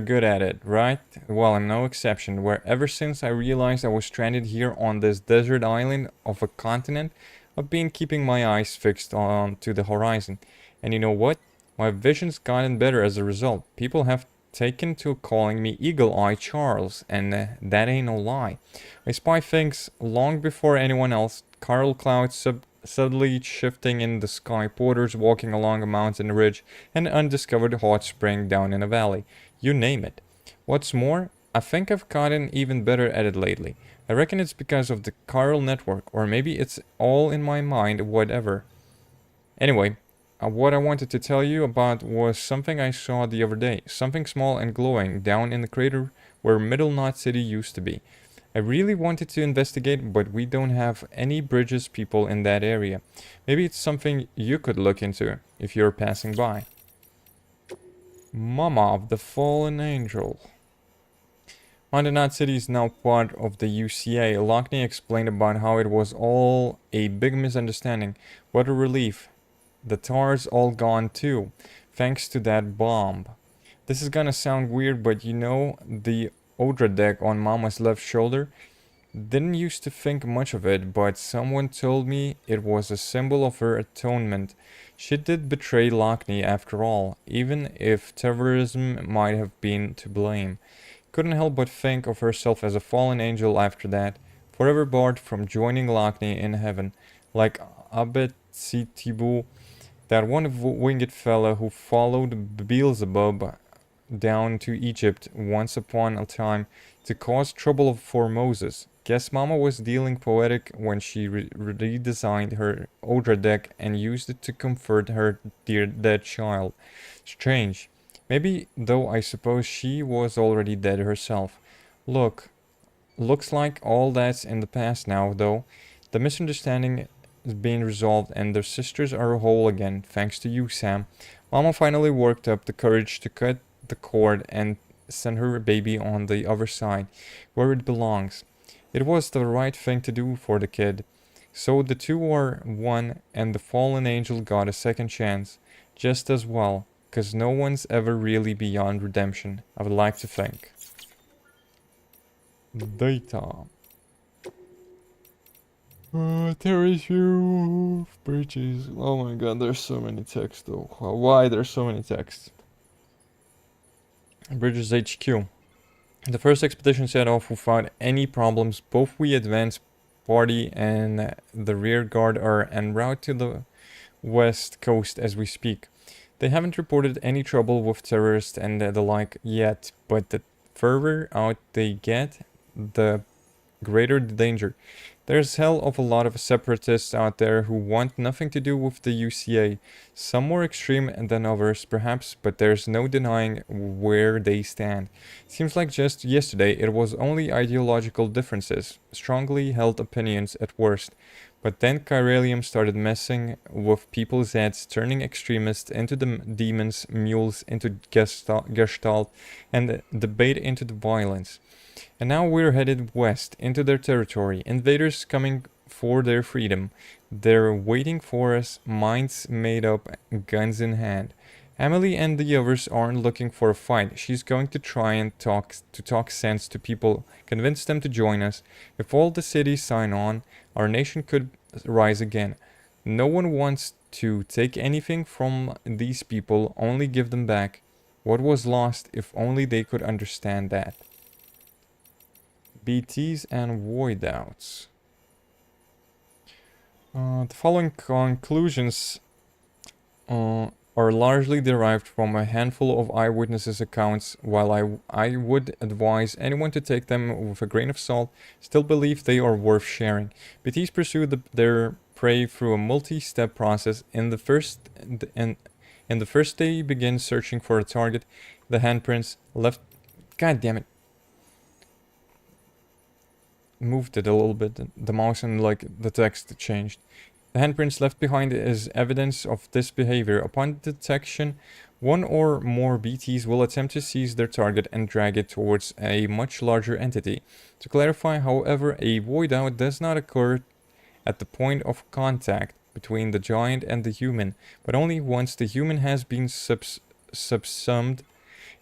good at it, right? Well, I'm no exception. Where ever since I realized I was stranded here on this desert island of a continent, I've been keeping my eyes fixed on to the horizon. And you know what? My vision's gotten better as a result. People have taken to calling me Eagle Eye Charles, and that ain't no lie. I spy things long before anyone else. Coral clouds subtly shifting in the sky, porters walking along a mountain ridge, an undiscovered hot spring down in a valley. You name it. What's more, I think I've gotten even better at it lately. I reckon it's because of the chiral network, or maybe it's all in my mind, whatever. Anyway, what I wanted to tell you about was something I saw the other day. Something small and glowing down in the crater where Middle Knot City used to be. I really wanted to investigate, but we don't have any bridges people in that area. Maybe it's something you could look into if you're passing by. Mama of the Fallen Angel. Middle Knot City is now part of the UCA. Lockney explained about how it was all a big misunderstanding. What a relief. The TAR's all gone too, thanks to that bomb. This is gonna sound weird, but you know, the Odra deck on Mama's left shoulder? Didn't used to think much of it, but someone told me it was a symbol of her atonement. She did betray Lockney after all, even if terrorism might have been to blame. Couldn't help but think of herself as a fallen angel after that, forever barred from joining Lockney in heaven, like Abed Thibault, that one winged fella who followed Beelzebub down to Egypt once upon a time to cause trouble for Moses. Guess Mama was dealing poetic when she redesigned her Odra deck and used it to comfort her dear dead child. Strange. Maybe, though I suppose she was already dead herself. Looks like all that's in the past now, though. The misunderstanding is being resolved and their sisters are whole again, thanks to you, Sam. Mama finally worked up the courage to cut the cord and send her baby on the other side, where it belongs. It was the right thing to do for the kid. So the two are one, and the fallen angel got a second chance, just as well, 'cause no one's ever really beyond redemption, I would like to think. Data. Terrace roof, bridges. Oh my god, there's so many texts though. Why there's so many texts? Bridges HQ. The first expedition set off without any problems. Both we advance party and the rear guard are en route to the west coast as we speak. They haven't reported any trouble with terrorists and the like yet, but the further out they get, the greater the danger. There's hell of a lot of separatists out there who want nothing to do with the UCA. Some more extreme than others, perhaps, but there's no denying where they stand. Seems like just yesterday it was only ideological differences, strongly held opinions at worst. But then Chiralium started messing with people's heads, turning extremists into the demons, mules into Gestalt, and debate into the violence. And now we're headed west, into their territory. Invaders coming for their freedom. They're waiting for us, minds made up, guns in hand. Emily and the others aren't looking for a fight. She's going to try and talk sense to people, convince them to join us. If all the cities sign on, our nation could rise again. No one wants to take anything from these people, only give them back. What was lost, if only they could understand that. BTs and void outs. The following conclusions are largely derived from a handful of eyewitnesses' accounts. While I would advise anyone to take them with a grain of salt, still believe they are worth sharing. BTs pursue their prey through a multi-step process. In the first they begin searching for a target. The handprints left. God damn it. moved it a little bit, the mouse, and like the text changed. The handprints left behind is evidence of this behavior. Upon detection, one or more BTs will attempt to seize their target and drag it towards a much larger entity. To clarify, however, a void out does not occur at the point of contact between the giant and the human, but only once the human has been subsumed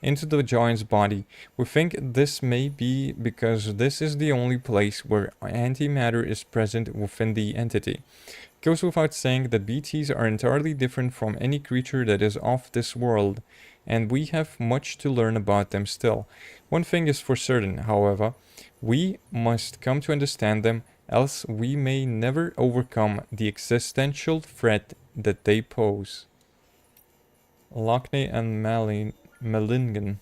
into the giant's body. We think this may be because this is the only place where antimatter is present within the entity. It goes without saying that BTs are entirely different from any creature that is of this world, and we have much to learn about them still. One thing is for certain, however, we must come to understand them, else we may never overcome the existential threat that they pose. Lockney and Mellingen.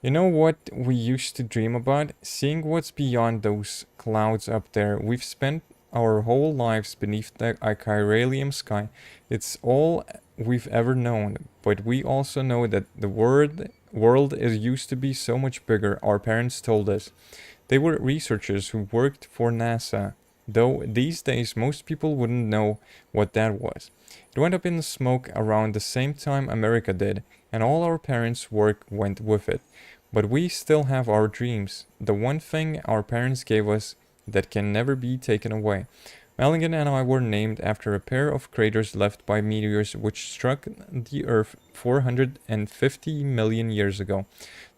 You know what we used to dream about? Seeing what's beyond those clouds up there. We've spent our whole lives beneath the Chiralium sky. It's all we've ever known, but we also know that the world is used to be so much bigger, our parents told us. They were researchers who worked for NASA, though these days most people wouldn't know what that was. It went up in the smoke around the same time America did, and all our parents' work went with it. But we still have our dreams, the one thing our parents gave us that can never be taken away. Mellingen and I were named after a pair of craters left by meteors which struck the Earth 450 million years ago.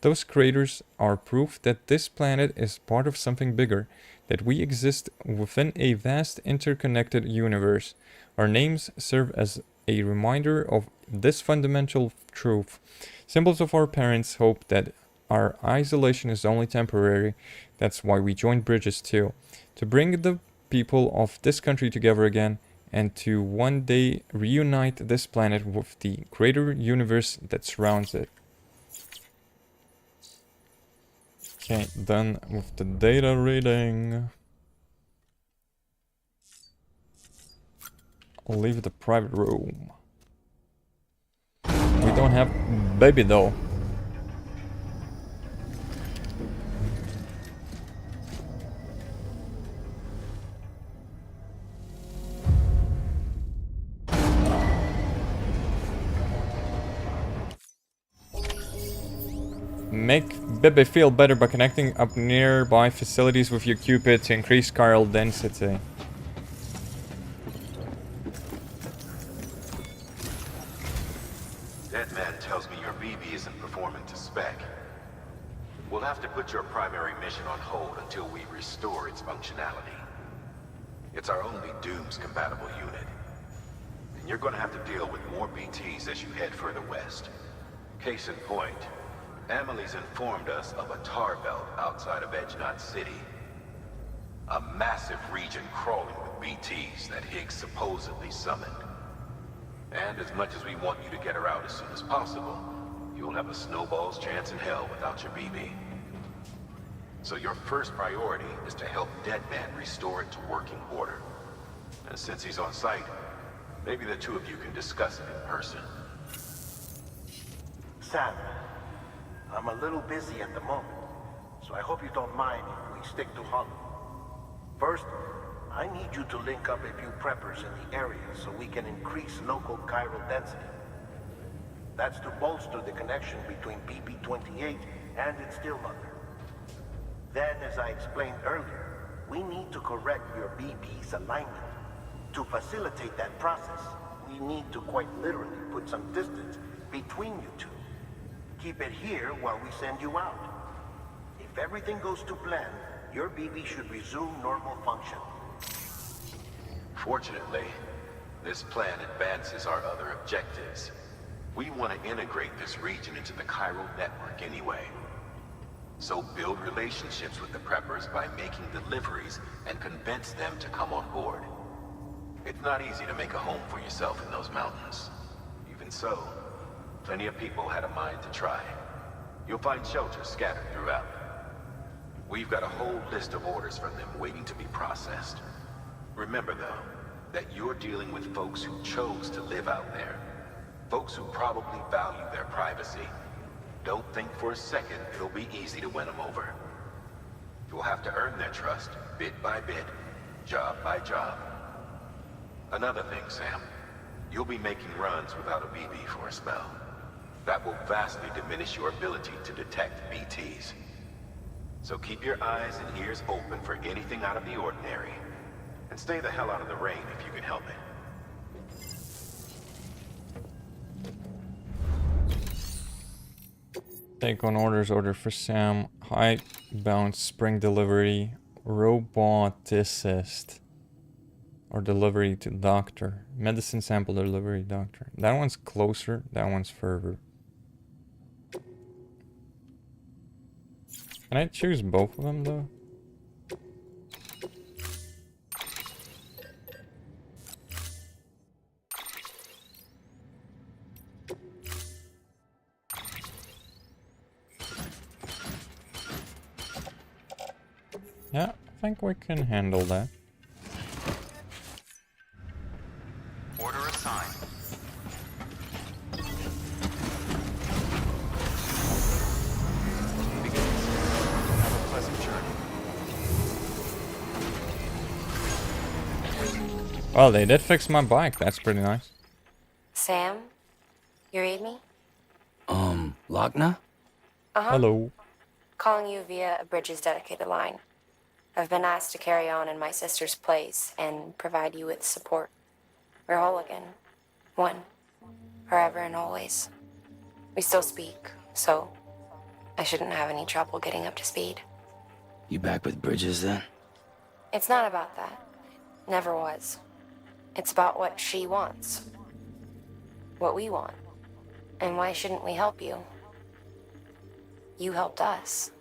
Those craters are proof that this planet is part of something bigger, that we exist within a vast interconnected universe. Our names serve as a reminder of this fundamental truth. Symbols of our parents' hope that our isolation is only temporary. That's why we joined Bridges too. To bring the people of this country together again, and to one day reunite this planet with the greater universe that surrounds it. Okay, done with the data reading. I'll leave the private room. We don't have baby though. Make Bebe feel better by connecting up nearby facilities with your Cupid to increase chiral density. That man tells me your BB isn't performing to spec. We'll have to put your primary mission on hold until we restore its functionality. It's our only Dooms-compatible unit. And you're gonna have to deal with more BTs as you head further west. Case in point, Amelie's informed us of a tar belt outside of Edgenot City. A massive region crawling with BTs that Higgs supposedly summoned. And as much as we want you to get her out as soon as possible, you'll have a snowball's chance in hell without your BB. So your first priority is to help Deadman restore it to working order. And since he's on site, maybe the two of you can discuss it in person. Sam, I'm a little busy at the moment, so I hope you don't mind if we stick to Hollow. First, I need you to link up a few preppers in the area so we can increase local chiral density. That's to bolster the connection between BB-28 and its still mother. Then, as I explained earlier, we need to correct your BB's alignment. To facilitate that process, we need to quite literally put some distance between you two. Keep it here while we send you out. If everything goes to plan, your BB should resume normal function. Fortunately, this plan advances our other objectives. We want to integrate this region into the chiral network anyway. So build relationships with the preppers by making deliveries and convince them to come on board. It's not easy to make a home for yourself in those mountains. Even so, plenty of people had a mind to try. You'll find shelters scattered throughout. We've got a whole list of orders from them waiting to be processed. Remember, though, that you're dealing with folks who chose to live out there. Folks who probably value their privacy. Don't think for a second it'll be easy to win them over. You will have to earn their trust, bit by bit, job by job. Another thing, Sam. You'll be making runs without a BB for a spell. That will vastly diminish your ability to detect BTs. So keep your eyes and ears open for anything out of the ordinary. And stay the hell out of the rain if you can help it. Take on orders, order for Sam. High bounce, spring delivery, roboticist. Or delivery to doctor. Medicine sample delivery doctor. That one's closer, that one's further. Can I choose both of them though? Yeah, I think we can handle that. Order assigned. Begins. Have a pleasant journey. Well, they did fix my bike. That's pretty nice. Sam? You read me? Lochna? Uh-huh. Hello. Calling you via a Bridges dedicated line. I've been asked to carry on in my sister's place and provide you with support. We're whole again. One. Forever and always. We still speak, so I shouldn't have any trouble getting up to speed. You back with Bridges then? It's not about that. Never was. It's about what she wants. What we want. And why shouldn't we help you? You helped us.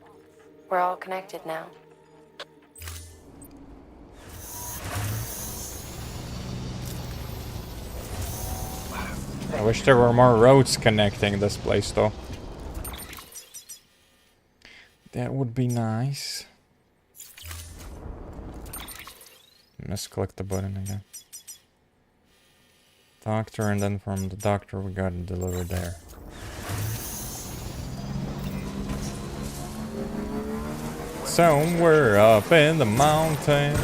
We're all connected now. I wish there were more roads connecting this place though. That would be nice. Misclick the button again. Doctor, and then from the doctor we got it delivered there. Somewhere up in the mountains.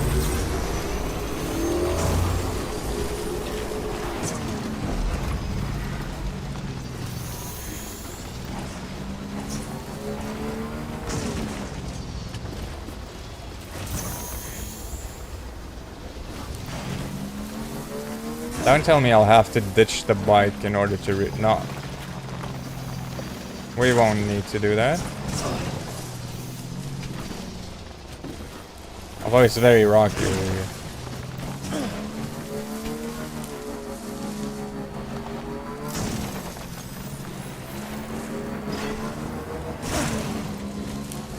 Don't tell me I'll have to ditch the bike in order to no. We won't need to do that. Although it's very rocky over here.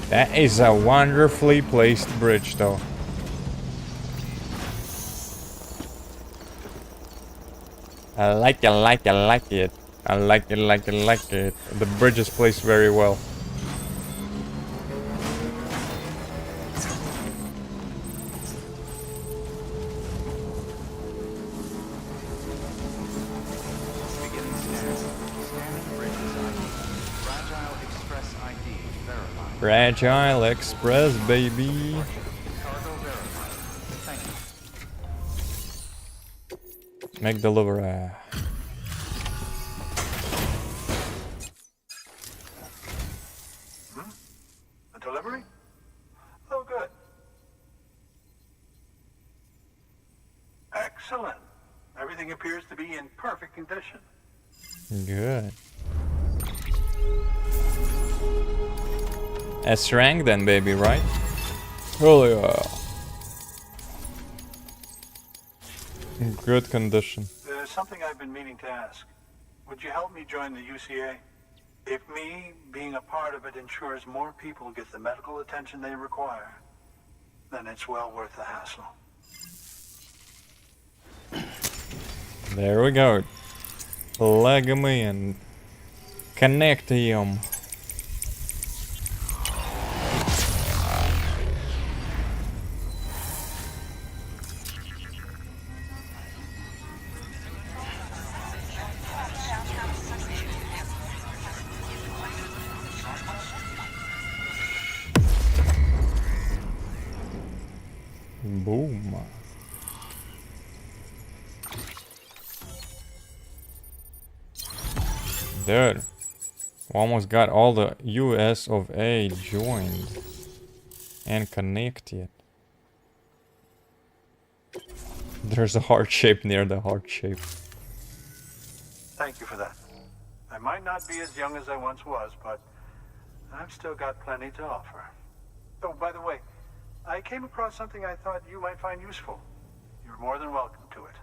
That is a wonderfully placed bridge though. I like it, like it, like it. I like it, like it, like it. The bridge is placed very well. Beginning scan. Scanning bridges ID. Fragile Express ID verified. Fragile Express, baby. Cargo verified. Thank you. Make delivery. A delivery? Oh, good. Excellent. Everything appears to be in perfect condition. Good. S rank then, baby, right? Oh yeah. Good condition. There's something I've been meaning to ask. Would you help me join the UCA? If me being a part of it ensures more people get the medical attention they require, then it's well worth the hassle. There we go. Plug him in. Connect him. Dude. We almost got all the US of A joined. And connected. There's a heart shape near the heart shape. Thank you for that. I might not be as young as I once was, but I've still got plenty to offer. Oh, by the way, I came across something I thought you might find useful. You're more than welcome to it.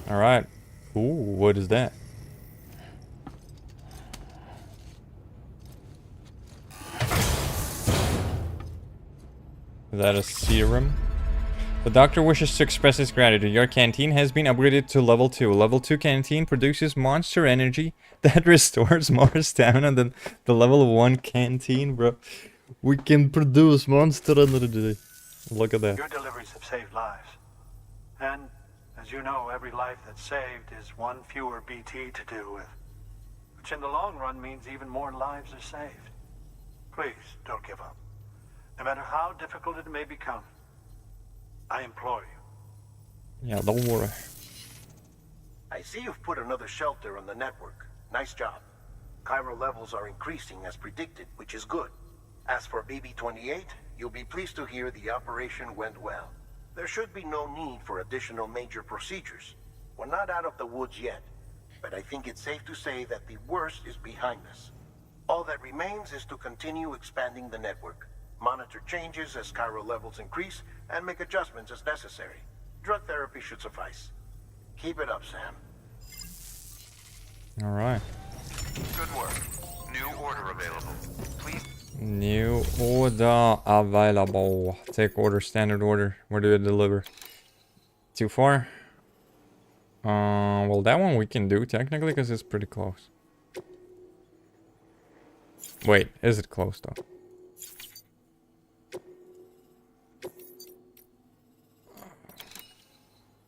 Alright. Ooh, what is that? Is that a serum? The doctor wishes to express his gratitude. Your canteen has been upgraded to level 2. Level 2 canteen produces monster energy that restores more stamina than the level 1 canteen, bro. We can produce monster energy. Look at that. Your deliveries have saved lives. And, as you know, every life that's saved is one fewer BT to deal with. Which in the long run means even more lives are saved. Please, don't give up. No matter how difficult it may become. I implore you. Yeah, don't worry. I see you've put another shelter on the network. Nice job. Chiral levels are increasing as predicted, which is good. As for BB-28, you'll be pleased to hear the operation went well. There should be no need for additional major procedures. We're not out of the woods yet, but I think it's safe to say that the worst is behind us. All that remains is to continue expanding the network. Monitor changes as chiral levels increase, and make adjustments as necessary. Drug therapy should suffice. Keep it up, Sam. Alright. Good work. New order available. Please. New order available. Take order, standard order. Where do you deliver? Too far? Well, that one we can do technically because it's pretty close. Wait, is it close though?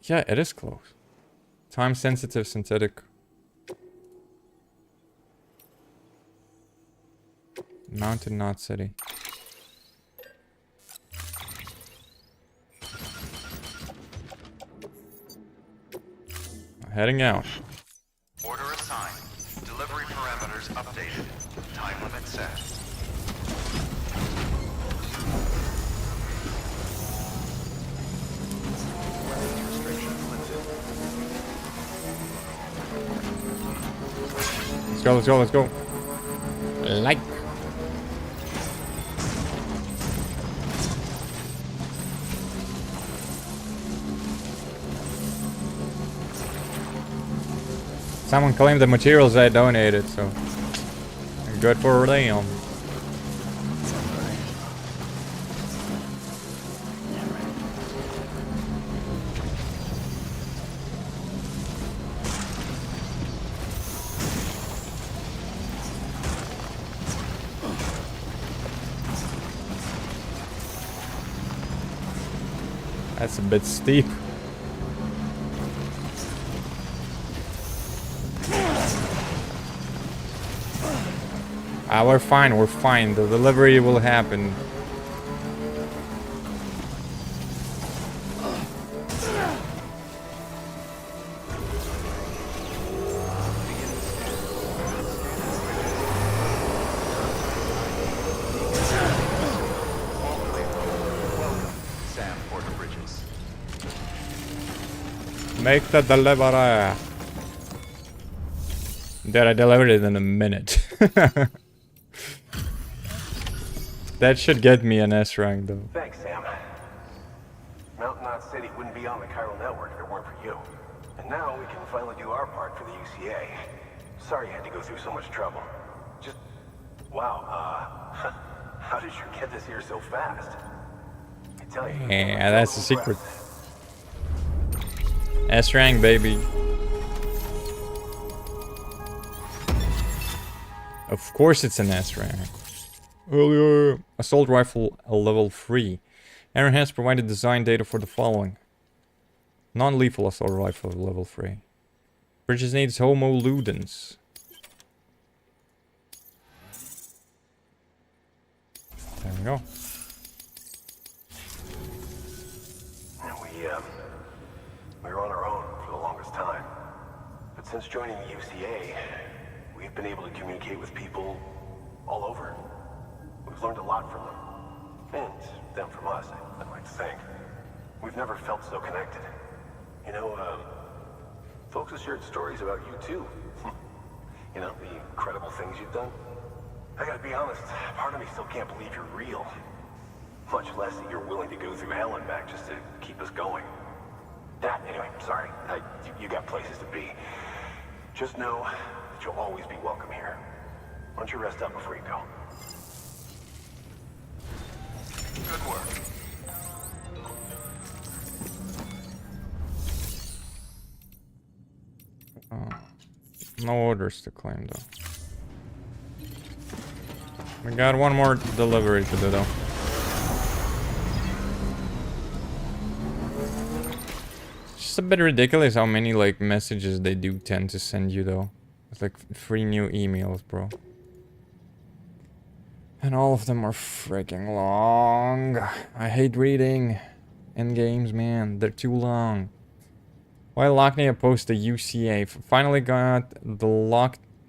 Yeah, it is close. Time sensitive synthetic. Mountain Knot City. Heading out. Order assigned. Delivery parameters updated. Time limit set. Let's go, let's go, let's go. Like. Someone claimed the materials I donated, so good for them. That's a bit steep. We're fine, we're fine. The delivery will happen. Sam Porter Bridges. Make the delivery. Dude, I delivered it in a minute. That should get me an S rank though. Thanks, Sam. Mountain Knot City wouldn't be on the chiral network if it weren't for you. And now we can finally do our part for the UCA. Sorry you had to go through so much trouble. Just, wow, how did you get this here so fast? I tell you. Yeah, that's the secret. S rank, baby. Of course it's an S rank. Earlier, assault rifle level 3. Aaron has provided design data for the following. Non-lethal assault rifle level 3. Bridges needs Homo Ludens. There we go. We were on our own for the longest time. But Since joining the UCA, we've been able to communicate with people all over. We've learned a lot from them. And them from us, I'd like to think. We've never felt so connected. You know, folks have shared stories about you too. You know, the incredible things you've done. I gotta be honest, part of me still can't believe you're real. Much less that you're willing to go through hell and back just to keep us going. Anyway, sorry. You got places to be. Just know that you'll always be welcome here. Why don't you rest up before you go? Good work. No orders to claim though. We got one more delivery to do though. It's just a bit ridiculous how many like messages they do tend to send you though. It's like 3 new emails, bro. And all of them are freaking long. I hate reading in games, man. They're too long. Why Lockney opposed the UCA? Finally got the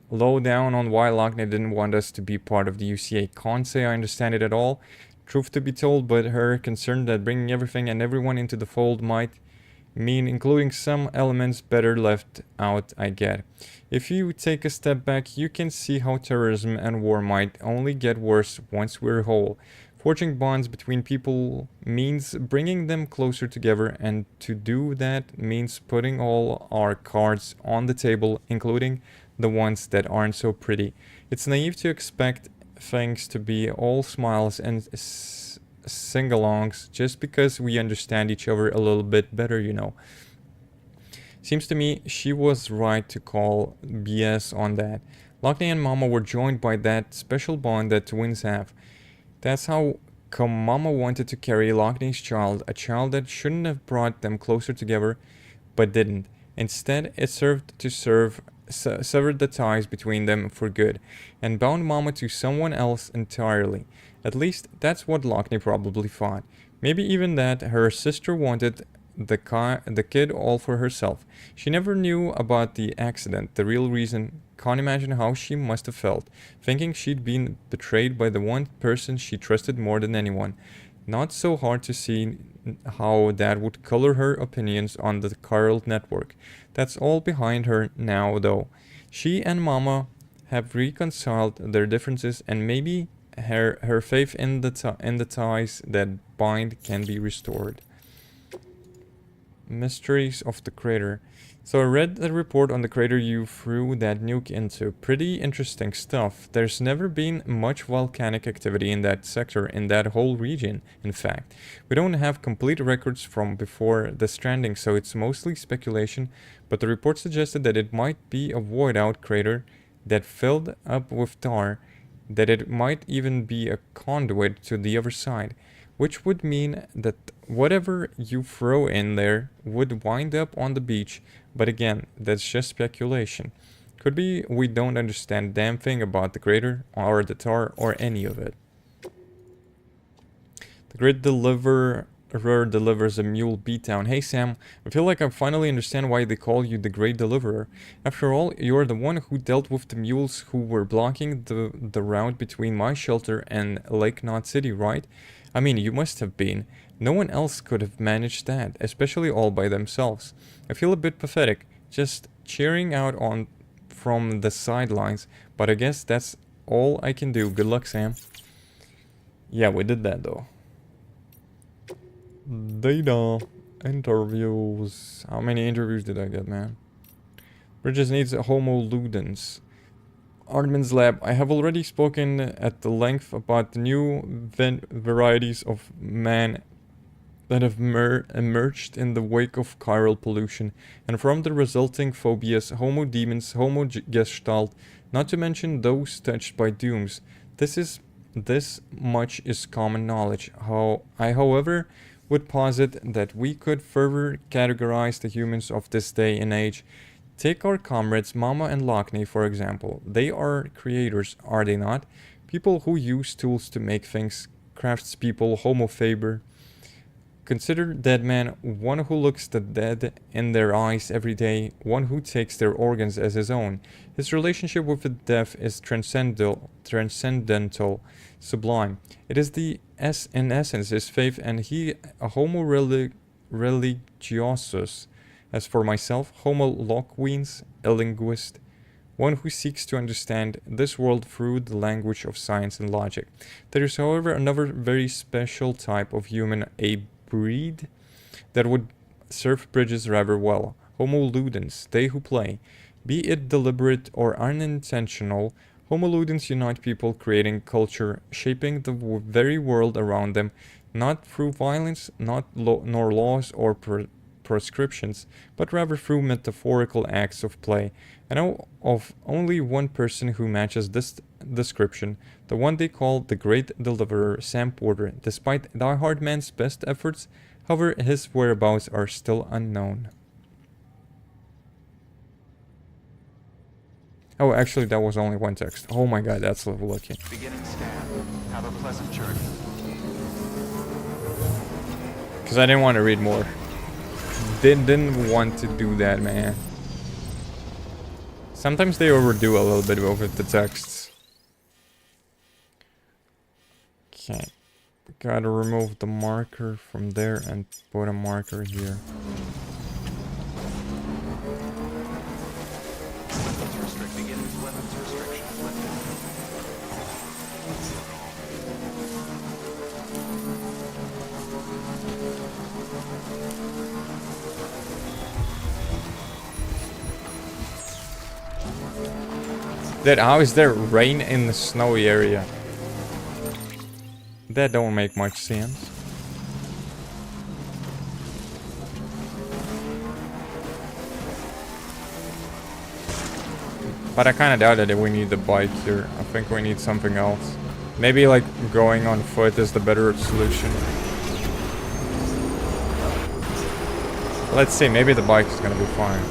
lowdown on why Lockney didn't want us to be part of the UCA. Can't say I understand it at all. Truth to be told, but her concern that bringing everything and everyone into the fold might mean including some elements better left out, I get. If you take a step back, you can see how terrorism and war might only get worse once we're whole. Forging bonds between people means bringing them closer together, and to do that means putting all our cards on the table, including the ones that aren't so pretty. It's naive to expect things to be all smiles and sing-alongs just because we understand each other a little bit better, you know. Seems to me she was right to call BS on that. Lockney and Mama were joined by that special bond that twins have. That's how Mama wanted to carry Lockney's child, a child that shouldn't have brought them closer together, but didn't. Instead, it served to sever the ties between them for good, and bound Mama to someone else entirely. At least, that's what Lockney probably thought. Maybe even that her sister wanted the kid all for herself. She never knew about the accident, the real reason. Can't imagine how she must have felt, thinking she'd been betrayed by the one person she trusted more than anyone. Not so hard to see how that would color her opinions on the chiral network. That's all behind her now, though. She and Mama have reconciled their differences, and maybe her faith in the ties that bind can be restored. Mysteries of the crater. So I read the report on the crater you threw that nuke into. Pretty interesting stuff. There's never been much volcanic activity in that sector, in that whole region, in fact. We don't have complete records from before the Stranding, so it's mostly speculation, but the report suggested that it might be a void-out crater that filled up with tar, that it might even be a conduit to the other side, which would mean that whatever you throw in there would wind up on the beach. But again, that's just speculation. Could be we don't understand a damn thing about the crater or the tar or any of it. The great deliverer delivers a mule beatdown. Hey Sam, I feel like I finally understand why they call you the Great Deliverer. After all, you're the one who dealt with the mules who were blocking the route between my shelter and Lake Knot City, right? I mean, you must have been. No one else could have managed that, especially all by themselves. I feel a bit pathetic, just cheering out on from the sidelines, but I guess that's all I can do. Good luck, Sam. Yeah, we did that though. Data. Interviews. How many interviews did I get, man? Bridges needs a Homo Ludens. Ardman's lab. I have already spoken at the length about the new varieties of man that have emerged in the wake of chiral pollution, and from the resulting phobias, Homo demons, Homo gestalt, not to mention those touched by dooms. This much is common knowledge. I, however, would posit that we could further categorize the humans of this day and age. Take our comrades Mama and Lockney, for example. They are creators, are they not? People who use tools to make things, craftspeople, Homo faber. Consider dead man one who looks the dead in their eyes every day, one who takes their organs as his own. His relationship with the death is transcendental, sublime. It is in essence his faith, and he a homo religiosus. As for myself, homo loquens, a linguist, one who seeks to understand this world through the language of science and logic. There is, however, another very special type of human, a breed that would serve bridges rather well. Homo ludens, they who play. Be it deliberate or unintentional, Homo ludens unite people, creating culture, shaping the very world around them, not through violence, nor laws or prescriptions, but rather through metaphorical acts of play. I know of only one person who matches this description, the one they call the Great Deliverer, Sam Porter. Despite Die Hard Man's best efforts, however, his whereabouts are still unknown. Oh, actually, that was only one text. Oh my god, that's lucky. Beginning scan. Have a pleasant journey. Because I didn't want to read more. Didn't want to do that, man. Sometimes they overdo a little bit with the texts. Okay. Gotta remove the marker from there and put a marker here. Weapons restrict. Begins weapons restriction lifted. That how is there rain in the snowy area? That don't make much sense. But I kinda doubt that we need the bike here. I think we need something else. Maybe like going on foot is the better solution. Let's see, maybe the bike is gonna be fine.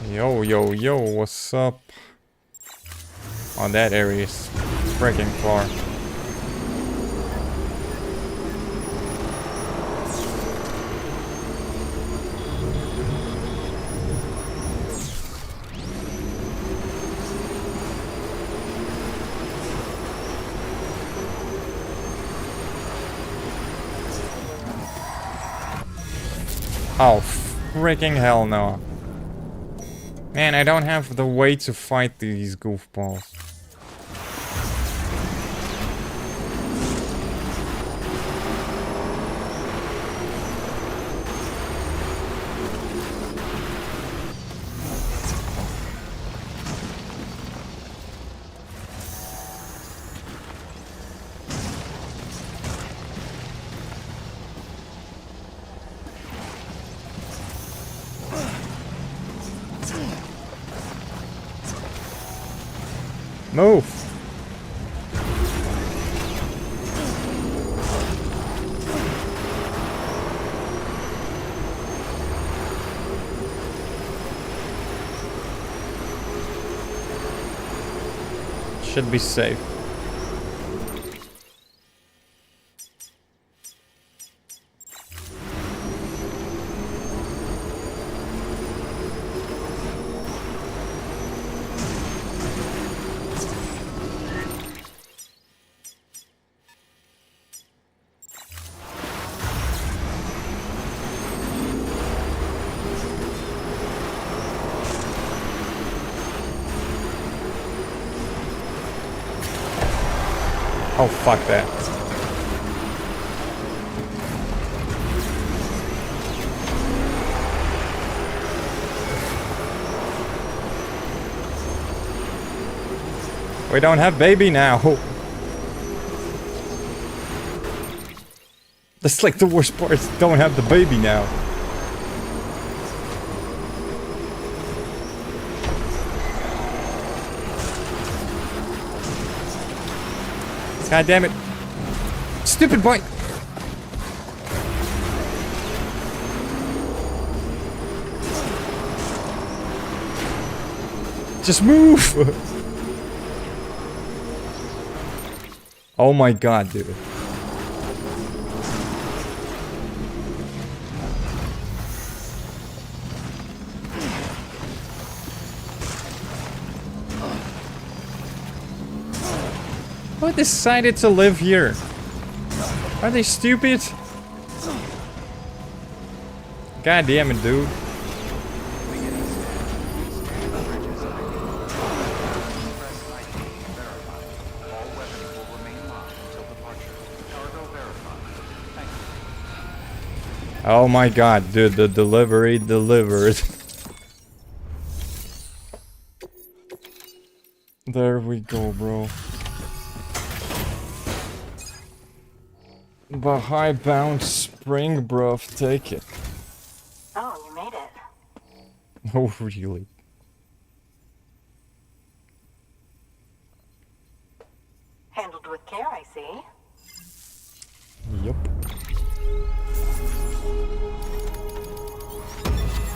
Yo, yo, yo, what's up? Oh, that area is freaking far. Oh, freaking hell no. Man, I don't have the way to fight these goofballs. Move! Should be safe. Oh, fuck that. We don't have baby now. That's like the worst part, is don't have the baby now. God damn it. Stupid bike. Just move! Oh my god, dude. Who decided to live here? Are they stupid? God damn it, dude. Oh my god, dude, the delivery delivered. There we go, bro. The high bound spring, bruv, take it. Oh, you made it. Oh, really? Handled with care, I see. Yup.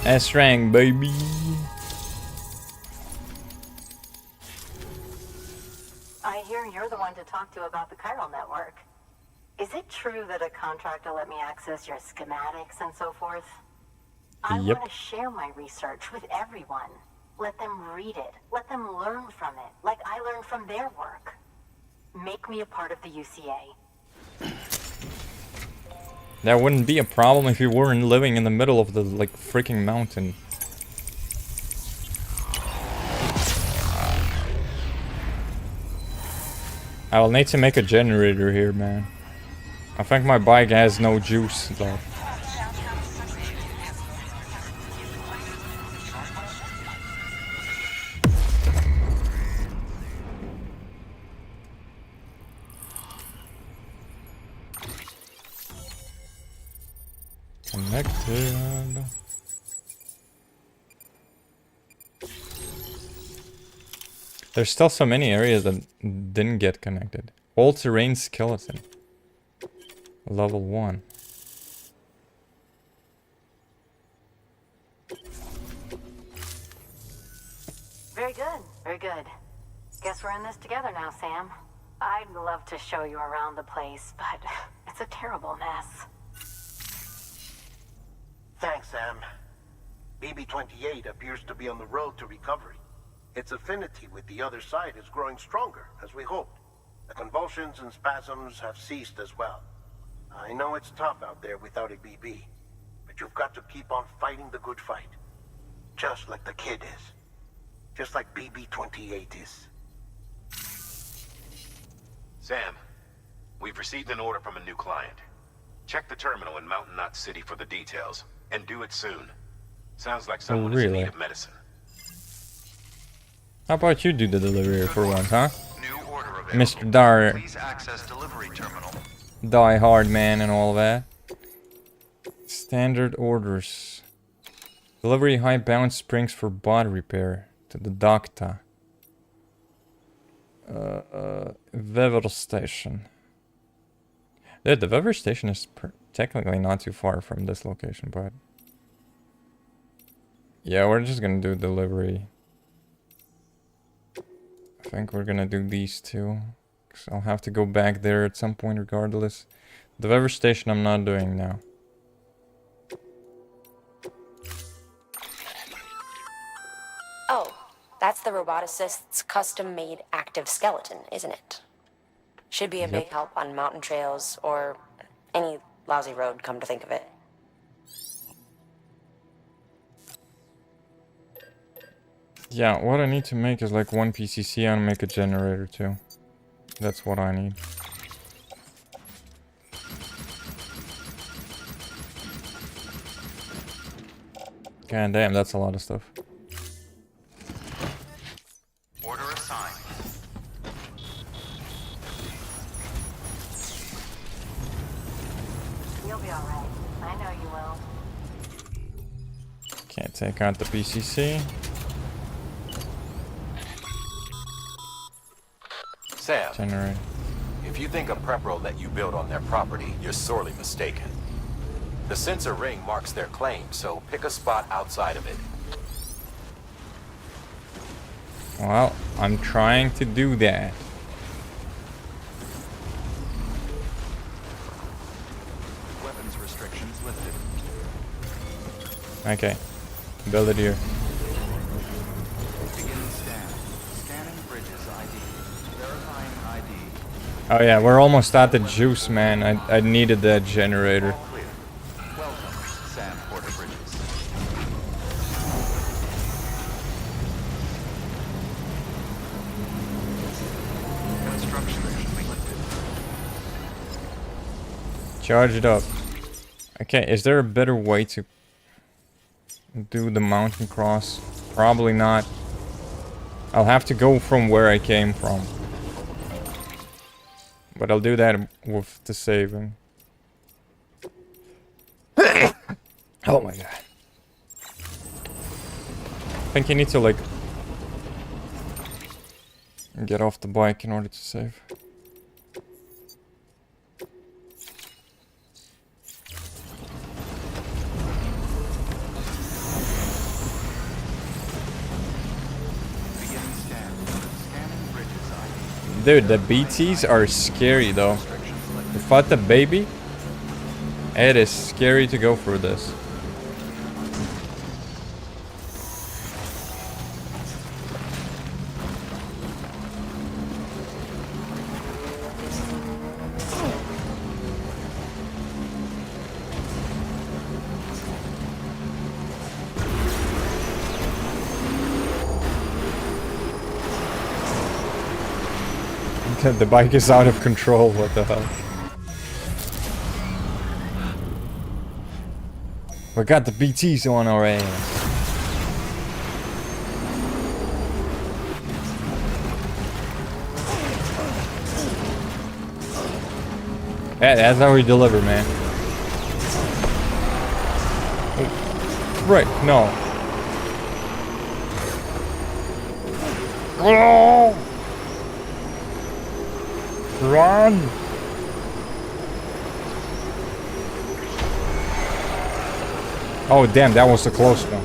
S-Rang, baby. I hear you're the one to talk to about the chiral network. Is it true that a contractor let me access your schematics and so forth? I want to share my research with everyone. Let them read it. Let them learn from it, like I learned from their work. Make me a part of the UCA. That wouldn't be a problem if you weren't living in the middle of the, like, freaking mountain. I will need to make a generator here, man. I think my bike has no juice left. Connected. There's still so many areas that didn't get connected. All-terrain skeleton. Level 1. Very good, very good. Guess we're in this together now, Sam. I'd love to show you around the place, but it's a terrible mess. Thanks, Sam. BB-28 appears to be on the road to recovery. Its affinity with the other side is growing stronger, as we hoped. The convulsions and spasms have ceased as well. I know it's tough out there without a BB, but you've got to keep on fighting the good fight. Just like the kid is. Just like BB-28 is. Sam, we've received an order from a new client. Check the terminal in Mountain Knot City for the details, and do it soon. Sounds like someone is in need of medicine. How about you do the delivery for once, huh? Mr. Dar... Please access delivery terminal. Die Hard man and all that. Standard orders. Delivery high bound springs for body repair to the doctor. Weather station. Yeah, the weather station is technically not too far from this location, but... Yeah, we're just gonna do delivery. I think we're gonna do these two. Cause I'll have to go back there at some point regardless. The weather station I'm not doing now. Oh, that's the roboticist's custom-made active skeleton, isn't it? Should be a big help on mountain trails or any lousy road, come to think of it. Yeah, what I need to make is like one PCC and make a generator too. That's what I need. God damn, that's a lot of stuff. Order assigned. You'll be alright. I know you will. Can't take out the PCC. Sam, Generate. if you think a prepper let you build on their property, you're sorely mistaken. The sensor ring marks their claim, so pick a spot outside of it. Well, I'm trying to do that. Weapons restrictions lifted. Okay. Build it here. Beginning scan. Scanning bridges ID. Verifying ID. Oh yeah, we're almost out of juice, man. I needed that generator. All clear. Welcome, Sam Porter Bridges. Construction lifted. Charge it up. Okay, is there a better way to do the mountain cross? Probably not. I'll have to go from where I came from. But I'll do that with the saving. Oh my god. I think you need to like get off the bike in order to save. Dude, the BTs are scary though. Without the baby, it is scary to go through this. The bike is out of control, what the hell? We got the BTs on our ass. Yeah, that's how we deliver, man. Oh, right, no. Oh! Run! Oh damn, that was a close one.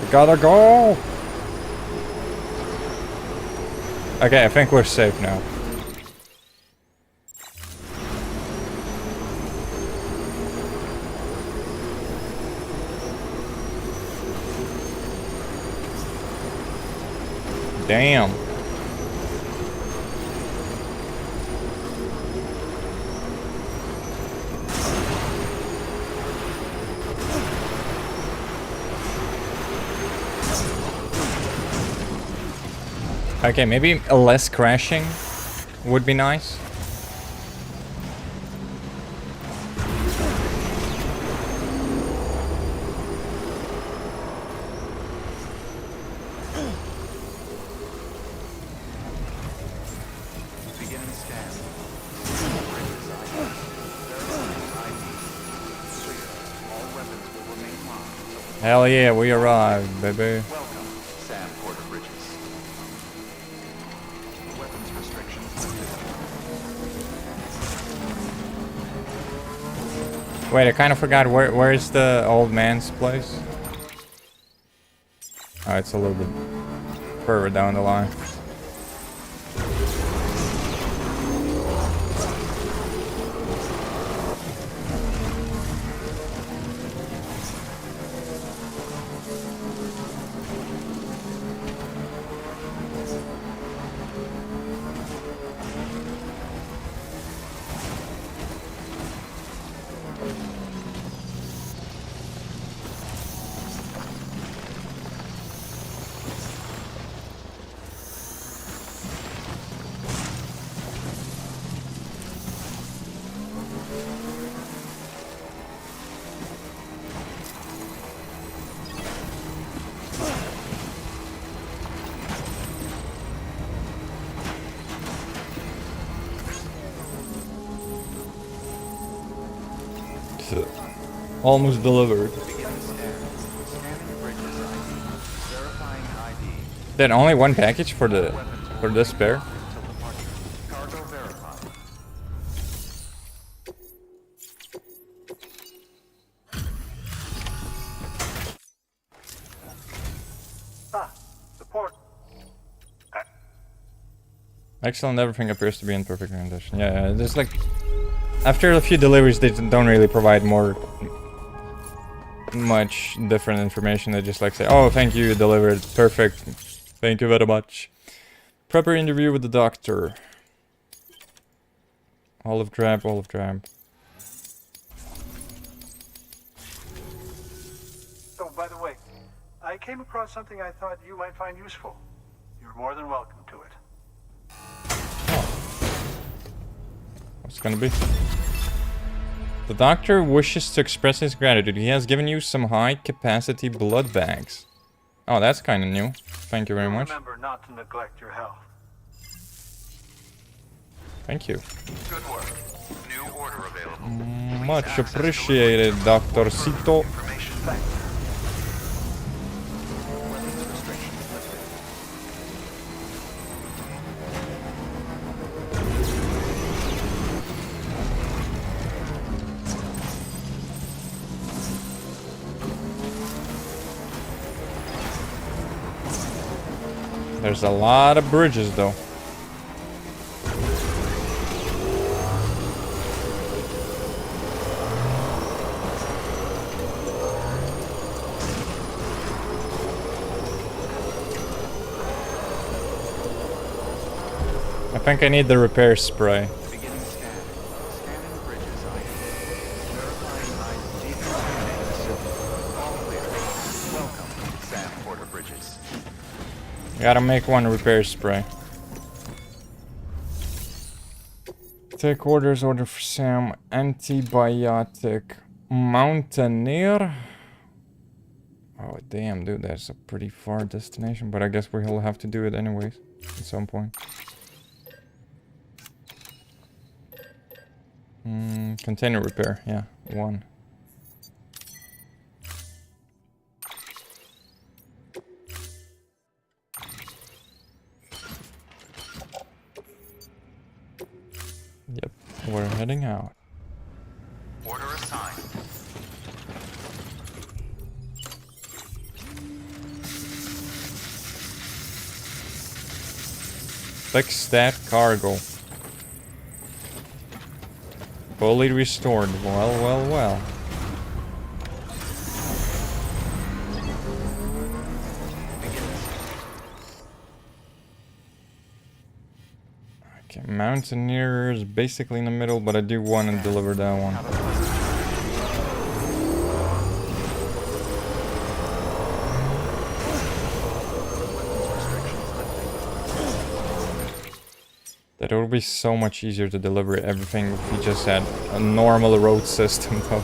We gotta go! Okay, I think we're safe now. Damn. Okay, maybe a less crashing would be nice. Hell yeah, we arrived, baby. Welcome, Sam Porter Bridges. Weapons restrictions lifted. Wait, I kind of forgot where's the old man's place? Oh, it's a little bit further down the line. Almost delivered. Then only one package for the spare. support. Excellent, everything appears to be in perfect condition. Yeah, there's like... After a few deliveries, they don't really provide much different information. They just like say, oh, thank you, delivered, perfect. Thank you very much. Proper interview with the doctor. Olive drab, olive drab. Oh, by the way, I came across something I thought you might find useful. You're more than welcome to it. What's gonna be? The doctor wishes to express his gratitude. He has given you some high-capacity blood bags. Oh, that's kind of new. Thank you very much. Remember not to neglect your health. Thank you. Good work. New order available. Much appreciated, Dr. Cito. There's a lot of bridges, though. I think I need the repair spray. Beginning scan. Scanning bridges ID. Verifying ID. All clear. Welcome, Sam Porter Bridges. Gotta make one repair spray. Take orders, order for Sam. Antibiotic. Mountaineer. Oh damn, dude, that's a pretty far destination, but I guess we'll have to do it anyways at some point. Container repair, yeah, one. Yep, we're heading out. Order assigned. Fix that cargo. Fully restored. Well, well, well. Okay, Mountaineer is basically in the middle, but I do want to deliver that one. That would be so much easier to deliver everything if we just had a normal road system, though.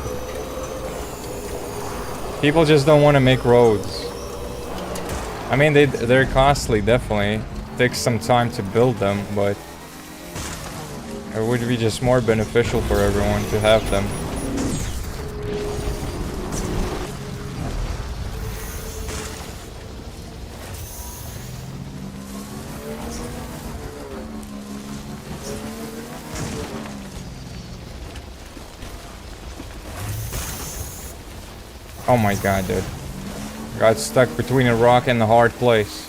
People just don't want to make roads. I mean, they're costly, definitely. It takes some time to build them, but it would be just more beneficial for everyone to have them. Oh my god, dude. Got stuck between a rock and a hard place.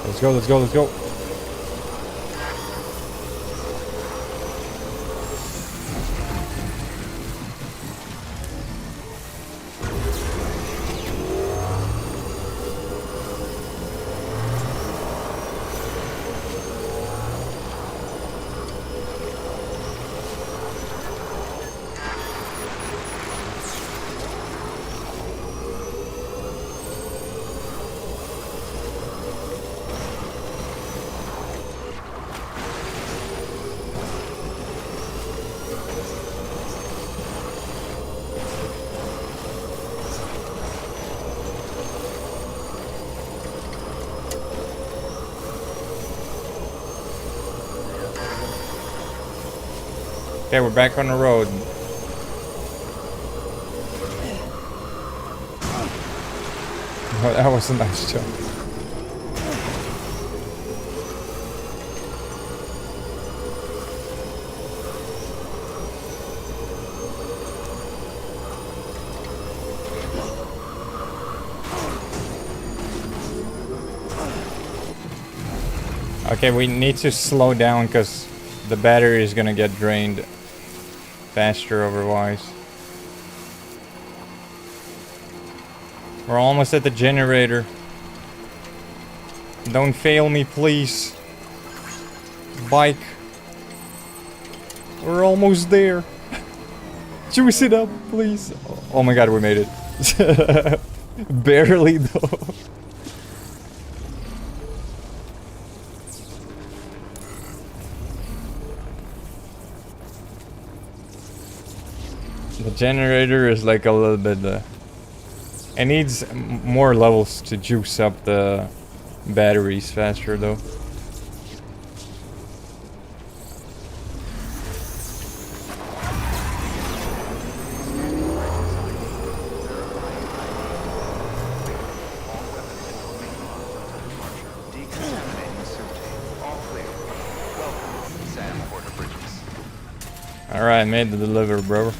Let's go, let's go, let's go. Okay, we're back on the road. Oh, that was a nice jump. Okay, we need to slow down because the battery is gonna get drained faster otherwise. We're almost at the generator. Don't fail me, please. Bike. We're almost there. Juice it up, please. Oh my god, we made it. Barely, though. The generator is like a little bit... it needs more levels to juice up the batteries faster, though. Alright, made the delivery, bro.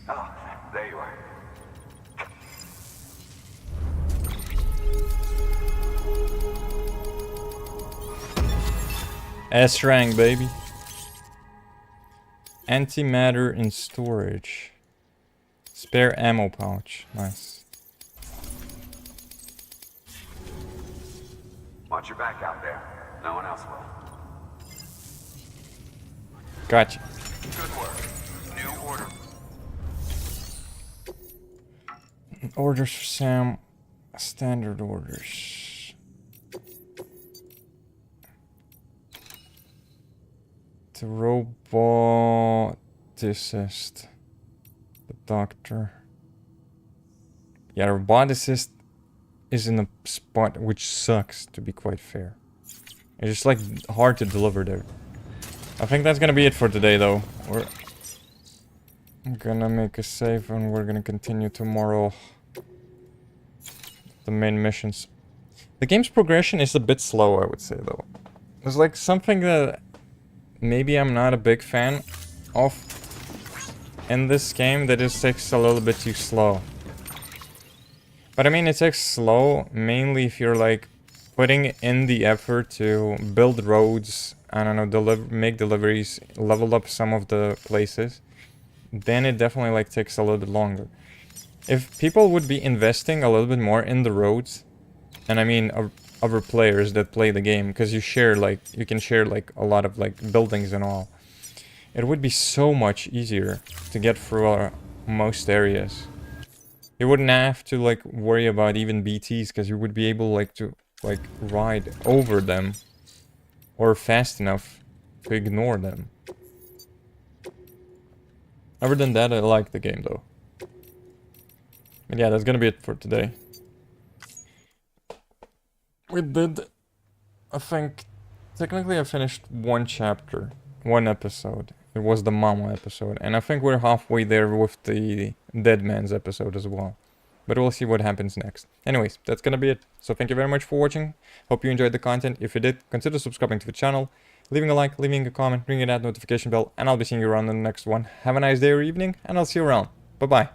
Oh, there you are. S-rank, baby. Antimatter in storage. Spare ammo pouch. Nice. Watch your back out there. No one else will. Gotcha. Good work. New order. Orders for Sam. Standard orders. The roboticist. The doctor. Yeah, roboticist is in a spot which sucks, to be quite fair. It's just like hard to deliver there. I think that's gonna be it for today, though. We're gonna make a save and we're gonna continue tomorrow. The main missions. The game's progression is a bit slow, I would say, though. There's like something that maybe I'm not a big fan of in this game, that just takes a little bit too slow. But I mean, it takes slow mainly if you're like putting in the effort to build roads, I don't know, make deliveries, level up some of the places. Then it definitely like takes a little bit longer. If people would be investing a little bit more in the roads, and I mean other players that play the game, because you can share like a lot of like buildings and all, it would be so much easier to get through most areas. You wouldn't have to like worry about even BTs, because you would be able like to like ride over them or fast enough to ignore them. Other than that, I like the game though. But yeah, that's gonna be it for today. We did, I think, technically I finished one chapter, one episode. It was the Mama episode, and I think we're halfway there with the Dead Man's episode as well. But we'll see what happens next. Anyways, that's gonna be it. So thank you very much for watching. Hope you enjoyed the content. If you did, consider subscribing to the channel, leaving a like, leaving a comment, ringing that notification bell, and I'll be seeing you around in the next one. Have a nice day or evening, and I'll see you around. Bye-bye.